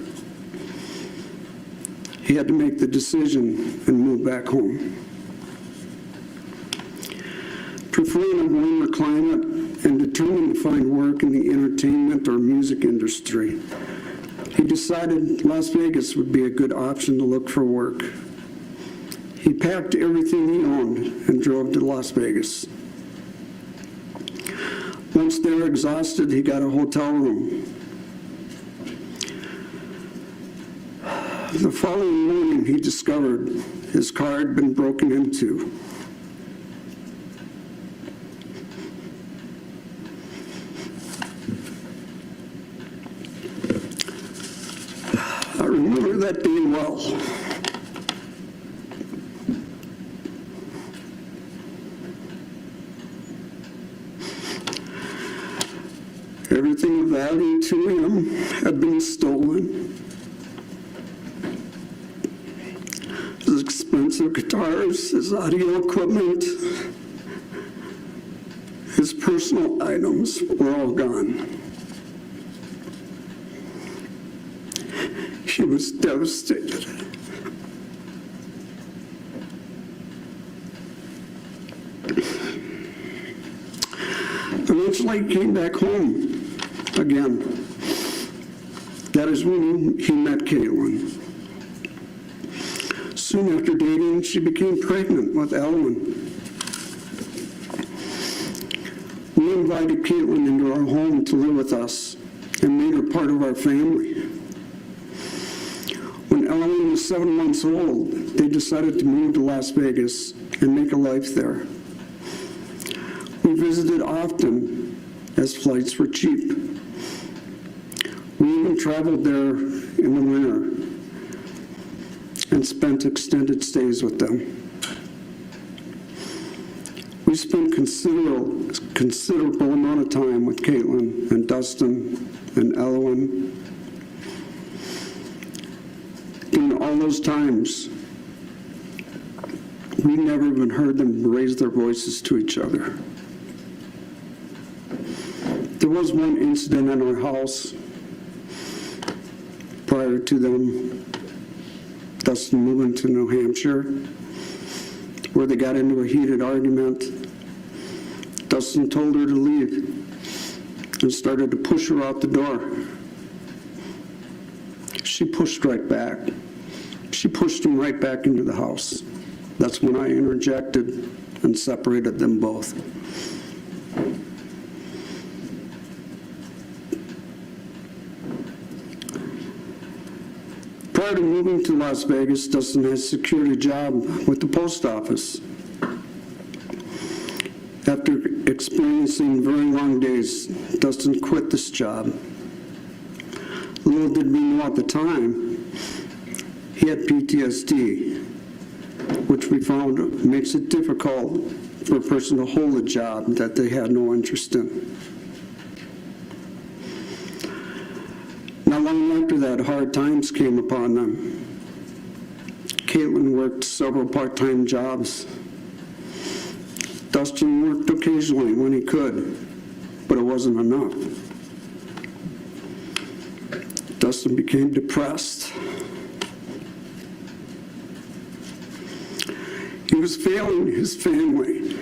He had to make the decision and move back home. Preferring a warmer climate and determined to find work in the entertainment or music industry, he decided Las Vegas would be a good option to look for work. He packed everything he owned and drove to Las Vegas. Once there exhausted, he got a hotel room. The following morning, he discovered his car had been broken into. I remember that day well. Everything of value to him had been stolen. His expensive guitars, his audio equipment, his personal items were all gone. He was devastated. Eventually, he came back home again. That is when he met Caitlyn. Soon after dating, she became pregnant with Ellen. We invited Caitlyn into our home to live with us and made her part of our family. When Ellen was 7 months old, they decided to move to Las Vegas and make a life there. We visited often as flights were cheap. We even traveled there in the winter and spent extended stays with them. We spent considerable amount of time with Caitlyn and Dustin and Ellen. During all those times, we never even heard them raise their voices to each other. There was one incident in our house prior to them, Dustin moving to New Hampshire, where they got into a heated argument. Dustin told her to leave and started to push her out the door. She pushed right back. She pushed him right back into the house. That's when I interjected and separated them both. Prior to moving to Las Vegas, Dustin had secured a job with the post office. After experiencing very long days, Dustin quit this job. Little did we know at the time, he had PTSD, which we found makes it difficult for a person to hold a job that they had no interest in. Not long after that, hard times came upon them. Caitlyn worked several part-time jobs. Dustin worked occasionally when he could, but it wasn't enough. Dustin became depressed. He was failing his family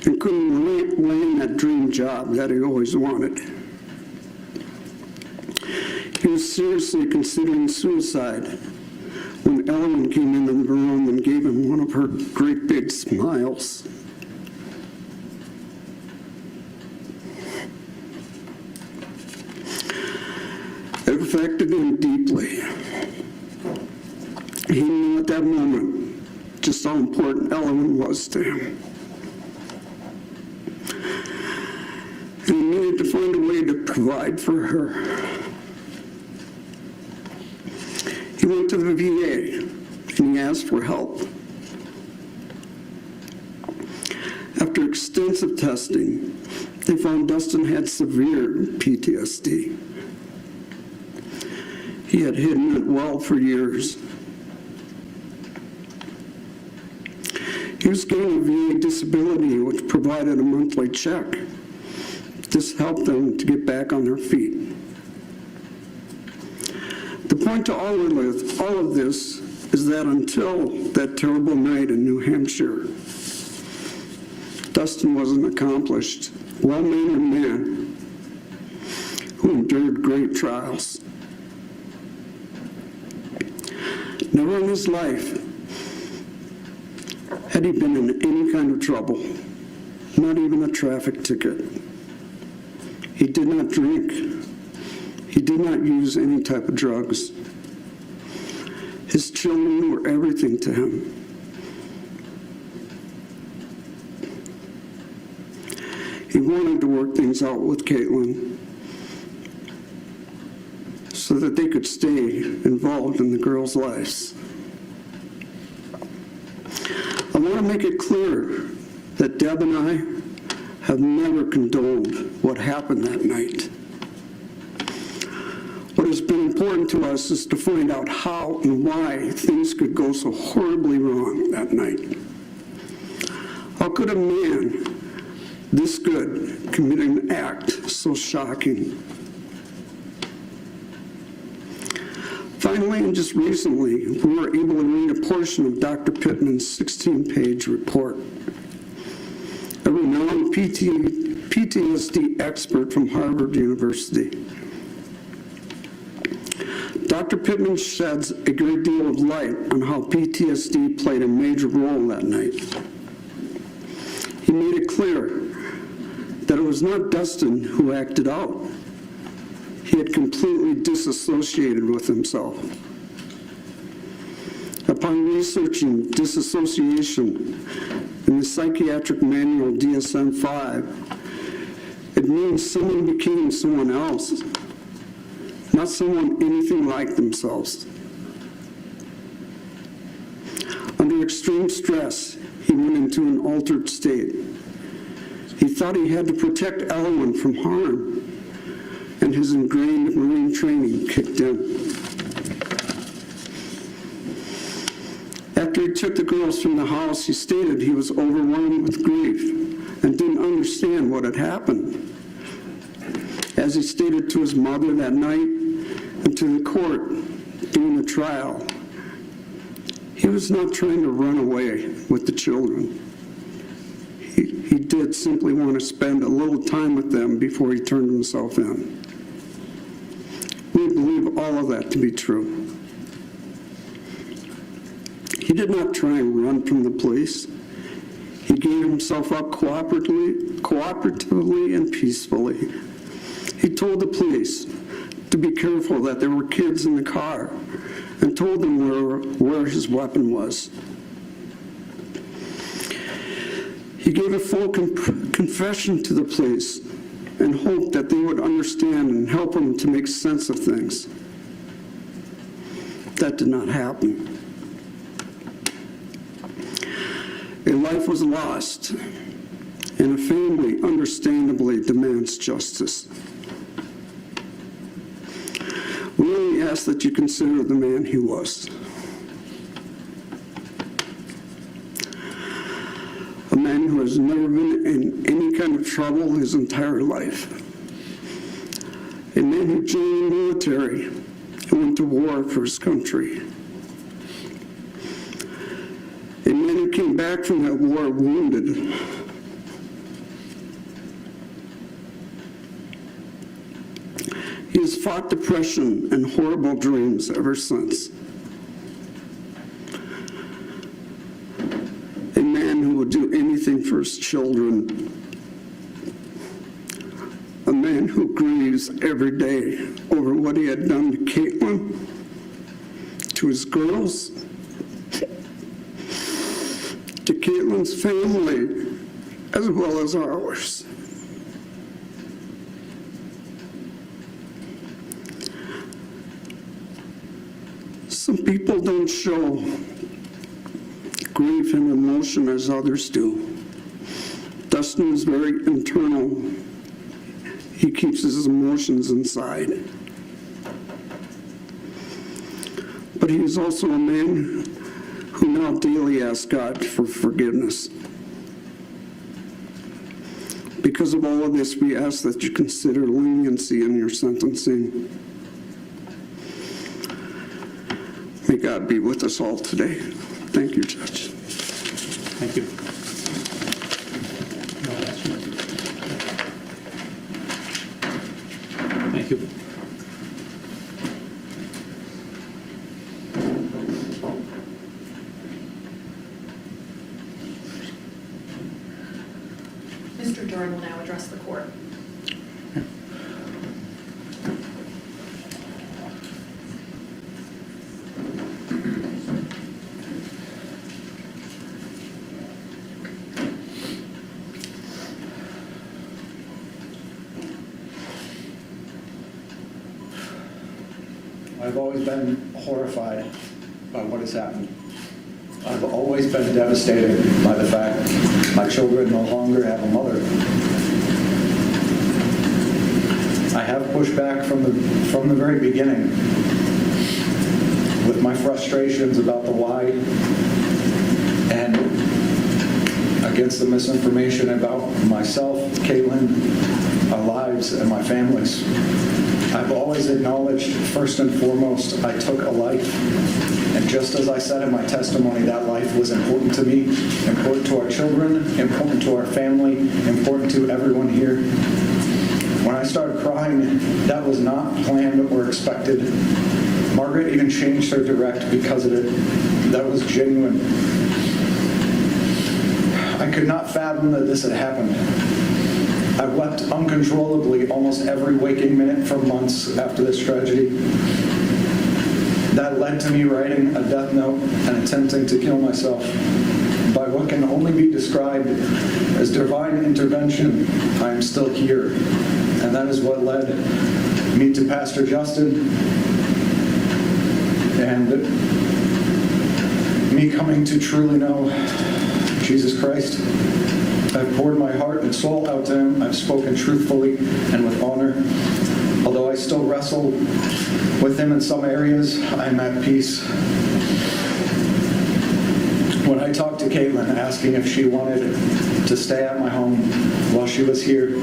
and couldn't land that dream job that he always wanted. He was seriously considering suicide when Ellen came into the room and gave him one of her great big smiles. It affected him deeply. He knew at that moment just how important Ellen was to him. And he needed to find a way to provide for her. He went to the VA and he asked for help. After extensive testing, they found Dustin had severe PTSD. He had hidden it well for years. He was getting a VA disability, which provided a monthly check. This helped them to get back on their feet. The point to all of this is that until that terrible night in New Hampshire, Dustin was an accomplished, well-mannered man who endured great trials. Never in his life had he been in any kind of trouble, not even a traffic ticket. He did not drink. He did not use any type of drugs. His children were everything to him. He wanted to work things out with Caitlyn so that they could stay involved in the girls' lives. I want to make it clear that Deb and I have never condoned what happened that night. What has been important to us is to find out how and why things could go so horribly wrong that night. How could a man this good commit an act so shocking? Finally, and just recently, we were able to read a portion of Dr. Pittman's 16-page report. A renowned PTSD expert from Harvard University. Dr. Pittman sheds a great deal of light on how PTSD played a major role that night. He made it clear that it was not Dustin who acted out. He had completely disassociated with himself. Upon researching disassociation in the psychiatric manual DSM-5, it means someone became someone else, not someone anything like themselves. Under extreme stress, he went into an altered state. He thought he had to protect Ellen from harm, and his ingrained Marine training kicked in. After he took the girls from the house, he stated he was overwhelmed with grief and didn't understand what had happened. As he stated to his mother that night and to the court during the trial, he was not trying to run away with the children. He did simply want to spend a little time with them before he turned himself in. We believe all of that to be true. He did not try and run from the police. He gave himself up cooperatively and peacefully. He told the police to be careful that there were kids in the car and told them where his weapon was. He gave a full confession to the police and hoped that they would understand and help him to make sense of things. That did not happen. A life was lost, and a family understandably demands justice. We only ask that you consider the man he was. A man who has never been in any kind of trouble his entire life. A man who joined the military and went to war for his country. A man who came back from that war wounded. He has fought depression and horrible dreams ever since. A man who would do anything for his children. A man who grieves every day over what he had done to Caitlyn, to his girls, to Caitlyn's family, as well as ours. Some people don't show grief and emotion as others do. Dustin is very internal. He keeps his emotions inside. But he is also a man who now daily ask God for forgiveness. Because of all of this, we ask that you consider leniency in your sentencing. May God be with us all today. Thank you, Judge. Thank you. Thank you. Mr. Duren will now address the court. I've always been horrified by what has happened. I've always been devastated by the fact my children no longer have a mother. I have pushed back from the very beginning with my frustrations about the why and against the misinformation about myself, Caitlyn, our lives, and my families. I've always acknowledged, first and foremost, I took a life. And just as I said in my testimony, that life was important to me, important to our children, important to our family, important to everyone here. When I started crying, that was not planned or expected. Margaret even changed her direct because of it. That was genuine. I could not fathom that this had happened. I wept uncontrollably almost every waking minute for months after this tragedy. That led to me writing a death note and attempting to kill myself. By what can only be described as divine intervention, I am still here. And that is what led me to Pastor Justin and me coming to truly know Jesus Christ. I've poured my heart and soul out to him. I've spoken truthfully and with honor. Although I still wrestle with him in some areas, I'm at peace. When I talked to Caitlyn asking if she wanted to stay at my home while she was here,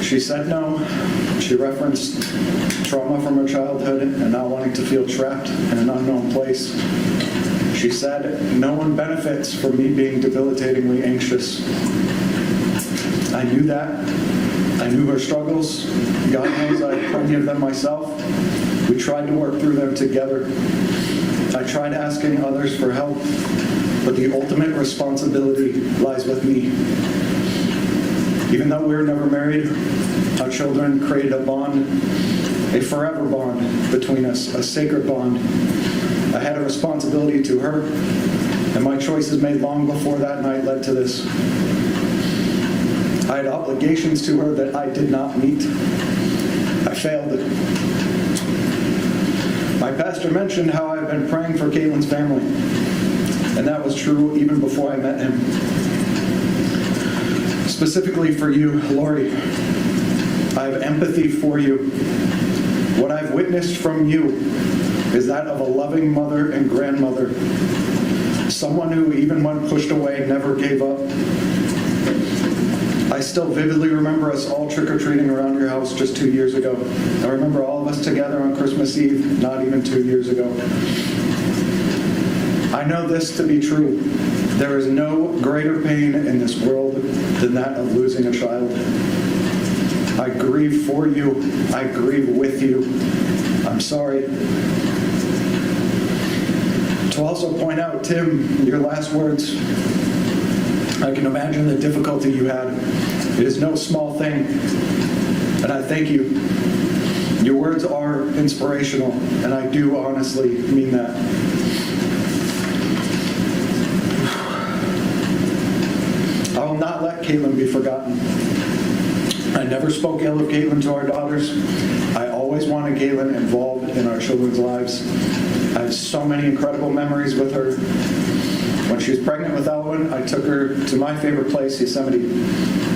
she said no. She referenced trauma from her childhood and not wanting to feel trapped in an unknown place. She said no one benefits from me being debilitatingly anxious. I knew that. I knew her struggles. God knows I have plenty of them myself. We tried to work through them together. I tried asking others for help, but the ultimate responsibility lies with me. Even though we were never married, our children created a bond, a forever bond between us, a sacred bond. I had a responsibility to her, and my choices made long before that night led to this. I had obligations to her that I did not meet. I failed. My pastor mentioned how I've been praying for Caitlyn's family, and that was true even before I met him. Specifically for you, Lori, I have empathy for you. What I've witnessed from you is that of a loving mother and grandmother, someone who, even when pushed away, never gave up. I still vividly remember us all trick-or-treating around your house just 2 years ago. I remember all of us together on Christmas Eve, not even 2 years ago. I know this to be true. There is no greater pain in this world than that of losing a child. I grieve for you. I grieve with you. I'm sorry. To also point out, Tim, your last words, I can imagine the difficulty you had. It is no small thing, and I thank you. Your words are inspirational, and I do honestly mean that. I will not let Caitlyn be forgotten. I never spoke ill of Caitlyn to our daughters. I always wanted Caitlyn involved in our children's lives. I have so many incredible memories with her. When she was pregnant with Elwyn, I took her to my favorite place, Yosemite.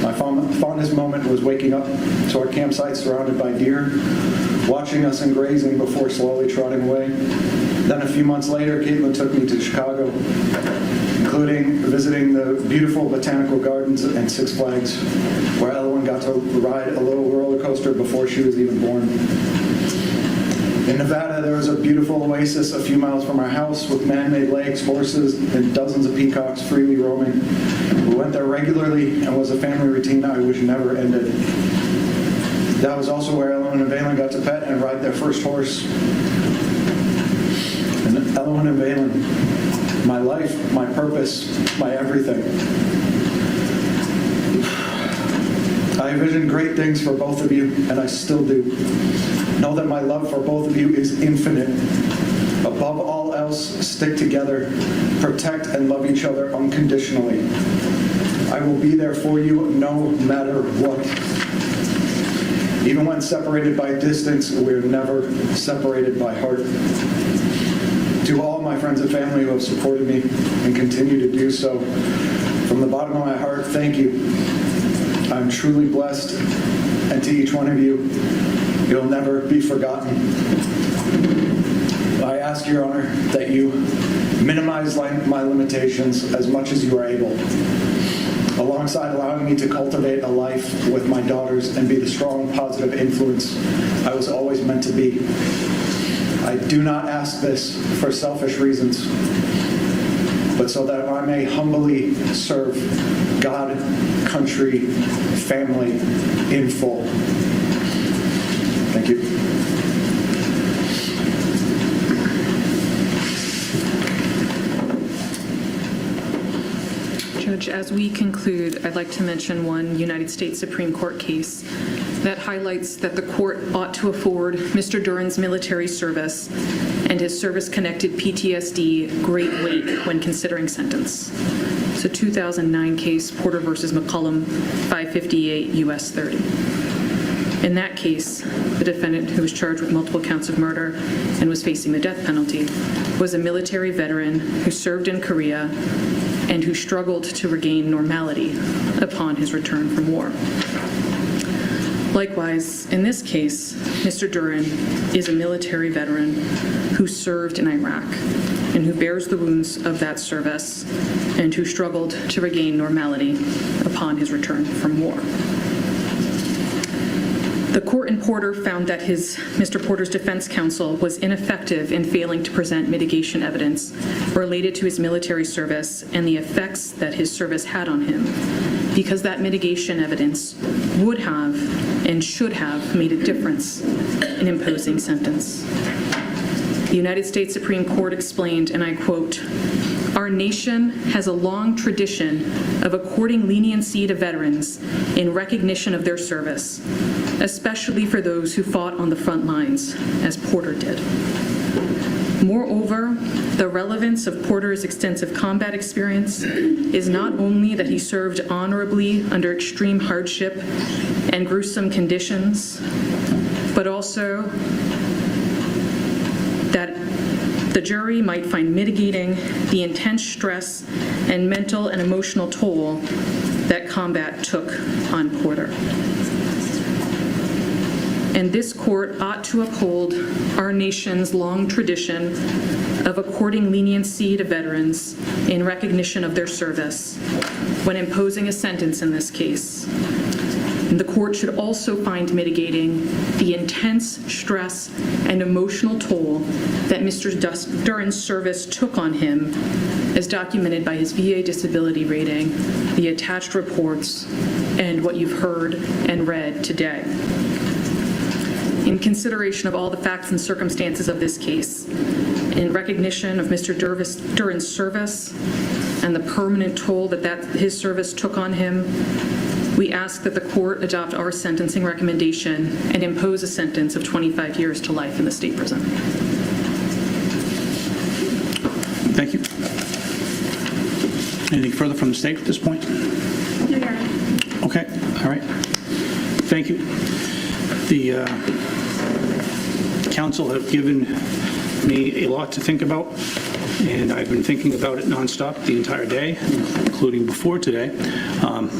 My fondest moment was waking up to our campsite surrounded by deer, watching us and grazing before slowly trotting away. Then a few months later, Caitlyn took me to Chicago, including visiting the beautiful botanical gardens and Six Flags, where Elwyn got to ride a little roller coaster before she was even born. In Nevada, there was a beautiful oasis a few miles from our house with man-made lakes, horses, and dozens of peacocks freely roaming. We went there regularly and was a family routine I wish never ended. That was also where Elwyn and Valen got to pet and ride their first horse. And Elwyn and Valen, my life, my purpose, my everything. I envisioned great things for both of you, and I still do. Know that my love for both of you is infinite. Above all else, stick together, protect and love each other unconditionally. I will be there for you no matter what. Even when separated by distance, we're never separated by heart. To all my friends and family who have supported me and continue to do so, from the bottom of my heart, thank you. I'm truly blessed, and to each one of you, you'll never be forgotten. I ask, Your Honor, that you minimize my limitations as much as you are able, alongside allowing me to cultivate a life with my daughters and be the strong, positive influence I was always meant to be. I do not ask this for selfish reasons, but so that I may humbly serve God, country, family in full. Thank you. Judge, as we conclude, I'd like to mention one United States Supreme Court case that highlights that the court ought to afford Mr. Duren's military service and his service-connected PTSD great weight when considering sentence. It's a 2009 case, Porter versus McCollum, 558 U.S. 30. In that case, the defendant, who was charged with multiple counts of murder and was facing the death penalty, was a military veteran who served in Korea and who struggled to regain normality upon his return from war. Likewise, in this case, Mr. Duren is a military veteran who served in Iraq and who bears the wounds of that service and who struggled to regain normality upon his return from war. The court in Porter found that Mr. Porter's defense counsel was ineffective in failing to present mitigation evidence related to his military service and the effects that his service had on him, because that mitigation evidence would have and should have made a difference in imposing sentence. The United States Supreme Court explained, and I quote, "Our nation has a long tradition of according leniency to veterans in recognition of their service, especially for those who fought on the front lines, as Porter did. Moreover, the relevance of Porter's extensive combat experience is not only that he served honorably under extreme hardship and gruesome conditions, but also that the jury might find mitigating the intense stress and mental and emotional toll that combat took on Porter. And this court ought to uphold our nation's long tradition of according leniency to veterans in recognition of their service when imposing a sentence in this case. And the court should also find mitigating the intense stress and emotional toll that Mr. Duren's service took on him, as documented by his VA disability rating, the attached reports, and what you've heard and read today. In consideration of all the facts and circumstances of this case, in recognition of Mr. Duren's service and the permanent toll that his service took on him, we ask that the court adopt our sentencing recommendation and impose a sentence of 25 years to life in the state prison. Thank you. Anything further from the state at this point? No, Your Honor. Okay, all right. Thank you. The council have given me a lot to think about. and I've been thinking about it nonstop the entire day, including before today.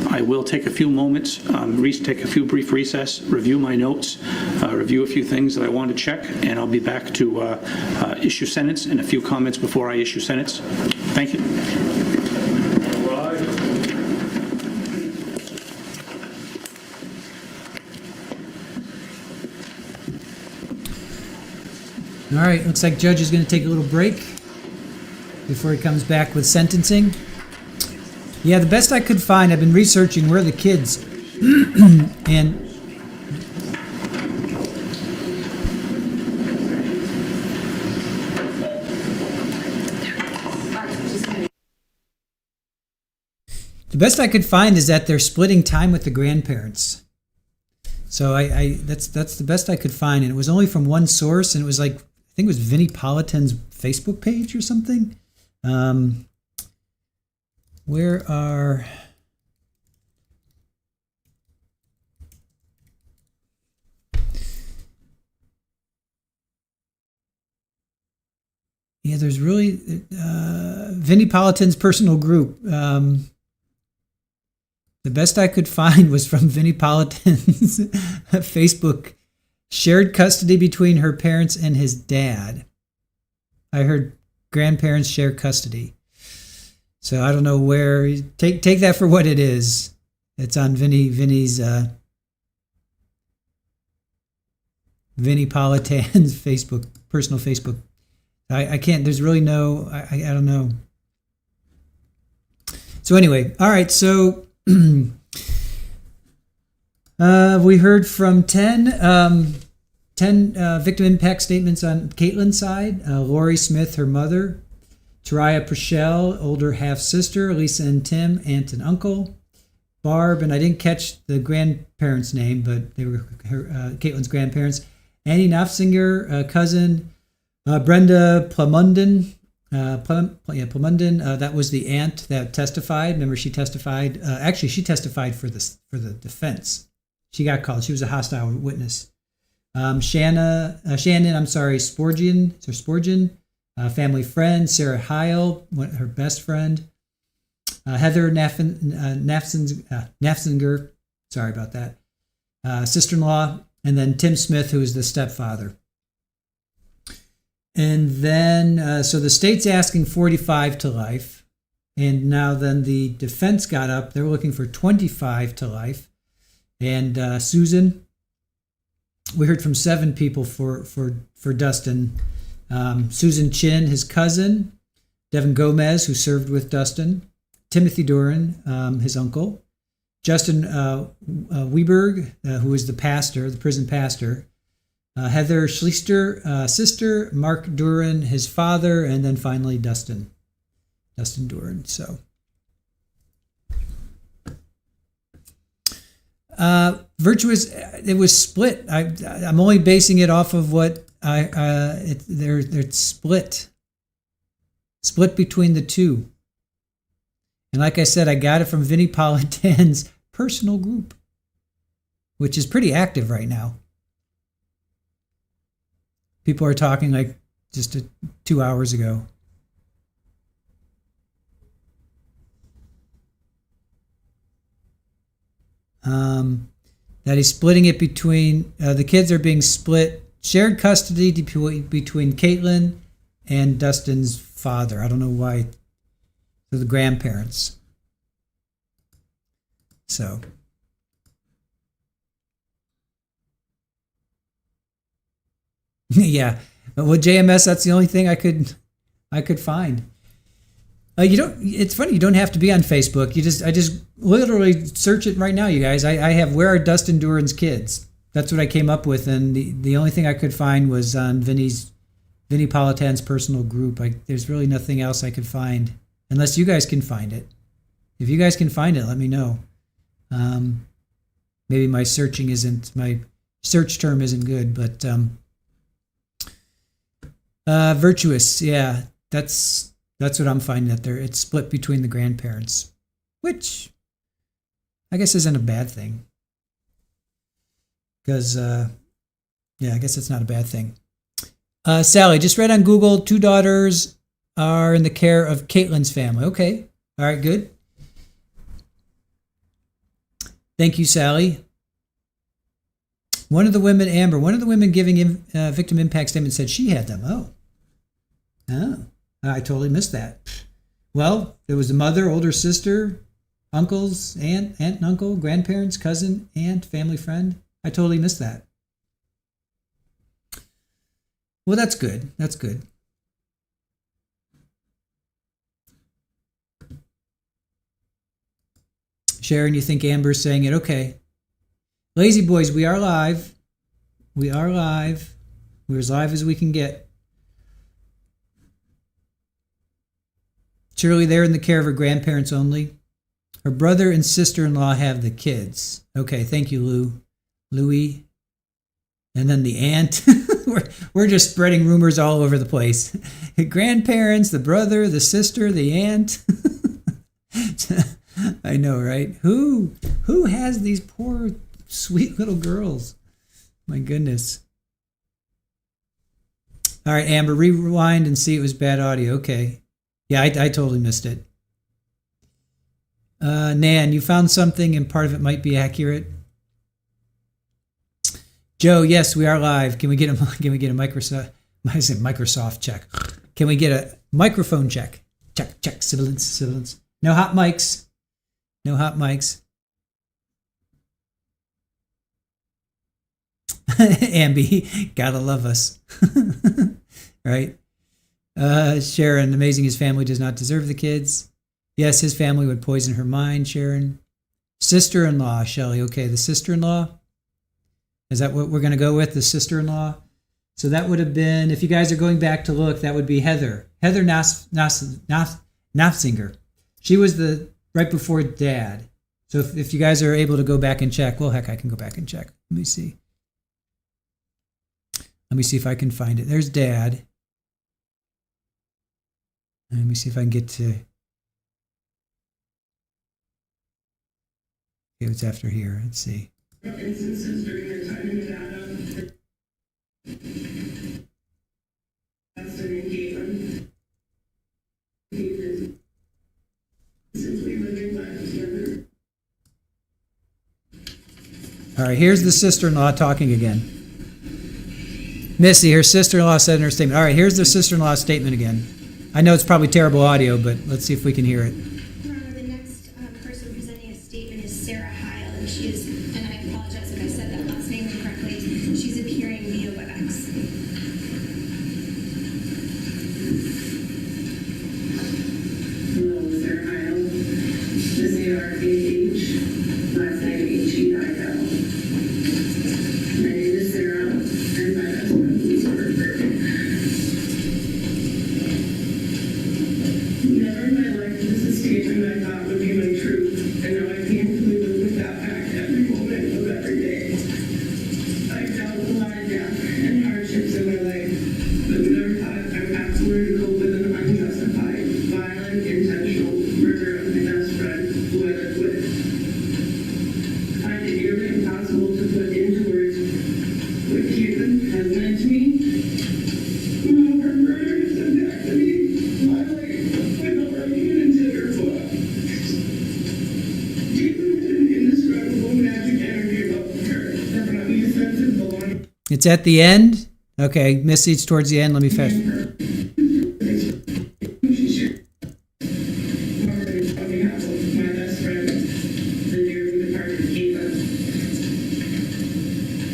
I will take a few moments, take a few brief recess, review my notes, review a few things that I want to check, and I'll be back to issue sentence and a few comments before I issue sentence. Thank you. All right, looks like Judge is going to take a little break before he comes back with sentencing. Yeah, the best I could find, I've been researching where are the kids, and the best I could find is that they're splitting time with the grandparents. So that's the best I could find, and it was only from one source, and it was like, I think it was Vinnie Politan's Facebook page or something. Where are... Yeah, there's really... Vinnie Politan's personal group. The best I could find was from Vinnie Politan's Facebook. Shared custody between her parents and his dad. I heard grandparents share custody. So I don't know where. Take that for what it is. It's on Vinnie's Vinnie Politan's Facebook, personal Facebook. I can't. There's really no. I don't know. So anyway, all right. So we heard from 10 victim impact statements on Caitlyn's side. Lori Smith, her mother. Taraya Purcell, older half-sister. Lisa and Tim, aunt and uncle. Barb, and I didn't catch the grandparents' name, but they were Caitlyn's grandparents. Annie Naffziger, cousin. Brenda Plumundon. Plumundon, that was the aunt that testified. Remember, she testified. Actually, she testified for the defense. She got called. She was a hostile witness. Shannon, Sporgian, family friend. Sarah Heil, her best friend. Heather Naffziger, sorry about that. Sister-in-law, and then Tim Smith, who is the stepfather. And then, so the state's asking 45 to life, and now then the defense got up. They were looking for 25 to life. And Susan, we heard from 7 people for Dustin. Susan Chin, his cousin. Devin Gomez, who served with Dustin. Timothy Duren, his uncle. Justin Weberg, who was the pastor, the prison pastor. Heather Schlichter, sister. Mark Duren, his father. And then finally Dustin Duren. So... Virtuous, it was split. I'm only basing it off of what they're split between the two. And like I said, I got it from Vinnie Politan's personal group, which is pretty active right now. People are talking like just 2 hours ago. That he's splitting it between, the kids are being split, shared custody between Caitlyn and Dustin's father. I don't know why, the grandparents. So. Yeah, but with JMS, that's the only thing I could find. It's funny, you don't have to be on Facebook. I just literally search it right now, you guys. I have, where are Dustin Duren's kids? That's what I came up with, and the only thing I could find was on Vinnie Politan's personal group. There's really nothing else I could find, unless you guys can find it. If you guys can find it, let me know. Maybe my search term isn't good, but Virtuous, yeah, that's what I'm finding out there. It's split between the grandparents, which I guess isn't a bad thing. Because, I guess it's not a bad thing. Sally, just read on Google, 2 daughters are in the care of Caitlyn's family. Okay. All right, good. Thank you, Sally. One of the women, Amber, one of the women giving victim impact statement said she had them. Oh, I totally missed that. Well, there was a mother, older sister, uncles, aunt and uncle, grandparents, cousin, aunt, family friend. I totally missed that. Well, that's good. That's good. Sharon, you think Amber's saying it? Okay. Lazy boys, we are live. We are live. We're as live as we can get. Shirley, they're in the care of her grandparents only. Her brother and sister-in-law have the kids. Okay, thank you, Louis. And then the aunt. we're just spreading rumors all over the place. Grandparents, the brother, the sister, the aunt. I know, right? Who has these poor, sweet little girls? My goodness. All right, Amber, rewind and see it was bad audio. Okay. Yeah, I totally missed it. Nan, you found something and part of it might be accurate. Joe, yes, we are live. Can we get a Microsoft check? Can we get a microphone check? Check, sibilance. No hot mics. No hot mics. Ambi, gotta love us. Right? Sharon, amazing his family does not deserve the kids. Yes, his family would poison her mind, Sharon. Sister-in-law, Shelley. Okay, the sister-in-law. Is that what we're going to go with, the sister-in-law? So that would have been, if you guys are going back to look, that would be Heather. Heather Naffziger. She was the right before Dad. So if you guys are able to go back and check, well, heck, I can go back and check. Let me see. Let me see if I can find it. There's Dad. Let me see if I can get to... Okay, what's after here? Let's see. Instances during their time in Nevada, Dustin and Caitlyn, simply living life together. All right, here's the sister-in-law talking again. Missy, her sister-in-law said in her statement. All right, here's the sister-in-law statement again. I know it's probably terrible audio, but let's see if we can hear it. The next person presenting a statement is Sarah Heil, and she is, and I apologize if I said that last name incorrectly, she's appearing via WebEx. Hello, Sarah Heil. S-A-R-A-H, last name H-E-I-L. My name is Sarah, and my husband is Robert. Never in my life was this a statement I thought would be my truth, and now I painfully live with that fact every moment of every day. I've dealt with a lot of death and hardships in my life, but never thought I would have to learn to cope with an unjustified, violent, intentional murder of my best friend who I lived with. I find it nearly impossible to put into words what Caitlyn has meant to me. Her murder has impacted me, my life. It's at the end? Okay, Missy, it's towards the end. Let me fast.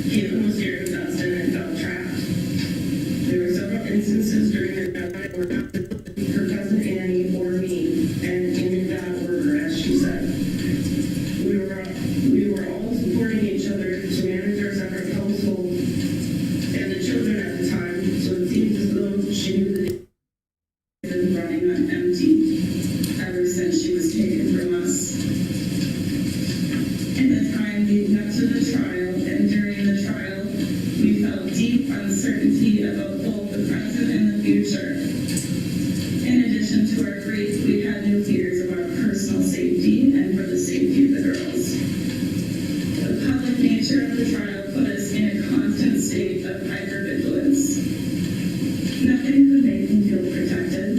Caitlyn was scared of Dustin and felt trapped. There were several instances during their time where her cousin Annie or me, and in that order, as she said. We were all supporting each other to manage our separate household and the children at the time, so it seemed as though she knew the day had been running on empty ever since she was taken from us. In the time leading up to the trial and during the trial, we felt deep uncertainty about both the present and the future. In addition to our grief, we had new fears of our personal safety and for the safety of the girls. The public nature of the trial put us in a constant state of hypervigilance. Nothing could make me feel protected.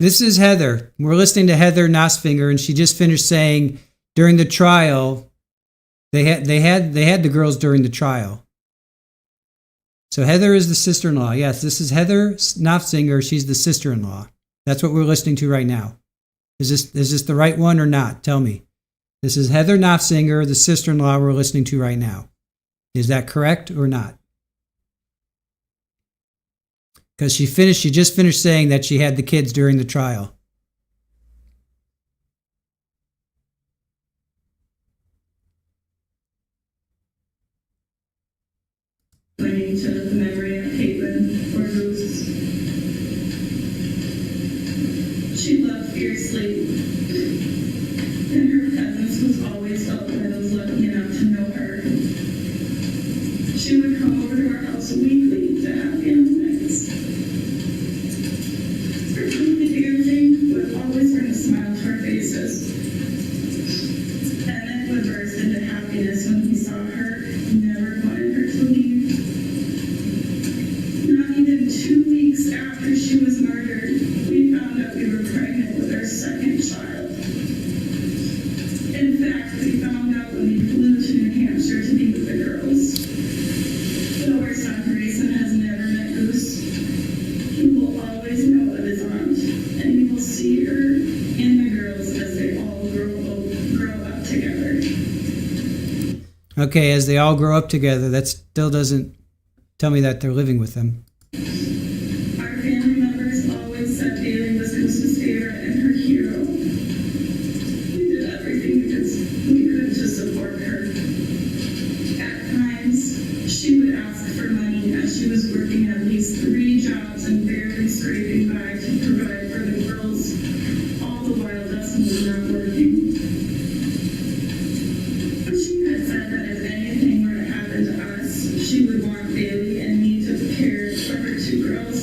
This is Heather. We're listening to Heather Naffziger, and she just finished saying during the trial, they had the girls during the trial. So Heather is the sister-in-law. Yes, this is Heather Naffziger. She's the sister-in-law. That's what we're listening to right now. Is this the right one or not? Tell me. This is Heather Naffziger, the sister-in-law we're listening to right now. Is that correct or not? Because she just finished saying that she had the kids during the trial. Pointing to the memory of Caitlyn or Ruth. She loved fiercely, and her presence was always felt by those lucky enough to know her. She would come over to our house weekly to have family nights. Her completely everything would always bring a smile to our faces. And then would burst into happiness when he saw her, never wanted her to leave. Not even 2 weeks after she was murdered, we found out we were pregnant with our second child. In fact, we found out when we flew to New Hampshire to be with the girls. Though our son Grayson has never met Goose, he will always know of his aunt, and he will see her and the girls as they all grow up together. Okay, as they all grow up together, that still doesn't tell me that they're living with them. Our family members always said Bailey was Goose's favorite and her hero. We did everything we could to support her. At times, she would ask for money as she was working at least 3 jobs and barely scraping by to provide for the girls, all the while Dustin was not working. She had said that if anything were to happen to us, she would want Bailey and me to care for her 2 girls.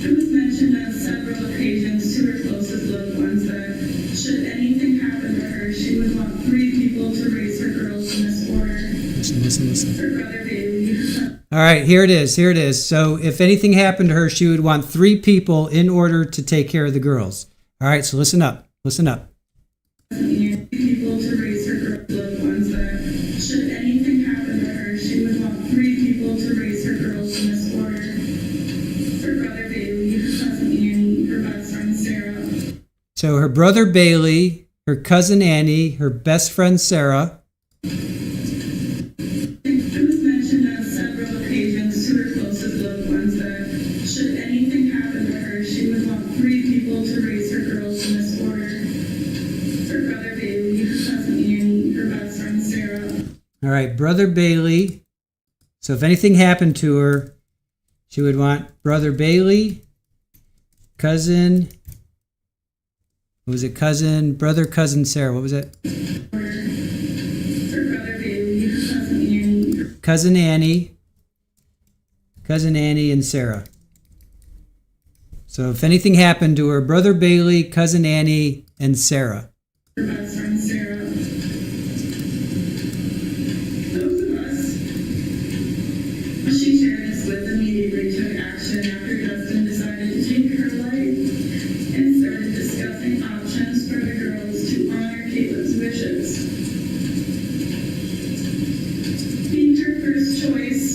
It was mentioned on several occasions to her closest loved ones that should anything happen to her, she would want 3 people to raise her girls in this order. Listen. Her brother Bailey. All right, here it is. So if anything happened to her, she would want 3 people in order to take care of the girls. All right, so listen up. People to raise her girls, loved ones that should anything happen to her, she would want 3 people to raise her girls in this order. Her brother Bailey, her cousin Annie, her best friend Sarah. So her brother Bailey, her cousin Annie, her best friend Sarah. It was mentioned on several occasions to her closest loved ones that should anything happen to her, she would want 3 people to raise her girls in this order. Her brother Bailey, her cousin Annie, her best friend Sarah. All right, brother Bailey. So if anything happened to her, she would want brother Bailey, cousin, brother, cousin Sarah. What was it? Her brother Bailey, her cousin Annie. Cousin Annie, and Sarah. So if anything happened to her, brother Bailey, cousin Annie, and Sarah. Her best friend Sarah. Those of us. She shared this with immediately took action after Dustin decided to take her life and started discussing options for the girls to honor Caitlyn's wishes. Being her first choice,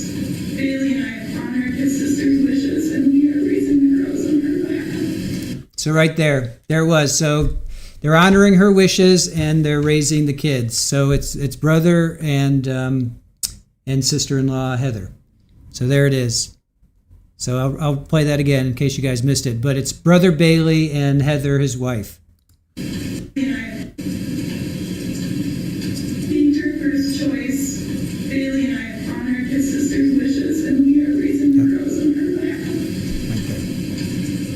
Bailey and I have honored his sister's wishes, and we are raising the girls on her behalf. So right there it was. So they're honoring her wishes and they're raising the kids. So it's brother and sister-in-law Heather. So there it is. So I'll play that again in case you guys missed it. But it's brother Bailey and Heather, his wife. Being her first choice, Bailey and I have honored his sister's wishes, and we are raising the girls on her behalf.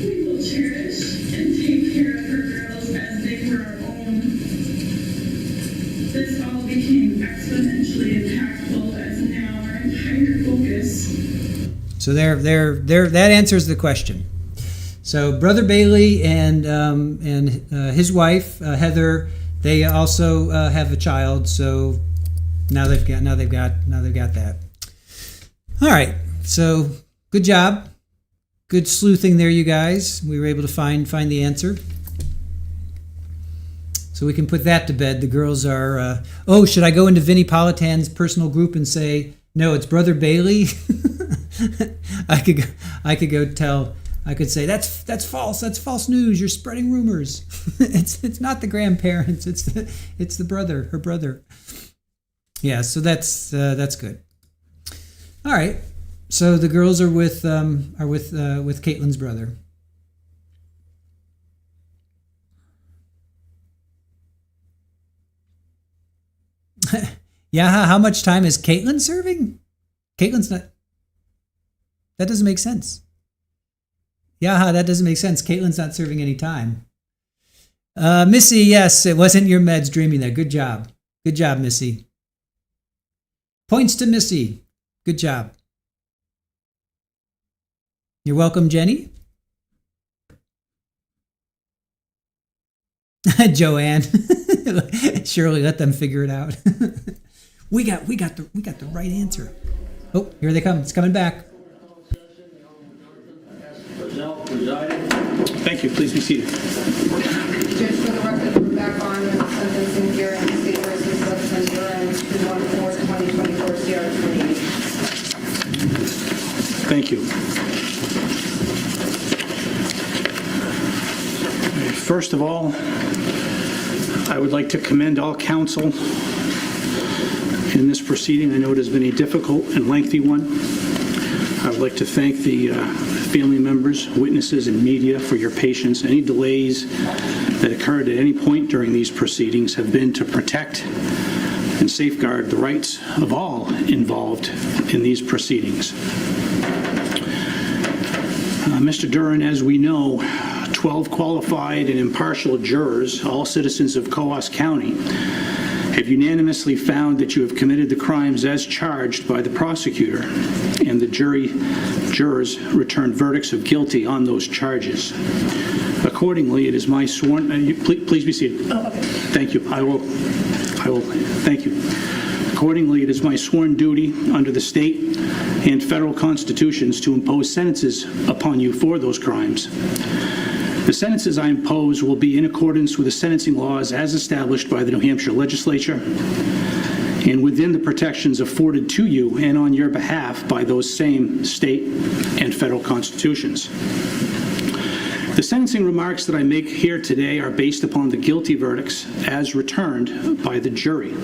We will cherish and take care of her girls as they were our own. This all became exponentially impactful as now our entire focus. So there, that answers the question. So brother Bailey and his wife Heather, they also have a child. So now they've got that. All right. So Good job. Good sleuthing there, you guys. We were able to find the answer. So we can put that to bed. The girls are, oh, should I go into Vinnie Politan's personal group and say, no, it's Brother Bailey? I could go tell, I could say, that's false. That's false news. You're spreading rumors. It's not the grandparents. It's the brother, her brother. Yeah, so that's good. All right. So the girls are with Caitlyn's brother. Yeah, how much time is Caitlyn serving? Caitlyn's not. That doesn't make sense. Yeah, that doesn't make sense. Caitlyn's not serving any time. Missy, yes, it wasn't your meds dreaming that. Good job. Good job, Missy. Points to Missy. Good job. You're welcome, Jenny. Joanne. Shirley, let them figure it out. we got the right answer. Oh, here they come. It's coming back. Thank you. Please be seated. Judge, for the record, we're back on the sentencing hearing, State versus Dustin Duren, 2/4/2024, CR 28. Thank you. First of all, I would like to commend all counsel in this proceeding. I know it has been a difficult and lengthy one. I would like to thank the family members, witnesses, and media for your patience. Any delays that occurred at any point during these proceedings have been to protect and safeguard the rights of all involved in these proceedings. Mr. Duren, as we know, 12 qualified and impartial jurors, all citizens of Coos County, have unanimously found that you have committed the crimes as charged by the prosecutor, and the jurors returned verdicts of guilty on those charges. Accordingly, it is my sworn, please be seated. Oh, okay. Thank you. I will, thank you. Accordingly, it is my sworn duty under the state and federal constitutions to impose sentences upon you for those crimes. The sentences I impose will be in accordance with the sentencing laws as established by the New Hampshire legislature and within the protections afforded to you and on your behalf by those same state and federal constitutions. The sentencing remarks that I make here today are based upon the guilty verdicts as returned by the jury.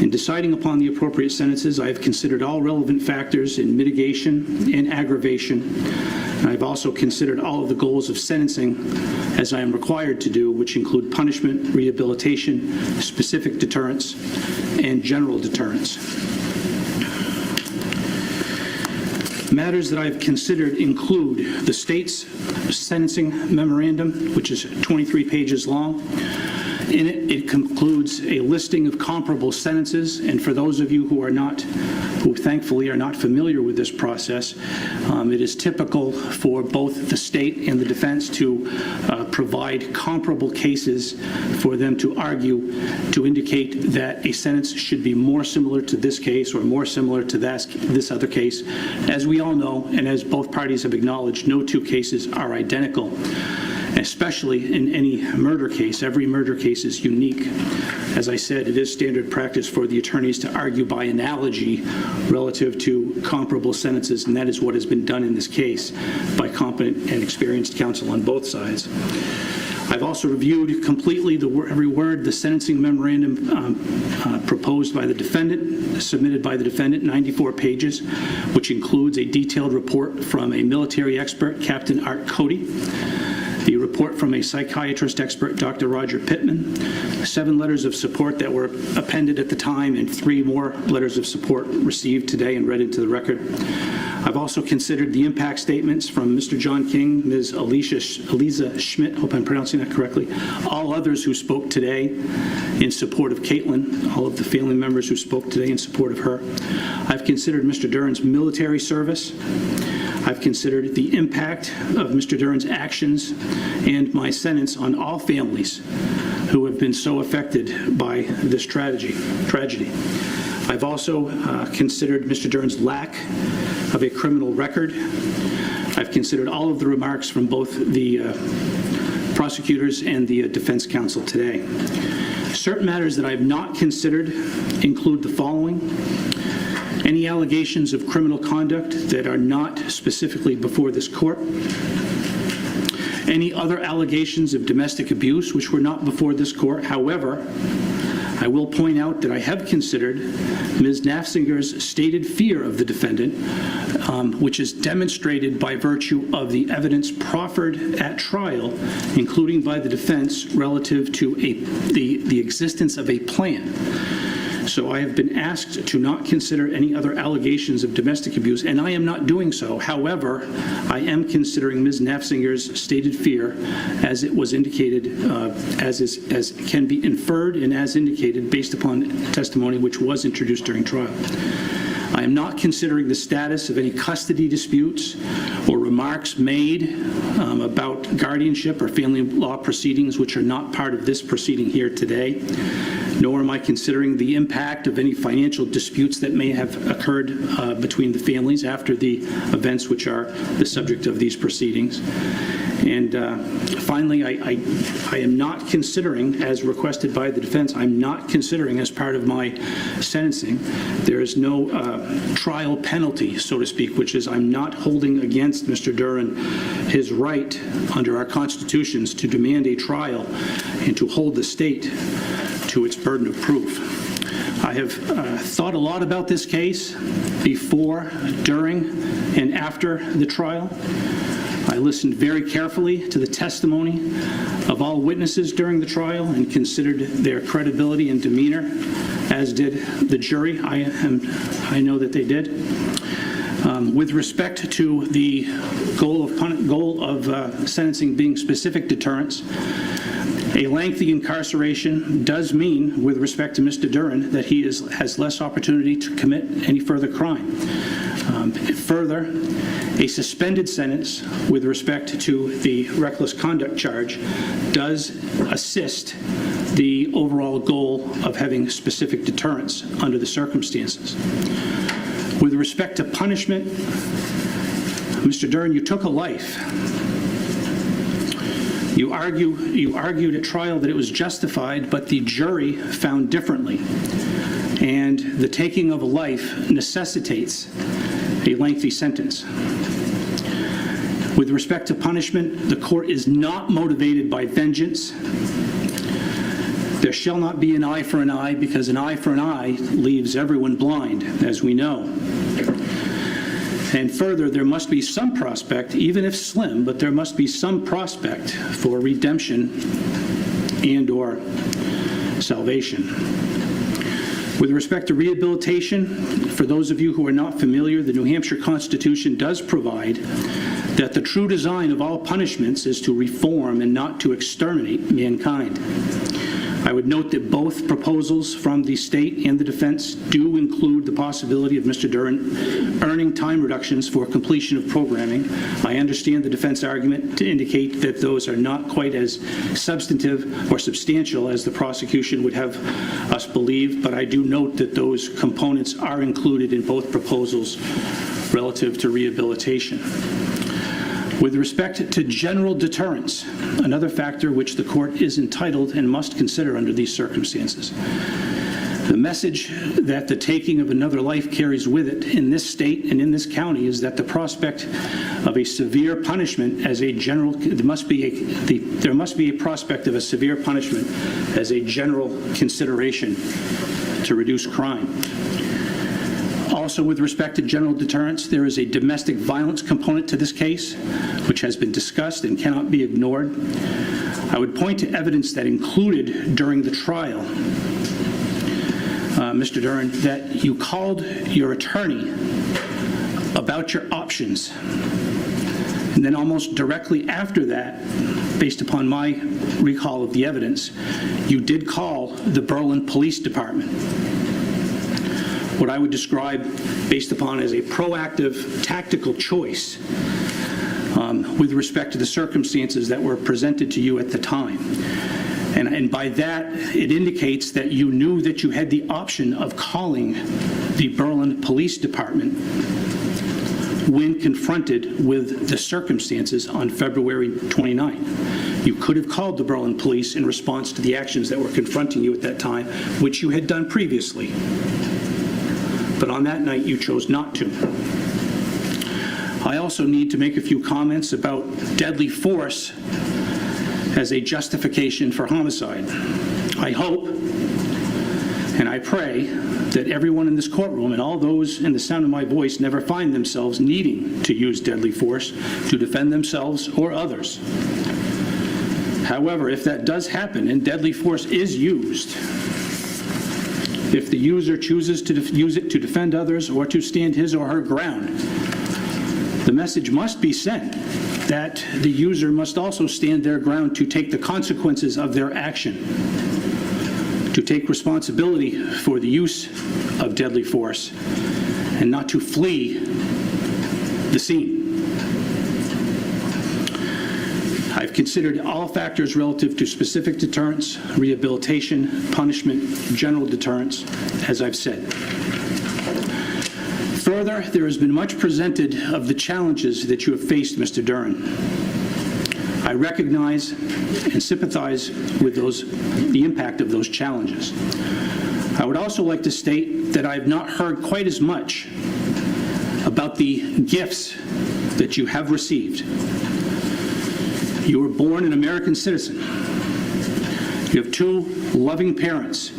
In deciding upon the appropriate sentences, I have considered all relevant factors in mitigation and aggravation. And I've also considered all of the goals of sentencing as I am required to do, which include punishment, rehabilitation, specific deterrence, and general deterrence. Matters that I've considered include the state's sentencing memorandum, which is 23 pages long. In it, it concludes a listing of comparable sentences, and for those of you who thankfully are not familiar with this process, it is typical for both the state and the defense to provide comparable cases for them to argue to indicate that a sentence should be more similar to this case or more similar to this other case. As we all know, and as both parties have acknowledged, no two cases are identical. Especially in any murder case. Every murder case is unique. As I said, it is standard practice for the attorneys to argue by analogy relative to comparable sentences, and that is what has been done in this case by competent and experienced counsel on both sides. I've also reviewed completely every word, the sentencing memorandum proposed by the defendant, submitted by the defendant, 94 pages, which includes a detailed report from a military expert, Captain Art Cody, the report from a psychiatrist expert, Dr. Roger Pittman, 7 letters of support that were appended at the time, and 3 more letters of support received today and read into the record. I've also considered the impact statements from Mr. John King, Ms. Eliza Schmidt, hope I'm pronouncing that correctly, all others who spoke today in support of Caitlyn, all of the family members who spoke today in support of her. I've considered Mr. Duren's military service. I've considered the impact of Mr. Duren's actions and my sentence on all families who have been so affected by this tragedy. I've also considered Mr. Duren's lack of a criminal record. I've considered all of the remarks from both the prosecutors and the defense counsel today. Certain matters that I've not considered include the following: any allegations of criminal conduct that are not specifically before this court, any other allegations of domestic abuse which were not before this court. However, I will point out that I have considered Ms. Naffziger's stated fear of the defendant, which is demonstrated by virtue of the evidence proffered at trial, including by the defense, relative to the existence of a plan. So I have been asked to not consider any other allegations of domestic abuse, and I am not doing so. However, I am considering Ms. Naffziger's stated fear, as it was indicated, as can be inferred and as indicated based upon testimony which was introduced during trial. I am not considering the status of any custody disputes or remarks made about guardianship or family law proceedings which are not part of this proceeding here today, nor am I considering the impact of any financial disputes that may have occurred between the families after the events which are the subject of these proceedings. And finally, I am not considering, as requested by the defense, I'm not considering as part of my sentencing, there is no trial penalty, so to speak, which is I'm not holding against Mr. Duren his right under our constitutions to demand a trial and to hold the state to its burden of proof. I have thought a lot about this case before, during, and after the trial. I listened very carefully to the testimony of all witnesses during the trial and considered their credibility and demeanor, as did the jury. I know that they did. With respect to the goal of sentencing being specific deterrence, a lengthy incarceration does mean, with respect to Mr. Duren, that he has less opportunity to commit any further crime. Further, a suspended sentence with respect to the reckless conduct charge does assist the overall goal of having specific deterrence under the circumstances. With respect to punishment, Mr. Duren, you took a life. You argued at trial that it was justified, but the jury found differently. And the taking of a life necessitates a lengthy sentence. With respect to punishment, the court is not motivated by vengeance. There shall not be an eye for an eye, because an eye for an eye leaves everyone blind, as we know. And further, there must be some prospect, even if slim, but there must be some prospect for redemption and/or salvation. With respect to rehabilitation, for those of you who are not familiar, the New Hampshire Constitution does provide that the true design of all punishments is to reform and not to exterminate mankind. I would note that both proposals from the state and the defense do include the possibility of Mr. Duren earning time reductions for completion of programming. I understand the defense argument to indicate that those are not quite as substantive or substantial as the prosecution would have us believe, but I do note that those components are included in both proposals relative to rehabilitation. With respect to general deterrence, another factor which the court is entitled and must consider under these circumstances. The message that the taking of another life carries with it in this state and in this county is that the prospect of a severe punishment as a general, there must be a prospect of a severe punishment as a general consideration to reduce crime. Also, with respect to general deterrence, there is a domestic violence component to this case, which has been discussed and cannot be ignored. I would point to evidence that included during the trial, Mr. Duren, that you called your attorney about your options. And then almost directly after that, based upon my recall of the evidence, you did call the Berlin Police Department. What I would describe based upon as a proactive tactical choice with respect to the circumstances that were presented to you at the time. And by that, it indicates that you knew that you had the option of calling the Berlin Police Department when confronted with the circumstances on February 29th. You could have called the Berlin police in response to the actions that were confronting you at that time, which you had done previously. But on that night, you chose not to. I also need to make a few comments about deadly force as a justification for homicide. I hope and I pray that everyone in this courtroom and all those in the sound of my voice never find themselves needing to use deadly force to defend themselves or others. However, if that does happen and deadly force is used, if the user chooses to use it to defend others or to stand his or her ground, the message must be sent that the user must also stand their ground to take the consequences of their action, to take responsibility for the use of deadly force, and not to flee the scene. I've considered all factors relative to specific deterrence, rehabilitation, punishment, general deterrence, as I've said. Further, there has been much presented of the challenges that you have faced, Mr. Duren. I recognize and sympathize with the impact of those challenges. I would also like to state that I have not heard quite as much about the gifts that you have received. You were born an American citizen. You have two loving parents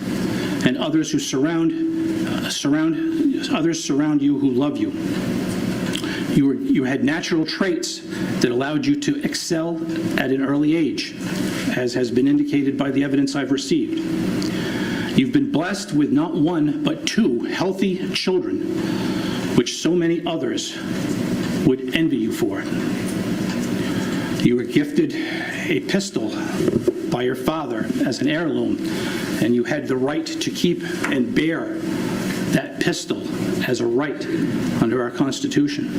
and others who surround you who love you. You had natural traits that allowed you to excel at an early age, as has been indicated by the evidence I've received. You've been blessed with not one, but two healthy children, which so many others would envy you for. You were gifted a pistol by your father as an heirloom, and you had the right to keep and bear that pistol as a right under our Constitution.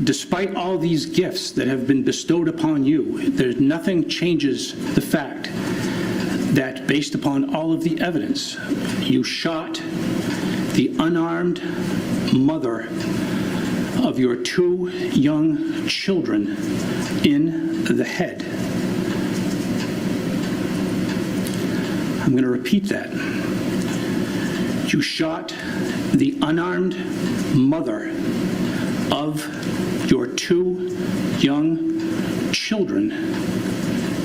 Despite all these gifts that have been bestowed upon you, nothing changes the fact that, based upon all of the evidence, you shot the unarmed mother of your two young children in the head. I'm going to repeat that. You shot the unarmed mother of your two young children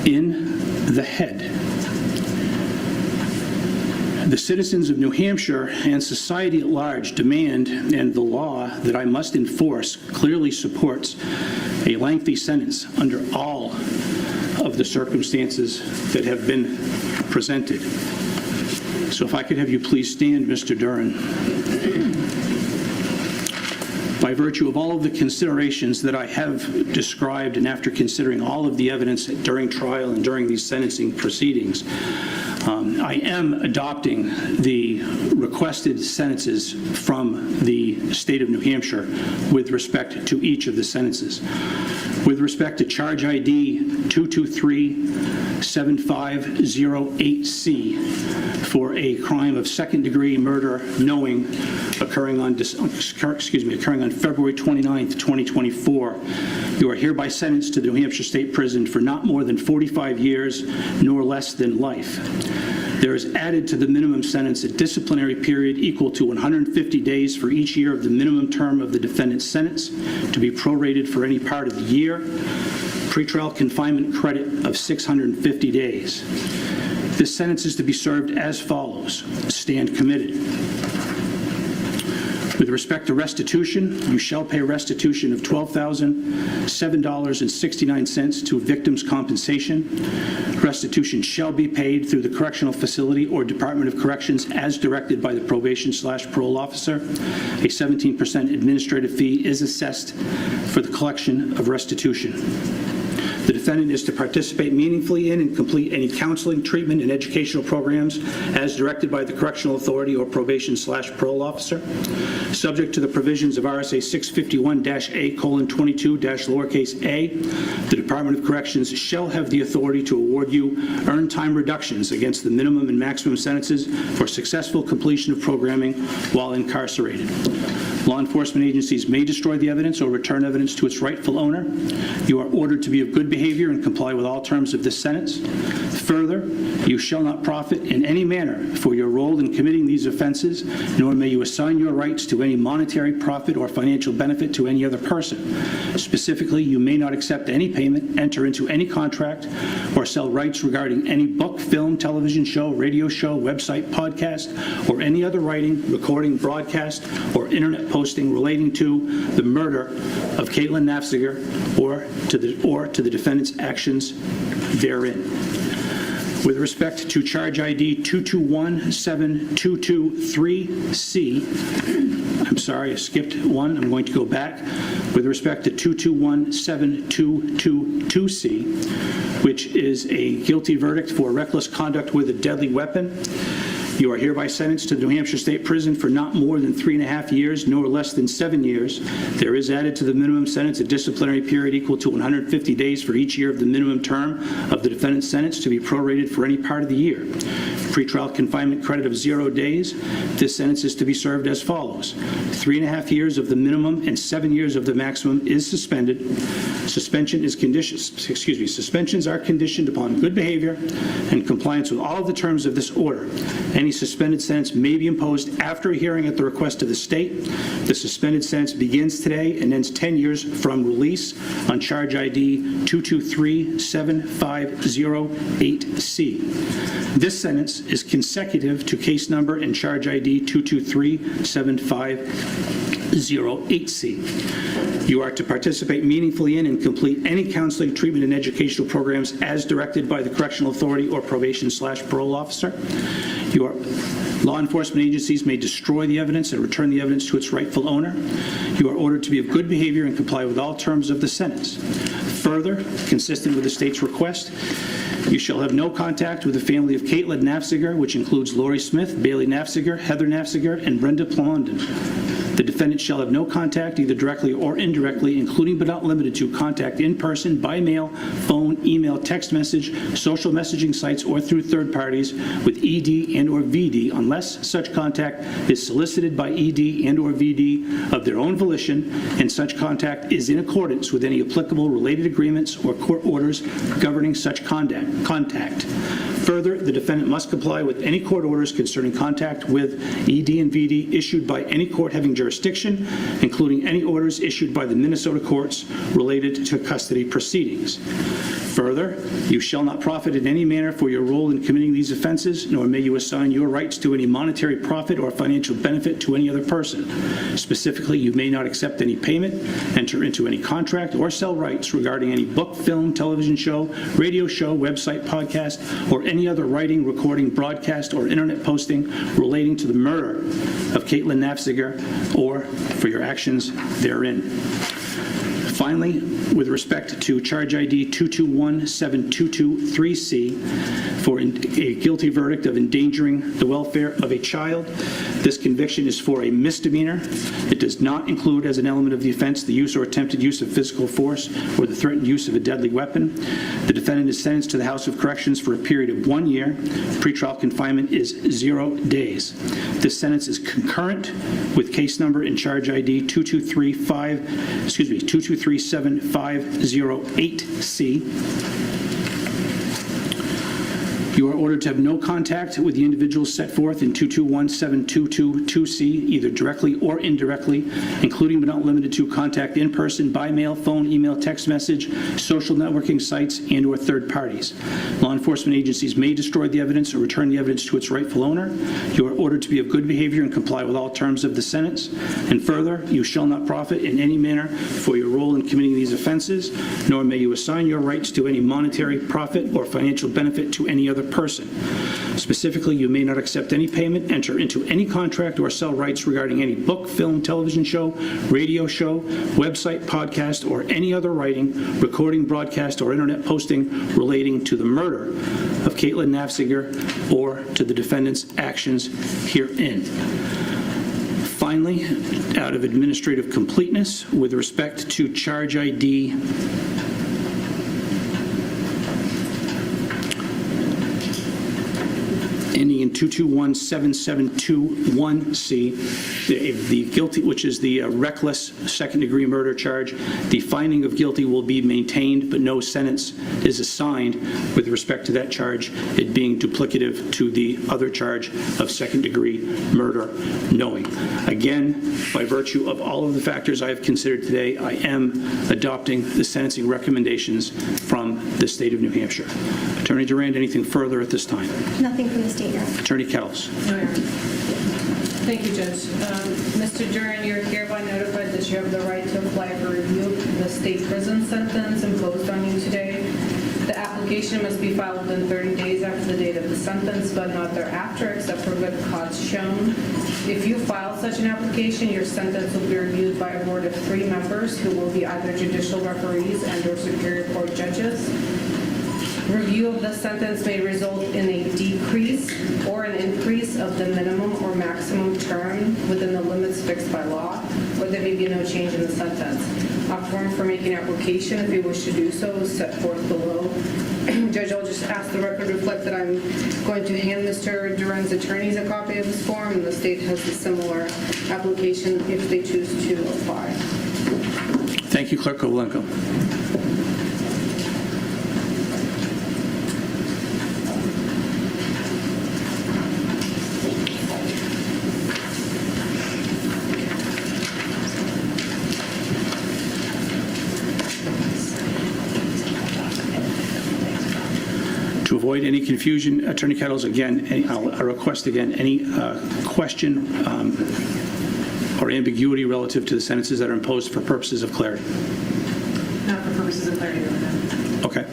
in the head. The citizens of New Hampshire and society at large demand, and the law that I must enforce clearly supports, a lengthy sentence under all of the circumstances that have been presented. So if I could have you please stand, Mr. Duren. By virtue of all of the considerations that I have described, and after considering all of the evidence during trial and during these sentencing proceedings, I am adopting the requested sentences from the state of New Hampshire with respect to each of the sentences. With respect to charge ID 223-7508C for a crime of second-degree murder knowing occurring on February 29th, 2024, you are hereby sentenced to the New Hampshire State Prison for not more than 45 years nor less than life. There is added to the minimum sentence a disciplinary period equal to 150 days for each year of the minimum term of the defendant's sentence, to be prorated for any part of the year. Pretrial confinement credit of 650 days. This sentence is to be served as follows. Stand committed. With respect to restitution, you shall pay restitution of $12,007.69 to victims' compensation. Restitution shall be paid through the correctional facility or Department of Corrections as directed by the probation/parole officer. A 17% administrative fee is assessed for the collection of restitution. The defendant is to participate meaningfully in and complete any counseling, treatment, and educational programs as directed by the correctional authority or probation/parole officer. Subject to the provisions of RSA 651-A:22-a, the Department of Corrections shall have the authority to award you earned time reductions against the minimum and maximum sentences for successful completion of programming while incarcerated. Law enforcement agencies may destroy the evidence or return evidence to its rightful owner. You are ordered to be of good behavior and comply with all terms of this sentence. Further, you shall not profit in any manner for your role in committing these offenses, nor may you assign your rights to any monetary profit or financial benefit to any other person. Specifically, you may not accept any payment, enter into any contract, or sell rights regarding any book, film, television show, radio show, website, podcast, or any other writing, recording, broadcast, or internet posting relating to the murder of Caitlyn Naffziger or to the defendant's actions therein. With respect to charge ID 22172223C, I'm sorry, I skipped one. I'm going to go back. With respect to 221722C, which is a guilty verdict for reckless conduct with a deadly weapon, you are hereby sentenced to the New Hampshire State Prison for not more than 3.5 years, nor less than 7 years. There is added to the minimum sentence a disciplinary period equal to 150 days for each year of the minimum term of the defendant's sentence to be prorated for any part of the year. Pretrial confinement credit of 0 days. This sentence is to be served as follows. 3.5 years of the minimum and 7 years of the maximum is suspended. Suspensions are conditioned upon good behavior and compliance with all of the terms of this order. Any suspended sentence may be imposed after a hearing at the request of the state. The suspended sentence begins today and ends 10 years from release on charge ID 223750-8C. This sentence is consecutive to case number and charge ID 223750-8C. You are to participate meaningfully in and complete any counseling, treatment, and educational programs as directed by the correctional authority or probation/parole officer. Law enforcement agencies may destroy the evidence and return the evidence to its rightful owner. You are ordered to be of good behavior and comply with all terms of the sentence. Further, consistent with the state's request, you shall have no contact with the family of Caitlyn Naffziger, which includes Lori Smith, Bailey Naffziger, Heather Naffziger, and Brenda Plondon. The defendant shall have no contact, either directly or indirectly, including but not limited to contact in person, by mail, phone, email, text message, social messaging sites, or through third parties with ED and or VD unless such contact is solicited by ED and or VD of their own volition and such contact is in accordance with any applicable related agreements or court orders governing such contact. Further, the defendant must comply with any court orders concerning contact with ED and VD issued by any court having jurisdiction, including any orders issued by the Minnesota courts related to custody proceedings. Further, you shall not profit in any manner for your role in committing these offenses, nor may you assign your rights to any monetary profit or financial benefit to any other person. Specifically, you may not accept any payment, enter into any contract, or sell rights regarding any book, film, television show, radio show, website, podcast, or any other writing, recording, broadcast, or internet posting relating to the murder of Caitlyn Naffziger or for your actions therein. Finally, with respect to charge ID 22172223C for a guilty verdict of endangering the welfare of a child, this conviction is for a misdemeanor. It does not include as an element of the offense the use or attempted use of physical force or the threatened use of a deadly weapon. The defendant is sentenced to the House of Corrections for a period of 1 year. Pretrial confinement is 0 days. This sentence is concurrent with case number and charge ID 223750-8C. You are ordered to have no contact with the individuals set forth in 221722C, either directly or indirectly, including but not limited to contact in person, by mail, phone, email, text message, social networking sites, and or third parties. Law enforcement agencies may destroy the evidence or return the evidence to its rightful owner. You are ordered to be of good behavior and comply with all terms of the sentence. And further, you shall not profit in any manner for your role in committing these offenses, nor may you assign your rights to any monetary profit or financial benefit to any other person. Specifically, you may not accept any payment, enter into any contract, or sell rights regarding any book, film, television show, radio show, website, podcast, or any other writing, recording, broadcast, or internet posting relating to the murder of Caitlyn Naffziger or to the defendant's actions herein. Finally, out of administrative completeness, with respect to charge ID ending in 2217721C, the guilty, which is the reckless second-degree murder charge, the finding of guilty will be maintained, but no sentence is assigned with respect to that charge, it being duplicative to the other charge of second-degree murder knowing. Again, by virtue of all of the factors I have considered today, I am adopting the sentencing recommendations from the state of New Hampshire. Attorney Durand, anything further at this time? Nothing from the state, Your Honor. Attorney Kettles. No, Your Honor. Thank you, Judge. Mr. Duren, you're hereby notified that you have the right to apply for review of the state prison sentence imposed on you today. The application must be filed within 30 days after the date of the sentence, but not thereafter, except for good cause shown. If you file such an application, your sentence will be reviewed by a board of 3 members who will be either judicial referees and/or superior court judges. Review of the sentence may result in a decrease or an increase of the minimum or maximum term within the limits fixed by law, or there may be no change in the sentence. A form for making application, if you wish to do so, is set forth below. Judge, I'll just ask the record to reflect that I'm going to hand Mr. Duren's attorneys a copy of this form, and the state has a similar application if they choose to apply. Thank you, Clerk Kovalenko. To avoid any confusion, Attorney Kettles, again, I'll request again, any question or ambiguity relative to the sentences that are imposed for purposes of clarity. Not for purposes of clarity, Your Honor. Okay.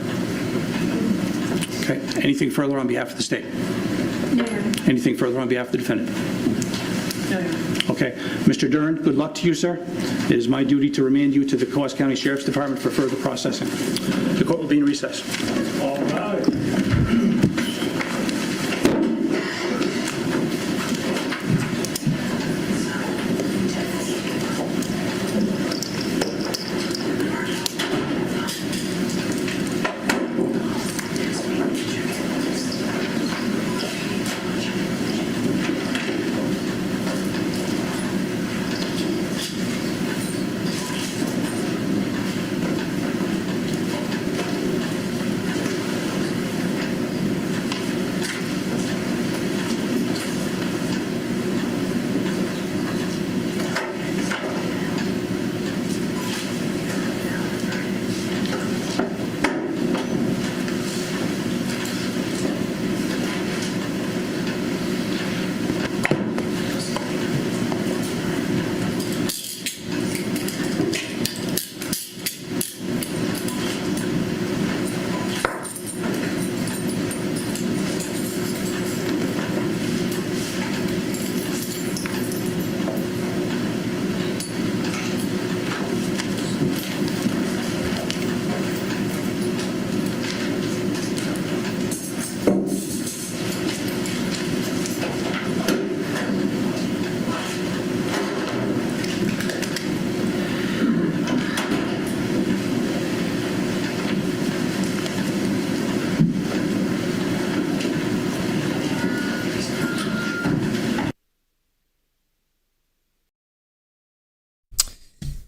Okay. Anything further on behalf of the state? No, Your Honor. Anything further on behalf of the defendant? No, Your Honor. Okay. Mr. Duren, good luck to you, sir. It is my duty to remand you to the Coos County Sheriff's Department for further processing. The court will be in recess. All right.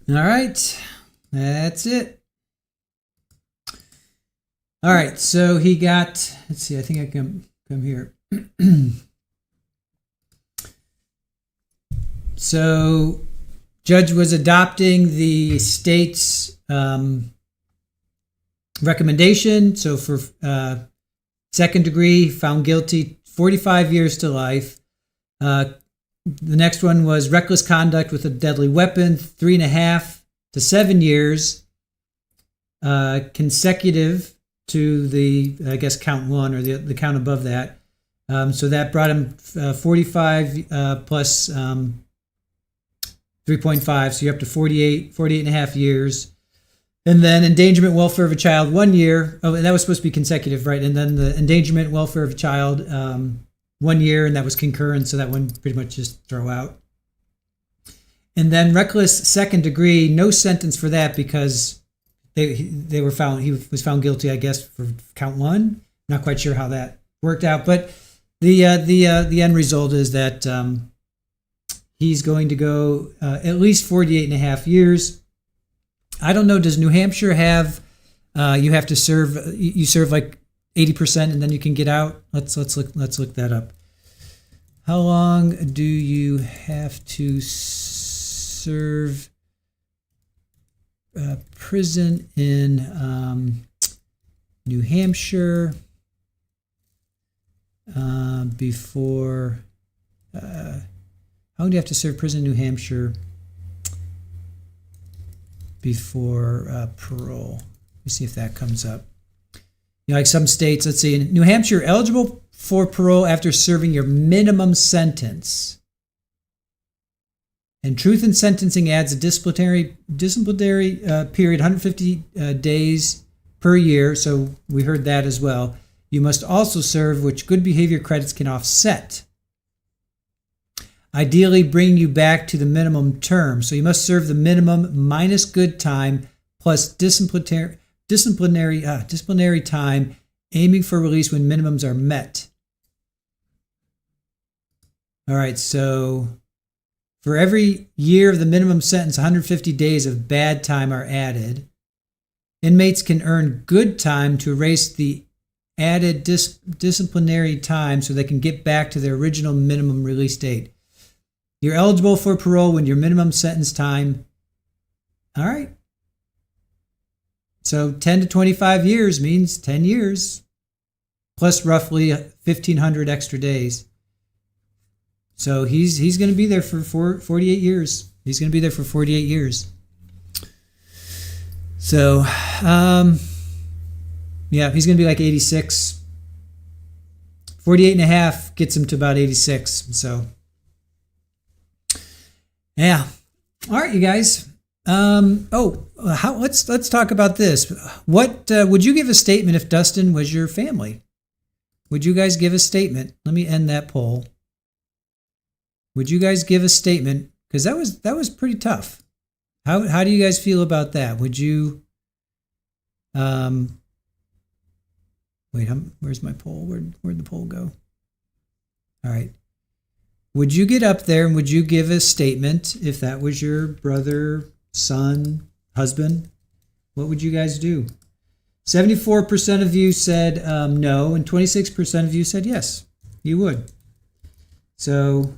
All right, that's it. All right, so he got, let's see, I think I can come here. So judge was adopting the state's recommendation. So for second degree, found guilty, 45 years to life. The next one was reckless conduct with a deadly weapon, 3.5 to 7 years consecutive to the, I guess, count one or the count above that. So that brought him 45 plus 3.5. So you're up to 48 and a half years. And then endangerment welfare of a child, 1 year. Oh, and that was supposed to be consecutive, right? And then the endangerment welfare of a child, 1 year, and that was concurrent. So that one pretty much just throw out. And then reckless second degree, no sentence for that because they were found, he was found guilty, I guess, for count one. Not quite sure how that worked out, but the end result is that he's going to go at least 48 and a half years. I don't know, does New Hampshire have, you have to serve, you serve like 80% and then you can get out? Let's look that up. How long do you have to serve prison in New Hampshire before, how long do you have to serve prison in New Hampshire before parole? Let me see if that comes up. You know, like some states, let's see, in New Hampshire, you're eligible for parole after serving your minimum sentence. And truth in sentencing adds a disciplinary period, 150 days per year. So we heard that as well. You must also serve, which good behavior credits can offset. Ideally, bring you back to the minimum term. So you must serve the minimum minus good time plus disciplinary time, aiming for release when minimums are met. All right, so for every year of the minimum sentence, 150 days of bad time are added. Inmates can earn good time to erase the added disciplinary time so they can get back to their original minimum release date. You're eligible for parole when your minimum sentence time. All right. So 10 to 25 years means 10 years plus roughly 1,500 extra days. So he's going to be there for 48 years. He's going to be there for 48 years. So, yeah, he's going to be like 86. 48 and a half gets him to about 86. So, yeah. All right, you guys. Let's talk about this. What would you give a statement if Dustin was your family? Would you guys give a statement? Let me end that poll. Would you guys give a statement? Because that was pretty tough. How do you guys feel about that? Would you? Wait, where's my poll? Where'd the poll go? All right. Would you get up there and would you give a statement if that was your brother, son, husband? What would you guys do? 74% of you said no, and 26% of you said yes, you would. So,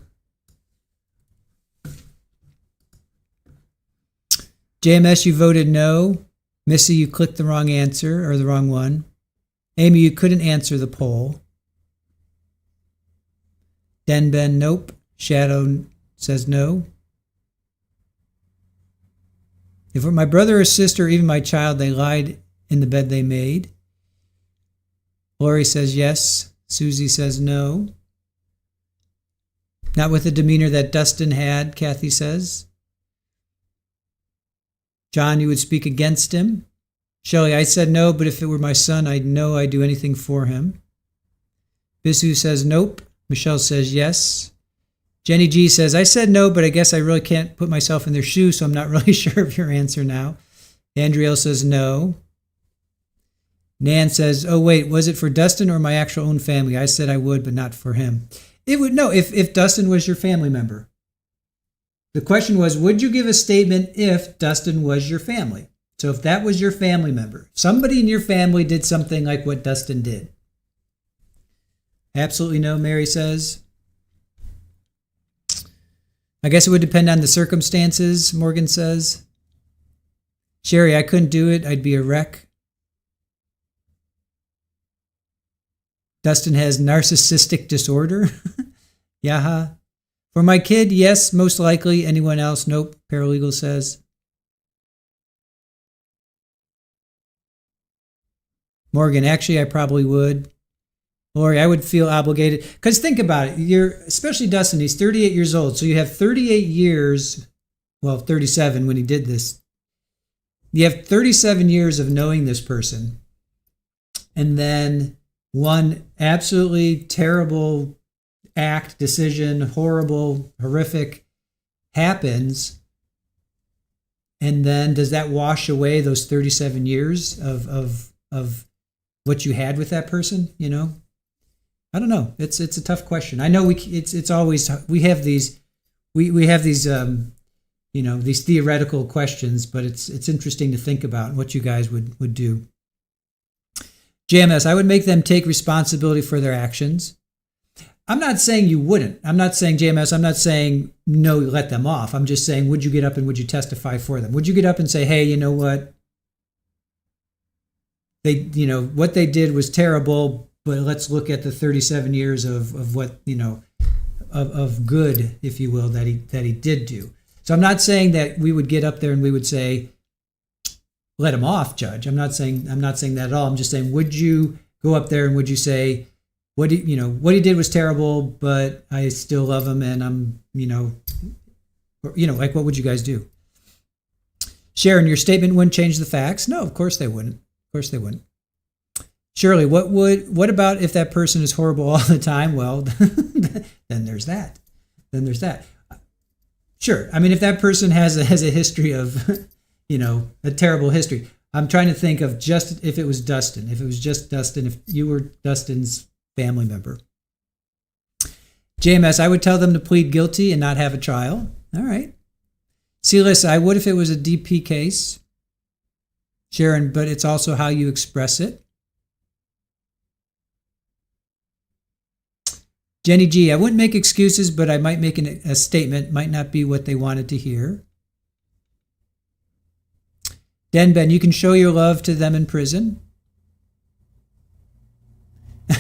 JMS, you voted no. Missy, you clicked the wrong answer or the wrong one. Amy, you couldn't answer the poll. Denben, nope. Shadow says no. If it were my brother or sister or even my child, they lied in the bed they made. Lori says yes. Susie says no. Not with the demeanor that Dustin had, Kathy says. John, you would speak against him. Shelley, I said no, but if it were my son, I'd know I'd do anything for him. Bisu says nope. Michelle says yes. Jenny G says, I said no, but I guess I really can't put myself in their shoes, so I'm not really sure of your answer now. Andriel says no. Nan says, oh wait, was it for Dustin or my actual own family? I said I would, but not for him. It would, no, if Dustin was your family member. The question was, would you give a statement if Dustin was your family? So if that was your family member, somebody in your family did something like what Dustin did. Absolutely no, Mary says. I guess it would depend on the circumstances, Morgan says. Sherry, I couldn't do it. I'd be a wreck. Dustin has narcissistic disorder. Yaha. For my kid, yes, most likely. Anyone else? Nope, paralegal says. Morgan, actually, I probably would. Lori, I would feel obligated. Because think about it. Especially Dustin, he's 38 years old. So you have 38 years, well, 37 when he did this. You have 37 years of knowing this person. And then one absolutely terrible act, decision, horrible, horrific happens. And then does that wash away those 37 years of what you had with that person? You know, I don't know. It's a tough question. I know it's always, we have these these theoretical questions, but it's interesting to think about what you guys would do. JMS, I would make them take responsibility for their actions. I'm not saying you wouldn't. I'm not saying, JMS, I'm not saying no, let them off. I'm just saying, would you get up and would you testify for them? Would you get up and say, hey, you know what? What they did was terrible, but let's look at the 37 years of what, of good, if you will, that he did do. So I'm not saying that we would get up there and we would say, let him off, Judge. I'm not saying that at all. I'm just saying, would you go up there and would you say, what he did was terrible, but I still love him, and I'm, like, what would you guys do? Sharon, your statement wouldn't change the facts. No, of course they wouldn't. Of course they wouldn't. Shirley, what about if that person is horrible all the time? Well, then there's that. Sure. I mean, if that person has a history of, a terrible history. I'm trying to think of just if it was Dustin. If it was just Dustin, if you were Dustin's family member. JMS, I would tell them to plead guilty and not have a trial. All right. Silas, I would if it was a DP case. Sharon, but it's also how you express it. Jenny G, I wouldn't make excuses, but I might make a statement. Might not be what they wanted to hear. Den Ben, you can show your love to them in prison.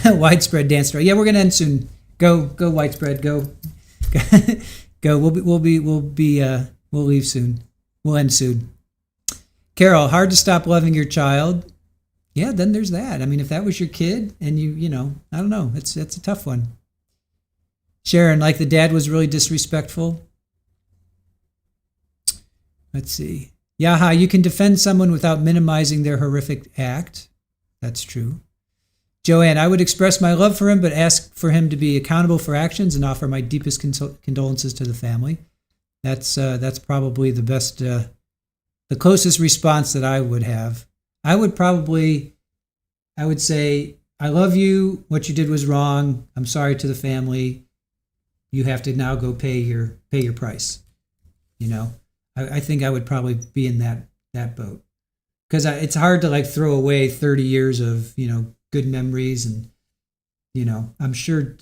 Widespread dance story. Yeah, we're gonna end soon. Go widespread. Go. Go. We'll leave soon. We'll end soon. Carol, hard to stop loving your child. Yeah, then there's that. I mean, if that was your kid and I don't know. It's a tough one. Sharon, like the dad was really disrespectful. Let's see. Yaha, you can defend someone without minimizing their horrific act. That's true. Joanne, I would express my love for him, but ask for him to be accountable for actions and offer my deepest condolences to the family. That's probably the best, the closest response that I would have. I would say, I love you. What you did was wrong. I'm sorry to the family. You have to now go pay your price. I think I would probably be in that boat, because it's hard to throw away 30 years of good memories, and I'm sure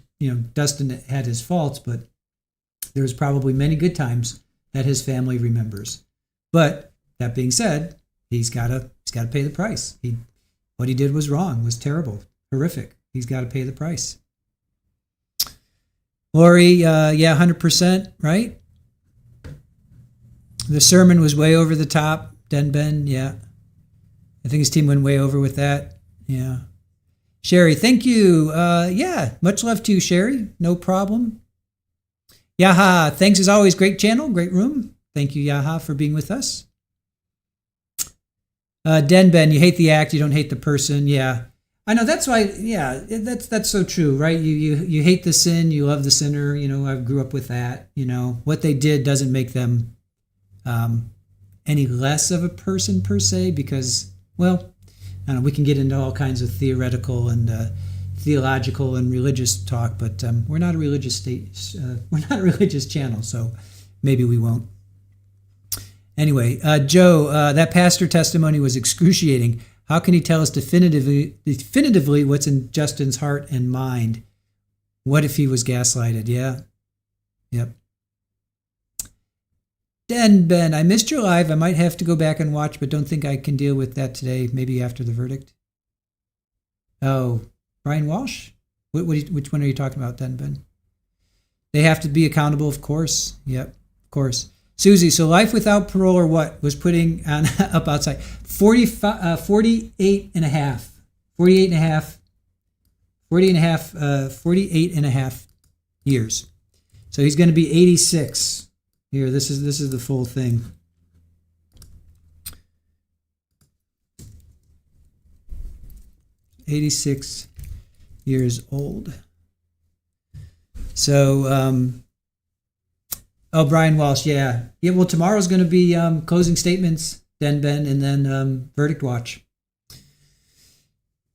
Dustin had his faults, but there's probably many good times that his family remembers. But that being said, he's got to pay the price. What he did was wrong, was terrible, horrific. He's got to pay the price. Lori, yeah, 100%, right? The sermon was way over the top. Den Ben, yeah. I think his team went way over with that. Yeah. Sherry, thank you. Yeah, much love to you, Sherry. No problem. Yaha, thanks as always. Great channel, great room. Thank you, Yaha, for being with us. Den Ben, you hate the act, you don't hate the person. Yeah. I know, that's why, yeah, that's so true, right? You hate the sin, you love the sinner. I grew up with that. What they did doesn't make them any less of a person per se, because, well, I don't know, we can get into all kinds of theoretical and theological and religious talk, but we're not a religious we're not a religious channel, so maybe we won't. Anyway, Joe, that pastor testimony was excruciating. How can he tell us definitively what's in Justin's heart and mind? What if he was gaslighted? Yeah. Yep. Den Ben, I missed your live. I might have to go back and watch, but don't think I can deal with that today. Maybe after the verdict. Oh, Brian Walsh? Which one are you talking about, Den Ben? They have to be accountable, of course. Yep, of course. Susie, so life without parole or what was putting on up outside? 48 and a half. 48 and a half years. So he's going to be 86. Here, this is the full thing. "86 years old." So, Brian Walsh, yeah. Well, tomorrow's going to be closing statements, Ben, and then verdict watch.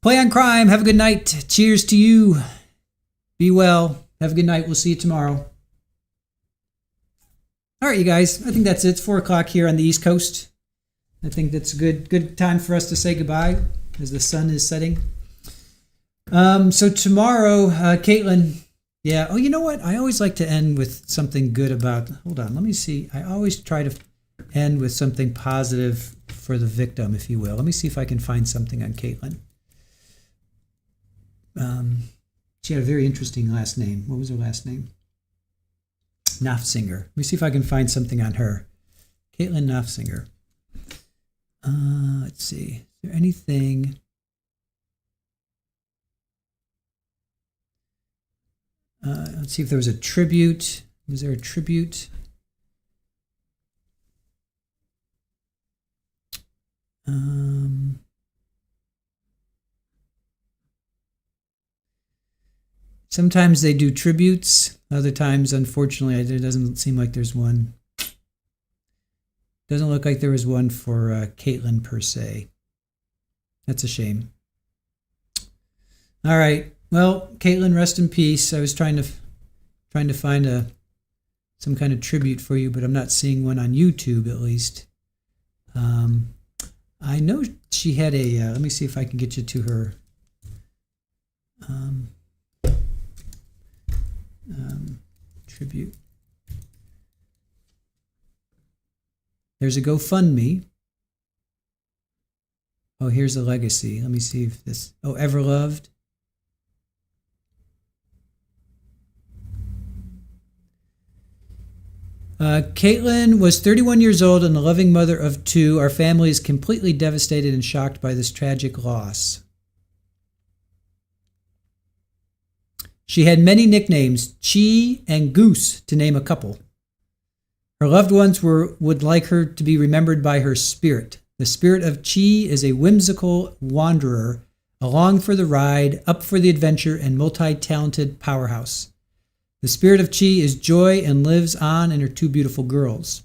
Play on Crime. Have a good night. Cheers to you. Be well. Have a good night. We'll see you tomorrow. All right, you guys. I think that's it. It's 4 o'clock here on the East Coast. I think that's a good time for us to say goodbye as the sun is setting. So tomorrow, Caitlyn. Yeah. Oh, you know what? I always like to end with something good about. Hold on. Let me see. I always try to end with something positive for the victim, if you will. Let me see if I can find something on Caitlyn. She had a very interesting last name. What was her last name? Naffziger. Let me see if I can find something on her. Caitlyn Naffziger. Let's see. Is there anything? Let's see if there was a tribute. Was there a tribute? Sometimes they do tributes. Other times, unfortunately, there doesn't seem like there's one. Doesn't look like there was one for Caitlyn per se. That's a shame. All right. Well, Caitlyn, rest in peace. I was trying to find some kind of tribute for you, but I'm not seeing one on YouTube, at least. I know she had a. Let me see if I can get you to her. Tribute. There's a GoFundMe. Oh, here's a legacy. Let me see if this. Oh, Ever Loved. Caitlyn was 31 years old and a loving mother of 2. Our family is completely devastated and shocked by this tragic loss. She had many nicknames, Chi and Goose, to name a couple. Her loved ones would like her to be remembered by her spirit. The spirit of Chi is a whimsical wanderer, along for the ride, up for the adventure, and multi-talented powerhouse. The spirit of Chi is joy and lives on in her 2 beautiful girls.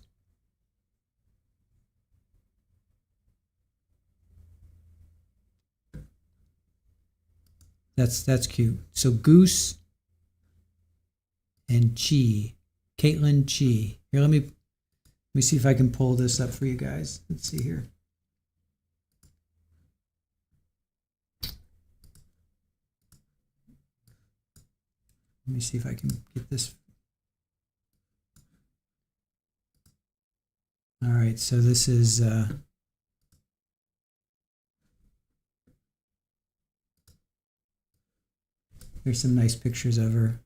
That's cute. So Goose and Chi, Caitlyn Chi. Here, let me see if I can pull this up for you guys. Let's see here. Let me see if I can get this. All right, so this is there's some nice pictures of her.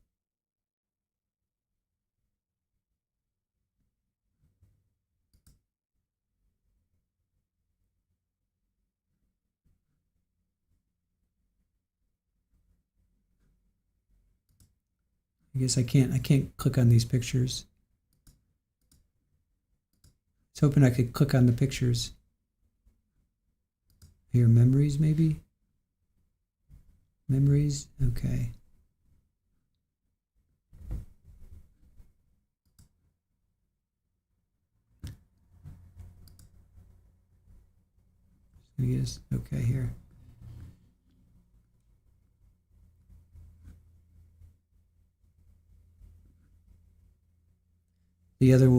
I guess I can't click on these pictures. I was hoping I could click on the pictures. Here, memories maybe? Memories? Okay. Yes, okay, here. The other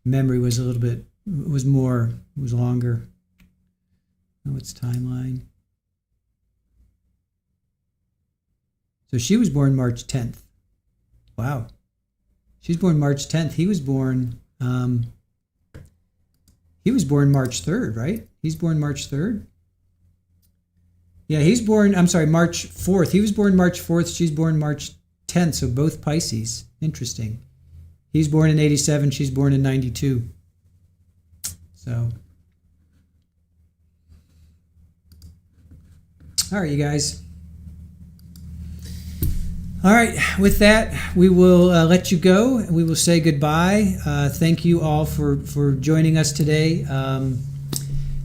memory was a little bit, was longer. Oh, it's timeline. So she was born March 10th. Wow. She's born March 10th. He was born March 3rd, right? He's born March 3rd. Yeah, March 4th. He was born March 4th. She's born March 10th, so both Pisces. Interesting. He's born in 87. She's born in 92. So, All right, you guys. All right, with that, we will let you go. We will say goodbye. Thank you all for joining us today.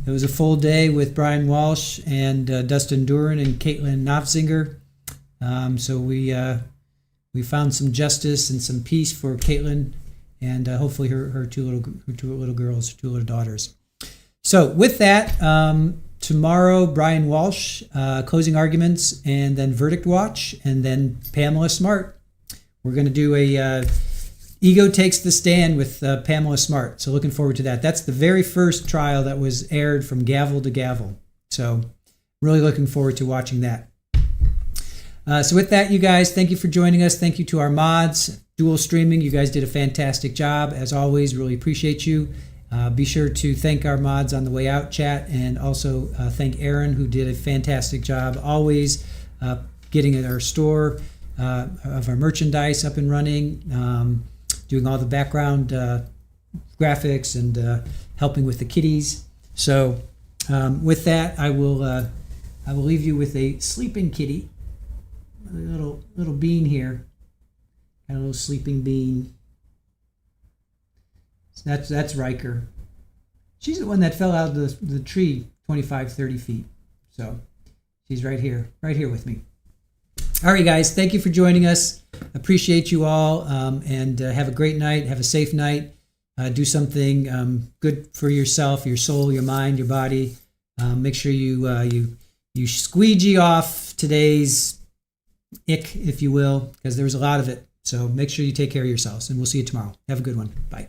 It was a full day with Brian Walsh and Dustin Duren and Caitlyn Naffziger. So we found some justice and some peace for Caitlyn and hopefully her two little girls, two little daughters. So with that, tomorrow, Brian Walsh, closing arguments, and then verdict watch, and then Pamela Smart. We're going to do a Ego Takes the Stand with Pamela Smart. So looking forward to that. That's the very first trial that was aired from gavel to gavel. So really looking forward to watching that. So with that, you guys, thank you for joining us. Thank you to our mods, Dual Streaming. You guys did a fantastic job. As always, really appreciate you. Be sure to thank our mods on the way out chat, and also thank Aaron, who did a fantastic job always getting our store of our merchandise up and running, doing all the background graphics and helping with the kitties. So with that, I will leave you with a sleeping kitty, a little bean here, got a little sleeping bean. That's Riker. She's the one that fell out of the tree 25, 30 feet. So she's right here with me. All right, guys, thank you for joining us. Appreciate you all, and have a great night. Have a safe night. Do something good for yourself, your soul, your mind, your body. Make sure you squeegee off today's ick, if you will, because there was a lot of it. So make sure you take care of yourselves, and we'll see you tomorrow. Have a good one. Bye.